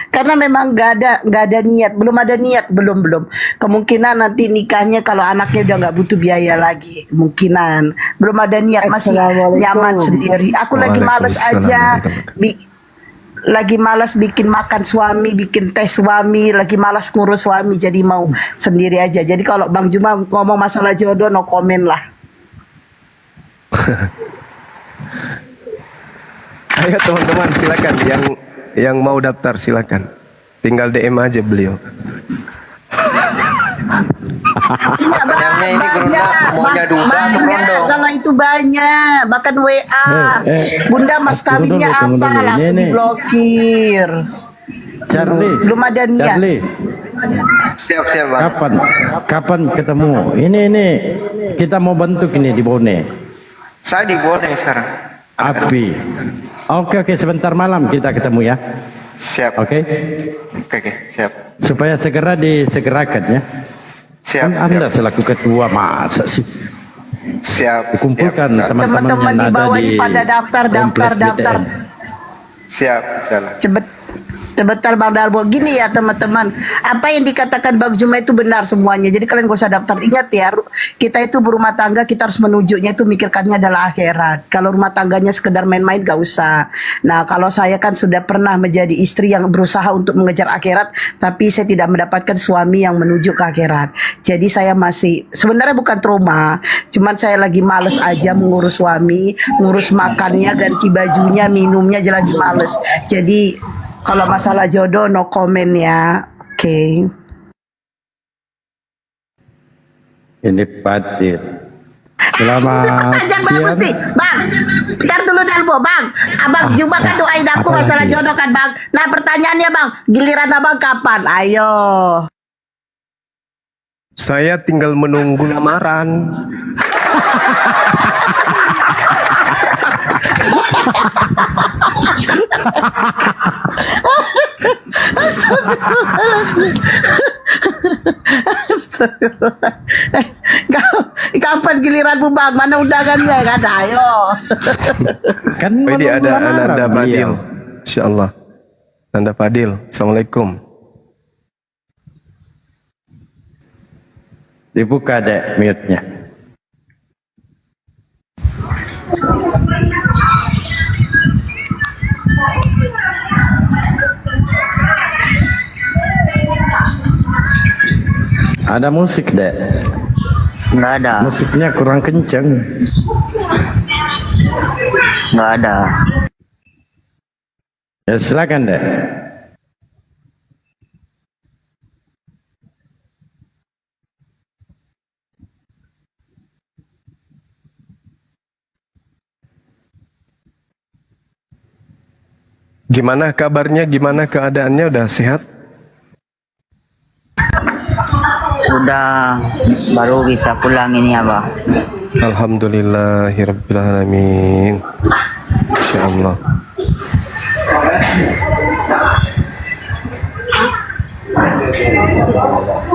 karena memang gak ada niat, belum ada niat, belum. Kemungkinan nanti nikahnya kalau anaknya udah nggak butuh biaya lagi, kemungkinan. Belum ada niat, masih nyaman sendiri. Aku lagi males aja. Lagi malas bikin makan suami, bikin teh suami, lagi malas ngurus suami, jadi mau sendiri aja. Jadi kalau Bang Juma ngomong masalah jodoh, no comment lah. Ayo teman-teman silakan yang mau daftar silakan. Tinggal DM aja beliau. Pertanyaannya ini Gurunda maunya duda atau rondong? Kalau itu banyak, bahkan WA. Bunda mas kawinnya tunggu apa? dulu. Langsung Ini. diblokir. Charlie, Belum ada niat. Charlie, Siap Bang. kapan ketemu? Ini kita mau bentuk ini di Bone. Saya di Bone sekarang. Api. Oke, sebentar malam kita ketemu ya. Siap. Oke. Siap. Supaya segera disegerakan ya. Siap. Kan Anda selaku ketua masa sih. Siap. Kumpulkan teman-teman Teman-teman yang di ada bawah di ini pada daftar. kompleks BTN. Siap. Cepet. Betul Bang Dalbo. Gini ya teman-teman, apa yang dikatakan Bang Juma itu benar semuanya. Jadi kalian gak usah daftar. Ingat ya, kita itu berumah tangga, kita harus menujuknya itu mikirkannya adalah akhirat. Kalau rumah tangganya sekedar main-main gak usah. Nah kalau saya kan sudah pernah menjadi istri yang berusaha untuk mengejar akhirat, tapi saya tidak mendapatkan suami yang menuju ke akhirat. Jadi saya masih, sebenarnya bukan trauma, cuman saya lagi males aja mengurus suami, ngurus makannya, ganti bajunya, minumnya aja lagi males. Jadi kalau masalah jodoh no comment ya. Oke. Ini Fadil. Selamat Panjang banget siang. mesti. Bang, bentar dulu Dalbo, Bang. Abang Juma kan doain aku apa masalah lagi? jodoh kan, Bang. Nah, pertanyaannya, Bang, giliran Abang kapan? Ayo. Saya tinggal menunggu lamaran. Astagfirullahaladzim. Astagfirullah. Kapan giliranmu, Bang? Mana undangannya kan? Ayo. Kan Oh, ini ada menunggu Ananda lamaran Fadil. beliau. Insyaallah. Ananda Fadil. Assalamualaikum. Dibuka deh mute-nya. Ada musik deh. Nggak ada, Musiknya kurang kenceng. nggak ada. Ya silakan deh. Gimana kabarnya? Gimana keadaannya? Udah sehat? Udah baru bisa pulang ini Abah. Alhamdulillahirrabbilalamin. Insyaallah.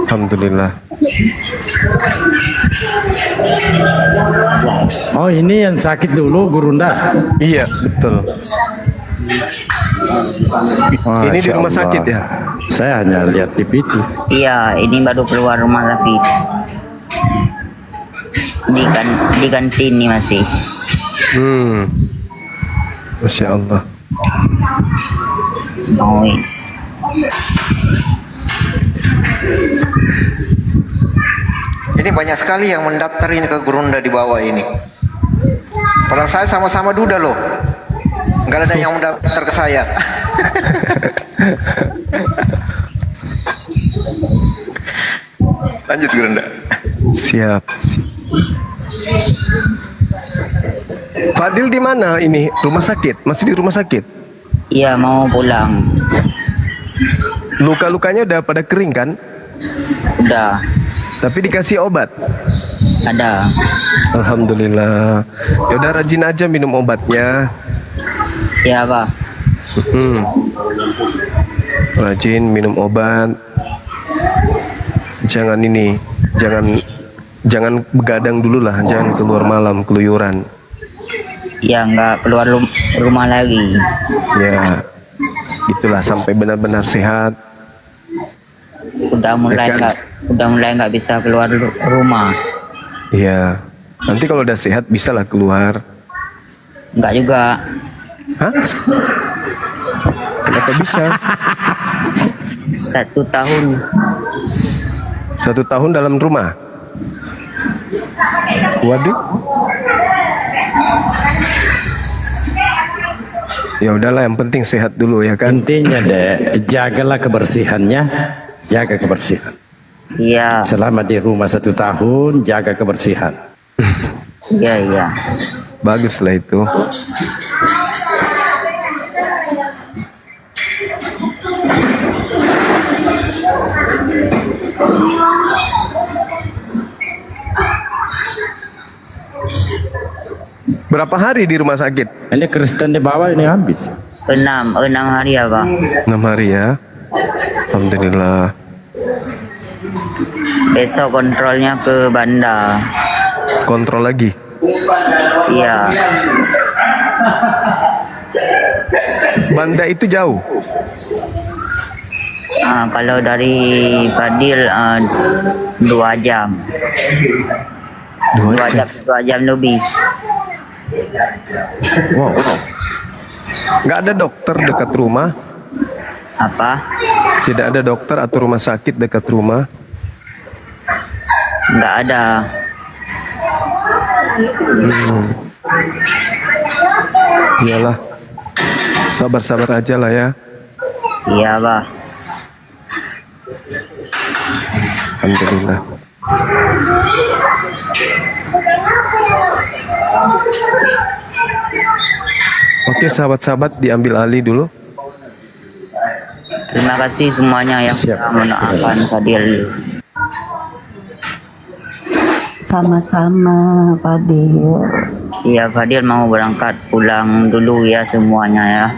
Alhamdulillah. Oh ini yang sakit dulu Gurunda. Iya, betul. Ini di rumah sakit ya? Saya hanya lihat TV itu. Iya, ini baru keluar rumah sakit. Di kantin nih masih. Masya Allah. Noise. Ini banyak sekali yang mendaftar ini ke Gurunda di bawah ini. Padahal saya sama-sama duda loh. Enggak ada yang mendaftar ke saya. Lanjut Gurunda. Siap. Fadil di mana ini? Rumah sakit? Masih di rumah sakit? Iya, mau pulang. Luka-lukanya udah pada kering kan? Udah Tapi dikasih obat? ada. Alhamdulillah. Yaudah rajin aja minum obatnya. Ya, Abah. Rajin minum obat. Jangan ini, jangan begadang dulu lah, jangan keluar malam keluyuran. Ya, nggak keluar rumah lagi. Ya, itulah sampai benar-benar sehat. Udah mulai Ya kan? nggak bisa keluar rumah. Iya. Nanti kalau udah sehat bisalah keluar. Nggak juga. Hah? Kenapa bisa? 1 tahun. 1 tahun dalam rumah. Waduh. Ya udahlah, yang penting sehat dulu ya kan. Intinya deh, jagalah kebersihannya, jaga kebersihan. Iya. Selama di rumah 1 tahun, jaga kebersihan. Iya. Baguslah itu. Berapa hari di rumah sakit? Ini Kristen di bawah ini habis. 6 hari ya, Bang. 6 hari ya. Alhamdulillah. Besok kontrolnya ke Banda. Kontrol lagi. Iya. Banda itu jauh. Kalau dari Fadil 2 jam. 2 jam, 2 jam lebih. Wow. Nggak ada dokter dekat rumah? Apa? Tidak ada dokter atau rumah sakit dekat rumah? Nggak ada. Iyalah, sabar-sabar aja lah ya. Iya, Bah. Alhamdulillah. Oke, sahabat-sahabat, diambil alih dulu. Terima kasih semuanya yang sudah mendoakan Fadil. Sama-sama, Fadil. Iya, Fadil mau berangkat pulang dulu ya semuanya ya.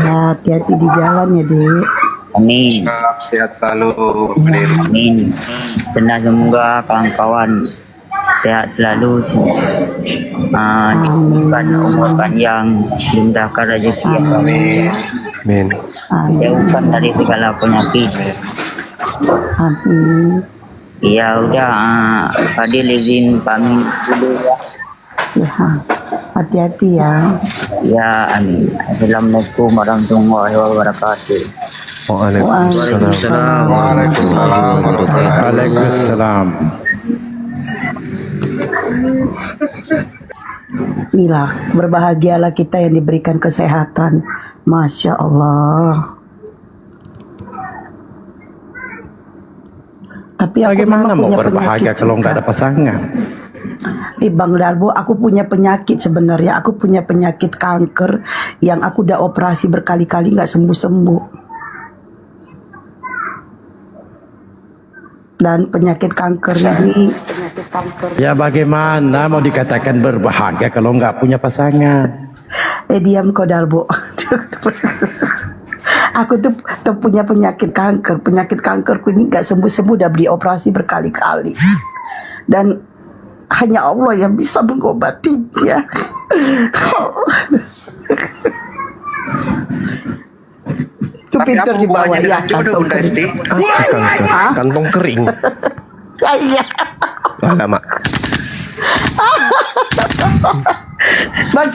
Ya, hati-hati di jalan ya, Dek. Amin. Sehat selalu. Amin. Semoga kawan-kawan sehat selalu. Diberikan umur panjang, dimudahkan rezeki yang baik. Amin. Jauhkan dari segala penyakit. Amin. Ya udah, Fadil izin pamit dulu ya. Ya, hati-hati ya. Ya, amin. Assalamualaikum warahmatullahi wabarakatuh. Waalaikumsalam. Waalaikumsalam. Inilah, berbahagialah kita yang diberikan kesehatan. Masya Allah. Tapi aku Bagaimana memang mau punya berbahagia penyakit kalau nggak juga. ada pasangan? Bang Darbo, aku punya penyakit sebenarnya. Aku punya penyakit kanker yang aku udah operasi berkali-kali nggak sembuh-sembuh. Dan penyakit kanker ini, Ya bagaimana mau dikatakan berbahagia kalau nggak punya pasangan? diam kau Darbo. Aku tuh punya penyakit kanker. Penyakit kankerku ini nggak sembuh-sembuh, udah beli operasi berkali-kali. Dan hanya Allah yang bisa mengobatinya. Itu Tapi pintar apa di bawah hubungannya ya, dengan jodoh, kantong Bunda kering. Esti? Kanker, kantong kering. Ah, iya. Lama. Bang,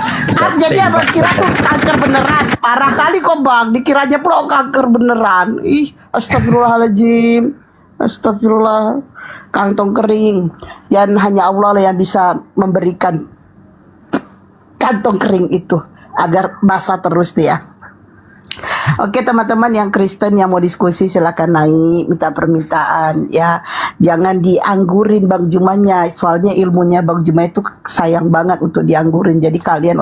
jadi abang kira tuh kanker beneran. Parah kali kok bang, dikiranya pula kanker beneran. Ih, astagfirullahaladzim. Astagfirullah. Kantong kering. Dan hanya Allah lah yang bisa memberikan kantong kering itu agar basah terus dia. Oke teman-teman yang Kristen yang mau diskusi silakan naik, minta permintaan ya. Jangan dianggurin Bang Jumanya, soalnya ilmunya Bang Juma itu sayang banget untuk dianggurin. Jadi kalian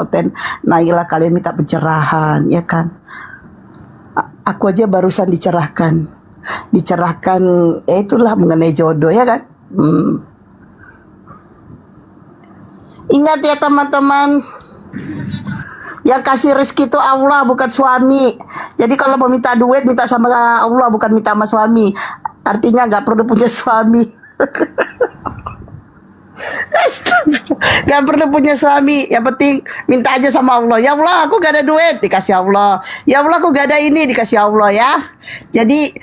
naiklah, kalian minta pencerahan ya kan. Aku aja barusan dicerahkan itulah mengenai jodoh ya kan. Ingat ya teman-teman, yang kasih rezeki itu Allah bukan suami. Jadi kalau mau minta duit minta sama Allah, bukan minta sama suami. Artinya nggak perlu punya suami. Gak perlu punya suami, yang penting minta aja sama Allah. Ya Allah aku gak ada duit, dikasih Allah. Ya Allah aku gak ada ini, dikasih Allah ya. Jadi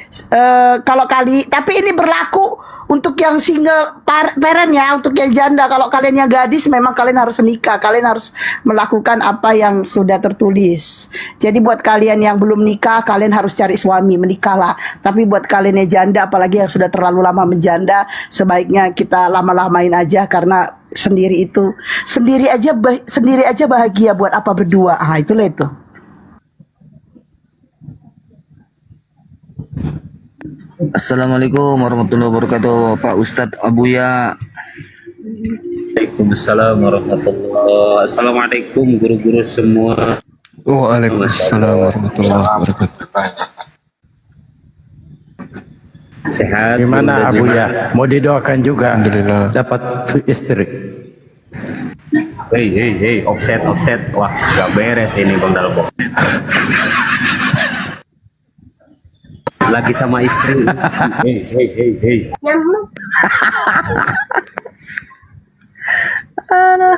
tapi ini berlaku untuk yang single parent ya, untuk yang janda. Kalau kalian yang gadis memang kalian harus menikah, kalian harus melakukan apa yang sudah tertulis. Jadi buat kalian yang belum nikah, kalian harus cari suami, menikahlah. Tapi buat kalian yang janda, apalagi yang sudah terlalu lama menjanda, sebaiknya kita lama-lamain aja, karena sendiri aja bahagia, buat apa berdua. Itulah itu. Assalamualaikum warahmatullahi wabarakatuh, Pak Ustadz Abuya. Waalaikumsalam warahmatullahi. Assalamualaikum guru-guru semua. Waalaikumsalam warahmatullahi wabarakatuh. Sehat. Gimana Bunda Abu Juma? ya? Mau didoakan juga dapat istri. Hei, offset. Wah, gak beres ini Bang Dalbo. Lagi sama istri. Hei.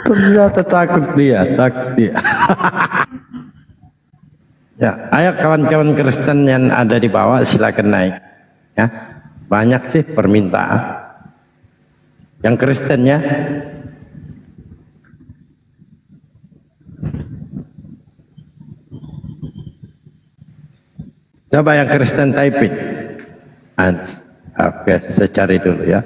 Ternyata takut dia. Ya, ayo kawan-kawan Kristen yang ada di bawah silakan naik. Ya, banyak sih permintaan. Yang Kristennya, coba yang Kristen typing. Oke, saya cari dulu ya.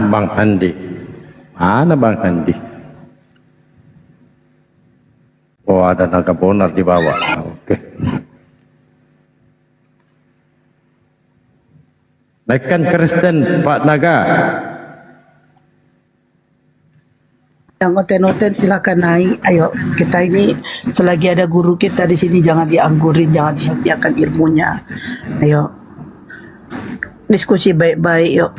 Bang Andi, mana Bang Andi? Oh, ada naga bonar di bawah. Oke. Naikkan Kristen Pak Naga. Yang oten-oten silakan naik. Ayo, kita ini selagi ada guru kita di sini jangan dianggurin, jangan dihentikan ilmunya. Ayo. Diskusi baik-baik yuk.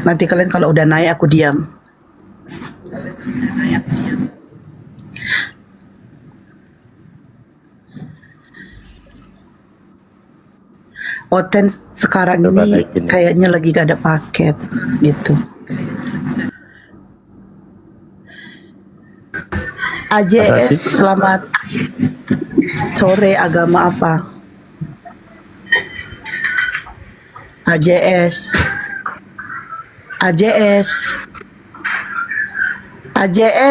Nanti kalian kalau udah naik aku diam. Oten sekarang ini kayaknya lagi gak ada paket gitu. AJS, selamat sore, agama apa? AJS,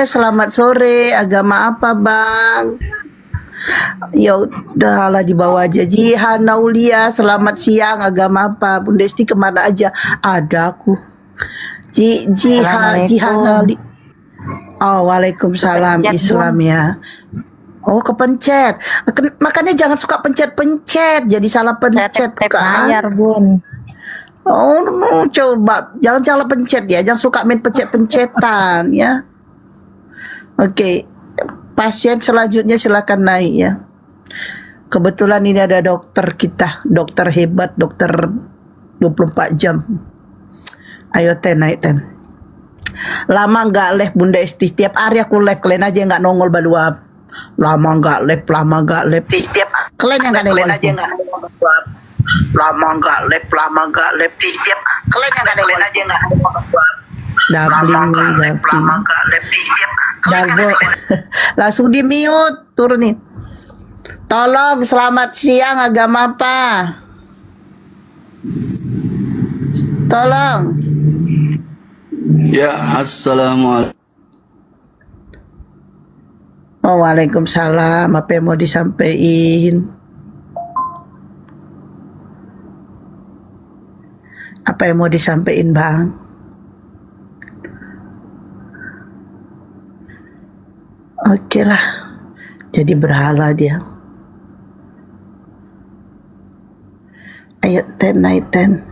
selamat sore, agama apa bang? Ya udah lah di bawah aja. Jihan Naulia, selamat siang, agama apa? Bunda Esti kemana aja? Ada aku. Jihan Naulia. Oh, waalaikumsalam, Islam ya. Oh, kepencet. Makanya jangan suka pencet-pencet, jadi salah pencet kan? Bayar, Bun. Oh, coba jangan salah pencet ya, jangan suka main pencet-pencetan ya. Oke, pasien selanjutnya silakan naik ya. Kebetulan ini ada dokter kita, dokter hebat, dokter 24 jam. Ayo Ten, naik Ten. Lama nggak live Bunda Esti, tiap hari aku live, kalian aja nggak nongol baluap. Lama nggak live, tiap kalian yang nggak nongol aja nggak nongol baluap. Lama nggak live, tiap kalian yang nggak nongol aja nggak nongol baluap. Double. Langsung di mute, turunin. Tolong, selamat siang, agama apa? Tolong. Ya, assalamualaikum. Oh, waalaikumsalam. Apa yang mau disampaikan? Apa yang mau disampaikan, Bang? Oke lah. Jadi berhala dia. Ayo Ten, naik Ten.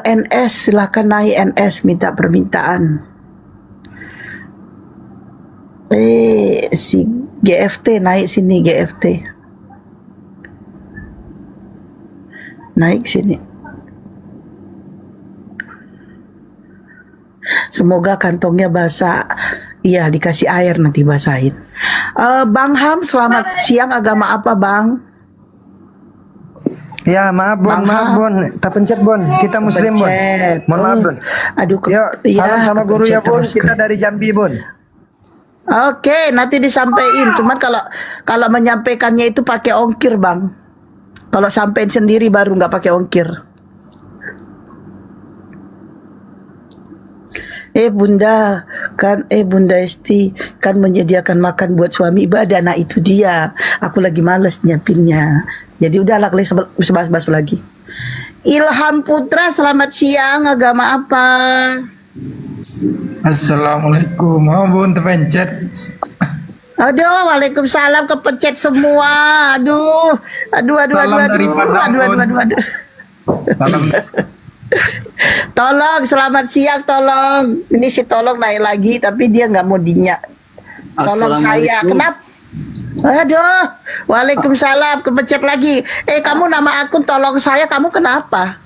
NS, silakan naik NS, minta permintaan. Si GFT naik sini, GFT. Naik sini. Semoga kantongnya basah. Iya, dikasih air nanti basahin. Bang Ham, selamat siang, agama apa Bang? Ya, maaf Bun, tak pencet Bun, kita Muslim Bun. Mohon maaf Bun. Aduh, yuk, salam sama guru ya Bun, kita dari Jambi Bun. Oke, nanti disampaikan. Cuman kalau menyampaikannya itu pakai ongkir Bang. Kalau sampein sendiri baru nggak pakai ongkir. Bunda Esti kan menyediakan makan buat suami ibadah. Nah itu dia, aku lagi males nyiapinnya. Jadi udahlah, kalian bahas lagi. Ilham Putra, selamat siang, agama apa? Assalamualaikum, Bun, terpencet. Aduh, waalaikumsalam, kepencet semua. Aduh. Tolong, selamat siang, tolong. Ini si tolong naik lagi, tapi dia nggak mau dinyak. Tolong saya, kenapa? Aduh, waalaikumsalam, kepencet lagi. Kamu nama akun tolong saya, kamu kenapa?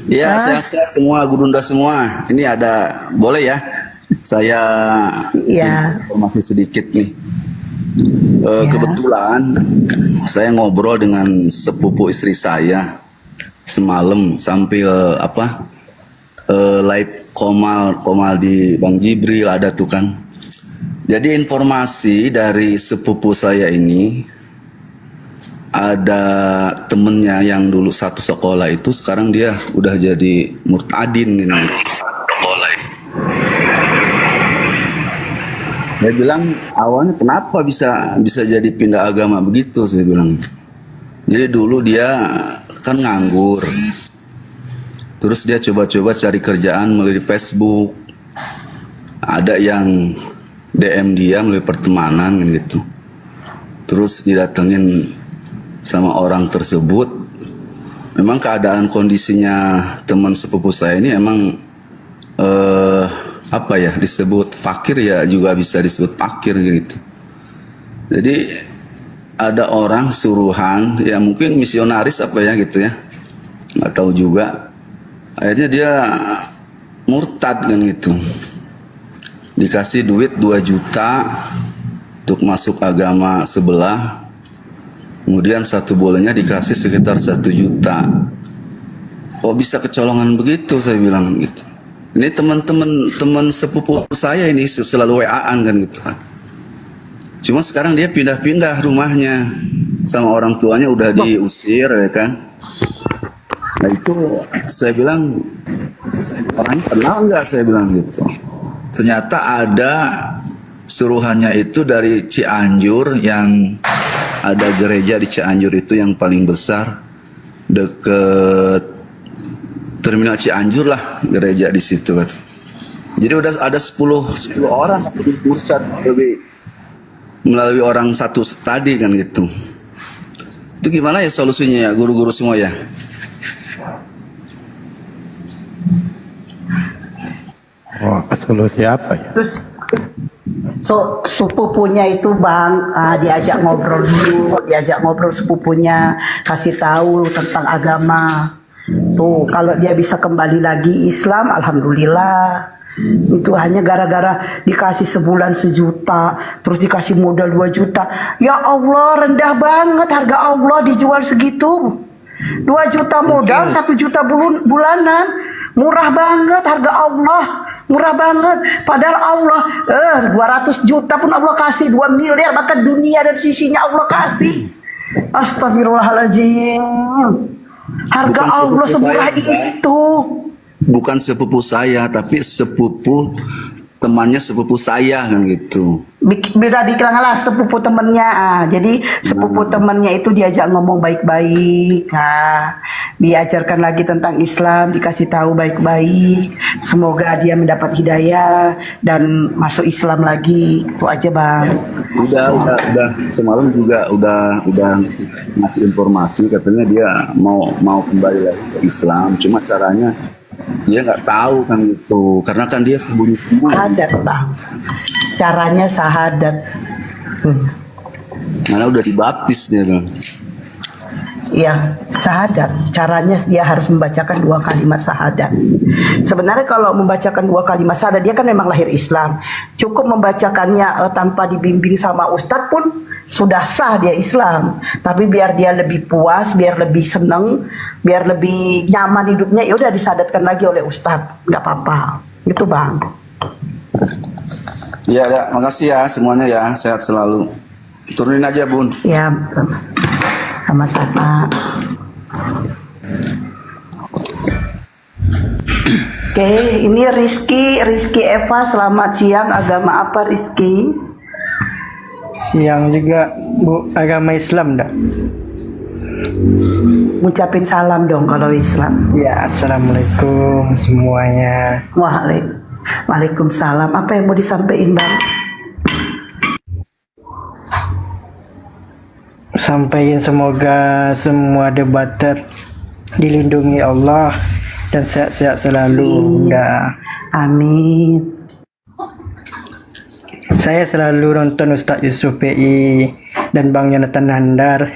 Ya, sehat-sehat semua, gurunda semua. Ini ada, boleh ya? Saya informasi sedikit nih. Kebetulan saya ngobrol dengan sepupu istri saya semalam sambil live komal di Bang Jibril ada tuh kan. Jadi informasi dari sepupu saya ini, ada temennya yang dulu satu sekolah itu sekarang dia udah jadi murtadin gitu. Dia bilang awalnya kenapa bisa jadi pindah agama begitu, saya bilang. Jadi dulu dia kan nganggur, terus dia coba-coba cari kerjaan melalui Facebook. Ada yang DM dia melalui pertemanan gitu. Terus didatengin sama orang tersebut. Memang keadaan kondisinya teman sepupu saya ini emang disebut fakir, ya juga bisa disebut fakir gitu. Jadi ada orang suruhan, ya mungkin misionaris gitu ya, nggak tahu juga. Akhirnya dia murtad kan gitu. Dikasih duit 2 juta untuk masuk agama sebelah. Kemudian 1 bulannya dikasih sekitar 1 juta. Kok bisa kecolongan begitu, saya bilang gitu. Ini teman sepupu saya ini selalu WA-an kan gitu. Cuma sekarang dia pindah-pindah rumahnya, sama orang tuanya udah diusir ya kan. Nah itu saya bilang, orang kenal nggak, saya bilang gitu. Ternyata ada suruhannya itu dari Cianjur, yang ada gereja di Cianjur itu yang paling besar, deket terminal Cianjur lah, gereja di situ kan. Jadi udah ada 10 orang di pusat melalui orang satu tadi kan gitu. Itu gimana ya solusinya ya guru-guru semua ya? Oh, solusi apa ya? Terus sepupunya itu Bang, diajak ngobrol dulu, sepupunya, kasih tahu tentang agama. Tuh, kalau dia bisa kembali lagi Islam, alhamdulillah. Itu hanya gara-gara dikasih sebulan 1 juta, terus dikasih modal 2 juta. Ya Allah, rendah banget harga Allah dijual segitu. 2 juta modal, 1 juta bulanan. Murah banget harga Allah. Murah banget. Padahal Allah 200 juta pun Allah kasih, 2 miliar, bahkan dunia dan sisinya Allah kasih. Astagfirullahaladzim. Harga Allah semurah itu. Bukan sepupu saya, tapi sepupu temannya sepupu saya kan gitu. Beda dikira lah sepupu temennya. Jadi sepupu temennya itu diajak ngomong baik-baik. Diajarkan lagi tentang Islam, dikasih tahu baik-baik. Semoga dia mendapat hidayah dan masuk Islam lagi. Itu aja Bang. Udah semalam juga udah ngasih informasi, katanya dia mau kembali lagi ke Islam. Cuma caranya dia nggak tahu kan gitu, karena kan dia sembunyi-sembunyi. Sahadat Bang. Caranya sahadat. Mana udah dibaptis dia kan. Iya, sahadat. Caranya dia harus membacakan 2 kalimat sahadat. Sebenarnya kalau membacakan 2 kalimat sahadat, dia kan memang lahir Islam. Cukup membacakannya tanpa dibimbing sama ustadz pun sudah sah dia Islam. Tapi biar dia lebih puas, biar lebih seneng, biar lebih nyaman hidupnya, ya udah disadatkan lagi oleh ustadz. Nggak apa-apa. Gitu Bang. Ya, makasih ya semuanya ya, sehat selalu. Turunin aja Bun. Ya, sama-sama. Oke, ini Rizky Eva, selamat siang. Agama apa Rizky? Siang juga Bu, agama Islam dah. Ngucapin salam dong kalau Islam. Ya, assalamualaikum semuanya. Waalaikumsalam. Apa yang mau disampaikan Bang? Sampaikan semoga semua debater dilindungi Allah dan sehat-sehat selalu. Amin. Saya selalu nonton Ustadz Yusuf PI dan Bang Yonatan Handar,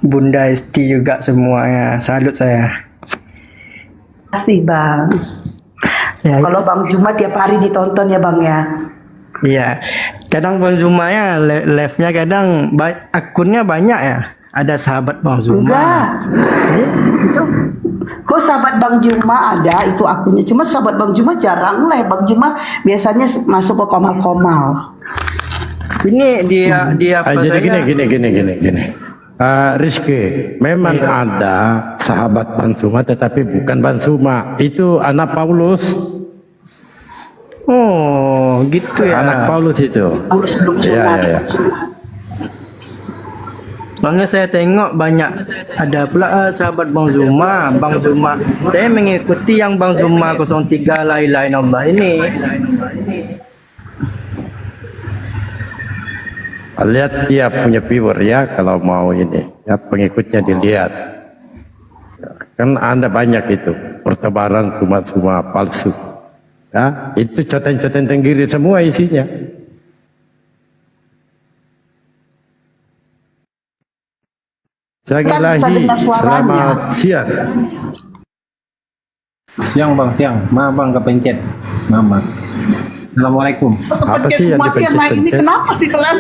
Bunda Esti juga semuanya. Salut saya. Terima kasih Bang. Ya, kalau Bang Jumat tiap hari ditonton ya Bang ya. Iya. Kadang Bang Zuma ya live-nya kadang akunnya banyak ya. Ada sahabat Bang Zuma. Enggak. Itu kok sahabat Bang Juma ada itu akunnya. Cuma sahabat Bang Juma jarang lah. Bang Juma biasanya masuk ke komal-komal. Ini dia Jadi gini. Rizky, memang ada sahabat Bang Zuma tetapi bukan Bang Zuma. Itu anak Paulus. Oh, gitu ya. Anak Paulus itu. Paulus belum Ya. Soalnya saya tengok banyak ada pula sahabat Bang Zuma. Saya mengikuti yang Bang Zuma 03 La ilaha illallah ini. Lihat dia punya viewer ya kalau mau ini. Ya pengikutnya dilihat. Kan Anda banyak itu pertebaran semua palsu. Ya, itu conten-conten tenggiri semua isinya. Sagilahi, selamat siang. Siang bang, siang. Maaf bang kepencet. Maaf. Assalamualaikum. Apa sih yang dipencet-pencet? Ini kenapa sih kalian?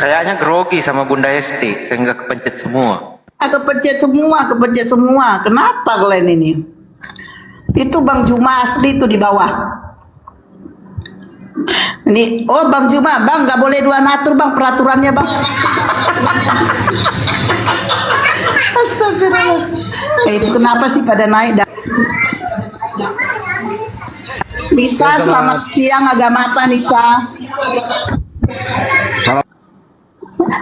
Kayaknya grogi sama Bunda Esti sehingga kepencet semua. Kepencet semua. Kenapa kalian ini? Itu Bang Juma asli itu di bawah. Ini, oh Bang Juma, Bang nggak boleh dua natur Bang peraturannya Bang. Astagfirullah. Itu kenapa sih pada naik? Nisa, selamat siang. Agama apa Nisa?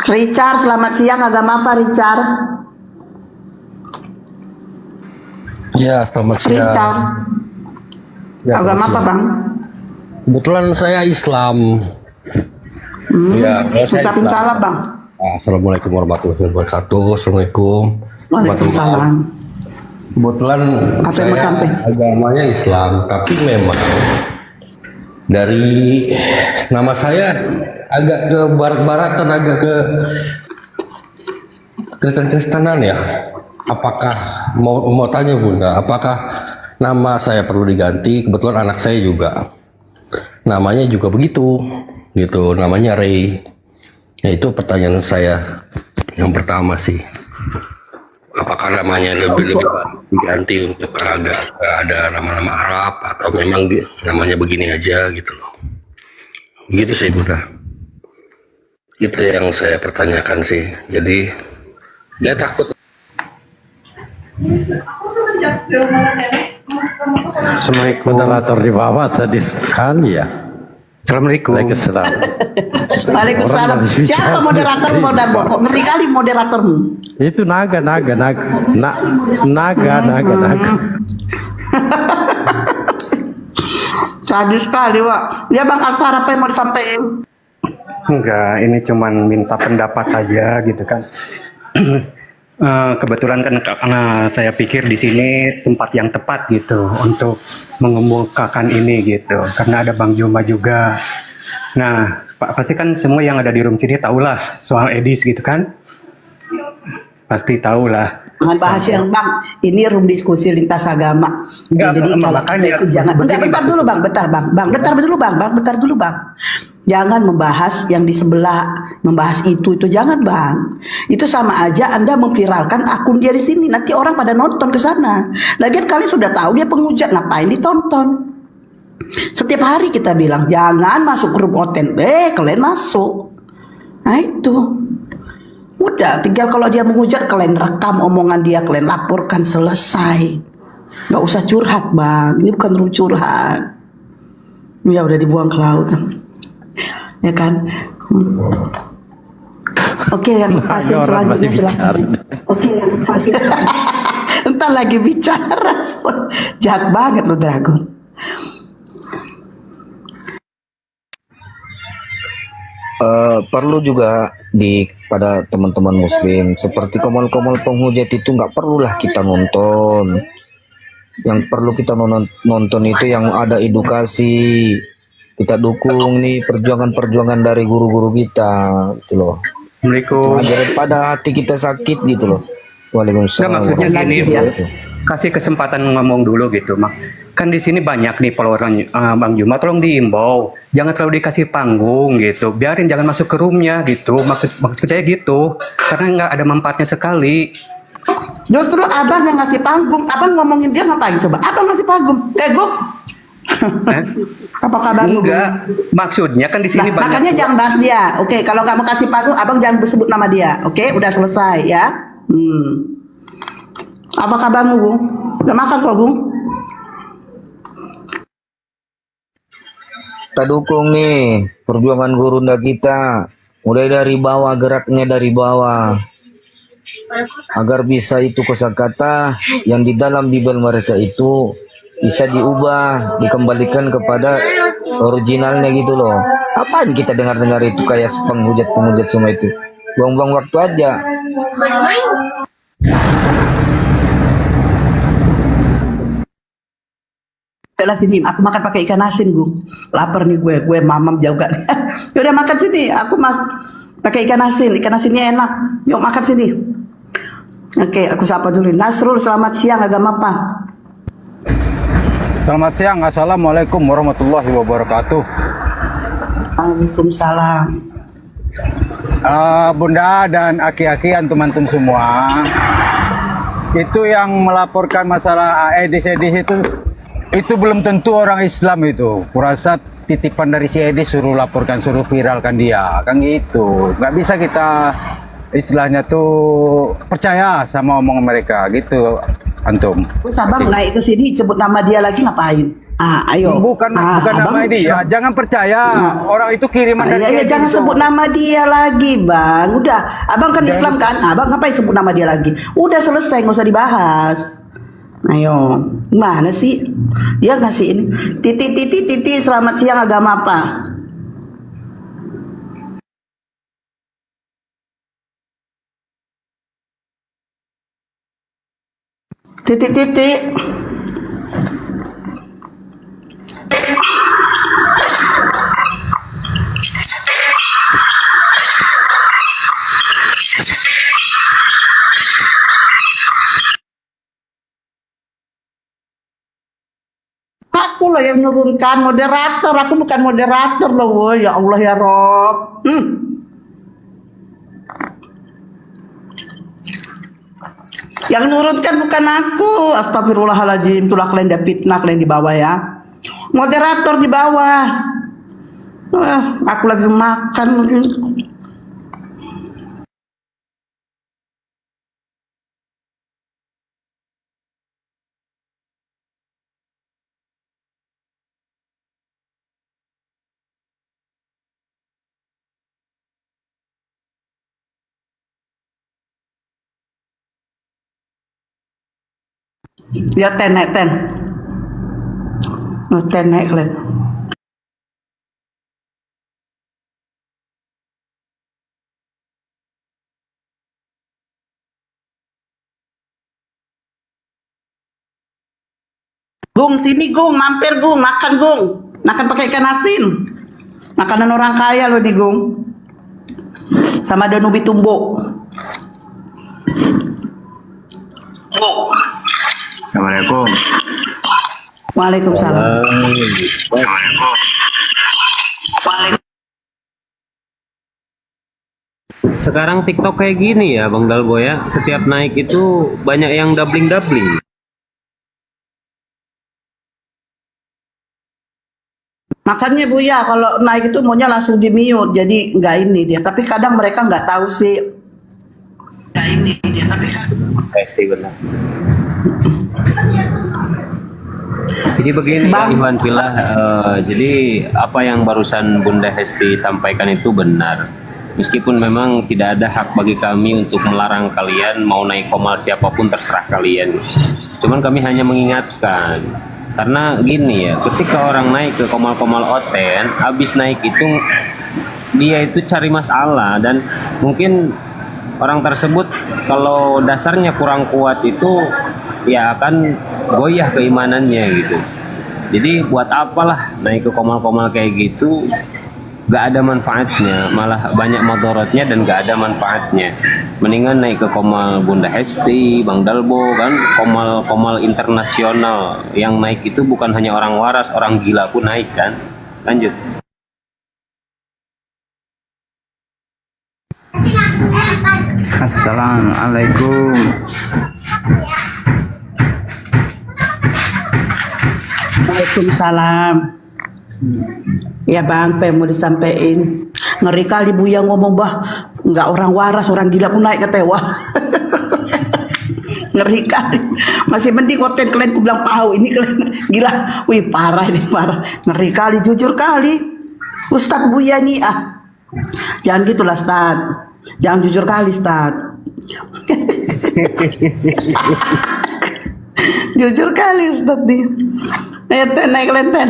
Richard, selamat siang. Agama apa Richard? Ya, selamat siang. Richard. Ya, Agama apa Bang? Kebetulan saya Islam. Ya, saya Ucapin Islam. salam Bang. Assalamualaikum warahmatullahi wabarakatuh. Assalamualaikum. Waalaikumsalam. Kebetulan saya agamanya Islam, tapi memang dari nama saya agak ke barat-baratan, agak ke Kristen-Kristenan ya. Apakah mau tanya Bunda, apakah nama saya perlu diganti? Kebetulan anak saya juga namanya juga begitu, gitu. Namanya Ray. Nah itu pertanyaan saya yang pertama sih. Apakah namanya lebih diganti untuk ada nama-nama Arab atau memang namanya begini aja gitu loh. Begitu sih Bunda. Itu yang saya pertanyakan sih. Jadi dia takut. Assalamualaikum. Moderator di bawah sadis sekali ya. Assalamualaikum. Waalaikumsalam. Waalaikumsalam. Siapa moderatormu? Ngeri kali moderatormu. Itu naga. Sadis sekali Wak. Ya Bang Alfar, apa yang mau disampaikan? Enggak, ini cuman minta pendapat aja gitu kan. Kebetulan kan karena saya pikir di sini tempat yang tepat gitu untuk mengemukakan ini gitu, karena ada Bang Juma juga. Nah, Pak pasti kan semua yang ada di room sini tahulah soal Edis gitu kan? Pasti tahulah. Jangan bahas yang Bang, ini room diskusi lintas agama. Enggak, Jadi kalau kita itu jangan. Bentar dulu Bang, bentar dulu Bang. Jangan membahas yang di sebelah, membahas itu jangan Bang. Itu sama aja Anda memviralkan akun dia di sini. Nanti orang pada nonton ke sana. Lagian kalian sudah tahu dia penghujat, ngapain ditonton? Setiap hari kita bilang jangan masuk grup oten. Kalian masuk. Nah itu. Udah, tinggal kalau dia menghujat kalian rekam omongan dia, kalian laporkan, selesai. Nggak usah curhat Bang. Ini bukan room curhat. Ya udah dibuang ke laut. Ya kan. Oke, yang pasien selanjutnya silakan. Oke, yang pasien. Entar lagi bicara. Jahat banget lo Dragon. Perlu juga pada teman-teman muslim seperti komol-komol penghujat itu nggak perlulah kita nonton. Yang perlu kita nonton itu yang ada edukasi. Kita dukung nih perjuangan-perjuangan dari guru-guru kita gitu loh. Assalamualaikum. Daripada hati kita sakit gitu loh. Waalaikumsalam. Maksudnya gini, kasih kesempatan ngomong dulu gitu, Mak. Kan di sini banyak nih followernya Bang Juma, tolong diimbau, jangan terlalu dikasih panggung gitu, biarin jangan masuk ke roomnya gitu, maksud saya gitu, karena nggak ada manfaatnya sekali. Justru abang yang ngasih panggung, abang ngomongin dia ngapain coba? Abang ngasih panggung, Guk. Apa kabar lu? Enggak, maksudnya kan di sini Nah, makanya jangan bahas dia. Oke, kalau kamu kasih panggung, abang jangan sebut nama dia. Oke, udah selesai ya. Apa kabarmu, Gung? Udah makan kok, Gung? Kita dukung nih perjuangan gurunda kita, mulai dari bawah, geraknya dari bawah, agar bisa itu kosakata yang di dalam Bible mereka itu bisa diubah, dikembalikan kepada originalnya gitu loh. Apaan kita dengar-dengar itu kayak penghujat-penghujat semua itu, buang-buang waktu aja. Lah sini, aku makan pakai ikan asin, Gung. Lapar nih gue mamam jauh kan. Yaudah makan sini, aku pakai ikan asinnya enak. Yuk makan sini. Oke, aku sapa dulu. Nasrul, selamat siang, agama apa? Selamat siang, assalamualaikum warahmatullahi wabarakatuh. Waalaikumsalam. Bunda dan aki-aki antum-antum semua, itu yang melaporkan masalah Edis itu belum tentu orang Islam itu. Kurasa titipan dari si Edis suruh laporkan, suruh viralkan dia, kan gitu. Nggak bisa kita istilahnya tuh percaya sama omongan mereka gitu, antum. Terus abang naik ke sini sebut nama dia lagi ngapain? Ayo. Bukan nama dia, jangan percaya. Orang itu kiriman dari Edis. Jangan sebut nama dia lagi, Bang. Udah, abang kan Islam kan? Abang ngapain sebut nama dia lagi? Udah selesai, nggak usah dibahas. Ayo, gimana sih? Dia ngasih ini. Titi, selamat siang, agama apa? Titi. Aku loh yang menurunkan moderator, aku bukan moderator loh, woy. Ya Allah ya Rob. Yang nurunkan bukan aku. Astagfirullahaladzim. Itulah kalian dia fitnah, kalian di bawah ya. Moderator di bawah. Aku lagi makan mungkin. Ya ten. Ten naik kalian. Gung, sini Gung, mampir Gung, makan Gung. Makan pakai ikan asin. Makanan orang kaya loh nih Gung. Sama ada nubi tumbuk. Assalamualaikum. Waalaikumsalam. Sekarang TikTok kayak gini ya Bang Dalbo ya, setiap naik itu banyak yang doubling. Makanya Bu ya, kalau naik itu maunya langsung di mute, jadi nggak ini dia. Tapi kadang mereka nggak tahu sih. Nggak ini dia, tapi Sih benar. Jadi begini Iwan Pilah, jadi apa yang barusan Bunda Hesti sampaikan itu benar. Meskipun memang tidak ada hak bagi kami untuk melarang kalian mau naik komal siapapun, terserah kalian. Cuman kami hanya mengingatkan, karena gini ya, ketika orang naik ke komal-komal oten, habis naik itu dia itu cari masalah, dan mungkin orang tersebut kalau dasarnya kurang kuat itu ya akan goyah keimanannya gitu. Jadi buat apalah naik ke komal-komal kayak gitu, gak ada manfaatnya, malah banyak madorotnya dan gak ada manfaatnya. Mendingan naik ke Komal Bunda Hesti, Bang Dalbo kan, Komal internasional. Yang naik itu bukan hanya orang waras, orang gila pun naik kan. Lanjut. Assalamualaikum. Waalaikumsalam. Ya bang, apa yang mau disampaikan? Ngeri kali Buya ngomong bah, nggak orang waras, orang gila pun naik ke tewa. Ngeri kali. Masih mending konten kalian ku bilang pau, ini kalian gila. Wih parah ini parah. Ngeri kali, jujur kali. Ustadz Buya nih jangan gitulah Ustadz. Jangan jujur kali Ustadz. Jujur kali Ustadz nih. Ayo Ten, naik kalian Ten.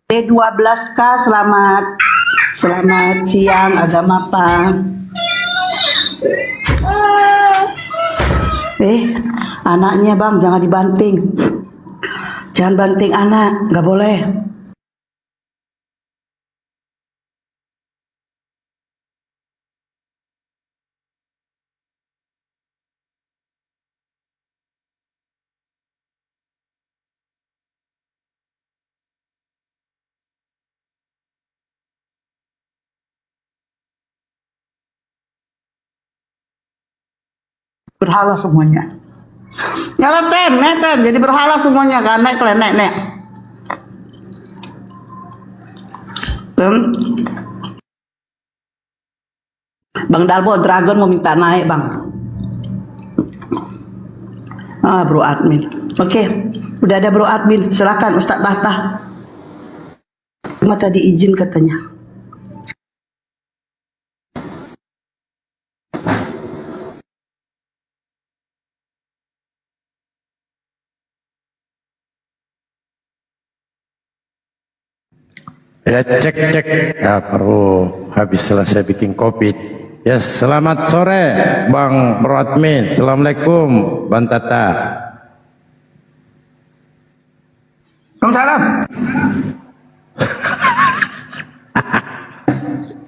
D12K, selamat siang, agama apa? Anaknya bang jangan dibanting. Jangan banting anak, nggak boleh. Berhala semuanya. Nyala Ten, jadi berhala semuanya kan, naik kalian, naik. Bang Dalbo, Dragon mau minta naik bang. Bro admin. Oke, udah ada bro admin, silakan Ustadz Tahta. Cuma tadi izin katanya. Ya cek. Ya perlu habis selesai bikin kopi. Ya selamat sore Bang Brodmin. Assalamualaikum Bang Tata. Waalaikumsalam.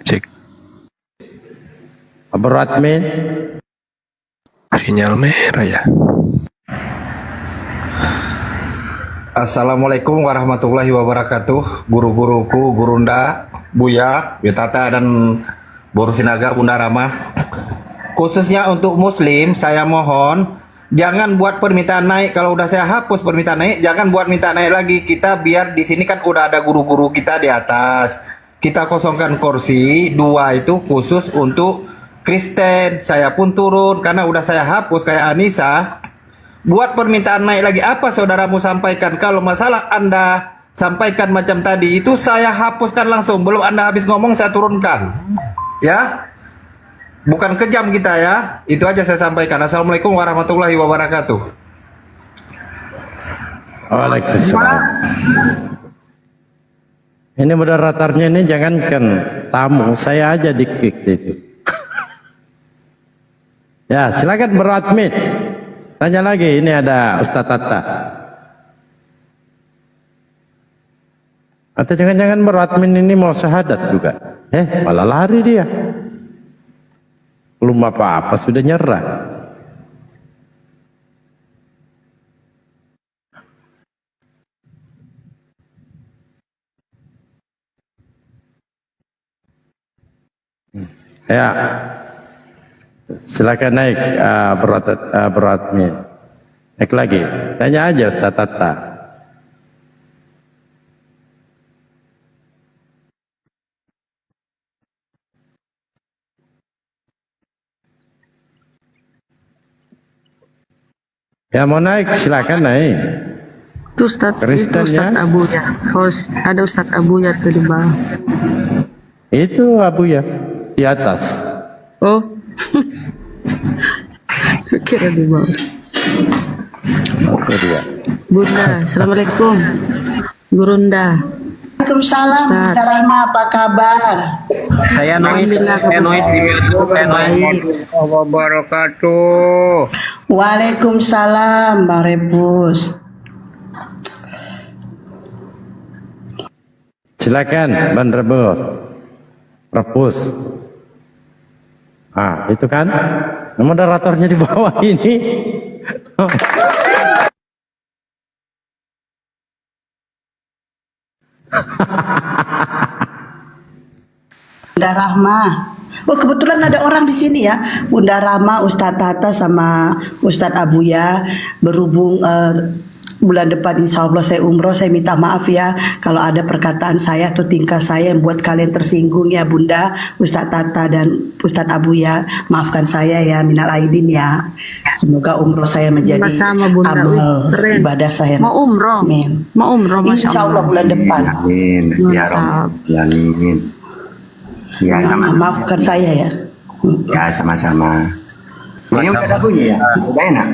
Cek. Brodmin. Sinyal merah ya. Assalamualaikum warahmatullahi wabarakatuh. Guru-guruku, Gurunda, Buya, Yutata, dan Boru Sinaga, Bunda Ramah. Khususnya untuk muslim, saya mohon jangan buat permintaan naik. Kalau udah saya hapus permintaan naik, jangan buat minta naik lagi. Kita biar di sini kan udah ada guru-guru kita di atas. Kita kosongkan kursi 2 itu khusus untuk Kristen. Saya pun turun karena udah saya hapus kayak Anissa. Buat permintaan naik lagi, apa saudaramu sampaikan? Kalau masalah Anda sampaikan macam tadi, itu saya hapuskan langsung. Belum Anda habis ngomong, saya turunkan. Ya, bukan kejam kita ya. Itu aja saya sampaikan. Assalamualaikum warahmatullahi wabarakatuh. Waalaikumsalam. Ini moderatornya ini jangankan tamu, saya aja dikik itu. Ya silakan beradmin. Tanya lagi, ini ada Ustadz Tata. Atau jangan-jangan beradmin ini mau syahadat juga. Malah lari dia. Belum apa-apa sudah nyerah. Ya, silakan naik beradmin. Naik lagi, tanya aja Ustadz Tata. Ya mau naik silakan naik. Itu Ustadz Abuya. Host, ada Ustadz Abuya tuh di bawah. Itu Abuya di atas. Oh. Kira di bawah. Oke dia. Bunda, assalamualaikum. Gurunda. Waalaikumsalam, Ustaz. Bunda Rahma, apa kabar? Saya noise di YouTube, saya noise wabarakatuh. Waalaikumsalam, Bang Rebus. Silakan, Bang Rebus. Ah, itu kan moderatornya di bawah ini. Bunda Rahma. Oh, kebetulan ada orang di sini ya. Bunda Rahma, Ustadz Tata sama Ustadz Abuya berhubung bulan depan insya Allah saya umroh. Saya minta maaf ya kalau ada perkataan saya atau tingkah saya yang buat kalian tersinggung ya Bunda, Ustadz Tata dan Ustadz Abuya. Maafkan saya ya, minal aidin ya. Semoga umroh saya menjadi Sama Bunda. amal Keren. ibadah saya. Mau umroh. Amin. Mau umroh, Masya Insya Allah bulan depan. Amin. Ya Rabb. Amin. Ya sama. Maafkan saya ya. Ya sama-sama. Ini udah ada bunyi ya? Udah enak?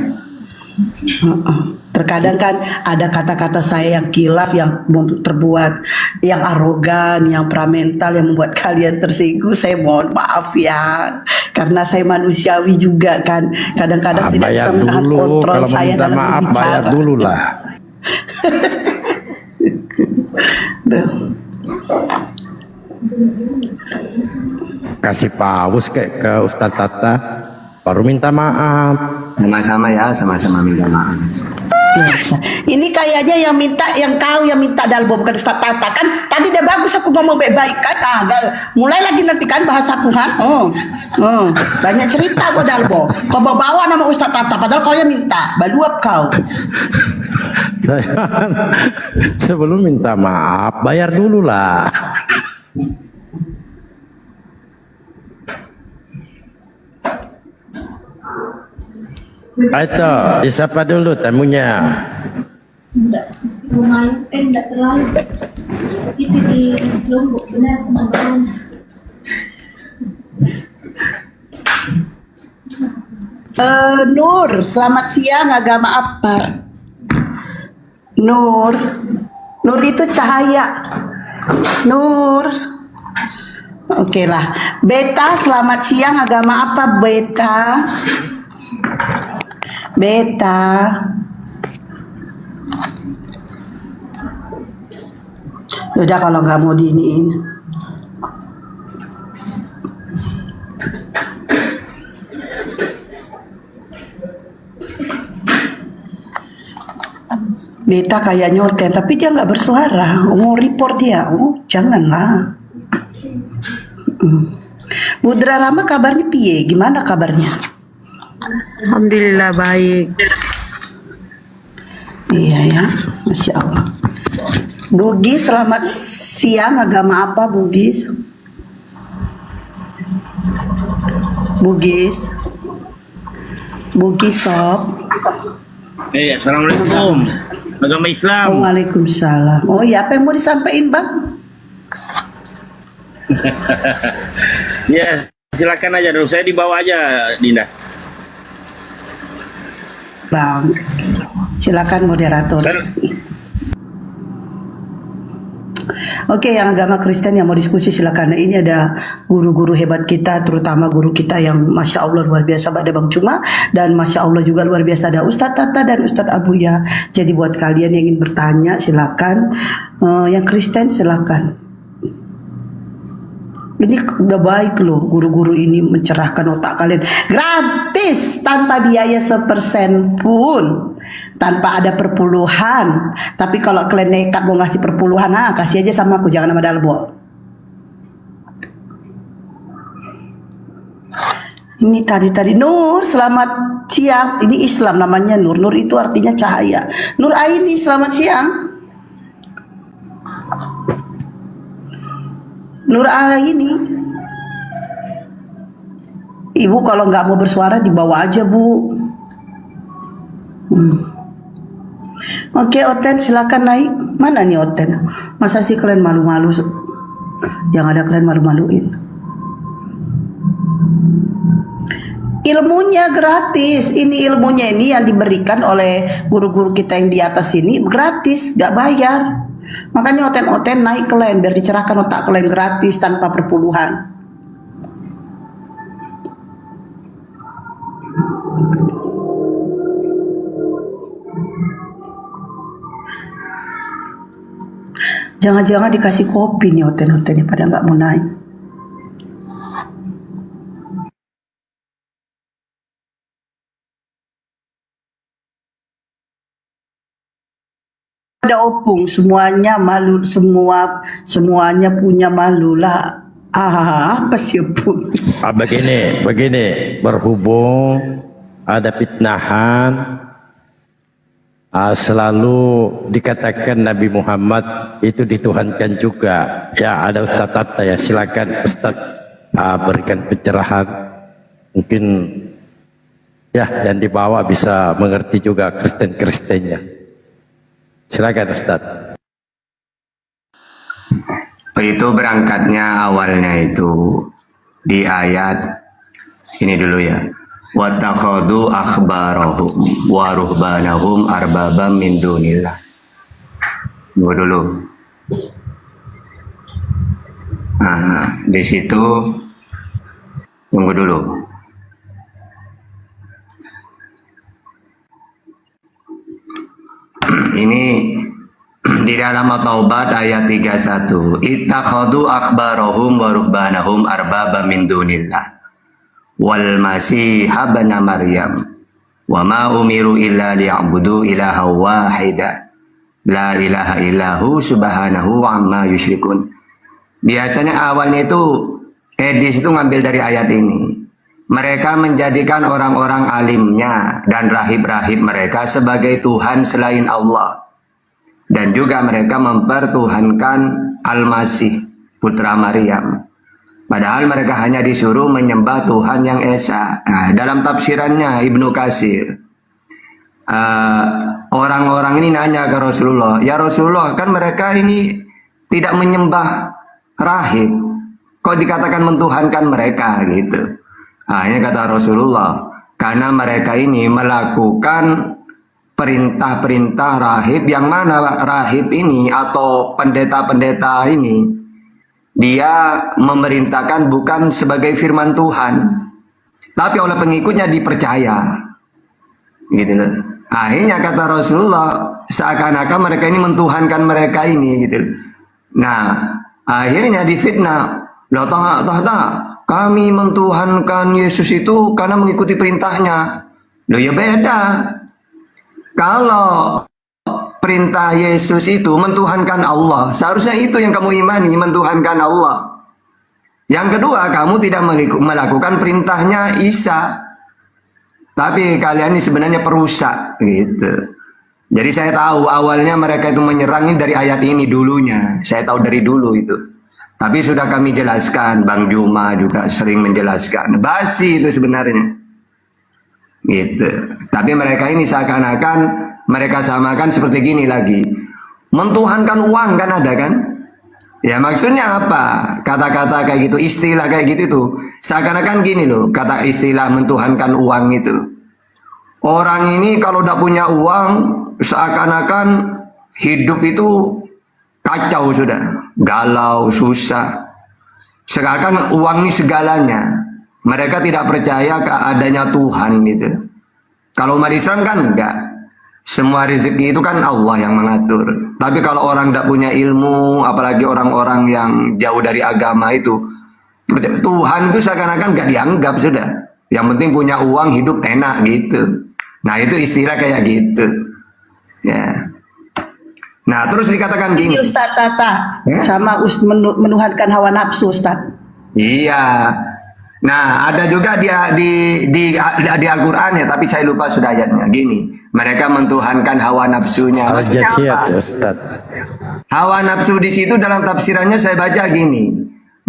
Terkadang kan ada kata-kata saya yang kilaf, yang terbuat, yang arogan, yang pramental, yang membuat kalian tersinggung. Saya mohon maaf ya, karena saya manusiawi juga kan. Kadang-kadang tidak bisa Bayar menahan dulu, kontrol kalau saya minta dalam maaf berbicara. bayar dulu lah. Tuh. Kasih paus ke Ustadz Tata, baru minta maaf. Sama-sama ya, sama-sama minta maaf. Ini kayaknya yang minta, yang kau yang minta Dalbo, bukan Ustadz Tata kan. Tadi udah bagus aku ngomong baik-baik kan. Mulai lagi nanti kan bahasa Tuhan. Banyak cerita kau Dalbo. Kau bawa nama Ustadz Tata, padahal kau yang minta. Baluap kau. Saya sebelum minta maaf bayar dulu lah. Ayo, disapa dulu tamunya. Enggak terlalu. Itu di Lombok, benar sembarangan. Nur, selamat siang. Agama apa? Nur itu cahaya. Nur. Oke lah. Beta, selamat siang. Agama apa Beta? Beta. Udah kalau nggak mau diiniin. Beta kayak nyoten, tapi dia nggak bersuara. Mau report dia, janganlah. Budra Rama kabarnya piye? Gimana kabarnya? Alhamdulillah baik. Iya ya, Masya Allah. Bugis, selamat siang. Agama apa Bugis? Bugis sob. Assalamualaikum. Agama Islam. Waalaikumsalam. Oh ya, apa yang mau disampaikan Bang? Ya, silakan aja dulu. Saya dibawa aja, Dinda. Bang, silakan moderator. Oke, yang agama Kristen yang mau diskusi silakan. Nah, ini ada guru-guru hebat kita, terutama guru kita yang Masya Allah luar biasa, ada Bang Cuma, dan Masya Allah juga luar biasa ada Ustadz Tata dan Ustadz Abuya. Jadi buat kalian yang ingin bertanya silakan. Yang Kristen silakan. Ini udah baik loh, guru-guru ini mencerahkan otak kalian gratis tanpa biaya 1% pun, tanpa ada perpuluhan. Tapi kalau kalian nekat mau ngasih perpuluhan, kasih aja sama aku, jangan sama Dalbo. Ini tadi Nur, selamat siang. Ini Islam namanya Nur. Nur itu artinya cahaya. Nur Aini, selamat siang. Nur Aini. Ibu kalau nggak mau bersuara dibawa aja Bu. Oke Oten silakan naik. Mana nih Oten? Masa sih kalian malu-malu? Yang ada kalian malu-maluin. Ilmunya gratis. Ini ilmunya ini yang diberikan oleh guru-guru kita yang di atas ini gratis, nggak bayar. Makanya oten-oten naik ke lain biar dicerahkan otak kalian gratis tanpa perpuluhan. Jangan-jangan dikasih kopi nih oten-oten pada nggak mau naik. Ada opung, semuanya malu, semuanya punya malu lah. Apa sih opung? Begini, berhubung ada fitnahan, selalu dikatakan Nabi Muhammad itu dituhankan juga. Ya, ada Ustaz Tata ya, silakan Ustaz berikan pencerahan. Mungkin ya yang dibawa bisa mengerti juga Kristen-Kristennya. Silakan Ustaz. Itu berangkatnya awalnya itu di ayat ini dulu ya. Wattakhadhu akhbarahum wa ruhbanahum arbabam min dunillah. Tunggu dulu. Nah, di situ tunggu dulu. Ini di dalam At-Taubah ayat 31. Ittakhadhu akhbarahum wa ruhbanahum arbabam min dunillah. Wal masih ibn Maryam wa ma umiru illa liya'budu ilaha wahida la ilaha illahu subhanahu amma yusyrikun. Biasanya awalnya itu Edis itu ngambil dari ayat ini. Mereka menjadikan orang-orang alimnya dan rahib-rahib mereka sebagai Tuhan selain Allah. Dan juga mereka mempertuhankan Al-Masih, putra Maryam. Padahal mereka hanya disuruh menyembah Tuhan yang Esa. Nah, dalam tafsirannya Ibnu Katsir, orang-orang ini nanya ke Rasulullah, ya Rasulullah, kan mereka ini tidak menyembah rahib, kok dikatakan mentuhankan mereka gitu. Hanya kata Rasulullah, karena mereka ini melakukan perintah-perintah rahib, yang mana rahib ini atau pendeta-pendeta ini dia memerintahkan bukan sebagai firman Tuhan, tapi oleh pengikutnya dipercaya, gitu loh. Akhirnya kata Rasulullah, seakan-akan mereka ini mentuhankan mereka ini, gitu loh. Nah, akhirnya difitnah, loh kami mentuhankan Yesus itu karena mengikuti perintahnya. Loh ya beda. Kalau perintah Yesus itu mentuhankan Allah, seharusnya itu yang kamu imani, mentuhankan Allah. Yang kedua, kamu tidak melakukan perintahnya Isa, tapi kalian ini sebenarnya perusak gitu. Jadi saya tahu awalnya mereka itu menyerang ini dari ayat ini dulunya, saya tahu dari dulu itu. Tapi sudah kami jelaskan, Bang Juma juga sering menjelaskan, basi itu sebenarnya gitu. Tapi mereka ini seakan-akan mereka samakan seperti gini lagi, mentuhankan uang kan ada kan? Ya maksudnya apa? Kata-kata kayak gitu, istilah kayak gitu tuh seakan-akan gini loh, kata istilah mentuhankan uang itu. Orang ini kalau udah punya uang seakan-akan hidup itu kacau sudah, galau, susah. Seakan uang ini segalanya. Mereka tidak percaya ke adanya Tuhan gitu. Kalau umat Islam kan enggak. Semua rezeki itu kan Allah yang mengatur. Tapi kalau orang tidak punya ilmu, apalagi orang-orang yang jauh dari agama itu, Tuhan itu seakan-akan nggak dianggap sudah. Yang penting punya uang, hidup enak gitu. Nah itu istilah kayak gitu. Ya. Nah terus dikatakan gini. Ustaz Tata, sama menuhankan hawa nafsu Ustaz. Iya. Nah, ada juga dia di Al-Qur'an ya, tapi saya lupa sudah ayatnya. Gini, mereka mentuhankan hawa nafsunya. Al-Jasiyat, Ustaz. Hawa nafsu di situ dalam tafsirannya saya baca gini.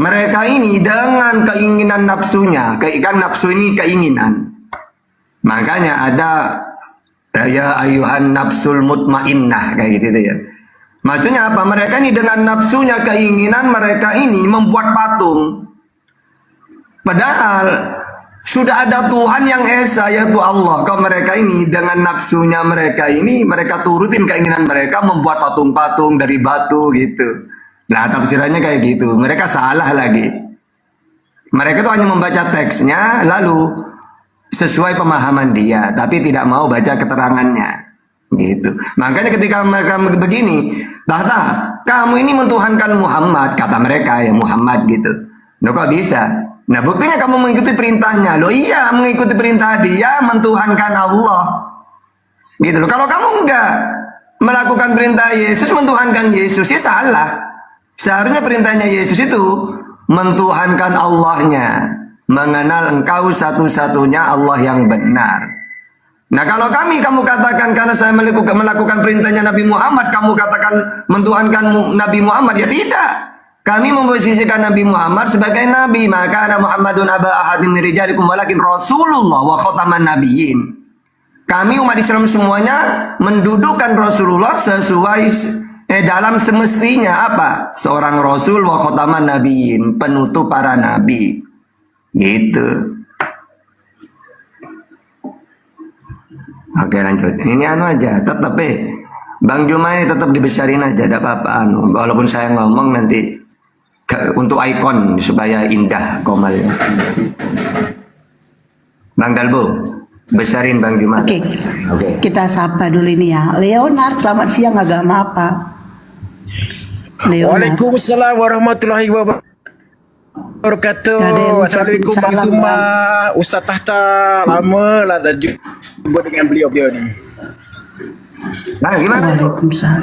Mereka ini dengan keinginan nafsunya, kan nafsu ini keinginan. Makanya ada ya ayuhan nafsul mutmainnah kayak gitu ya. Maksudnya apa? Mereka ini dengan nafsunya, keinginan mereka ini membuat patung. Padahal Sudah ada Tuhan yang esa, yaitu Allah. Kalau mereka ini dengan nafsunya mereka ini, mereka turutin keinginan mereka membuat patung-patung dari batu gitu. Nah, tafsirannya kayak gitu. Mereka salah lagi. Mereka tuh hanya membaca teksnya lalu sesuai pemahaman dia, tapi tidak mau baca keterangannya. Gitu. Makanya ketika mereka begini, Tahta, kamu ini mentuhankan Muhammad, kata mereka ya, Muhammad gitu. Loh kok bisa? Nah buktinya kamu mengikuti perintahnya. Loh iya, mengikuti perintah dia mentuhankan Allah. Gitu loh. Kalau kamu enggak melakukan perintah Yesus, mentuhankan Yesus, ya salah. Seharusnya perintahnya Yesus itu mentuhankan Allahnya, mengenal engkau satu-satunya Allah yang benar. Nah kalau kamu katakan karena saya melakukan perintahnya Nabi Muhammad, kamu katakan mentuhankan Nabi Muhammad, ya tidak. Kami memposisikan Nabi Muhammad sebagai Nabi. Maka Muhammadun aba ahadim min rijalikum walakin Rasulullah wa khataman nabiyyin. Kami umat Islam semuanya mendudukkan Rasulullah sesuai dalam semestinya apa? Seorang Rasul wa khataman nabiyyin, penutup para nabi. Gitu. Oke lanjut. Ini aja, tetap Bang Juma ini tetap dibesarin aja, tidak apa-apa. Walaupun saya ngomong nanti untuk ikon supaya indah komalnya. Bang Dalbo, besarin Bang Juma. Oke. Kita sapa dulu ini ya. Leonard, selamat siang, agama apa? Waalaikumsalam warahmatullahi wabarakatuh. Assalamualaikum Bang Zuma, Ustaz Tahta. Lama lah dah jumpa dengan beliau-beliau ni. Nah, gimana? Waalaikumsalam.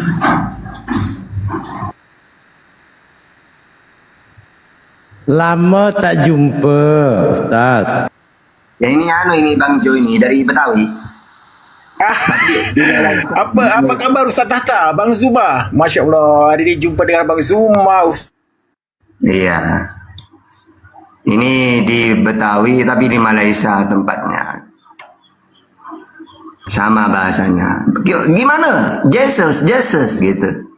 Lama tak jumpa, Ustaz. Ya ini Bang Jo ini dari Betawi. Apa kabar Ustaz Tahta? Bang Zuma. Masya Allah, hari ini jumpa dengan Bang Zuma. Iya. Ini di Betawi tapi di Malaysia tempatnya. Sama bahasanya. Gimana? Jesus gitu.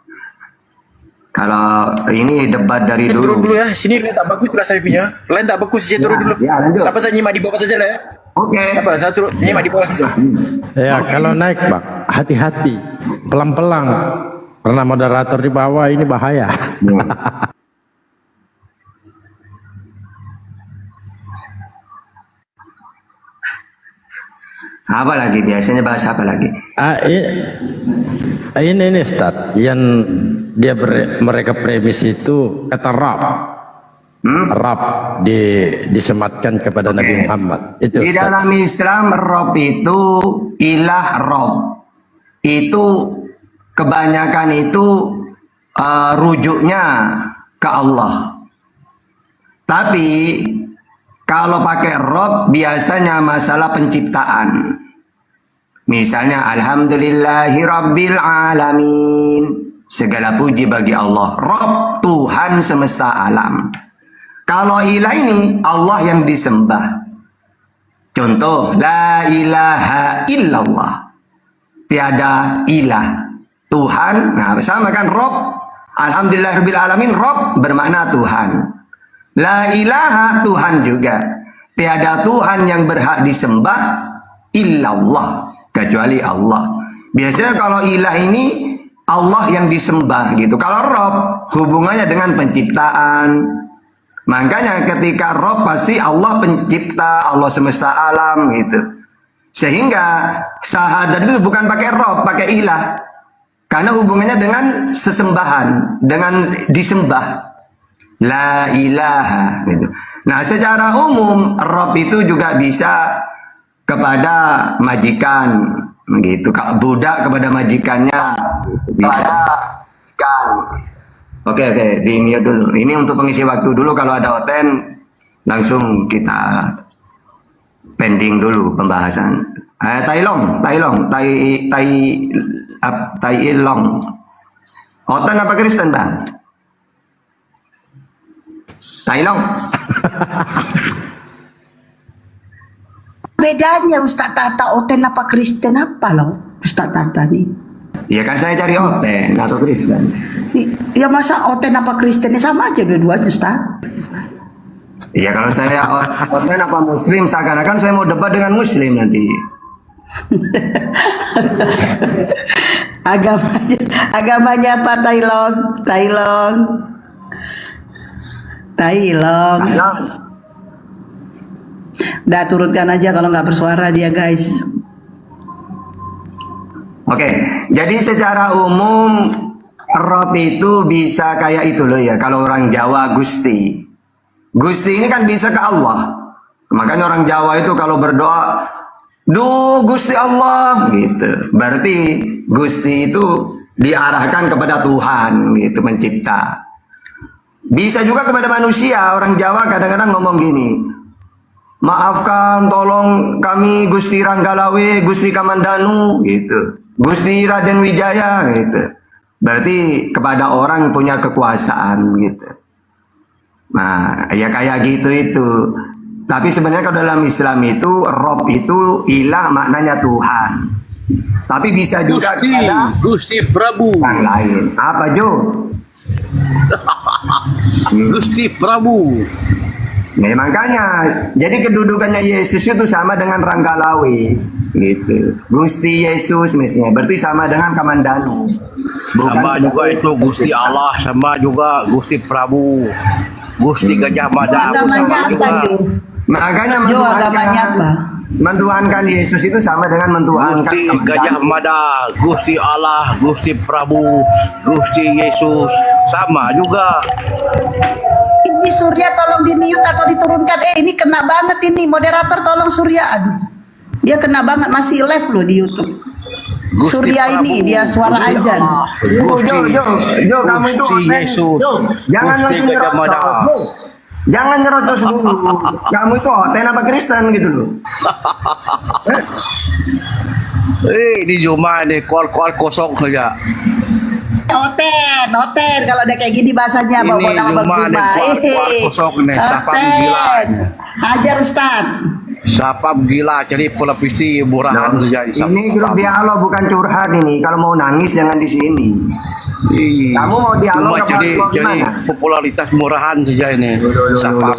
Kalau ini debat dari dulu. Turun dulu ya. Sini lain tak bagus pula saya punya. Lain tak bagus, saya turun dulu. Ya, lanjut. Apa saya nyimak di bawah saja lah ya. Oke. Apa saya turun nyimak di bawah saja. Ya, kalau naik, Bang, hati-hati. Pelan-pelan. Karena moderator di bawah ini bahaya. Apa lagi? Biasanya bahasa apa lagi? Ini Ustaz, yang mereka premis itu kata Rab. Rab disematkan kepada Nabi Muhammad. Itu, di dalam Islam Rob itu ilah Rob. Itu kebanyakan itu rujuknya ke Allah. Tapi kalau pakai Rob biasanya masalah penciptaan. Misalnya Alhamdulillahi Rabbil Alamin. Segala puji bagi Allah. Rob, Tuhan semesta alam. Kalau ilah ini Allah yang disembah. Contoh, La ilaha illallah. Tiada ilah. Tuhan, nah bersama kan Rob. Alhamdulillah Rabbil Alamin, Rob bermakna Tuhan. La ilaha, Tuhan juga. Tiada Tuhan yang berhak disembah illallah, kecuali Allah. Biasanya kalau ilah ini Allah yang disembah gitu. Kalau Rob hubungannya dengan penciptaan. Makanya ketika Rob pasti Allah pencipta, Allah semesta alam gitu. Sehingga syahadat itu bukan pakai Rob, pakai ilah. Karena hubungannya dengan sesembahan, dengan disembah. La ilaha gitu. Nah secara umum Rob itu juga bisa kepada majikan gitu. Budak kepada majikannya bisa. Oke, di mute dulu. Ini untuk pengisi waktu dulu. Kalau ada oten langsung kita pending dulu pembahasan. Tai Long. Oten apa Kristen Bang? Tai Long. Bedanya Ustaz Tata oten apa Kristen apa loh Ustaz Tata nih? Ya kan saya cari oten atau Kristen. Ya masa oten apa Kristen sama aja dua-duanya Ustaz? Iya, kalau saya online apa muslim, seakan-akan saya mau debat dengan muslim nanti. Agamanya apa? Tailong. Udah turunkan aja kalau nggak bersuara dia, guys. Oke, jadi secara umum Rob itu bisa kayak itu loh ya. Kalau orang Jawa Gusti. Gusti ini kan bisa ke Allah. Makanya orang Jawa itu kalau berdoa, duh Gusti Allah gitu. Berarti Gusti itu diarahkan kepada Tuhan gitu, mencipta. Bisa juga kepada manusia. Orang Jawa kadang-kadang ngomong gini, maafkan, tolong kami Gusti Ranggalawe, Gusti Kamandanu gitu, Gusti Raden Wijaya gitu. Berarti kepada orang punya kekuasaan gitu. Nah, ya kayak gitu itu. Tapi sebenarnya kalau dalam Islam itu Rob itu ilah maknanya Tuhan. Tapi bisa juga kepada Gusti Prabu. yang lain. Apa Jo? Gusti Prabu. Nah, makanya jadi kedudukannya Yesus itu sama dengan Ranggalawe gitu. Gusti Yesus misalnya berarti sama dengan Kamandanu. Sama juga itu Gusti Allah, sama juga Gusti Prabu, Gusti Gajah Mada. Agamanya apa, Jo? Makanya Jo, agamanya apa? mentuhankan Yesus itu sama dengan mentuhankan Gusti Gajah Mada, Gusti Allah, Gusti Prabu, Gusti Yesus, sama juga. Ini Surya tolong di mute atau diturunkan. Ini kena banget ini, moderator tolong Suryaan. Dia kena banget, masih live loh di YouTube. Gusti Surya Prabu, ini dia suara Gusti azan. Allah, Jo, kamu itu Gusti Yesus, jangan Gusti langsung Gajah Mada. nyerocos. Jangan nyerocos dulu. Kamu itu hoten apa Kristen gitu loh. Di Zuma nih, kol-kol kosong saja. Noten kalau ada kayak gini bahasanya Ini bawa nama Zuma Bang nih, Zuma. kol-kol kosong nih, siapa gila. Hajar Ustad. Siapa gila cari pelapisi murahan saja. Ini grup dialog bukan curhat ini. Kalau mau nangis jangan di sini. Kamu mau dialog Cuma apa jadi gimana? popularitas murahan saja ini. Siapa?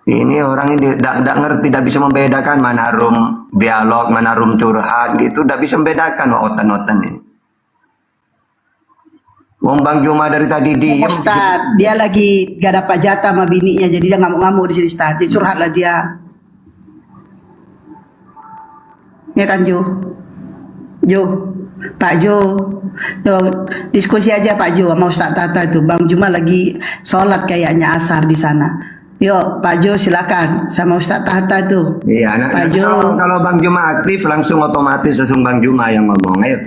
Ini orang ini tidak ngerti, tidak bisa membedakan mana room dialog, mana room curhat gitu, tidak bisa membedakan otan-otan ini. Wong Bang Juma dari tadi diem. Ustad, dia lagi gak dapat jatah sama bininya, jadi dia ngamuk-ngamuk di sini Ustad. Dia curhat lah dia. Ya kan Jo? Pak Jo, diskusi aja Pak Jo sama Ustaz Tata itu. Bang Juma lagi sholat kayaknya asar di sana. Yuk Pak Jo silakan sama Ustaz Tata tuh. Iya, Pak Jo. kalau Bang Juma aktif langsung otomatis langsung Bang Juma yang ngomong. Ayo.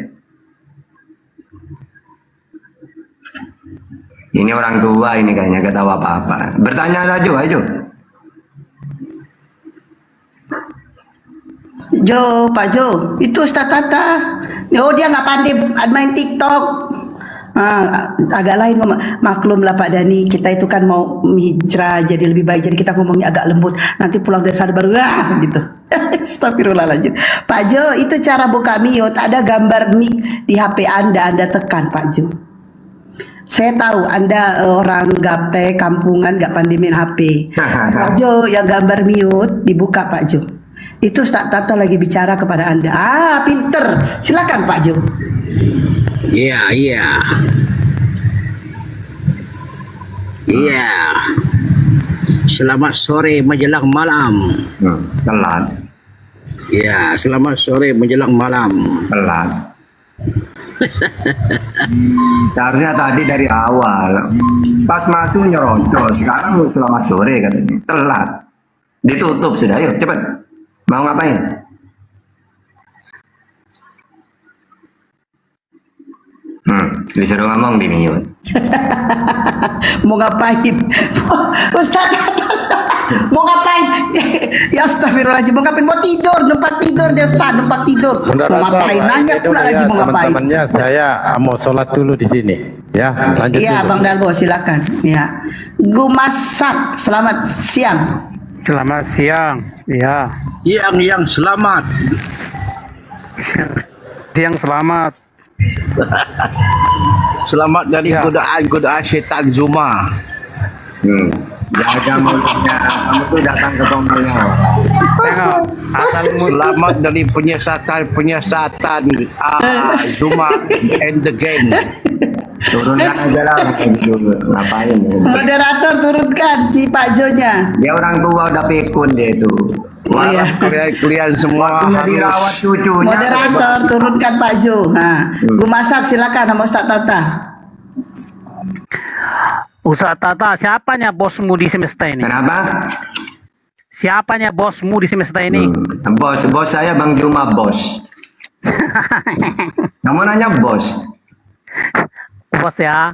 Ini orang tua ini kayaknya gak tahu apa-apa. Bertanya aja ayo. Jo, Pak Jo, itu Ustaz Tata. Oh dia nggak pandai main TikTok. Agak lain ngomong. Maklum lah Pak Dani, kita itu kan mau hijrah jadi lebih baik, jadi kita ngomongnya agak lembut. Nanti pulang dari sana baru gitu. Astagfirullahaladzim. Pak Jo, itu cara buka mute. Ada gambar mic di HP Anda tekan Pak Jo. Saya tahu Anda orang gaptek, kampungan, gak pandai main HP. Pak Jo, yang gambar mute dibuka Pak Jo. Itu Ustaz Tata lagi bicara kepada Anda. Pinter. Silakan Pak Jo. Iya. Selamat sore menjelang malam. Telat. Iya, selamat sore menjelang malam. Telat. Seharusnya tadi dari awal. Pas masuk nyerocos. Sekarang selamat sore katanya. Telat. Ditutup sudah. Ayo cepat. Mau ngapain? Disuruh ngomong di mute. Mau ngapain? Ustaz, mau ngapain? Ya astagfirullahaladzim, mau ngapain? Mau tidur, numpak tidur dia Ustaz, numpak tidur. Mau ngapain? Nanya pula lagi mau ngapain? Teman-temannya saya mau sholat dulu di sini. Ya, lanjut Iya, dulu. Bang Darbo silakan. Ya. Gumasak, selamat siang. Selamat siang. Ya. Yang selamat. Siang selamat. Selamat dari godaan setan Zuma. Jaga mulutnya, kamu tuh datang ke tombolnya orang. Tengok, selamat dari penyesatan Zuma and the gang. Turunkan aja lah dulu. Ngapain? Moderator turunkan si Pak Jo-nya. Dia orang tua udah pikun dia itu. Wah, kalian semua Waktunya dirawat cucunya. Moderator turunkan Pak Jo. Nah, Gu Masak silakan sama Ustaz Tata. Ustaz Tata, siapanya bosmu di semesta ini? Kenapa? Siapanya bosmu di semesta ini? Bos saya Bang Juma bos. Kamu nanya bos? Bos ya.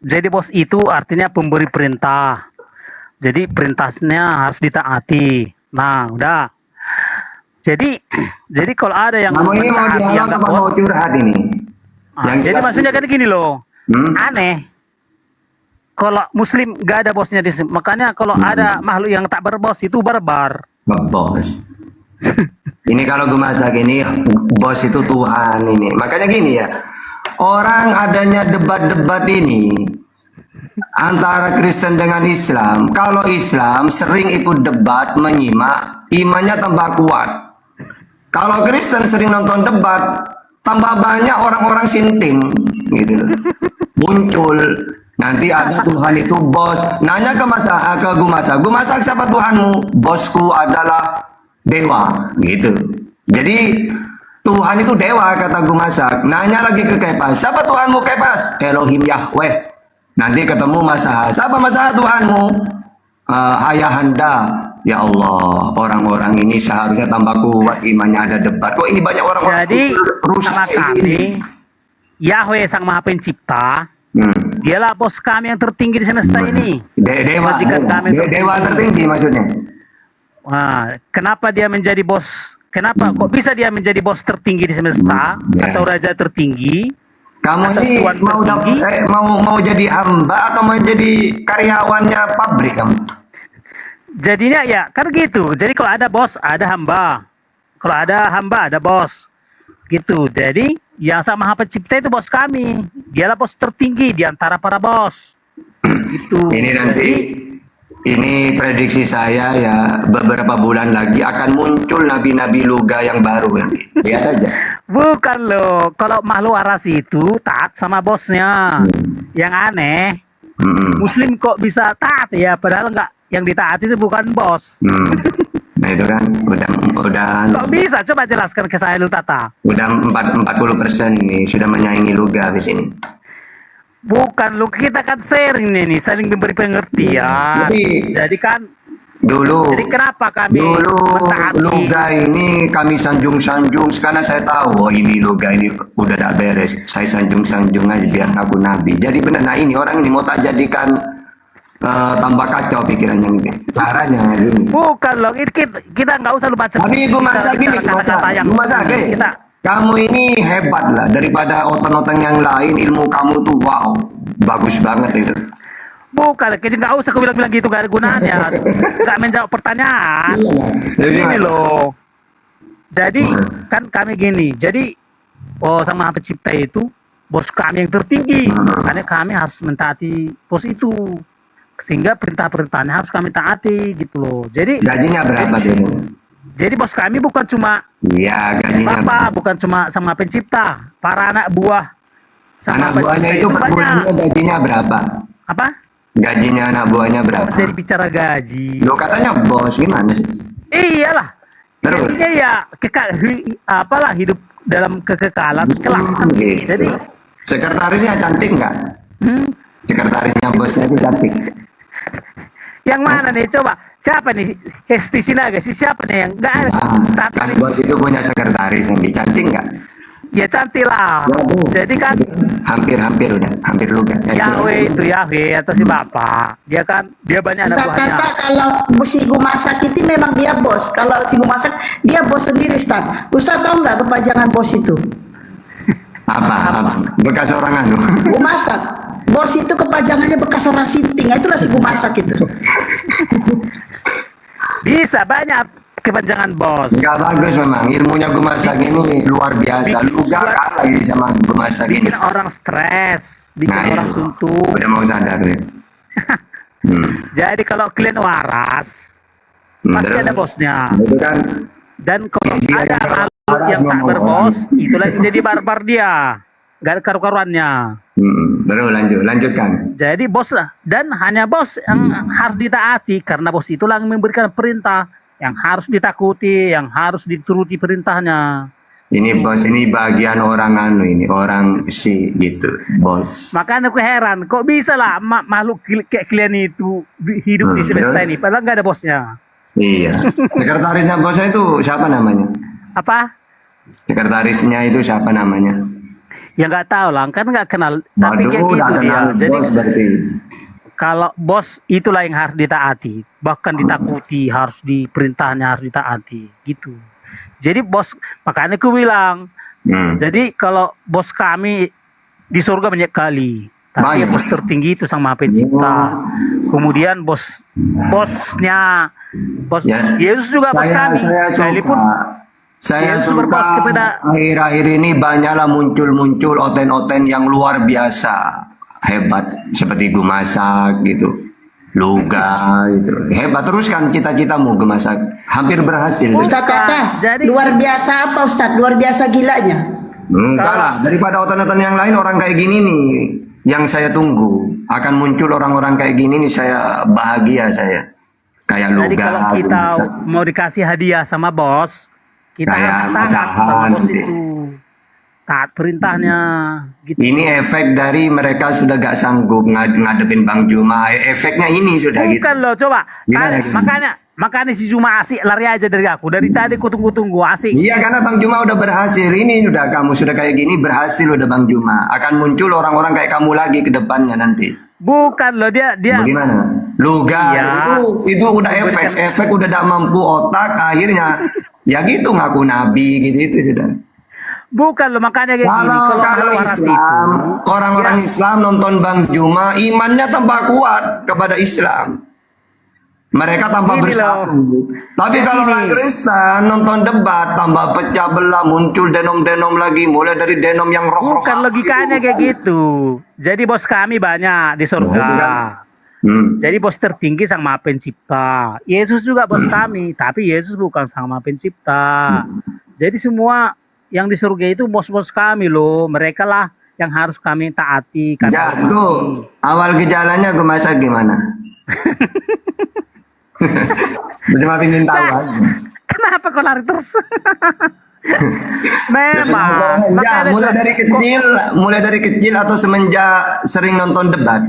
Jadi bos itu artinya pemberi perintah. Jadi perintahnya harus ditaati. Nah, udah. Jadi kalau ada yang kamu ini mau dialog apa mau curhat ini? Jadi maksudnya kan gini loh. Aneh. Kalau muslim gak ada bosnya di sini. Makanya kalau ada makhluk yang tak berbos itu barbar. Bos. Ini kalau gue masak ini bos itu Tuhan ini. Makanya gini ya. Orang adanya debat-debat ini antara Kristen dengan Islam. Kalau Islam sering ikut debat, menyimak, imannya tambah kuat. Kalau Kristen sering nonton debat, tambah banyak orang-orang sinting gitu loh. Muncul nanti ada Tuhan itu bos. Nanya ke Gu Masak siapa Tuhanmu? Bosku adalah dewa gitu. Jadi Tuhan itu dewa kata Gu Masak. Nanya lagi ke Kepas, siapa Tuhanmu Kepas? Elohim Yahweh. Nanti ketemu Masaha, siapa Masaha Tuhanmu? Ayahanda. Ya Allah, orang-orang ini seharusnya tambah kuat imannya, ada debat. Kok ini banyak orang-orang Jadi rusak sama kami Yahweh Sang Maha Pencipta, dialah bos kami yang tertinggi di semesta ini. Dewa tertinggi maksudnya. Nah, kenapa dia menjadi bos? Kenapa kok bisa dia menjadi bos tertinggi di semesta atau raja tertinggi? Kamu atau ini tuan tertinggi? mau jadi hamba atau mau jadi karyawannya pabrik kamu? Jadinya ya kan gitu. Jadi kalau ada bos ada hamba. Kalau ada hamba ada bos. Gitu. Jadi yang Sang Maha Pencipta itu bos kami. Dialah bos tertinggi di antara para bos. Gitu. Ini nanti ini prediksi saya ya, beberapa bulan lagi akan muncul nabi-nabi luga yang baru nanti. Lihat aja. Bukan loh, kalau makhluk aras itu taat sama bosnya. Yang aneh, Muslim kok bisa taat ya, padahal enggak, yang ditaati itu bukan bos. Nah itu kan udah Kok bisa? Coba jelaskan ke saya dulu Tata. Udah 40% ini sudah menyaingi luga di sini. Bukan lu, kita kan sharing nih, saling memberi pengertian. Jadi kan jadi kenapa kami mentaati? Luga ini kami sanjung-sanjung karena saya tahu ini luga ini udah tak beres. Saya sanjung-sanjung aja biar ngaku nabi. Jadi benar, nah ini orang ini mau tak jadikan tambah kacau pikirannya ini. Caranya gini. Bukan loh, ini kita nggak usah lu baca. Tapi gue masak gini, gue masak kamu ini hebat lah daripada otak-otak yang lain. Ilmu kamu tuh wow, bagus banget itu. Bukan, kita nggak usah bilang gitu, gak ada gunanya. Nggak menjawab pertanyaan. Ini loh. Jadi kan kami gini. Jadi Sang Maha Pencipta itu bos kami yang tertinggi. Makanya kami harus mentaati bos itu. Sehingga perintah-perintahnya harus kami taati gitu loh. Jadi gajinya berapa biasanya? Jadi bos kami bukan cuma gajinya Bapak, bukan cuma Sang Maha Pencipta, para anak buah. Anak buahnya itu per bulannya gajinya berapa? Apa? Gajinya anak buahnya berapa? Jadi bicara gaji. Lo katanya bos, gimana sih? Iyalah. Terus? Jadinya ya hidup dalam kekekalan kelak. Gitu. Jadi sekretarisnya cantik nggak? Sekretarisnya bosnya itu cantik. Yang mana nih? Coba siapa nih? Hesti Sinaga sih, siapa nih yang nggak ada? Kan bos itu punya sekretaris yang cantik nggak? Ya cantik lah. Jadi kan hampir udah, hampir luga. Yahweh itu Yahweh atau si Bapak. Dia banyak anak Ustaz buahnya. Tata, kalau si Gu Masak itu memang dia bos. Kalau si Gu Masak dia bos sendiri, Ustaz. Ustaz tahu nggak kepanjangan bos itu? Apa? Bekas orang anu. Gu Masak. Bos itu kepanjangannya bekas orang sinting. Itulah si Gu Masak itu. Bisa banyak kepanjangan bos. Gak bagus memang, ilmunya Gu Masak ini luar biasa. Lu gak kalah ini sama Gu Masak ini. Bikin orang stres. bikin Nah, orang itu. suntuk. Udah mau sadar nih. Jadi kalau kalian waras, pasti terus? ada bosnya. Itu kan Dan kalau dia ada yang makhluk yang tak ngomong berbos, itulah yang jadi barbar dia. Gak ada karu-karuannya. Baru lanjutkan. Jadi bos lah. Dan hanya bos yang harus ditaati. Karena bos itulah yang memberikan perintah. Yang harus ditakuti, yang harus dituruti perintahnya. Ini bos, ini bagian orang ini orang si gitu, bos. Makanya aku heran, kok bisa lah makhluk kayak kalian itu hidup di semesta ini, padahal nggak ada bosnya. Iya. Sekretarisnya bosnya itu siapa namanya? Apa? Sekretarisnya itu siapa namanya? Ya nggak tahu lah, kan nggak kenal. Tapi kayak gitu udah dia. kenal Jadi bos berarti. kalau bos itulah yang harus ditaati, bahkan ditakuti, harus diperintahnya harus ditaati, gitu. Jadi bos, makanya aku bilang, jadi kalau bos kami di surga banyak kali, tapi bos tertinggi itu Sang Maha Pencipta. Kemudian bosnya Yesus juga bos kami. Saya suka akhir-akhir ini banyaklah muncul oten-oten yang luar biasa, hebat seperti Gumasak gitu. Luga gitu. Hebat terus kan cita-citamu Gemasak. Hampir berhasil. Ustadz Tata, luar biasa apa Ustadz? Luar biasa gilanya? Enggak lah, daripada otan-otan yang lain orang kayak gini nih yang saya tunggu. Akan muncul orang-orang kayak gini nih, saya bahagia saya. Kayak Jadi Luga, kalau kita Gemasak. mau dikasih hadiah sama bos, kita Kayak harus taat sama Masahan, bos itu. Taat perintahnya. Gitu. Ini efek dari mereka sudah gak sanggup ngadepin Bang Juma. Efeknya ini sudah gitu. Bukan loh, coba. Gimana? Makanya si Juma asik lari aja dari aku. Dari tadi aku tunggu-tunggu asik. Iya, karena Bang Juma udah berhasil. Ini udah kamu sudah kayak gini berhasil udah Bang Juma. Akan muncul orang-orang kayak kamu lagi ke depannya nanti. Bukan loh, dia. Bagaimana? Luga Iya. itu udah efek udah tidak mampu otak akhirnya ya gitu ngaku nabi gitu sudah. Bukan loh, makanya kayak gini. Kalau Islam, orang-orang Islam nonton Bang Juma, imannya tambah kuat kepada Islam. Mereka tambah bersatu. Tapi kalau orang Kristen nonton debat, tambah pecah belah, muncul denom-denom lagi, mulai dari denom yang roh-roh. Bukan logikanya kayak gitu. Jadi bos kami banyak di surga. Jadi bos tertinggi Sang Maha Pencipta. Yesus juga bos kami, tapi Yesus bukan Sang Maha Pencipta. Jadi semua yang di surga itu bos-bos kami loh. Mereka lah yang harus kami taati. Tuh, awal gejalanya gue masak gimana? Cuma pingin tahu aja. Kenapa kau lari terus? Memang. Mulai dari kecil atau semenjak sering nonton debat.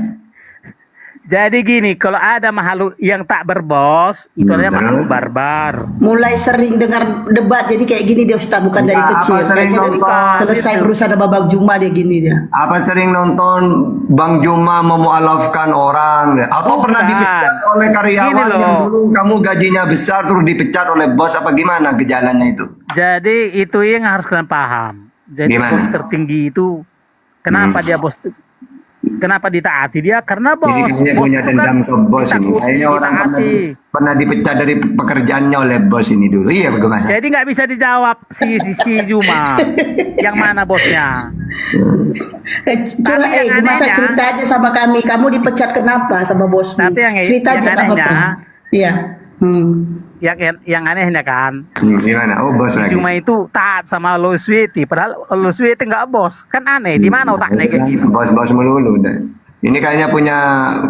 Jadi gini, kalau ada makhluk yang tak berbos, itu namanya makhluk barbar. Mulai sering dengar debat, jadi kayak gini dia Ustaz, bukan dari kecil. Kayaknya dari selesai berusaha sama Bang Juma dia gini dia. Apa sering nonton Bang Juma memualafkan orang? Atau pernah dipecat oleh karyawan yang dulu kamu gajinya besar terus dipecat oleh bos apa gimana gejalanya itu? Jadi itu yang harus kalian paham. Jadi Gimana? bos tertinggi itu, kenapa dia bos? Kenapa ditaati dia? Karena bos. Jadi kayaknya punya dendam ke bos ini. Kayaknya orang pernah dipecat dari pekerjaannya oleh bos ini dulu. Iya bagaimana? Jadi nggak bisa dijawab si Juma. Yang mana bosnya? Masa cerita aja sama kami. Kamu dipecat kenapa sama bosmu? Tapi cerita aja nggak apa-apa. Iya. Yang anehnya kan. Gimana? Oh bos lagi. Cuma itu taat sama Lo Sweety, padahal Lo Sweety nggak bos. Kan aneh. Di mana otaknya kayak gitu? Bos-bos melulu. Ini kayaknya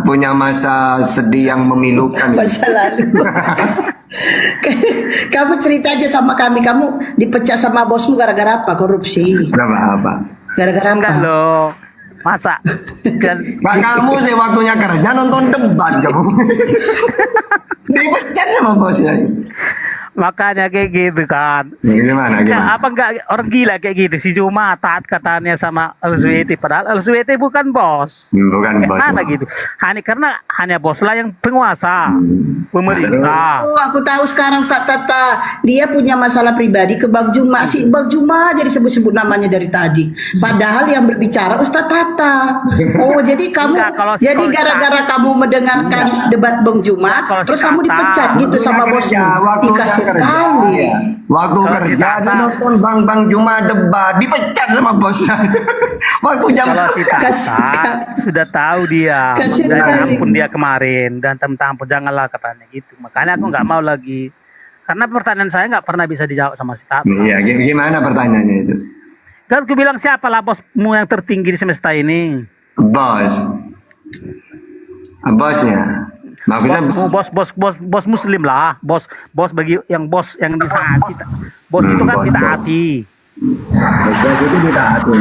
punya masa sedih yang memilukan. Masa lalu. Kamu cerita aja sama kami. Kamu dipecat sama bosmu gara-gara apa? Korupsi. Apa? Gara-gara apa? Enggak loh. Masa? Pak kamu sih waktunya kerja nonton debat kamu. Dipecat sama bosnya. Makanya kayak gitu kan. Gimana? Apa enggak orang gila kayak gitu? Si Juma taat katanya sama Al-Zuwaiti, padahal Al-Zuwaiti bukan bos. Bukan bos. Mana gitu? Karena hanya bos lah yang penguasa, pemerintah. Oh, aku tahu sekarang Ustaz Tata. Dia punya masalah pribadi ke Bang Juma. Si Bang Juma jadi sebut-sebut namanya dari tadi. Padahal yang berbicara Ustaz Tata. Oh, jadi kamu jadi gara-gara kamu mendengarkan debat Bang Juma, terus kamu dipecat gitu sama bosmu. Dikasih sekali. Waktu Kalau kerja Cita dia Ata- nonton Bang Juma debat, dipecat sama bosnya. Waktu jam Kalau Cita Ata sudah tahu dia, Kasihan dan kali. ampun dia kemarin dan tentang janganlah katanya gitu. Makanya aku nggak mau lagi. Karena pertanyaan saya nggak pernah bisa dijawab sama si Tata. Iya, gimana pertanyaannya itu? Kan aku bilang siapa lah bosmu yang tertinggi di semesta ini? Bos. Bosnya. Maksudnya Bos muslim lah, bos bagi yang bos yang ditaati. Bos itu kan ditaati. bos itu ditaati.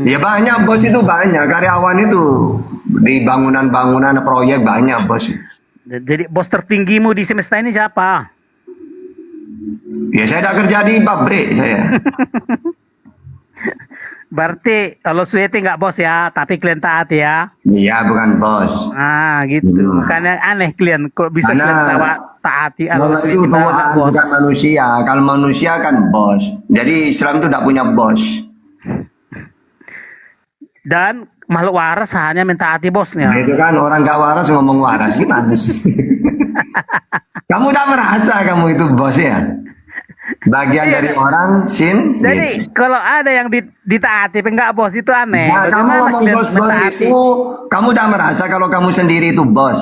Ya banyak bos itu banyak, karyawan itu di bangunan-bangunan proyek banyak bos. Jadi bos tertinggimu di semesta ini siapa? Ya saya tidak kerja di pabrik saya. Berarti kalau Sweti nggak bos ya, tapi klien taat ya. Iya bukan bos. Ah gitu. Makanya aneh klien kok bisa Karena klien taati Allah Sweti itu malah nggak Tuhan bos. bukan manusia. Kalau manusia kan bos. Jadi Islam itu tidak punya bos. Dan makhluk waras hanya mentaati bosnya. Nah, itu kan orang gak waras ngomong waras gimana sih? Kamu udah merasa kamu itu bos ya? Bagian dari orang sin. Jadi kalau ada yang ditaati enggak bos itu aneh. Nah, kamu Bagaimana ngomong klien bos-bos mentaati? itu, kamu udah merasa kalau kamu sendiri itu bos.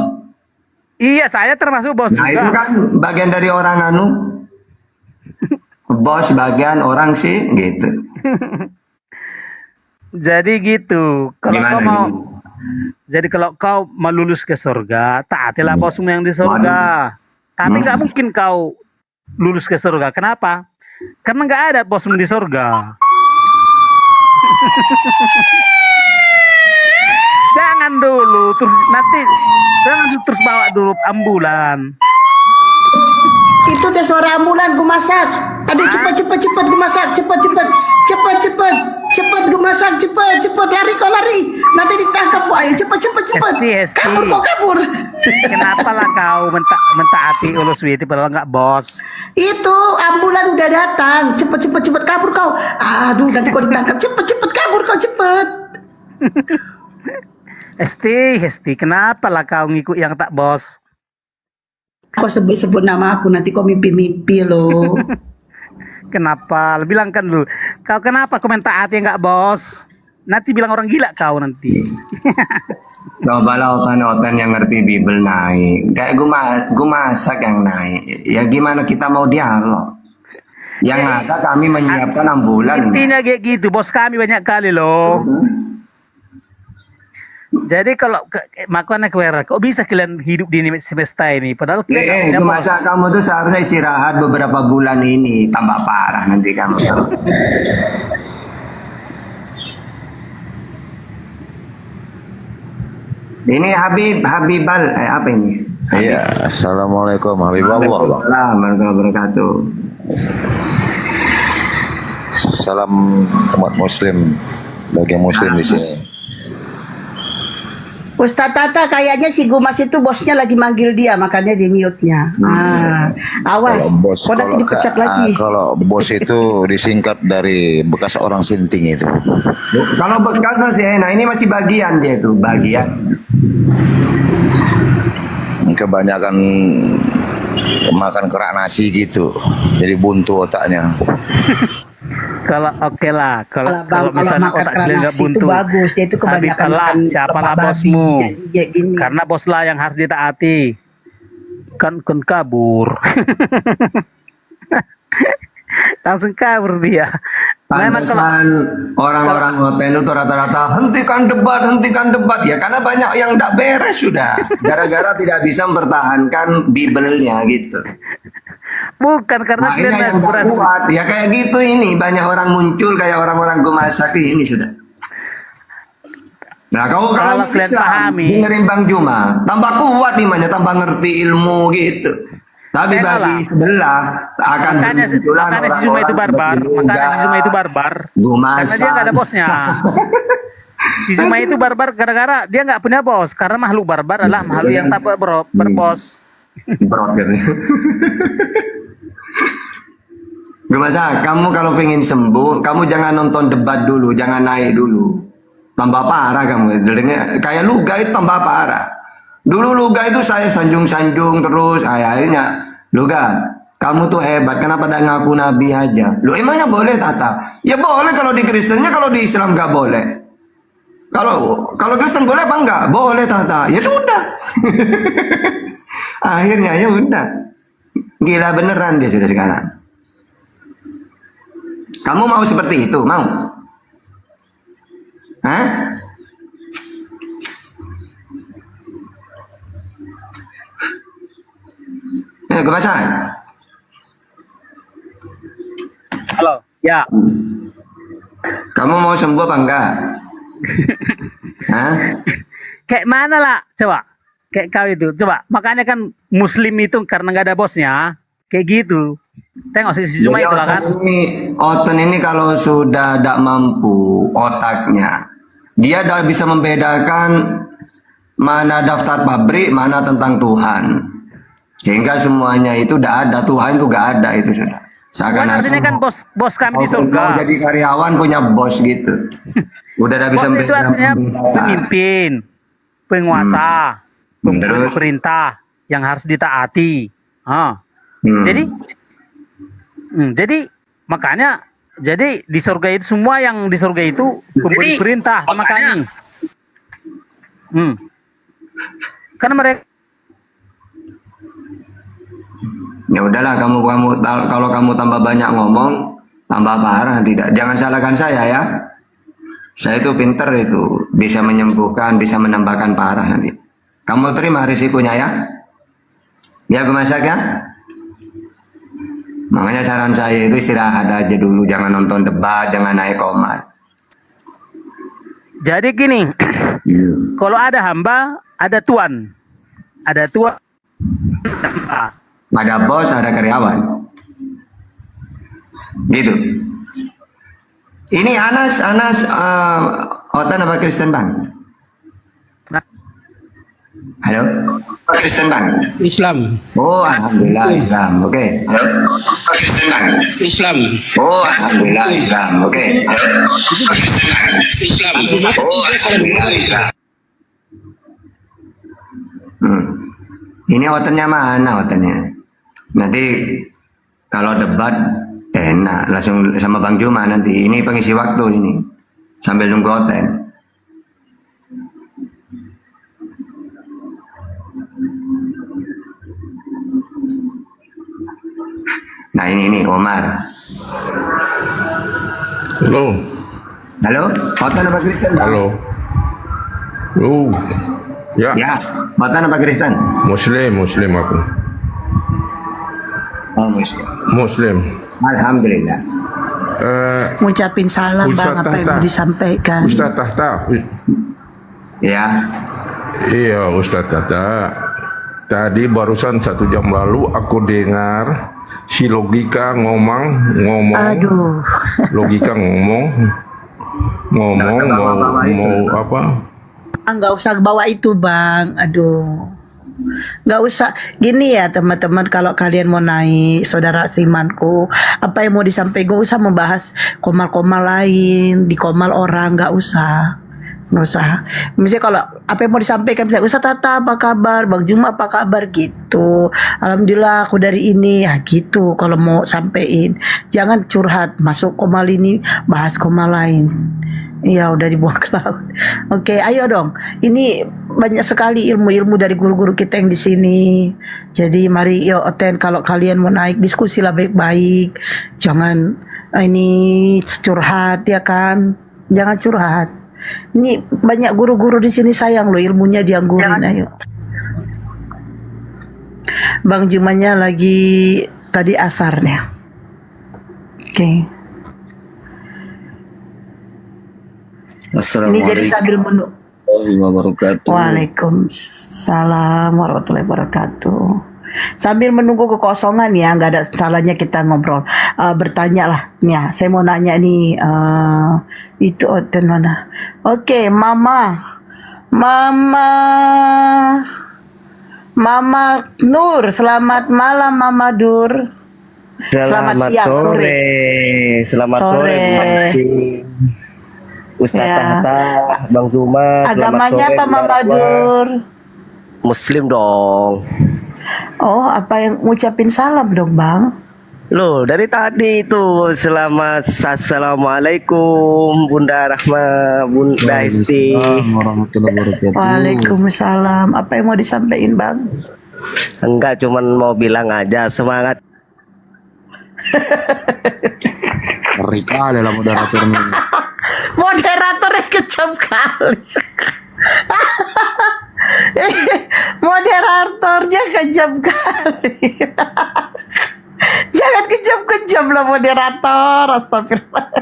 Iya, saya termasuk bos Nah juga. itu kan bagian dari orang anu. Bos bagian orang sih gitu. Jadi gitu. Kalau Gimana kau mau, gitu? jadi kalau kau mau lulus ke surga, taatilah bosmu yang di surga. Tapi nggak mungkin kau lulus ke surga. Kenapa? Karena nggak ada bosmu di surga. Jangan dulu, terus nanti jangan terus bawa dulu ambulan. Itu deh suara ambulan gue masak. Aduh cepet gue masak, cepet gue masak, cepet lari kau lari. Nanti ditangkap bu, ayo cepet. Hesti. Kabur kau kabur. Kenapa lah kau mentaati Ulu Switi padahal nggak bos? Itu ambulan udah datang, cepet kabur kau. Aduh nanti kau ditangkap, cepet kabur kau cepet. Hesti, kenapa lah kau ngikut yang tak bos? Kau sebut nama aku nanti kau mimpi loh. Kenapa? Bilangkan dulu. Kau kenapa kau mentaati nggak bos? Nanti bilang orang gila kau nanti. Coba lah otan yang ngerti Bible naik. Kayak gue masak yang naik. Ya gimana kita mau dialog? Yang ada kami menyiapkan ambulan. Intinya kayak gitu. Bos kami banyak kali loh. Jadi kalau makanya kok bisa kalian hidup di semesta ini? Padahal kalian Itu masa kamu tuh seharusnya istirahat beberapa bulan ini. Tambah parah nanti kamu. Ini Habibal, apa ini? Iya, assalamualaikum Habibullah. Waalaikumsalam warahmatullahi wabarakatuh. Salam umat Muslim bagi Muslim di sini. Ustaz Tata kayaknya si Gumas itu bosnya lagi manggil dia makanya di mute-nya. Awas. Kau nanti dipecat lagi. Kalau bos itu disingkat dari bekas orang sinting itu. Kalau bekas masih enak, ini masih bagian dia tuh, bagian. Kebanyakan makan kerak nasi gitu, jadi buntu otaknya. Kalau oke lah, kalau misalnya makan otak kalian nggak nasi itu buntu, bagus, dia itu kebanyakan makan siapalah babi, bosmu? ya gini. Karena boslah yang harus ditaati. Kan kabur. Langsung kabur dia. Pantesan orang-orang hotel itu rata-rata hentikan debat ya karena banyak yang tidak beres sudah gara-gara tidak bisa mempertahankan Bible-nya gitu. Bukan karena Makanya yang nggak kuat ya kayak gitu ini banyak orang muncul kayak orang-orang Gumasak ini sudah. Nah kalau kalian Islam pahami, dengerin Bang Juma tambah kuat imannya tambah ngerti ilmu gitu. Tapi bagi sebelah akan bermunculan si Zuma itu barbar. Makanya si Zuma itu barbar. Karena dia nggak ada bosnya. Si Zuma itu barbar gara-gara dia nggak punya bos. Karena makhluk barbar adalah makhluk yang tak berbos. Brot gitu. Gimana? Kamu kalau pengen sembuh, kamu jangan nonton debat dulu, jangan naik dulu. Tambah parah kamu. Kayak Luga itu tambah parah. Dulu Luga itu saya sanjung-sanjung terus, akhirnya Luga, Kamu tuh hebat, kenapa tidak ngaku nabi aja? Loh emangnya boleh Tata? Ya boleh kalau di Kristennya, kalau di Islam nggak boleh. Kalau Kristen boleh apa enggak? Boleh Tata. Ya sudah. Akhirnya ya udah. Gila beneran dia sudah sekarang. Kamu mau seperti itu? Mau? Hah? Ya, kebacaan. Halo, ya. Kamu mau sembuh apa enggak? Hah? Kayak mana lah, coba. Kayak kau itu, coba. Makanya kan Muslim itu karena nggak ada bosnya, kayak gitu. Tengok si Zuma itu lah kan. Oten ini kalau sudah tidak mampu otaknya, dia udah bisa membedakan mana daftar pabrik, mana tentang Tuhan. Sehingga semuanya itu udah ada, Tuhan itu gak ada itu sudah. Kan artinya kan bos kami di surga. Mau jadi karyawan punya bos gitu. Udah ada bisa bos itu artinya pemimpin, penguasa, pemberi perintah yang harus ditaati. Jadi makanya jadi di surga itu semua yang di surga itu pemberi perintah sama kami. Karena mereka ya udahlah kalau kamu tambah banyak ngomong tambah parah tidak. Jangan salahkan saya ya. Saya itu pinter itu, bisa menyembuhkan, bisa menambahkan parah nanti. Kamu terima risikonya ya. Ya gue masak ya. Makanya saran saya itu istirahat aja dulu, jangan nonton debat, jangan naik komat. Jadi gini, kalau ada hamba, ada tuan. Ada tuan. Ada bos, ada karyawan. Gitu. Ini Anas Otan apa Kristen Bang? Halo? Kristen Bang? Islam. Oh, alhamdulillah Islam. Oke. Halo? Kristen Bang? Islam. Oh, alhamdulillah Islam. Oke. Halo? Kristen Bang? Islam. Oh, alhamdulillah Islam. Ini otennya mana otennya? Nanti kalau debat enak langsung sama Bang Juma nanti. Ini pengisi waktu ini sambil nunggu oten. Nah ini Omar. Halo. Halo, oten apa Kristen? Halo. Ya. Ya, oten apa Kristen? Muslim aku. Oh, Muslim. Alhamdulillah. Ngucapin salam Bang, apa yang mau disampaikan? Ustaz Tahta. Ya. Iya Ustaz Tahta. Tadi barusan 1 jam lalu aku dengar si Logika ngomong. Aduh. Logika ngomong mau apa? Nggak usah bawa itu Bang. Aduh. Nggak usah gini ya teman-teman, kalau kalian mau naik saudara simanku, apa yang mau disampaikan gak usah membahas komal-komal lain di komal orang, nggak usah. Misalnya kalau apa yang mau disampaikan, misalnya Ustaz Tata apa kabar, Bang Juma apa kabar gitu, alhamdulillah aku dari ini ya gitu. Kalau mau sampein jangan curhat masuk komal ini bahas komal lain. Iya udah dibuang ke laut. Oke, ayo dong. Ini banyak sekali ilmu-ilmu dari guru-guru kita yang di sini. Jadi mari yo Oten, kalau kalian mau naik diskusilah baik-baik. Jangan ini curhat ya kan. Jangan curhat. Ini banyak guru-guru di sini sayang loh ilmunya dianggurin. Ayo. Bang Jumanya lagi tadi asarnya. Oke. Ini jadi sambil menunggu. Waalaikumsalam warahmatullahi wabarakatuh. Sambil menunggu kekosongan ya, nggak ada salahnya kita ngobrol. Bertanya lah, ya. Saya mau nanya nih, itu Oten mana? Oke, Mama Nur, selamat malam Mama Dur. Selamat siang, sore. Selamat sore. Ustaz Tahta, Bang Zuma, agamanya apa Mama Dur? Muslim dong. Oh, apa yang ngucapin salam dong, Bang? Loh, dari tadi itu selamat assalamualaikum Bunda Rahma, Bunda Esti. Warahmatullahi wabarakatuh. Waalaikumsalam. Apa yang mau disampaikan, Bang? Enggak, cuman mau bilang aja semangat. Ngeri kali lah moderator ini. Moderatornya kejam kali. Moderatornya kejam kali. Jangan kejam-kejam lah moderator. Astagfirullah.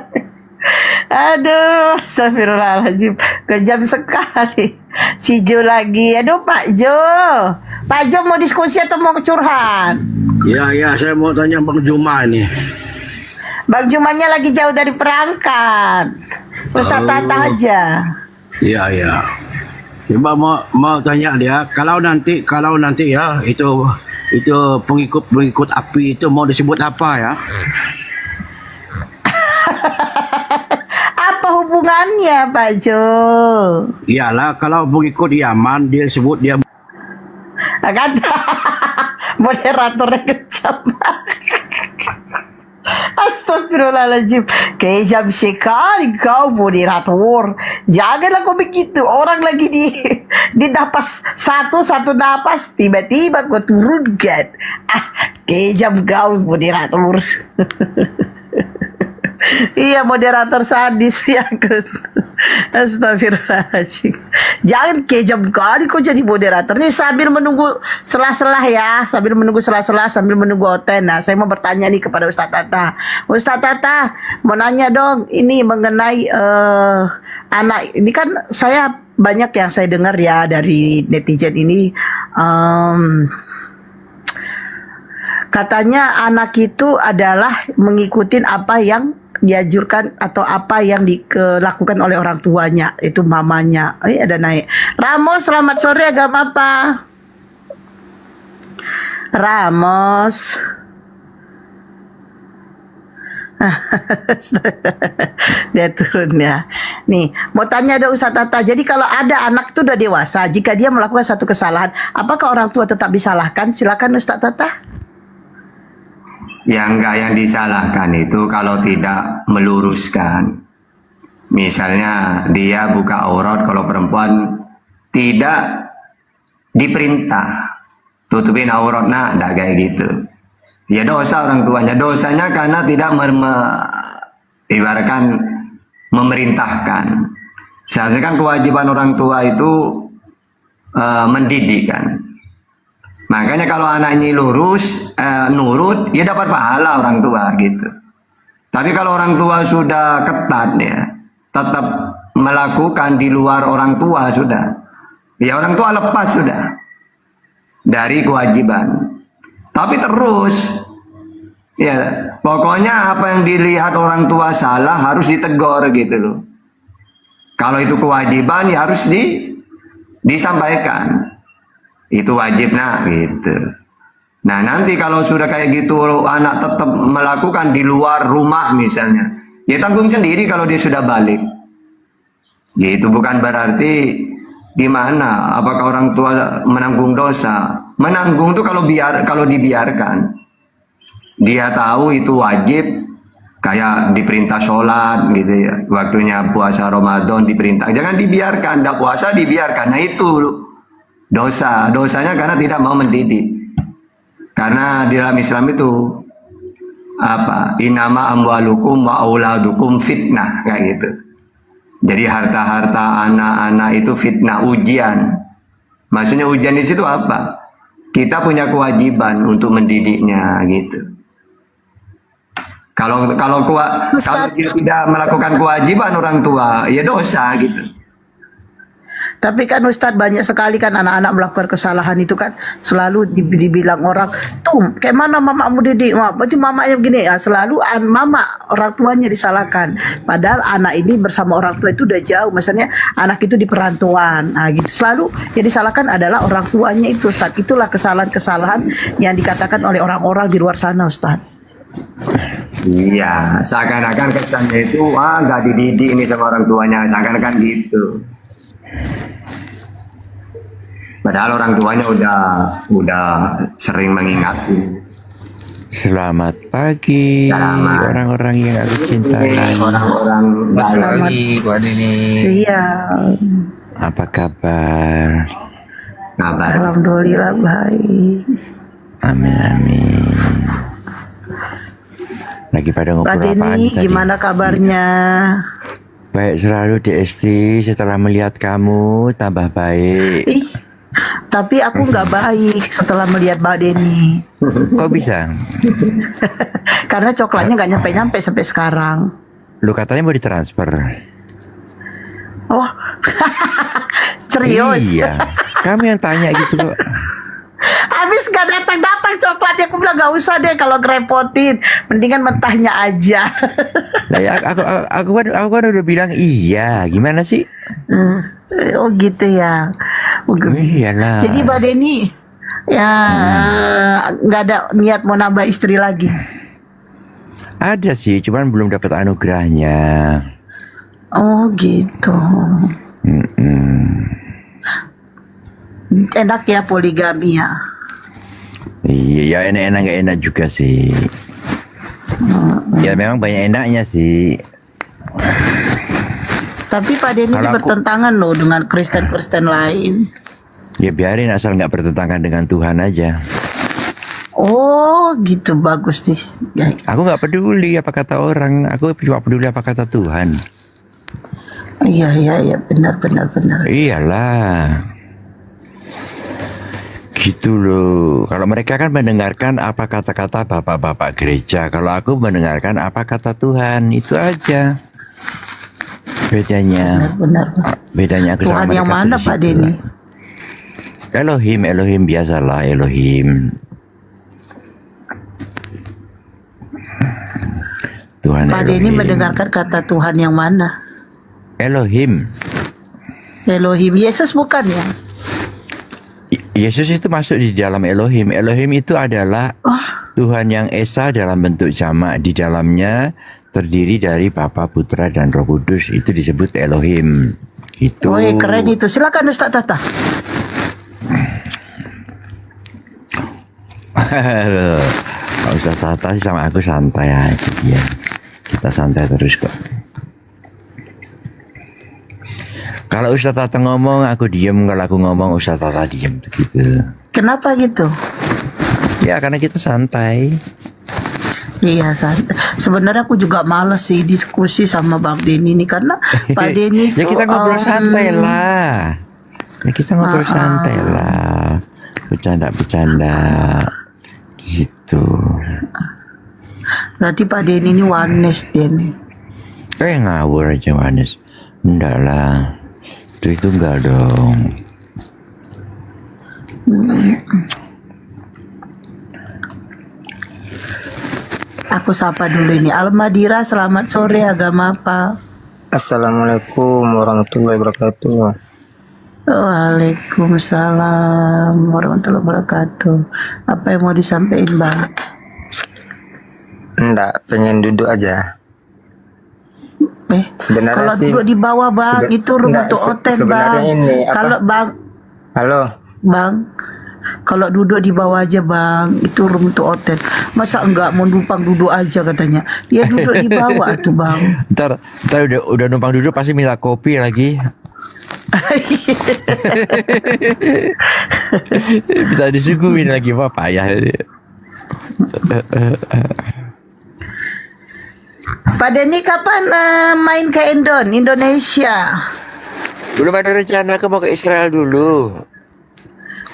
Aduh, astagfirullahaladzim. Kejam sekali. Si Jo lagi. Aduh, Pak Jo. Pak Jo mau diskusi atau mau curhat? Ya, saya mau tanya Bang Juma ini. Bang Jumanya lagi jauh dari perangkat. Ustaz Tata aja. Iya. Coba mau tanya dia, kalau nanti ya itu pengikut api itu mau disebut apa ya? Apa hubungannya, Pak Jo? Iyalah, kalau pengikut Yaman dia sebut dia Kata moderatornya kejam. Astagfirullahaladzim. Kejam sekali kau moderator. Janganlah kau begitu. Orang lagi di napas satu napas, tiba-tiba kau turunkan. Kejam kau moderator. Iya, moderator sadis ya. Astagfirullahaladzim. Jangan kejam kali kau jadi moderator. Nih sambil menunggu selah-selah ya. Sambil menunggu selah-selah, sambil menunggu Oten. Nah, saya mau bertanya nih kepada Ustaz Tata. Ustaz Tata, mau nanya dong. Ini mengenai anak. Ini kan saya banyak yang saya dengar ya dari netizen ini. Katanya anak itu adalah mengikuti apa yang dianjurkan atau apa yang dilakukan oleh orang tuanya, itu mamanya. Ada naik. Ramos, selamat sore, agama apa? Ramos. Dia turun ya. Nih, mau tanya ada Ustaz Tata. Jadi kalau ada anak itu udah dewasa, jika dia melakukan satu kesalahan, apakah orang tua tetap disalahkan? Silakan Ustaz Tata. Ya enggak, yang disalahkan itu kalau tidak meluruskan. Misalnya dia buka aurat, kalau perempuan tidak diperintah tutupin aurat, nah enggak kayak gitu. Ya dosa orang tuanya. Dosanya karena tidak ibaratkan memerintahkan. Seharusnya kan kewajiban orang tua itu mendidik kan. Makanya kalau anaknya lurus, nurut, ya dapat pahala orang tua gitu. Tapi kalau orang tua sudah ketat ya, tetap melakukan di luar orang tua sudah. Ya orang tua lepas sudah dari kewajiban. Tapi terus, ya pokoknya apa yang dilihat orang tua salah harus ditegur gitu loh. Kalau itu kewajiban ya harus disampaikan. Itu wajib nah gitu. Nah nanti kalau sudah kayak gitu anak tetap melakukan di luar rumah misalnya, ya tanggung sendiri kalau dia sudah balik. Ya itu bukan berarti gimana, apakah orang tua menanggung dosa? Menanggung tuh kalau dibiarkan. Dia tahu itu wajib, kayak diperintah sholat gitu ya, waktunya puasa Ramadan diperintah, jangan dibiarkan, tidak puasa dibiarkan. Nah itu dosanya karena tidak mau mendidik. Karena di dalam Islam itu apa? Innama amwalukum wa auladukum fitnah, kayak gitu. Jadi harta-harta anak-anak itu fitnah, ujian. Maksudnya ujian di situ apa? Kita punya kewajiban untuk mendidiknya gitu. Kalau dia tidak melakukan kewajiban orang tua, ya dosa gitu. Tapi kan Ustadz, banyak sekali kan anak-anak melakukan kesalahan itu kan selalu dibilang orang, tuh kayak mana mamamu didik, berarti mamanya begini ya, selalu mama orang tuanya disalahkan. Padahal anak ini bersama orang tua itu udah jauh, misalnya anak itu di perantauan, nah gitu. Selalu yang disalahkan adalah orang tuanya itu, Ustadz. Itulah kesalahan-kesalahan yang dikatakan oleh orang-orang di luar sana, Ustadz. Iya, seakan-akan kesannya itu nggak dididik ini sama orang tuanya, seakan-akan gitu. Padahal orang tuanya udah sering mengingatkan. Selamat pagi orang-orang yang aku cintai. Orang-orang baik. Siang. Apa kabar? Alhamdulillah baik. Amin. Lagi pada Pak ngobrol apaan Denny, tadi? gimana kabarnya? Baik selalu DST, setelah melihat kamu tambah baik. Ih, tapi aku nggak baik setelah melihat Mbak Denny. Kok bisa? Karena coklatnya nggak nyampe-nyampe sampai sekarang. Lu katanya mau ditransfer. Oh, serius? Iya, kami yang tanya gitu kok. Habis gak datang-datang coklatnya, aku bilang gak usah deh kalau ngerepotin, mendingan mentahnya aja. Nah, ya, aku kan udah bilang iya, gimana sih? Oh gitu ya. Iyalah. Jadi Mbak Denny ya nggak ada niat mau nambah istri lagi. Ada sih, cuman belum dapat anugerahnya. Oh gitu. Enak ya poligami ya. Iya, ya enak-enak gak enak juga sih. Ya memang banyak enaknya sih. Tapi Pak Denny ini bertentangan loh dengan Kristen-Kristen lain. Ya biarin asal nggak bertentangan dengan Tuhan aja. Oh gitu, bagus nih. Ya. Aku nggak peduli apa kata orang, aku cuma peduli apa kata Tuhan. Iya benar. Iyalah. Gitu loh. Kalau mereka kan mendengarkan apa kata-kata bapak-bapak gereja, kalau aku mendengarkan apa kata Tuhan, itu aja. Bedanya. Benar. Bedanya aku Tuhan sama yang mereka mana di Pak situ. Denny? Elohim biasalah Elohim. Tuhan Pak Denny mendengarkan kata Tuhan yang mana? Elohim. Yesus bukan ya? Yesus itu masuk di dalam Elohim. Elohim itu adalah Tuhan yang Esa dalam bentuk jamak. Di dalamnya terdiri dari Bapa, Putra, dan Roh Kudus. Itu disebut Elohim. Itu. Oh, keren itu. Silakan Ustaz Tata. Kalau Ustaz Tata sih sama aku santai aja. Ya. Kita santai terus kok. Kalau Ustaz Tata ngomong, aku diem. Kalau aku ngomong, Ustaz Tata diem. Gitu. Kenapa gitu? Ya, karena kita santai. Iya, sebenarnya aku juga males sih diskusi sama Bang Denny ini karena Pak Denny ya kita ngobrol santai lah. Ya kita ngobrol santai lah. Bercanda-bercanda. Gitu. Berarti Pak Denny ini wanes Denny. Ngawur aja wanes. Enggak lah. Itu enggak dong. Aku sapa dulu ini. Almadira, selamat sore, agama apa? Assalamualaikum warahmatullahi wabarakatuh. Waalaikumsalam warahmatullahi wabarakatuh. Apa yang mau disampaikan Bang? Enggak, pengen duduk aja. Sebenarnya Kalau sih duduk di bawah Bang, itu rumput oten sebenarnya Bang. ini apa? Kalau Bang, Halo. Bang, kalau duduk di bawah aja Bang, itu rumput oten. Masa enggak mau numpang duduk aja katanya? Ya duduk di bawah tuh Bang. Ntar udah numpang duduk pasti minta kopi lagi. Bisa disuguhin lagi Pak ya. Pak Denny kapan main ke Indonesia? Belum ada rencana, aku mau ke Israel dulu.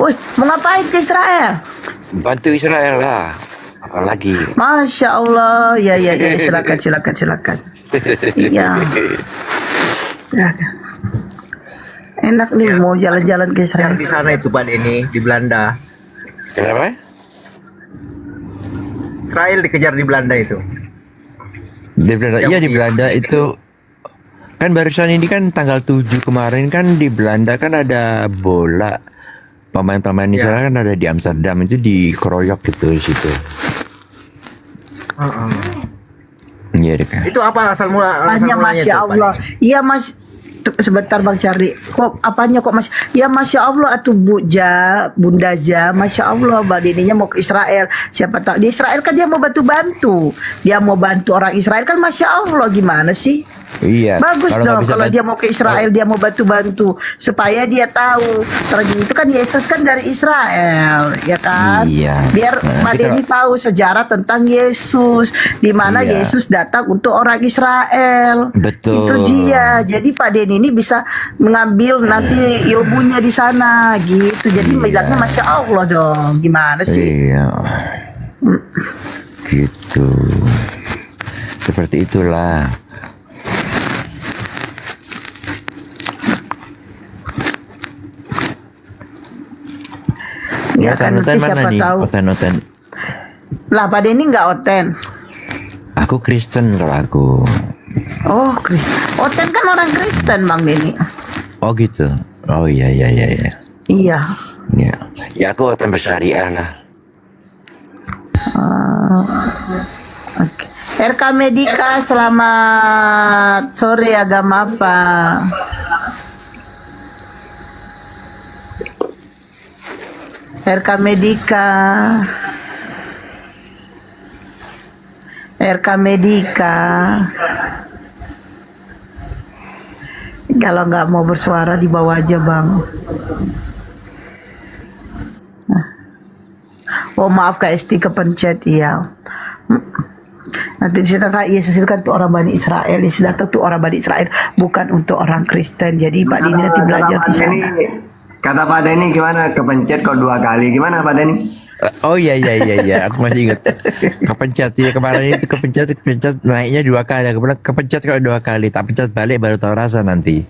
Wih, mau ngapain ke Israel? Bantu Israel lah. Apalagi. Masya Allah, ya silakan. Iya. Enak nih mau jalan-jalan ke Israel. Di sana itu Pak Denny, di Belanda. Kenapa? Israel dikejar di Belanda itu. Di Belanda, iya di Belanda itu kan barusan ini kan tanggal 7 kemarin kan di Belanda kan ada bola. Pemain-pemain Israel kan ada di Amsterdam itu dikeroyok gitu di situ. Iya deh kan. Itu apa asal mulanya? Masya Allah. Iya Mas. sebentar Bang Charlie. Kok apanya kok Mas? Ya Masya Allah atuh Bunda Ja, Masya Allah Mbak Deninya mau ke Israel. Siapa tahu di Israel kan dia mau bantu-bantu. Dia mau bantu orang Israel kan Masya Allah gimana sih? Iya. Bagus Kalau nggak dong bisa kalau dia mau ke Israel, dia mau bantu-bantu supaya dia tahu. Terus itu kan Yesus kan dari Israel, ya kan? Iya. Biar Nah, Mbak nanti Deni tahu sejarah tentang Yesus, di mana Iya. Yesus datang untuk orang Israel. Betul. Itu dia. Jadi Pak Deni ini bisa mengambil nanti ilmunya di sana, gitu. Jadi bilangnya Masya Allah dong. Gimana sih? Iya. Gitu. Seperti itulah. Ya kan nanti Oten mana siapa nih? tahu. Oten. Lah Pak Deni nggak oten. Aku Kristen kalau aku. Oh, Oten kan orang Kristen Bang Deni. Oh gitu. Oh iya. Iya. Ya, ya aku Oten bersyariah lah. Oke. RK Medika, selamat sore, agama apa? RK Medika. RK Medika. Kalau nggak mau bersuara di bawah aja Bang. Oh maaf Kak Esti kepencet ya. Nanti disita Kak Yesus itu kan untuk orang Bani Israel. Yesus datang untuk orang Bani Israel, bukan untuk orang Kristen. Jadi Pak Dini nanti belajar di sana. Kata Pak Deni gimana? Kepencet kok 2 kali. Gimana Pak Deni? Oh iya, aku masih ingat. Kepencet ya kemarin itu kepencet naiknya 2 kali. Aku bilang kepencet kok 2 kali, tak pencet balik baru tahu rasa nanti.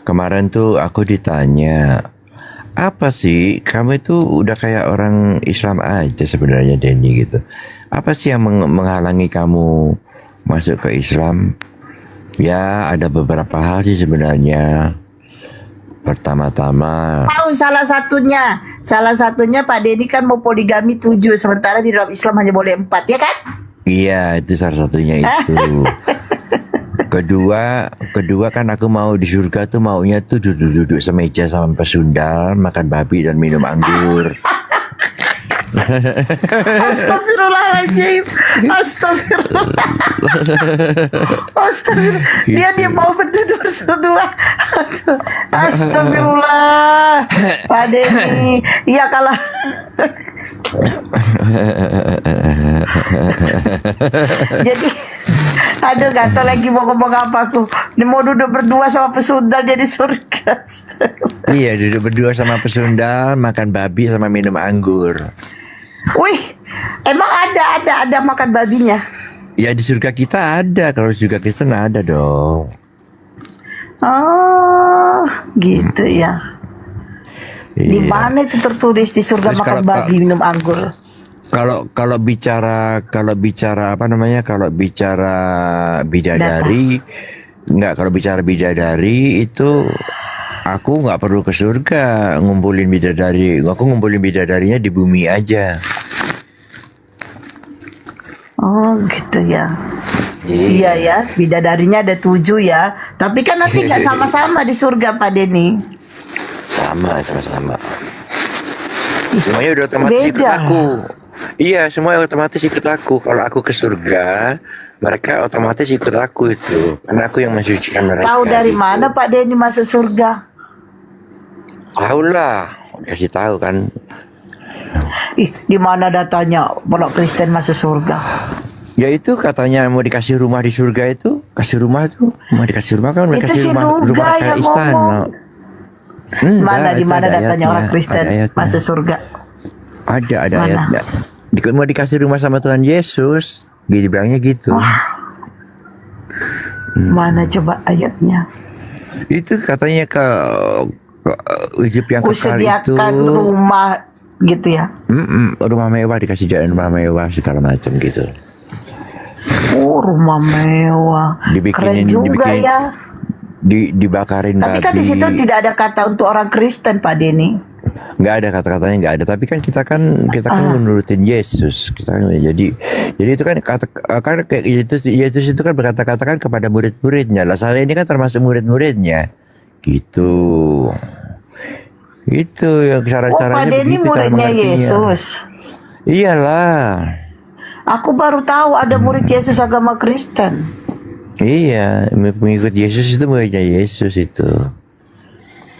Kemarin tuh aku ditanya, apa sih kamu itu udah kayak orang Islam aja sebenarnya Denny gitu. Apa sih yang menghalangi kamu masuk ke Islam? Ya ada beberapa hal sih sebenarnya. Pertama-tama Tahu salah satunya Pak Denny kan mau poligami 7, sementara di dalam Islam hanya boleh 4, ya kan? iya itu salah satunya itu. Kedua kan aku mau di surga tuh maunya tuh duduk semeja sama pesundal, makan babi dan minum anggur. Astagfirullahaladzim. Astagfirullah. Dia mau berdua. Astagfirullah. Pak Denny. Iya kalau jadi aduh gak tau lagi mau ngomong apa aku. Dia mau duduk berdua sama pesundal dia di surga. Iya duduk berdua sama pesundal, makan babi sama minum anggur. Wih, emang ada makan babinya? Ya di surga kita ada, kalau di surga Kristen ada dong. Oh, gitu ya. Di Iya. mana itu tertulis di surga Terus makan babi minum anggur? Kalau bicara apa namanya? Kalau bicara bidadari, kalau bicara bidadari itu aku nggak perlu ke surga ngumpulin bidadari. Aku ngumpulin bidadarinya di bumi aja. Oh gitu ya. Iya ya, bidadarinya ada 7 ya. Tapi kan nanti nggak sama-sama di surga Pak Denny. Sama. Semuanya udah otomatis ikut Beda. aku. Iya, semua otomatis ikut aku. Kalau aku ke surga, mereka otomatis ikut aku itu. Karena aku yang mensucikan mereka. Tahu dari gitu. mana Pak Denny masuk surga? Tahu lah, kasih tahu kan. Ih, di mana datanya orang Kristen masuk surga? Ya itu katanya mau dikasih rumah di surga itu, kasih rumah tuh, mau dikasih rumah kan, Itu dikasih si rumah Nurga kayak yang istana. ngomong. Mana di itu mana ada datanya ayatnya, orang Kristen ada ayatnya. masuk surga? Ada Mana? ayatnya. Mau dikasih rumah sama Tuhan Yesus, dia bilangnya gitu. Mana coba ayatnya? Itu katanya ke hidup yang kekal itu. Kusediakan rumah gitu ya. Rumah mewah, dikasih jalan rumah mewah segala macam gitu. Rumah mewah. Keren juga ya. Dibakarin Tapi kan di situ tidak ada kata untuk orang Kristen, Pak Denny. Nggak ada kata-katanya, nggak ada. Tapi kan kita kan menurutin Yesus. Kita kan, jadi itu kan kan kayak Yesus itu kan berkata-kata kan kepada murid-muridnya. Lah saya ini kan termasuk murid-muridnya. Gitu. Itu yang cara-caranya. Pak Denny muridnya Yesus. Iyalah. Aku baru tahu ada murid Yesus agama Kristen. Iya, pengikut Yesus itu muridnya Yesus itu.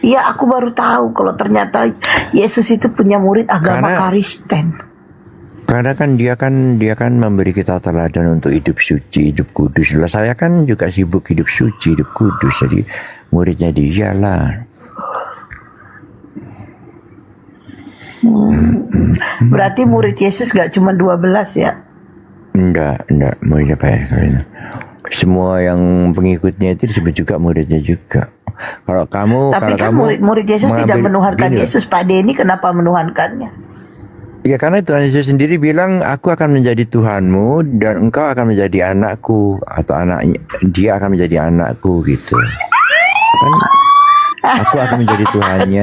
Iya, aku baru tahu kalau ternyata Yesus itu punya murid agama Kristen. Karena kan dia kan memberi kita teladan untuk hidup suci, hidup kudus. Lah saya kan juga sibuk hidup suci, hidup kudus. Jadi muridnya dia lah. Berarti murid Yesus gak cuma 12 ya? Enggak, muridnya apa ya? Semua yang pengikutnya itu disebut juga muridnya juga. Kalau kamu, tapi kalau kan kamu murid Yesus tidak menuhankan gini, Yesus, Pak Denny kenapa menuhankannya? Ya karena Tuhan Yesus sendiri bilang, aku akan menjadi Tuhanmu dan engkau akan menjadi anakku, atau anaknya dia akan menjadi anakku gitu. Kan aku akan menjadi Tuhannya.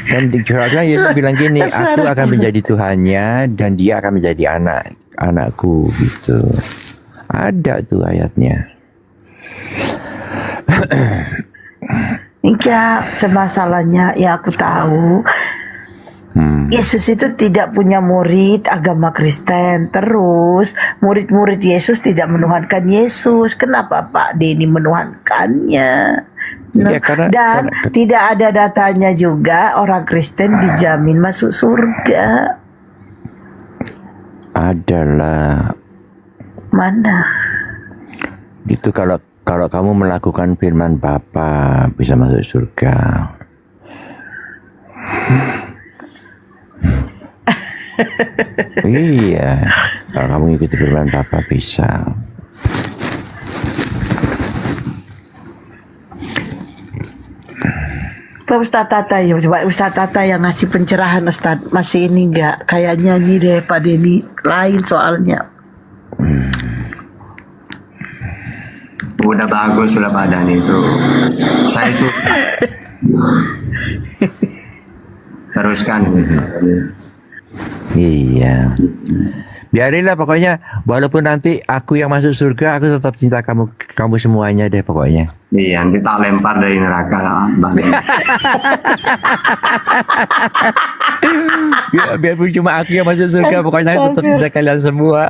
Dan dikatakan Yesus bilang gini, aku akan menjadi Tuhannya dan dia akan menjadi anakku gitu. Ada tuh ayatnya. Iya, masalahnya ya aku tahu. Yesus itu tidak punya murid agama Kristen. Terus murid-murid Yesus tidak menuhankan Yesus. Kenapa Pak Denny menuhankannya? Ya, karena tidak ada datanya juga orang Kristen dijamin masuk surga. Adalah. Mana? Itu kalau kamu melakukan firman Bapa bisa masuk surga. Iya, kalau kamu ikuti firman Bapa bisa. Pak Ustadz Tata ya, coba Ustadz Tata yang ngasih pencerahan Ustadz. Masih ini enggak kayak nyanyi deh Pak Denny, lain soalnya. Udah bagus sudah badan itu. Saya suka. Teruskan. Iya. Biarinlah pokoknya, walaupun nanti aku yang masuk surga, aku tetap cinta kamu semuanya deh pokoknya. Iya, nanti tak lempar dari neraka, Bang. Biarpun cuma aku yang masuk surga, pokoknya aku tetap cinta kalian semua.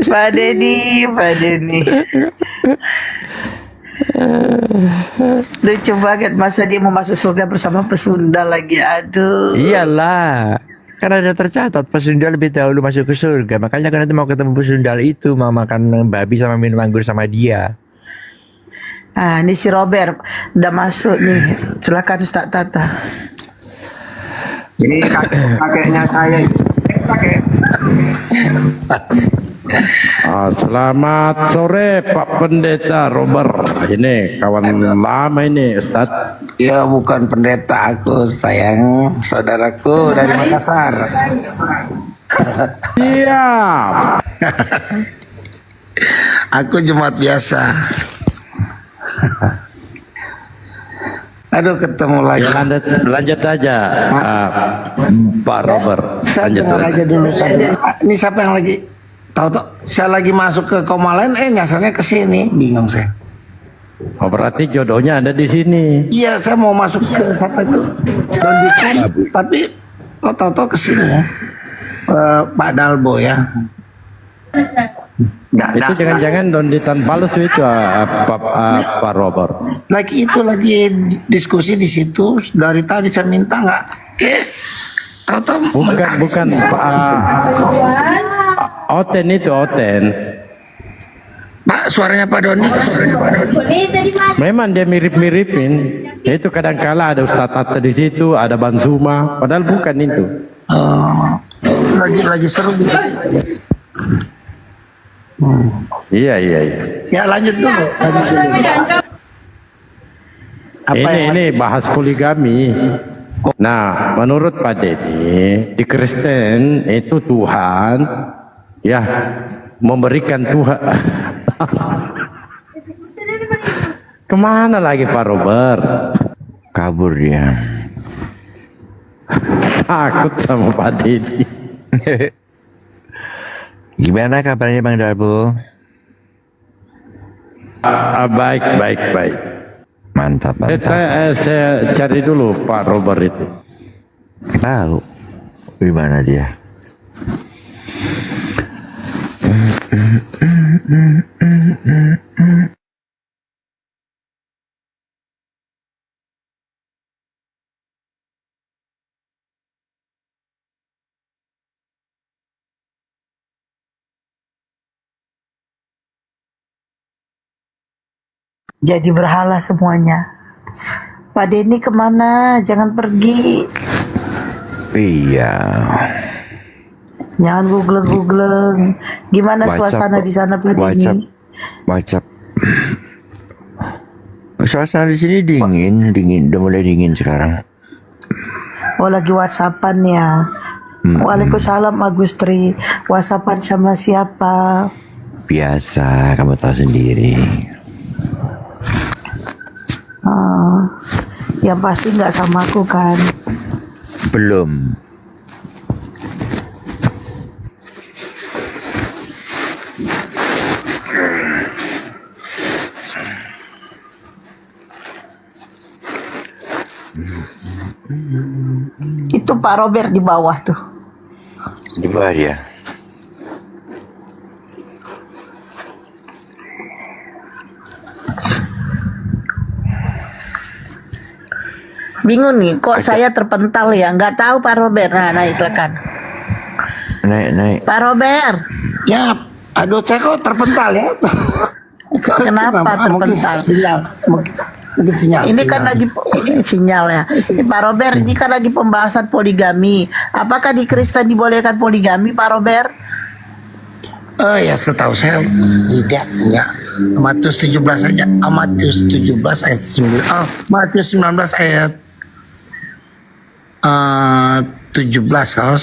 Pak Denny. Lucu banget, masa dia mau masuk surga bersama pesunda lagi, aduh. Iyalah, karena ada tercatat pesundal lebih dahulu masuk ke surga. Makanya kan nanti mau ketemu pesundal itu, mau makan babi sama minum anggur sama dia. Ah, ini si Robert udah masuk nih. Silakan Ustaz Tata. Ini kakeknya saya. Kakek. Selamat sore Pak Pendeta Robert. Ini kawan lama ini Ustaz. Ya bukan pendeta aku, sayang, saudaraku dari Makassar. Siap. Aku jemaat biasa. Aduh, ketemu lagi. Ya, lanjut aja Pak Robert. Saya dengar aja dulu. Ini siapa yang lagi? Tahu-tahu saya lagi masuk ke koma lain, nyasarnya ke sini, bingung saya. Oh, berarti jodohnya ada di sini. Iya, saya mau masuk ke siapa itu? Dondikan, tapi kok tahu-tahu ke sini ya. Pak Dalbo ya. Itu jangan-jangan Donditan Palus itu Pak Robert. Lagi diskusi di situ dari tadi saya minta nggak. Tahu-tahu bukan Oten itu Oten. Pak, suaranya Pak Doni. Memang dia mirip-miripin. Itu kadang-kala ada Ustadz Tata di situ, ada Bansuma, padahal bukan itu. Lagi seru. Iya. Ya lanjut dulu. Ini bahas poligami. Nah, menurut Pak Denny, di Kristen itu Tuhan ya memberikan Tuhan. Kemana lagi Pak Robert? Kabur dia. Takut sama Pak Denny. Gimana kabarnya Bang Darbo? Baik. Mantap. Saya cari dulu Pak Robert itu. Tahu di mana dia? Jadi berhala semuanya. Pak Denny kemana? Jangan pergi. Iya. Jangan googleng. Gimana suasana di sana Pak Denny? WhatsApp. Suasana di sini dingin, udah mulai dingin sekarang. Oh lagi WhatsAppan ya. Waalaikumsalam Agustri. WhatsAppan sama siapa? Biasa, kamu tahu sendiri. Yang pasti nggak sama aku kan? Belum. Itu Pak Robert di bawah tuh. Di bawah dia. Bingung nih, kok saya terpental ya? Nggak tahu Pak Robert. Nah, naik silakan. Naik. Pak Robert. Ya, aduh saya kok terpental ya. Kenapa terpental? Mungkin sinyal. Ini kan lagi sinyal ya. Pak Robert, ini kan lagi pembahasan poligami. Apakah di Kristen dibolehkan poligami, Pak Robert? Ya setahu saya tidak, enggak. Matius 17 saja. Matius 17 ayat 9. Matius 19 ayat 17. Kalau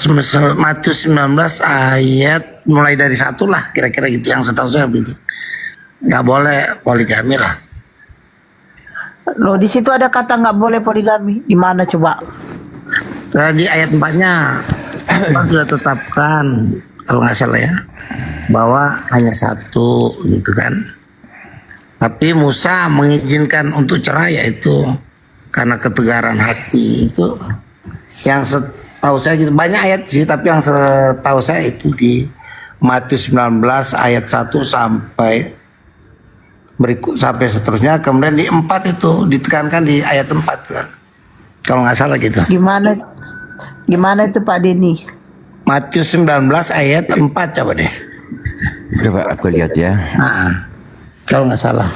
Matius 19 ayat mulai dari 1 lah, kira-kira gitu yang setahu saya begitu. Nggak boleh poligami lah. Loh, di situ ada kata nggak boleh poligami. Di mana coba? Nah, di ayat 4-nya Tuhan sudah tetapkan, kalau nggak salah ya, bahwa hanya satu gitu kan. Tapi Musa mengizinkan untuk cerai, yaitu karena ketegaran hati. Itu yang setahu saya gitu. Banyak ayat sih, tapi yang setahu saya itu di Matius 19 ayat 1 sampai berikut sampai seterusnya. Kemudian di 4 itu ditekankan di ayat 4 kan, kalau nggak salah gitu. Gimana itu Pak Denny? Matius 19 ayat 4 coba deh. Coba aku lihat ya. Nah, kalau nggak salah.